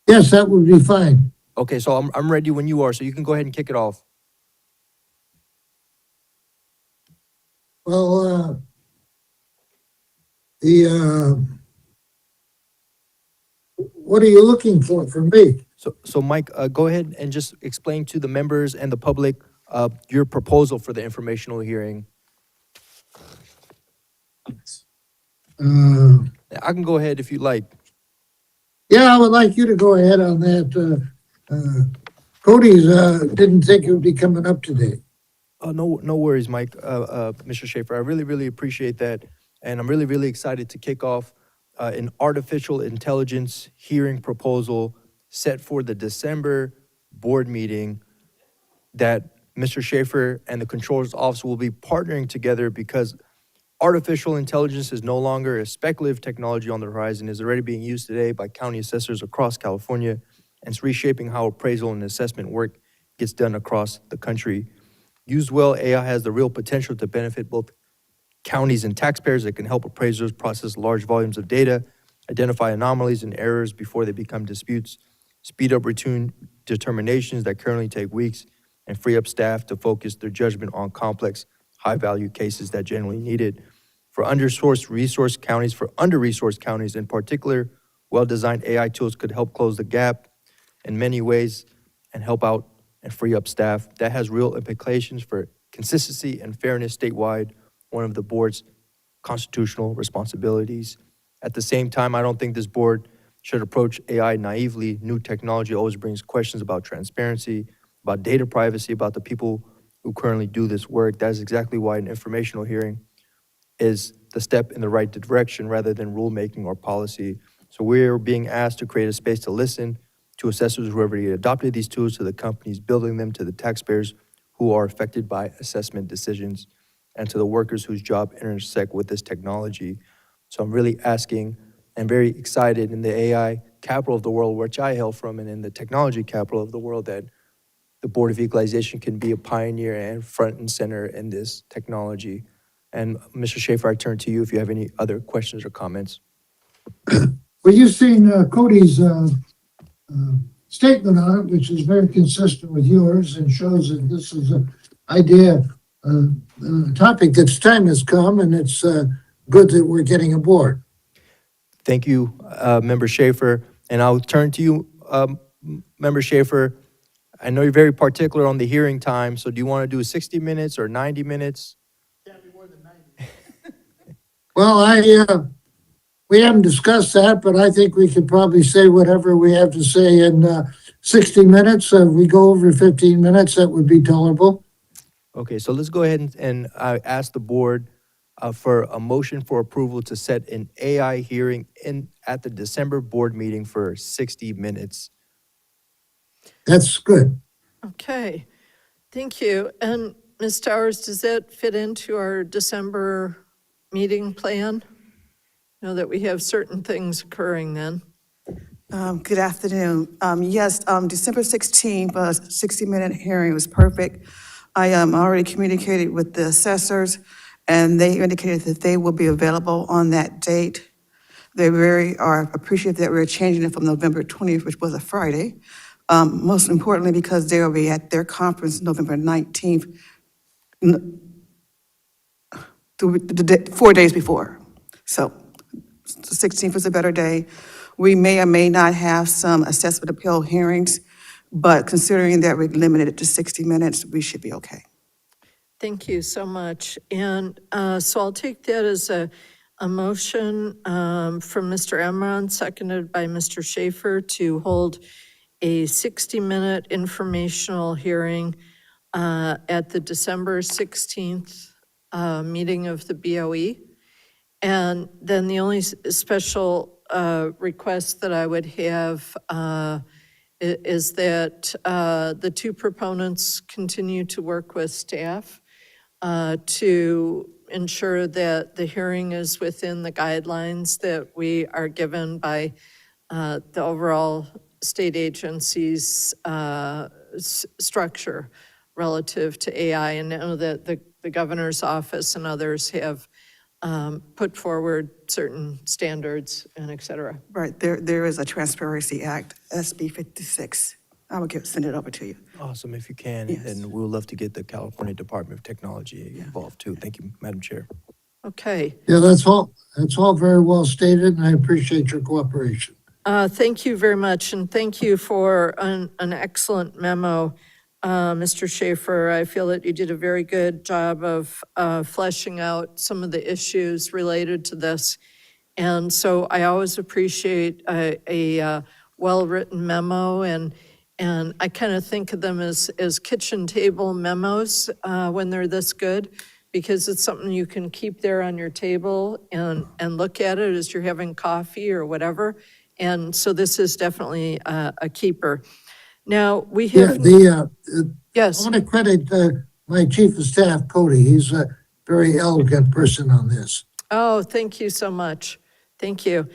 Yes, that would be fine. Okay, so I'm ready when you are, so you can go ahead and kick it off. Well, what are you looking for from me? So Mike, go ahead and just explain to the members and the public your proposal for the informational hearing. I can go ahead if you like. Yeah, I would like you to go ahead on that. Cody's didn't think it would be coming up today. Oh, no worries, Mike, Mr. Schaefer. I really appreciate that. And I'm really excited to kick off an artificial intelligence hearing proposal set for the December board meeting that Mr. Schaefer and the Controller's Office will be partnering together because artificial intelligence is no longer a speculative technology on the horizon. It's already being used today by county assessors across California, and it's reshaping how appraisal and assessment work gets done across the country. Used well, AI has the real potential to benefit both counties and taxpayers. It can help appraisers process large volumes of data, identify anomalies and errors before they become disputes, speed up routine determinations that currently take weeks, and free up staff to focus their judgment on complex, high-value cases that generally need it. For under-resourced counties in particular, well-designed AI tools could help close the gap in many ways and help out and free up staff. That has real implications for consistency and fairness statewide, one of the board's constitutional responsibilities. At the same time, I don't think this board should approach AI naively. New technology always brings questions about transparency, about data privacy, about the people who currently do this work. That is exactly why an informational hearing is the step in the right direction rather than rulemaking or policy. So we're being asked to create a space to listen to assessors who have already adopted these tools, to the companies building them, to the taxpayers who are affected by assessment decisions, and to the workers whose job intersect with this technology. So I'm really asking and very excited in the AI capital of the world, which I hail from, and in the technology capital of the world, that the Board of Equalization can be a pioneer and front and center in this technology. And Mr. Schaefer, I turn to you if you have any other questions or comments. Well, you've seen Cody's statement on it, which is very consistent with yours and shows that this is an idea, topic that's time has come, and it's good that we're getting aboard. Thank you, Member Schaefer. And I'll turn to you, Member Schaefer. I know you're very particular on the hearing time, so do you want to do 60 minutes or 90 minutes? Well, we haven't discussed that, but I think we could probably say whatever we have to say in 60 minutes. If we go over 15 minutes, that would be tolerable. Okay, so let's go ahead and ask the board for a motion for approval to set an AI hearing at the December board meeting for 60 minutes. That's good. Okay, thank you. And Ms. Towers, does that fit into our December meeting plan? Know that we have certain things occurring then. Good afternoon. Yes, December 16th, 60-minute hearing was perfect. I already communicated with the assessors, and they indicated that they will be available on that date. They are appreciative that we're changing it from November 20th, which was a Friday. Most importantly, because they will be at their conference November 19th n- 4 days before. So the 16th was a better day. We may or may not have some assessment appeal hearings, but considering that we're limited it to 60 minutes, we should be okay. Thank you so much. And so I'll take that as a motion from Mr. Emron, seconded by Mr. Schaefer, to hold a 60-minute informational hearing at the December 16th meeting of the BOE. And then the only special request that I would have is that the two proponents continue to work with staff to ensure that the hearing is within the guidelines that we are given by the overall state agency's structure relative to AI. And I know that the governor's office and others have put forward certain standards and et cetera. Right, there is a Transparency Act, SB 56. I will send it over to you. Awesome, if you can, Yes. and we'll love to get the California Department of Technology involved too. Thank you, Madam Chair. Okay. Yeah, that's all very well stated, and I appreciate your cooperation. Thank you very much, and thank you for an excellent memo, Mr. Schaefer. I feel that you did a very good job of fleshing out some of the issues related to this. And so I always appreciate a well-written memo, and I kind of think of them as kitchen table memos when they're this good, because it's something you can keep there on your table and look at it as you're having coffee or whatever. And so this is definitely a keeper. Now, we have. Yes. I want to credit my chief of staff, Cody. He's a very elegant person on this. Oh, thank you so much. Thank you.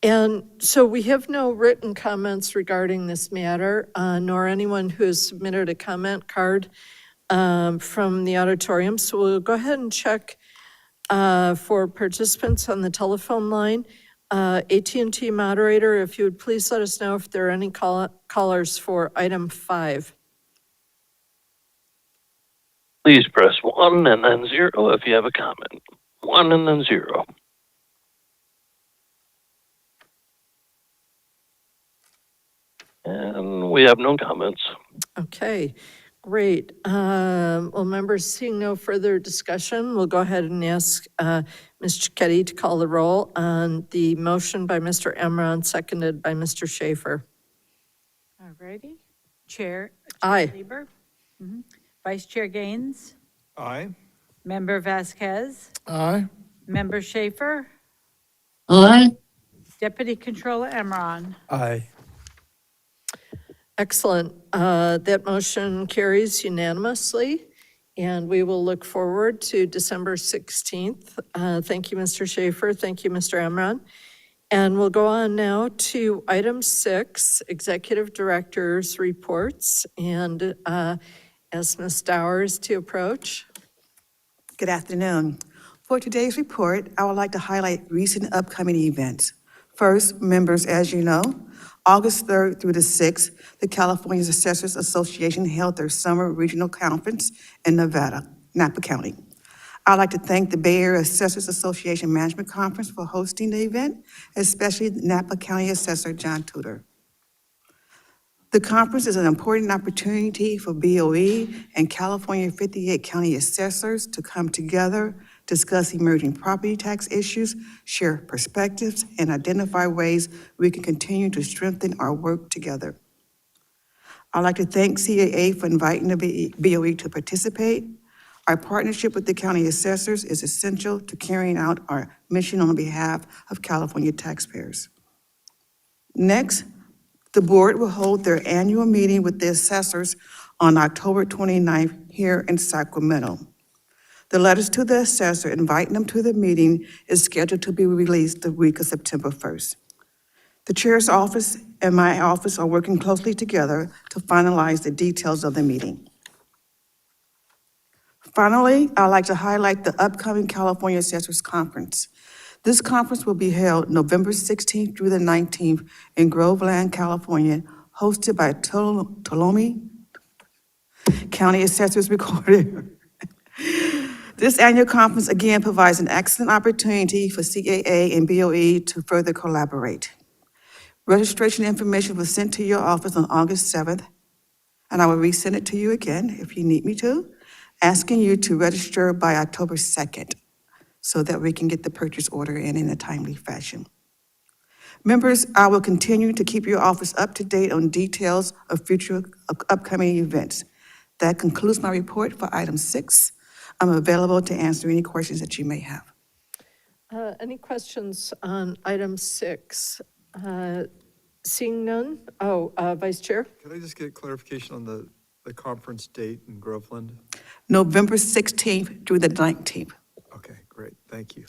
And so we have no written comments regarding this matter, nor anyone who has submitted a comment card from the auditorium. So we'll go ahead and check for participants on the telephone line. AT&T moderator, if you would please let us know if there are any callers for item 5. Please press 1 and then 0 if you have a comment. 1 and then 0. And we have no comments. Okay, great. Well, members, seeing no further discussion, we'll go ahead and ask Ms. Cicchetti to call the roll on the motion by Mr. Emron, seconded by Mr. Schaefer. All righty. Chair Aye. Lieber. Mhm. Vice Chair Gaines. Aye. Member Vasquez. Aye. Member Schaefer. Aye. Deputy Controller Emron. Aye. Excellent. That motion carries unanimously, and we will look forward to December 16th. Thank you, Mr. Schaefer. Thank you, Mr. Emron. And we'll go on now to item 6, Executive Director's Reports. And ask Ms. Dowers to approach. Good afternoon. For today's report, I would like to highlight recent upcoming events. First, members, as you know, August 3rd through the 6th, the California Assessors Association held their summer regional conference in Nevada, Napa County. I'd like to thank the Bay Area Assessors Association Management Conference for hosting the event, especially Napa County Assessor John Tudor. The conference is an important opportunity for BOE and California 58 county assessors to come together, discuss emerging property tax issues, share perspectives, and identify ways we can continue to strengthen our work together. I'd like to thank CAA for inviting the BOE to participate. Our partnership with the county assessors is essential to carrying out our mission on behalf of California taxpayers. Next, the board will hold their annual meeting with the assessors on October 29th here in Sacramento. The letters to the assessor inviting them to the meeting is scheduled to be released the week of September 1st. The chair's office and my office are working closely together to finalize the details of the meeting. Finally, I'd like to highlight the upcoming California Assessors Conference. This conference will be held November 16th through the 19th in Groveland, California, hosted by Tuolumne County Assessors Recorder This annual conference again provides an excellent opportunity for CAA and BOE to further collaborate. Registration information was sent to your office on August 7th, and I will resend it to you again if you need me to, asking you to register by October 2nd so that we can get the purchase order in a timely fashion. Members, I will continue to keep your office up to date on details of future upcoming events. That concludes my report for item 6. I'm available to answer any questions that you may have. Any questions on item 6? Seeing none? Vice Chair? Could I just get clarification on the conference date in Groveland? November 16th through the 19th. Okay, great, thank you.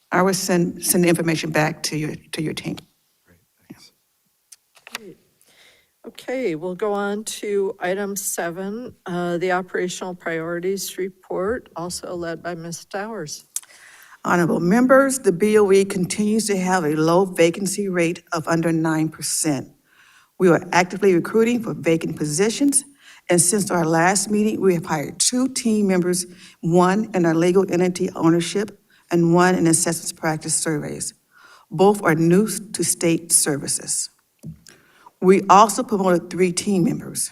I will send the information back to your team. Great, thanks. Great. Okay, we'll go on to item 7, the operational priorities report, also led by Ms. Towers. Honorable members, the BOE continues to have a low vacancy rate of under 9%. We are actively recruiting for vacant positions, and since our last meeting, we have hired 2 team members, one in our legal entity ownership and one in assessments practice surveys. Both are new to state services. We also promoted 3 team members.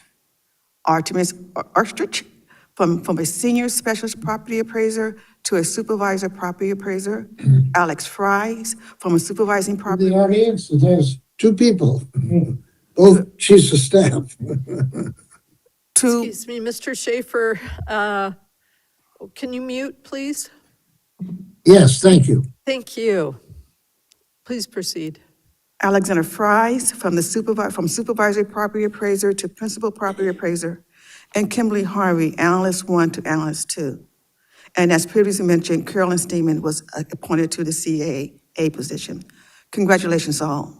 Artemis Arstrich from a senior specialist property appraiser to a supervisor property appraiser. Alex Fries from a supervising In property. the audience, there's 2 people, both chiefs of staff. Excuse me, Mr. Schaefer, can you mute, please? Yes, thank you. Thank you. Please proceed. Alexander Fries from supervisory property appraiser to principal property appraiser, and Kimberly Harvey, analyst 1 to analyst 2. And as previously mentioned, Carolyn Steeman was appointed to the CAA position. Congratulations all.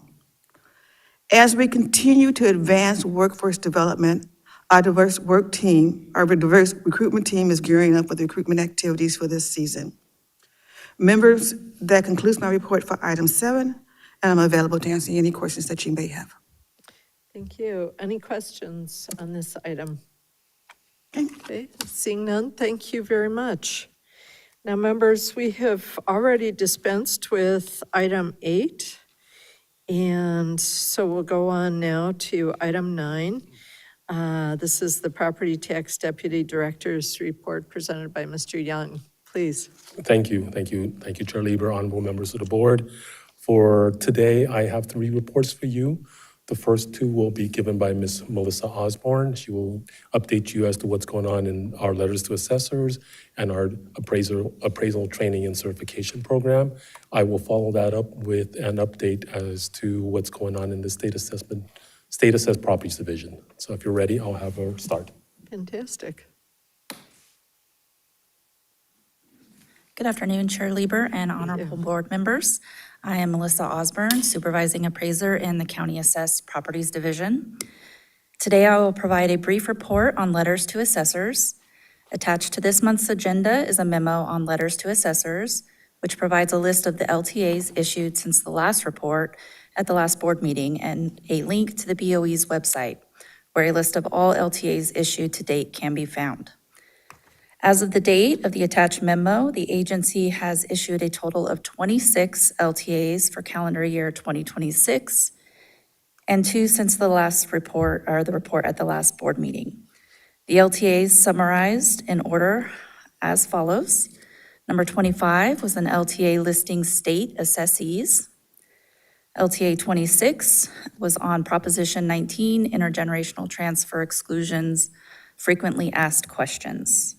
As we continue to advance workforce development, our diverse recruitment team is gearing up with recruitment activities for this season. Members, that concludes my report for item 7, and I'm available to answer any questions that you may have. Thank you. Any questions on this item? Okay, seeing none, thank you very much. Now, members, we have already dispensed with item 8, and so we'll go on now to item 9. This is the Property Tax Deputy Director's report presented by Mr. Young. Please. Thank you, Chair Lieber, honorable members of the board. For today, I have 3 reports for you. The first 2 will be given by Ms. Melissa Osborne. She will update you as to what's going on in our letters to assessors and our appraisal training and certification program. I will follow that up with an update as to what's going on in the state assessed properties division. So if you're ready, I'll have her start. Fantastic. Good afternoon, Chair Lieber and honorable board members. I am Melissa Osborne, Supervising Appraiser in the County Assessed Properties Division. Today, I will provide a brief report on letters to assessors. Attached to this month's agenda is a memo on letters to assessors, which provides a list of the LTAs issued since the last report at the last board meeting and a link to the BOE's website, where a list of all LTAs issued to date can be found. As of the date of the attached memo, the agency has issued a total of 26 LTAs for calendar year 2026, and 2 since the last report, or the report at the last board meeting. The LTAs summarized in order as follows. Number 25 was an LTA listing state assessees. LTA 26 was on Proposition 19, intergenerational transfer exclusions, frequently asked questions.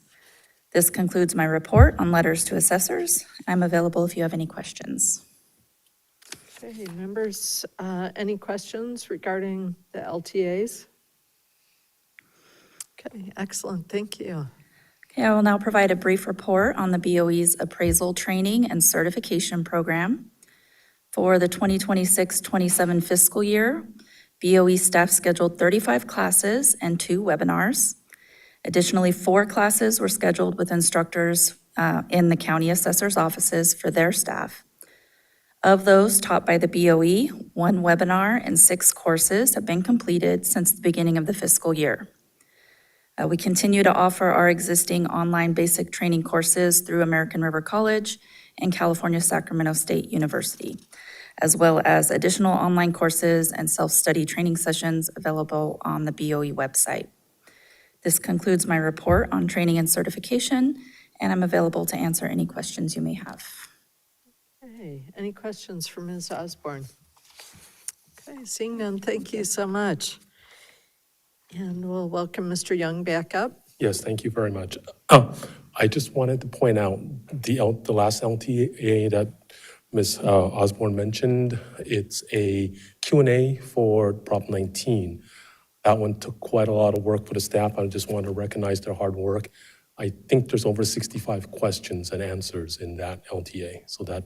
This concludes my report on letters to assessors. I'm available if you have any questions. Okay, members, any questions regarding the LTAs? Okay, excellent, thank you. Okay, I will now provide a brief report on the BOE's appraisal training and certification program. For the 2026-27 fiscal year, BOE staff scheduled 35 classes and 2 webinars. Additionally, 4 classes were scheduled with instructors in the county assessor's offices for their staff. Of those taught by the BOE, 1 webinar and 6 courses have been completed since the beginning of the fiscal year. We continue to offer our existing online basic training courses through American River College and California Sacramento State University, as well as additional online courses and self-study training sessions available on the BOE website. This concludes my report on training and certification, and I'm available to answer any questions you may have. Okay, any questions for Ms. Osborne? Okay, seeing none, thank you so much. And we'll welcome Mr. Young back up. Yes, thank you very much. I just wanted to point out the last LTA that Ms. Osborne mentioned. It's a Q&A for Prop 19. That one took quite a lot of work for the staff. I just want to recognize their hard work. I think there's over 65 questions and answers in that LTA, so that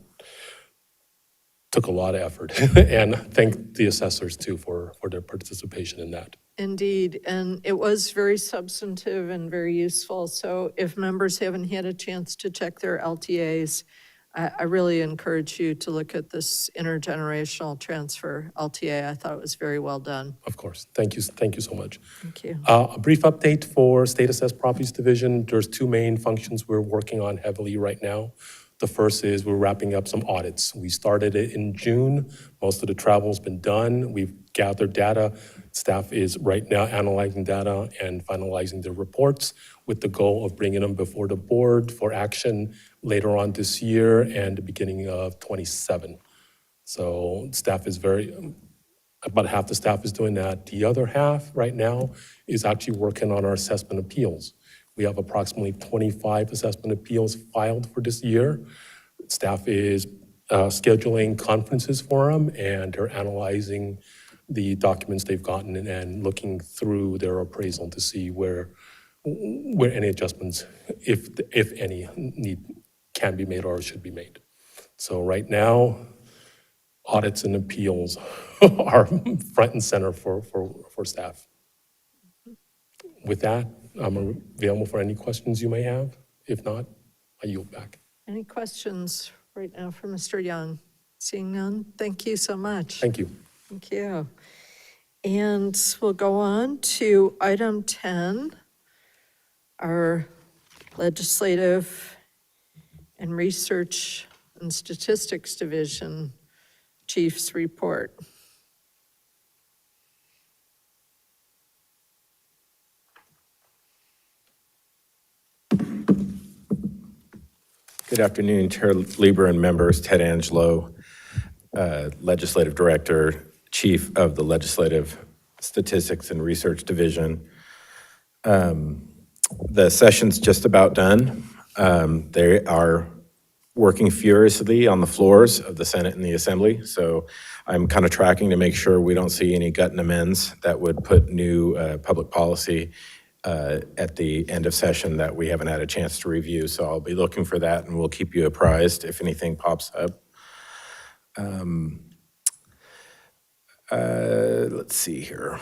took a lot of effort. And thank the assessors too for their participation in that. Indeed, and it was very substantive and very useful. So if members haven't had a chance to check their LTAs, I really encourage you to look at this intergenerational transfer LTA. I thought it was very well done. Of course. Thank you so much. Thank you. A brief update for State Assessed Properties Division. There's two main functions we're working on heavily right now. The first is we're wrapping up some audits. We started it in June. Most of the travel's been done. We've gathered data. Staff is right now analyzing data and finalizing the reports with the goal of bringing them before the board for action later on this year and the beginning of 27. So staff is about half the staff is doing that. The other half right now is actually working on our assessment appeals. We have approximately 25 assessment appeals filed for this year. Staff is scheduling conferences for them, and they're analyzing the documents they've gotten and looking through their appraisal to see where any adjustments, if any, can be made or should be made. So right now, audits and appeals are front and center for staff. With that, I'm available for any questions you may have. If not, I yield back. Any questions right now for Mr. Young? Seeing none, thank you so much. Thank you. Thank you. And we'll go on to item 10, our Legislative and Research and Statistics Division Chief's report. Good afternoon, Chair Lieber and members. Ted Angelo, Legislative Director, Chief of the Legislative Statistics and Research Division. The session's just about done. They are working furiously on the floors of the Senate and the Assembly, so I'm kind of tracking to make sure we don't see any gut and amends that would put new public policy at the end of session that we haven't had a chance to review. So I'll be looking for that, and we'll keep you apprised if anything pops up. Let's see here.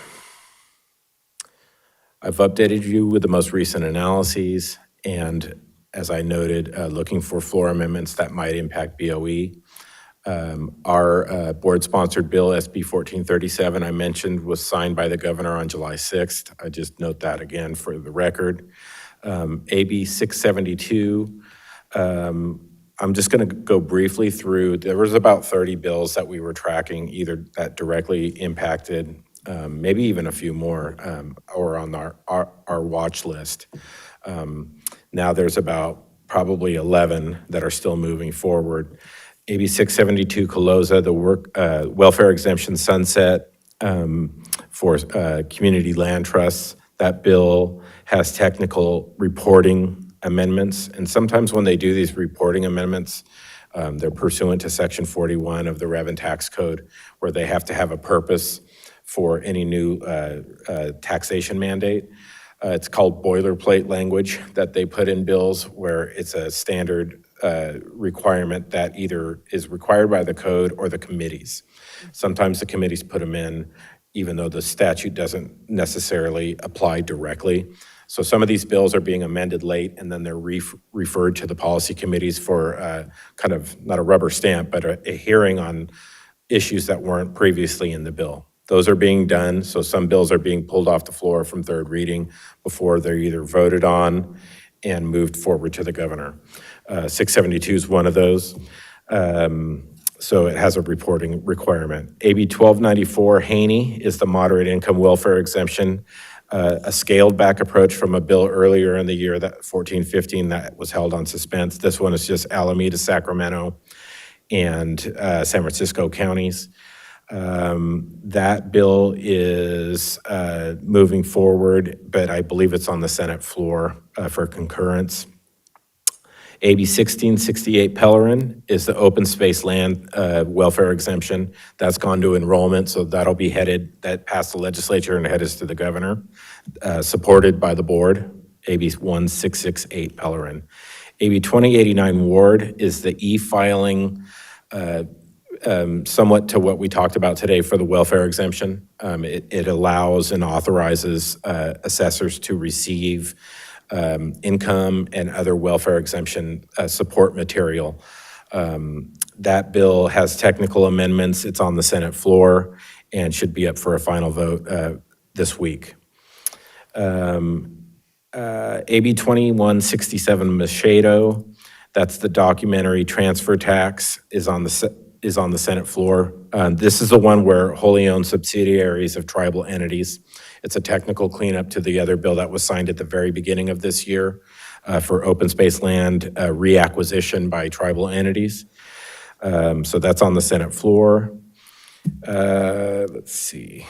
I've updated you with the most recent analyses, and as I noted, looking for floor amendments that might impact BOE. Our board-sponsored bill, SB 1437, I mentioned, was signed by the governor on July 6th. I just note that again for the record. AB 672, I'm just going to go briefly through. There was about 30 bills that we were tracking, either that directly impacted, maybe even a few more, or on our watch list. Now there's about probably 11 that are still moving forward. AB 672 Caloza, the welfare exemption sunset for community land trusts. That bill has technical reporting amendments, and sometimes when they do these reporting amendments, they're pursuant to Section 41 of the Rev and Tax Code, where they have to have a purpose for any new taxation mandate. It's called boilerplate language that they put in bills, where it's a standard requirement that either is required by the code or the committees. Sometimes the committees put them in, even though the statute doesn't necessarily apply directly. So some of these bills are being amended late, and then they're referred to the policy committees for kind of not a rubber stamp, but a hearing on issues that weren't previously in the bill. Those are being done, so some bills are being pulled off the floor from third reading before they're either voted on and moved forward to the governor. 672 is one of those. So it has a reporting requirement. AB 1294, Haney, is the moderate income welfare exemption, a scaled back approach from a bill earlier in the year, that 1415, that was held on suspense. This one is just Alameda, Sacramento, and San Francisco counties. That bill is moving forward, but I believe it's on the Senate floor for concurrence. AB 1668 Pellerin is the open space land welfare exemption. That's gone to enrollment, so that'll be headed, that passed the legislature and headed to the governor, supported by the board, AB 1668 Pellerin. AB 2089 Ward is the e-filing, somewhat to what we talked about today for the welfare exemption. It allows and authorizes assessors to receive income and other welfare exemption support material. That bill has technical amendments. It's on the Senate floor and should be up for a final vote this week. AB 2167 Machado, that's the documentary transfer tax, is on the Senate floor. This is the one where wholly owned subsidiaries of tribal entities. It's a technical cleanup to the other bill that was signed at the very beginning of this year for open space land reacquisition by tribal entities. So that's on the Senate floor. Let's see.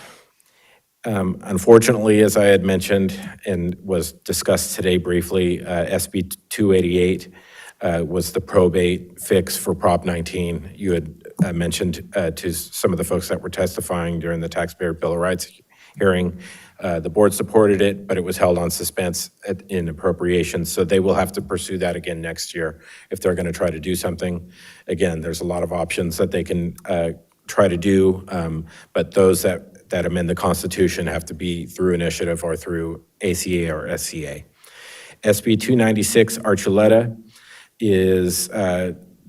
Unfortunately, as I had mentioned and was discussed today briefly, SB 288 was the probate fix for Prop 19. You had mentioned to some of the folks that were testifying during the Taxpayer Bill of Rights hearing. The board supported it, but it was held on suspense in appropriations, so they will have to pursue that again next year if they're going to try to do something. Again, there's a lot of options that they can try to do, but those that amend the Constitution have to be through initiative or through ACA or SCA. SB 296 Archuleta is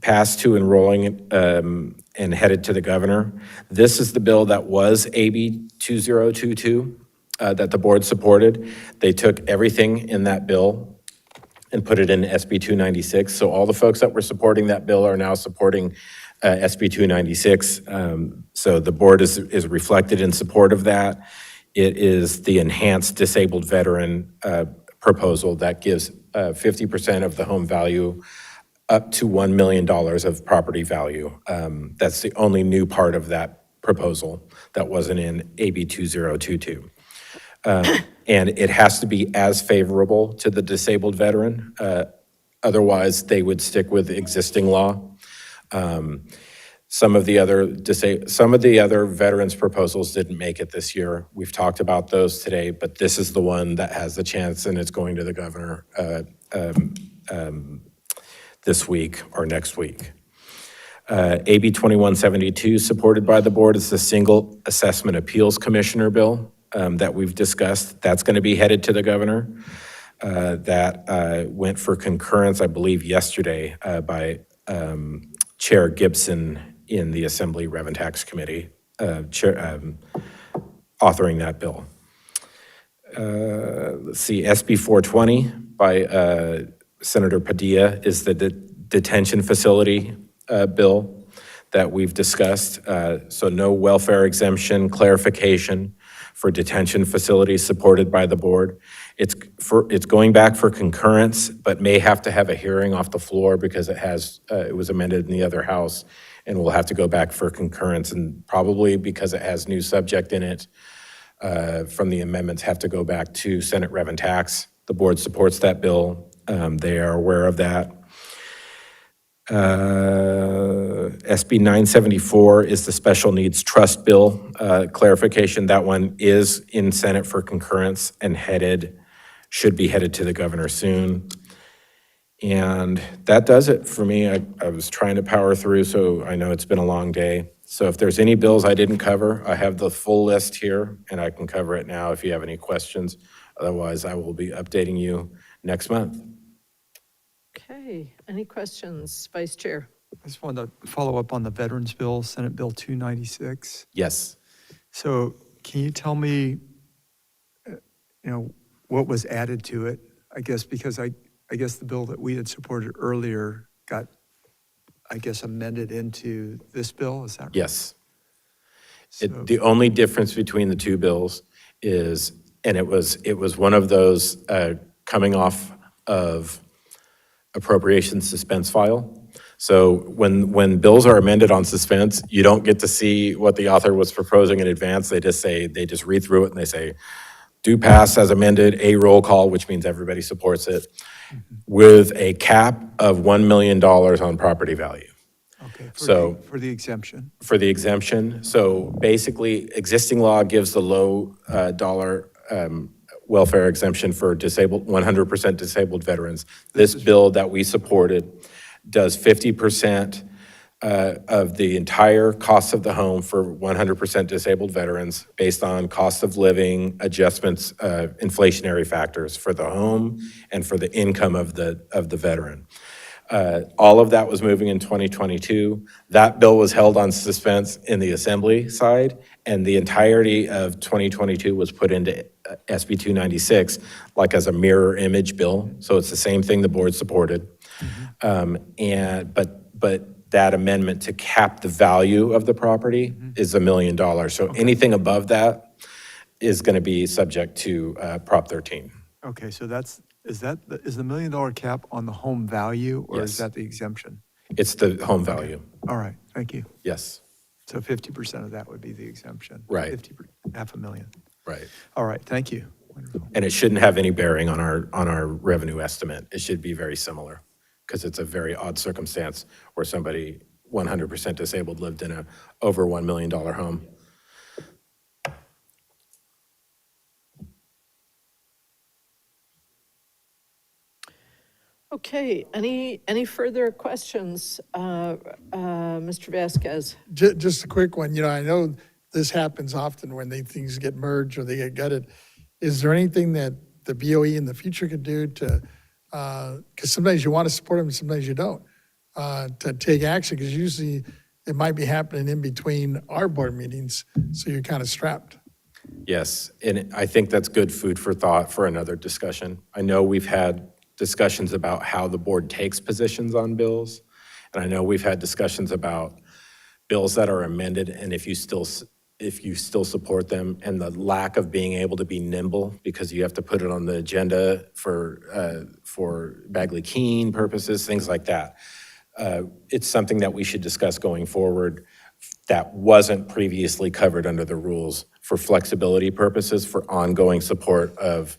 passed to enrolling and headed to the governor. This is the bill that was AB 2022 that the board supported. They took everything in that bill and put it in SB 296. So all the folks that were supporting that bill are now supporting SB 296. So the board is reflected in support of that. It is the enhanced disabled veteran proposal that gives 50% of the home value up to $1 million of property value. That's the only new part of that proposal that wasn't in AB 2022. And it has to be as favorable to the disabled veteran. Otherwise, they would stick with existing law. Some of the other veterans' proposals didn't make it this year. We've talked about those today, but this is the one that has the chance, and it's going to the governor this week or next week. AB 2172, supported by the board, is the Single Assessment Appeals Commissioner bill that we've discussed. That's going to be headed to the governor. That went for concurrence, I believe, yesterday by Chair Gibson in the Assembly Rev and Tax Committee, authoring that bill. Let's see, SB 420 by Senator Padilla is the detention facility bill that we've discussed. So no welfare exemption clarification for detention facilities supported by the board. It's going back for concurrence, but may have to have a hearing off the floor because it was amended in the other house, and we'll have to go back for concurrence, and probably because it has new subject in it from the amendments, have to go back to Senate Rev and Tax. The board supports that bill. They are aware of that. SB 974 is the Special Needs Trust Bill clarification. That one is in Senate for concurrence and should be headed to the governor soon. And that does it for me. I was trying to power through, so I know it's been a long day. So if there's any bills I didn't cover, I have the full list here, and I can cover it now if you have any questions. Otherwise, I will be updating you next month. Okay, any questions, Vice Chair? I just wanted to follow up on the Veterans Bill, Senate Bill 296. Yes. So can you tell me, what was added to it? I guess because I guess the bill that we had supported earlier got, I guess, amended into this bill, is that right? Yes. So- The only difference between the two bills is, and it was one of those coming off of appropriation suspense file. So when bills are amended on suspense, you don't get to see what the author was proposing in advance. They just read through it and they say, do pass as amended, a roll call, which means everybody supports it, with a cap of $1 million on property value. Okay, for the exemption. For the exemption. So basically, existing law gives the low dollar welfare exemption for 100% disabled veterans. This bill that we supported does 50% of the entire cost of the home for 100% disabled veterans based on cost of living adjustments, inflationary factors for the home and for the income of the veteran. All of that was moving in 2022. That bill was held on suspense in the Assembly side, and the entirety of 2022 was put into SB 296, like as a mirror image bill. So it's the same thing the board supported. But that amendment to cap the value of the property is $1 million. So anything above that is going to be subject to Prop 13. Okay, so is the $1 million cap on the home value, or Yes. is that the exemption? It's the home value. All right, thank you. Yes. So 50% of that would be the exemption. Right. $500,000. Right. All right, thank you. Wonderful. And it shouldn't have any bearing on our revenue estimate. It should be very similar, because it's a very odd circumstance where somebody 100% disabled lived in a over $1 million home. Okay, any further questions, Mr. Vasquez? Just a quick one, I know this happens often when things get merged or they get gutted. Is there anything that the BOE in the future could do to, because sometimes you want to support them, and sometimes you don't, to take action, because usually it might be happening in between our board meetings, so you're kind of strapped. Yes, and I think that's good food for thought for another discussion. I know we've had discussions about how the board takes positions on bills, and I know we've had discussions about bills that are amended, and if you still support them, and the lack of being able to be nimble because you have to put it on the agenda for Bagley-Keene purposes, things like that. It's something that we should discuss going forward that wasn't previously covered under the rules for flexibility purposes, for ongoing support of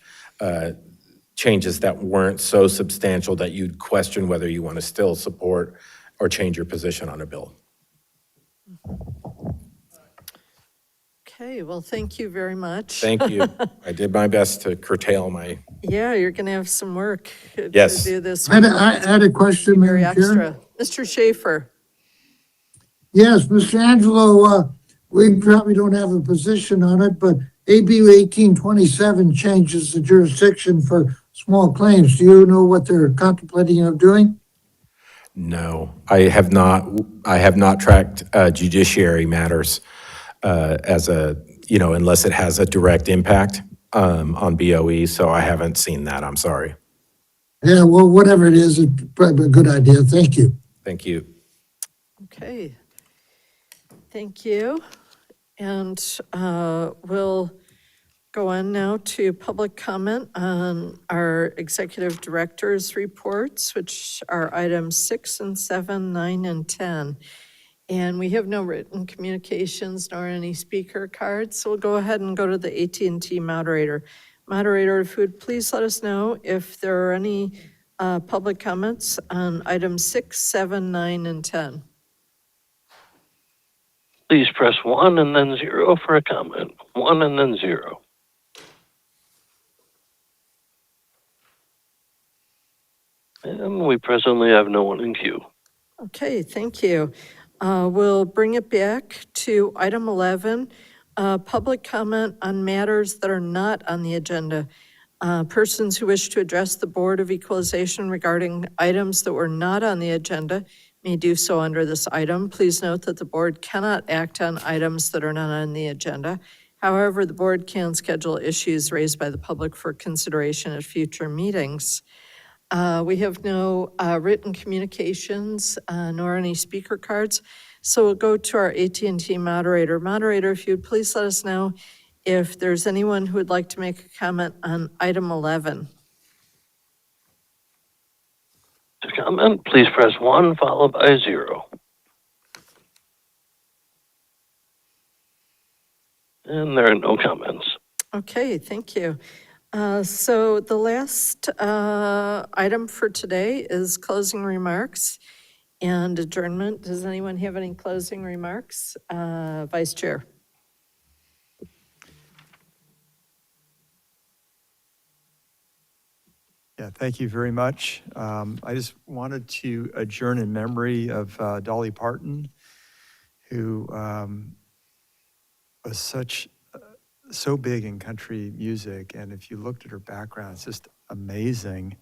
changes that weren't so substantial that you'd question whether you want to still support or change your position on a bill. Okay, well, thank you very much. Thank you. I did my best to curtail my. Yeah, you're going to have some work to Yes. do this. I had a question, Very Madam Chair. extra. Mr. Schaefer. Yes, Mr. Angelo, we probably don't have a position on it, but AB 1827 changes the jurisdiction for small claims. Do you know what they're contemplating of doing? No, I have not tracked judiciary matters unless it has a direct impact on BOE, so I haven't seen that, I'm sorry. Yeah, well, whatever it is, it's probably a good idea. Thank you. Thank you. Okay. Thank you. And we'll go on now to public comment on our executive director's reports, which are items 6 and 7, 9, and 10. And we have no written communications nor any speaker cards, so we'll go ahead and go to the AT&T moderator. Moderator, if you would please let us know if there are any public comments on items 6, 7, 9, and 10. Please press 1 and then 0 for a comment. 1 and then 0. And we presently have no one in queue. Okay, thank you. We'll bring it back to item 11, public comment on matters that are not on the agenda. Persons who wish to address the Board of Equalization regarding items that were not on the agenda may do so under this item. Please note that the board cannot act on items that are not on the agenda. However, the board can schedule issues raised by the public for consideration at future meetings. We have no written communications, nor any speaker cards. So we'll go to our AT&T moderator. Moderator, if you'd please let us know if there's anyone who would like to make a comment on item 11. To comment, please press 1 followed by 0. And there are no comments. Okay, thank you. So the last item for today is closing remarks and adjournment. Does anyone have any closing remarks? Vice Chair. Yeah, thank you very much. I just wanted to adjourn in memory of Dolly Parton, who was so big in country music. And if you looked at her background, it's just amazing.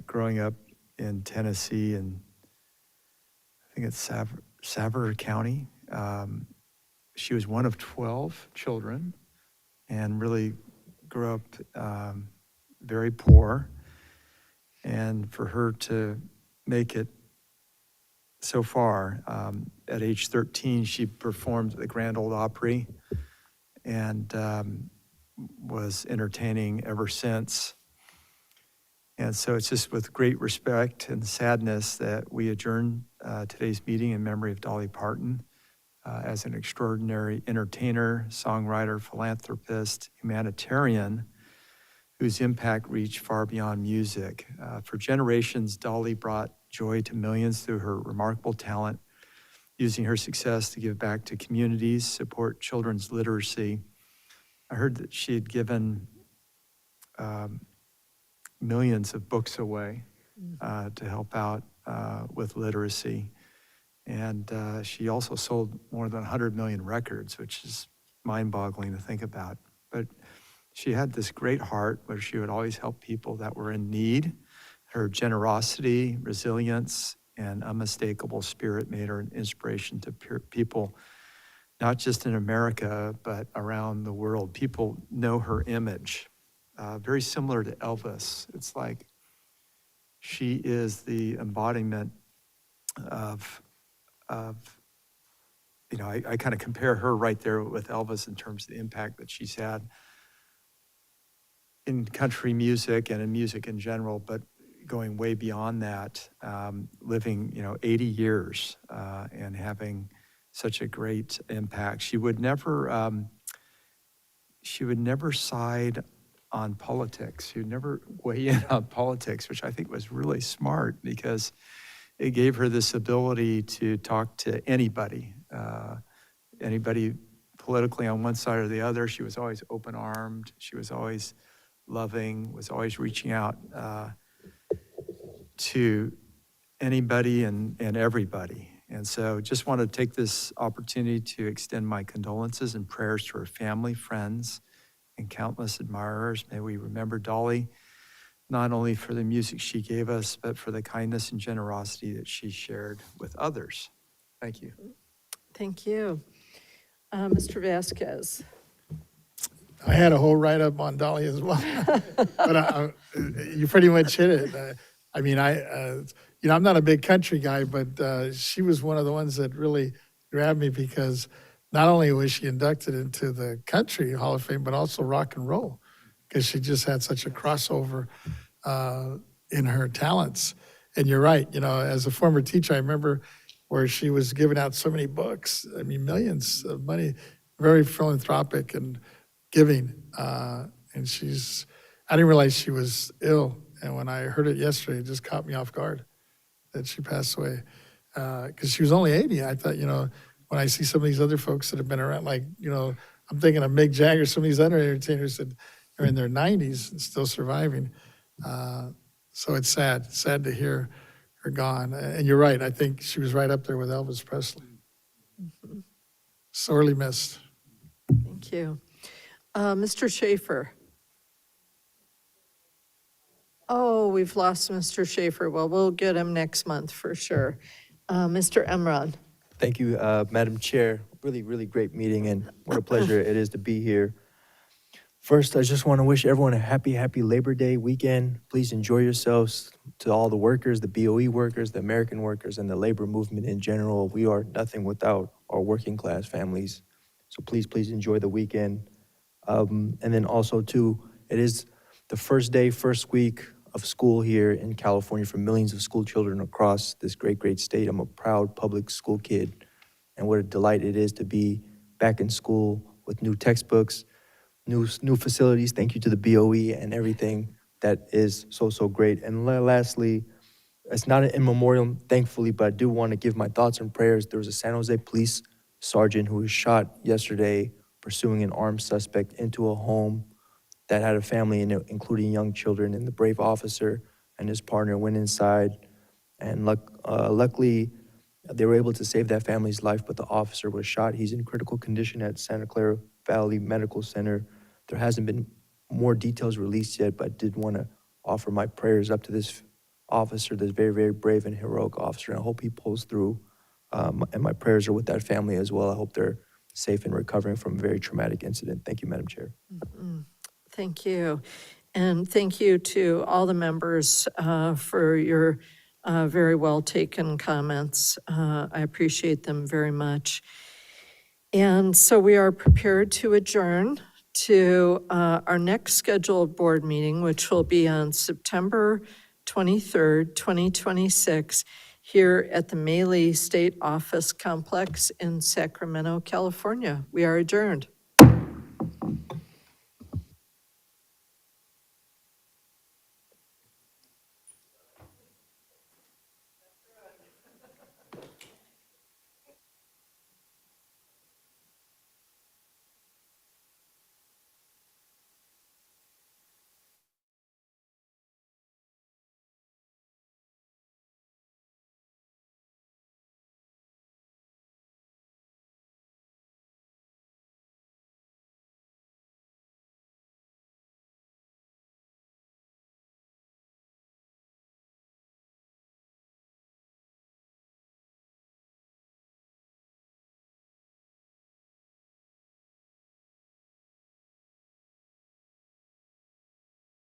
Growing up in Tennessee, and I think it's Savard County, she was one of 12 children and really grew up very poor. And for her to make it so far, at age 13, she performed at the Grand Ole Opry and was entertaining ever since. And so it's just with great respect and sadness that we adjourn today's meeting in memory of Dolly Parton as an extraordinary entertainer, songwriter, philanthropist, humanitarian, whose impact reached far beyond music. For generations, Dolly brought joy to millions through her remarkable talent, using her success to give back to communities, support children's literacy. I heard that she had given millions of books away to help out with literacy. And she also sold more than 100 million records, which is mind-boggling to think about. But she had this great heart where she would always help people that were in need. Her generosity, resilience, and unmistakable spirit made her an inspiration to people, not just in America, but around the world. People know her image, very similar to Elvis. It's like she is the embodiment of I kind of compare her right there with Elvis in terms of the impact that she's had in country music and in music in general, but going way beyond that, living, 80 years and having such a great impact. She would never side on politics. She would never weigh in on politics, which I think was really smart because it gave her this ability to talk to anybody politically on one side or the other. She was always open-armed. She was always loving, was always reaching out to anybody and everybody. And so just want to take this opportunity to extend my condolences and prayers to her family, friends, and countless admirers. May we remember Dolly, not only for the music she gave us, but for the kindness and generosity that she shared with others. Thank you. Thank you. Mr. Vasquez. I had a whole write-up on Dolly as well, but you pretty much hit it. I'm not a big country guy, but she was one of the ones that really grabbed me because not only was she inducted into the Country Hall of Fame, but also rock and roll, because she just had such a crossover in her talents. And you're right, as a former teacher, I remember where she was giving out so many books, millions of money, very philanthropic and giving. And I didn't realize she was ill. And when I heard it yesterday, it just caught me off guard that she passed away. Because she was only 80. I thought, when I see some of these other folks that have been around, I'm thinking of Mick Jagger, some of these other entertainers that are in their 90s and still surviving. So it's sad to hear her gone. And you're right, I think she was right up there with Elvis Presley. Mm-hmm. Sorely missed. Thank you. Mr. Schaefer. Oh, we've lost Mr. Schaefer. Well, we'll get him next month for sure. Mr. Emron. Thank you, Madam Chair. Really, really great meeting, and what a pleasure it is to be here. First, I just want to wish everyone a happy Labor Day weekend. Please enjoy yourselves. To all the workers, the BOE workers, the American workers, and the labor movement in general, we are nothing without our working class families. So please enjoy the weekend. And then also too, it is the first day, first week of school here in California for millions of school children across this great state. I'm a proud public school kid, and what a delight it is to be back in school with new textbooks, new facilities. Thank you to the BOE and everything that is so great. And lastly, it's not an in memoriam, thankfully, but I do want to give my thoughts and prayers. There was a San Jose police sergeant who was shot yesterday pursuing an armed suspect into a home that had a family in it, including young children, and the brave officer and his partner went inside, and luckily, they were able to save that family's life, but the officer was shot. He's in critical condition at Santa Clara Valley Medical Center. There hasn't been more details released yet, but I did want to offer my prayers up to this officer, this very brave and heroic officer, and I hope he pulls through. And my prayers are with that family as well. I hope they're safe and recovering from a very traumatic incident. Thank you, Madam Chair. Thank you. And thank you to all the members for your very well taken comments. I appreciate them very much. And so we are prepared to adjourn to our next scheduled board meeting, which will be on September 23rd, 2026, here at the Maley State Office Complex in Sacramento, California. We are adjourned.